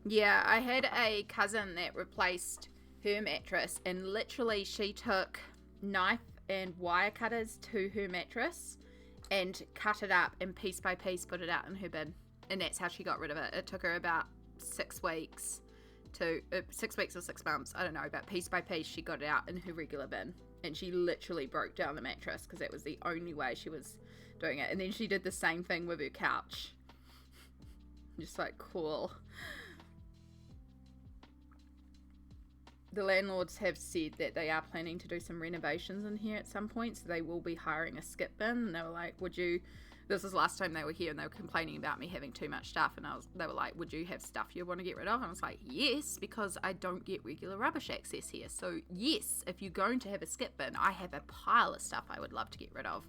Yeah, I had a cousin that replaced her mattress and literally she took knife and wire cutters to her mattress and cut it up and piece by piece put it out in her bin. And that's how she got rid of it. It took her about 6 weeks to 6 weeks or 6 months, I don't know, but piece by piece she got it out in her regular bin, and she literally broke down the mattress because that was the only way she was doing it. And then she did the same thing with her couch. Just like, cool. The landlords have said that they are planning to do some renovations in here at some point, so they will be hiring a skip bin. And they were like, would you, this was last time they were here, and they were complaining about me having too much stuff, and they were like, would you have stuff you want to get rid of? And I was like, yes, because I don't get regular rubbish access here. So yes, if you're going to have a skip bin, I have a pile of stuff I would love to get rid of.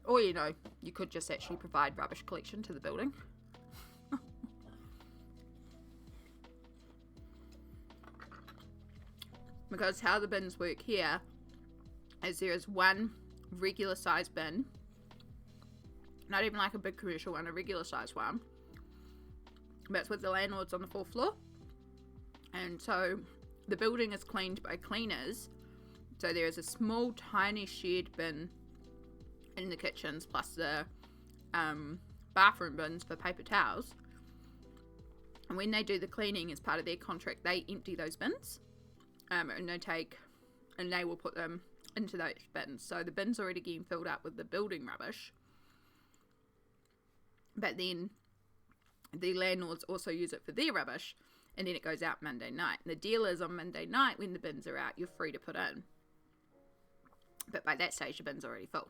Or, you know, you could just actually provide rubbish collection to the building. Because how the bins work here is there is one regular size bin, not even like a big commercial one, a regular size one, but it's with the landlords on the 4th floor. And so the building is cleaned by cleaners, so there is a small tiny shared bin in the kitchens, plus the bathroom bins for paper towels. And when they do the cleaning as part of their contract, they empty those bins. And they will put them into those bins. So the bin's already getting filled up with the building rubbish. But then the landlords also use it for their rubbish, and then it goes out Monday night. And the deal is on Monday night, when the bins are out, you're free to put in. But by that stage, the bin's already full.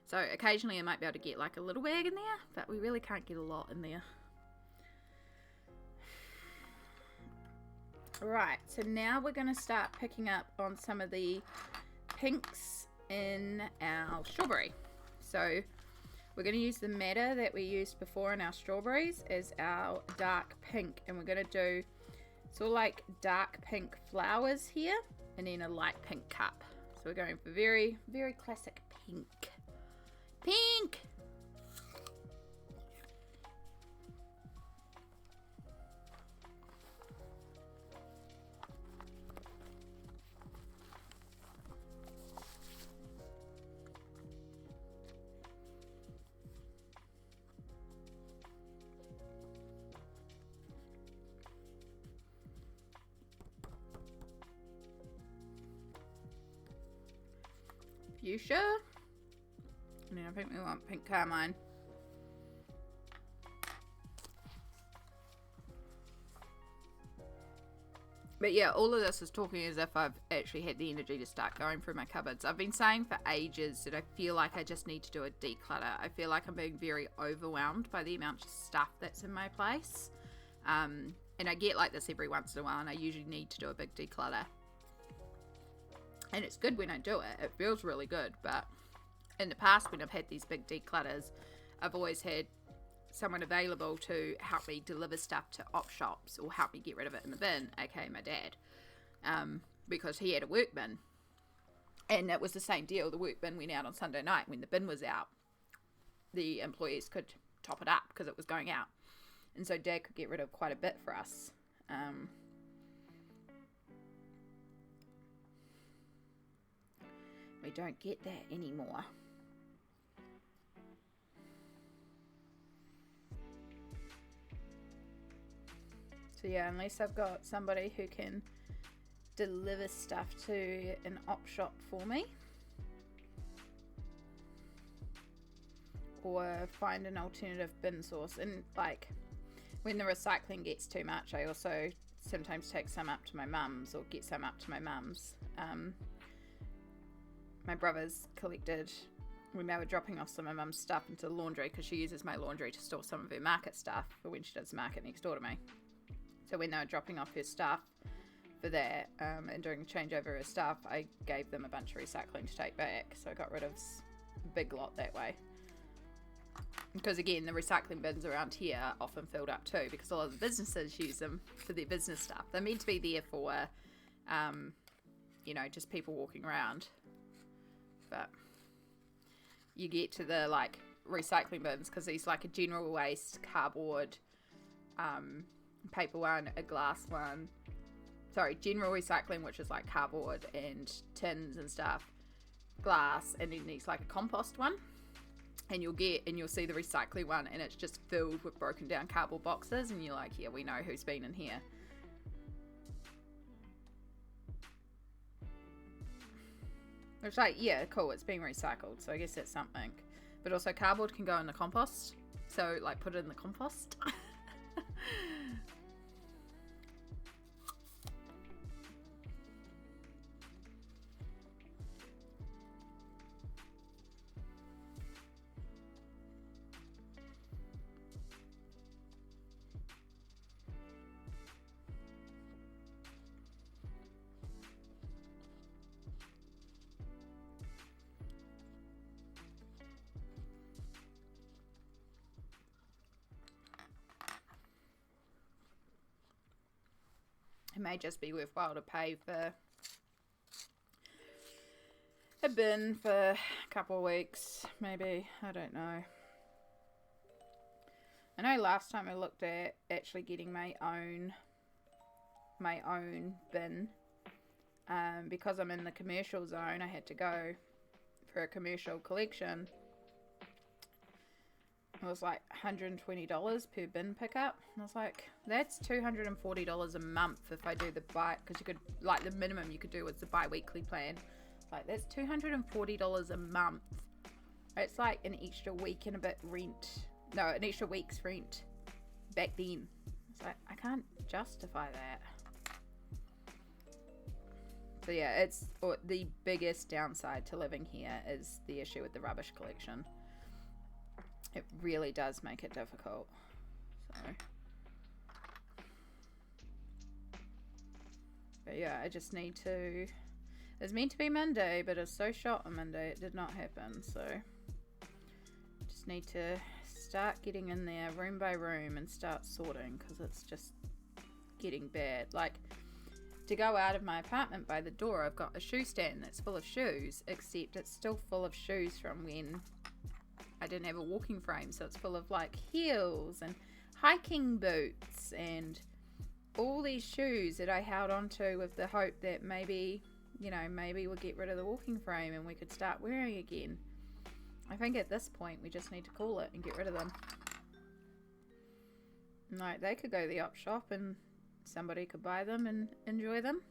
So occasionally I might be able to get like a little bag in there, but we really can't get a lot in there. Right, so now we're going to start picking up on some of the pinks in our strawberry. So we're going to use the madder that we used before in our strawberries as our dark pink, and we're going to do sort of like dark pink flowers here, and then a light pink cup. So we're going for very, very classic pink. Pink! Fuchsia, and then I think we want pink carmine. But yeah, all of this is talking as if I've actually had the energy to start going through my cupboards. I've been saying for ages that I feel like I just need to do a declutter. I feel like I'm being very overwhelmed by the amount of stuff that's in my place. And I get like this every once in a while, and I usually need to do a big declutter. And it's good when I do it. It feels really good. But in the past, when I've had these big declutters, I've always had someone available to help me deliver stuff to op shops or help me get rid of it in the bin, aka my dad, because he had a work bin. And it was the same deal. The work bin went out on Sunday night. When the bin was out, the employees could top it up because it was going out. And so Dad could get rid of quite a bit for us. We don't get that anymore. So yeah, unless I've got somebody who can deliver stuff to an op shop for me, or find an alternative bin source. And like when the recycling gets too much, I also sometimes take some up to my mum's or get some up to my mum's. My brothers collected, when they were dropping off some of mum's stuff into the laundry, because she uses my laundry to store some of her market stuff for when she does market next door to me. So when they were dropping off her stuff for that, and doing a changeover of her stuff, I gave them a bunch of recycling to take back. So I got rid of a big lot that way. Because again, the recycling bins around here are often filled up too, because a lot of the businesses use them for their business stuff. They're meant to be there for, you know, just people walking around. But you get to the like recycling bins, because there's like a general waste, cardboard, paper one, a glass one. Sorry, general recycling, which is like cardboard and tins and stuff, glass, and then there's like a compost one. and you'll see the recycling one, and it's just filled with broken down cardboard boxes, and you're like, yeah, we know who's been in here. It's like, yeah, cool, it's being recycled, so I guess that's something. But also cardboard can go in the compost, so like put it in the compost. It may just be worthwhile to pay for a bin for a couple of weeks, maybe. I don't know. I know last time I looked at actually getting my own bin. Because I'm in the commercial zone, I had to go for a commercial collection. It was like $120 per bin pickup. And I was like, that's $240 a month if I do the because you could, like, the minimum you could do was the bi-weekly plan. Like, that's $240 a month. It's like an extra week and a bit rent. No, an extra week's rent back then. It's like, I can't justify that. So yeah, it's the biggest downside to living here is the issue with the rubbish collection. It really does make it difficult. So, but yeah, I just need to. It's meant to be Monday, but it's so short on Monday it did not happen. So, just need to start getting in there room by room and start sorting because it's just getting bad. Like, to go out of my apartment by the door, I've got a shoe stand that's full of shoes, except it's still full of shoes from when I didn't have a walking frame, so it's full of like heels and hiking boots and all these shoes that I held onto with the hope that maybe, you know, maybe we'll get rid of the walking frame and we could start wearing again. I think at this point we just need to call it and get rid of them. Like, they could go to the op shop and somebody could buy them and enjoy them.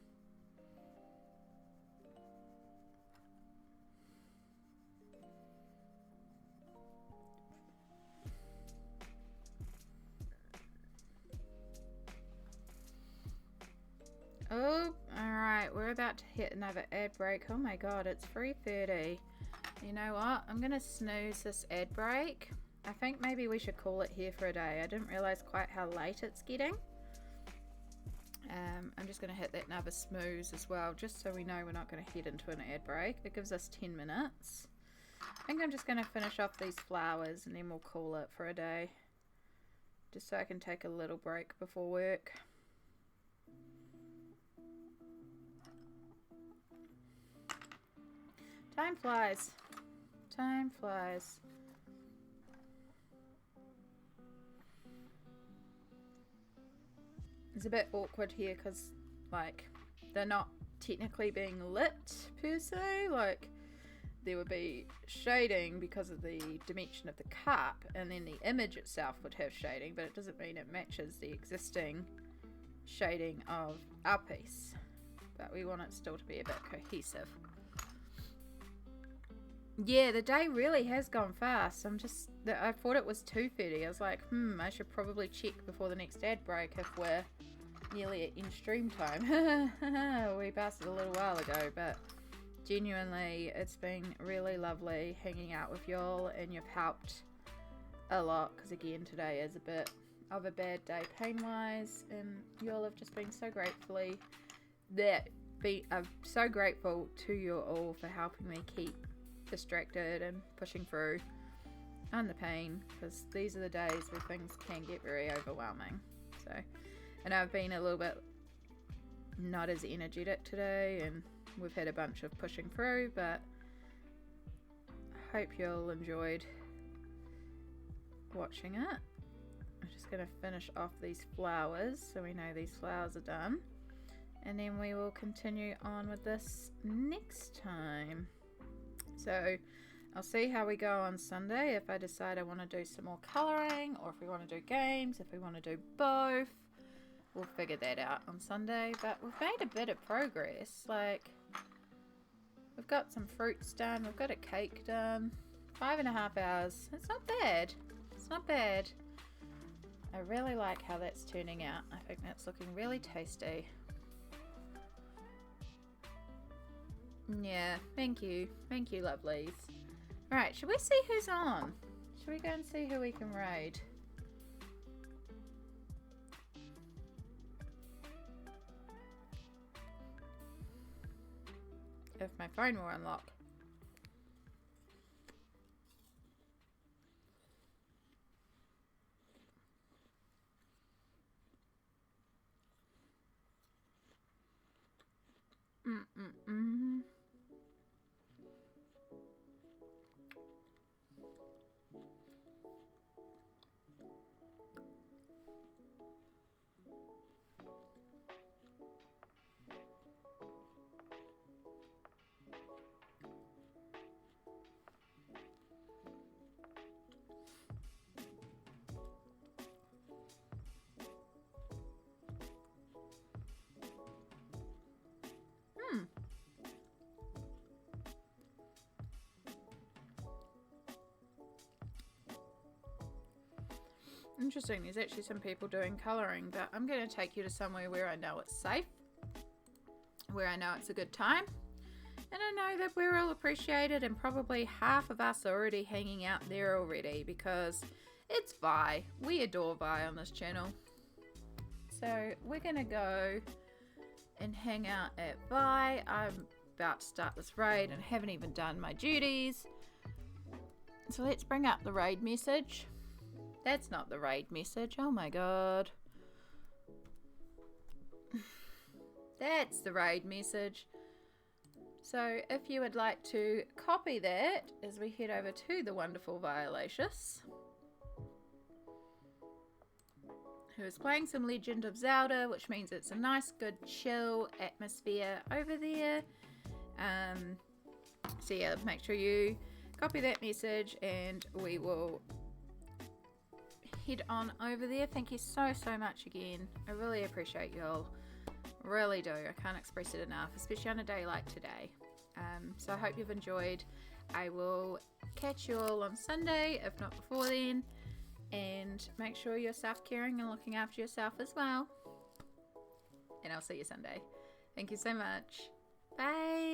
Oh, alright, we're about to hit another ad break. Oh my god, it's 3:30. You know what? I'm going to snooze this ad break. I think maybe we should call it here for a day. I didn't realise quite how late it's getting. I'm just going to hit that another snooze as well, just so we know we're not going to head into an ad break. It gives us 10 minutes. I think I'm just going to finish off these flowers and then we'll call it for a day. Just so I can take a little break before work. Time flies. Time flies. It's a bit awkward here because, like, they're not technically being lit per se. Like, there would be shading because of the dimension of the cup, and then the image itself would have shading, but it doesn't mean it matches the existing shading of our piece. But we want it still to be a bit cohesive. Yeah, the day really has gone fast. I thought it was 2:30. I was like, I should probably check before the next ad break if we're nearly at in stream time. We passed it a little while ago, but genuinely, it's been really lovely hanging out with y'all, and you've helped a lot, because again, today is a bit of a bad day pain-wise, and y'all have just been so I'm so grateful to you all for helping me keep distracted and pushing through on the pain, because these are the days where things can get very overwhelming. So, and I've been a little bit not as energetic today, and we've had a bunch of pushing through, but I hope you all enjoyed watching it. I'm just going to finish off these flowers so we know these flowers are done, and then we will continue on with this next time. So I'll see how we go on Sunday, if I decide I want to do some more colouring, or if we want to do games, if we want to do both. We'll figure that out on Sunday, but we've made a bit of progress. Like, we've got some fruits done, we've got a cake done. 5.5 hours. It's not bad. It's not bad. I really like how that's turning out. I think that's looking really tasty. Yeah, thank you. Thank you, lovelies. Right, should we see who's on? Should we go and see who we can raid? If my phone will unlock. Mm-mm-mm. Interesting, there's actually some people doing colouring, but I'm going to take you to somewhere where I know it's safe, where I know it's a good time, and I know that we're all appreciated, and probably half of us are already hanging out there already, because it's Vi. We adore Vi on this channel. So we're going to go and hang out at Vi. I'm about to start this raid and haven't even done my duties. So let's bring up the raid message. That's not the raid message. Oh my god. That's the raid message. So if you would like to copy that as we head over to the wonderful Violacious, who is playing some Legend of Zelda, which means it's a nice, good, chill atmosphere over there. So yeah, make sure you copy that message and we will head on over there. Thank you so much again. I really appreciate you all. Really do. I can't express it enough, especially on a day like today. So I hope you've enjoyed. I will catch you all on Sunday, if not before then. And make sure you're self-caring and looking after yourself as well. And I'll see you Sunday. Thank you so much. Bye.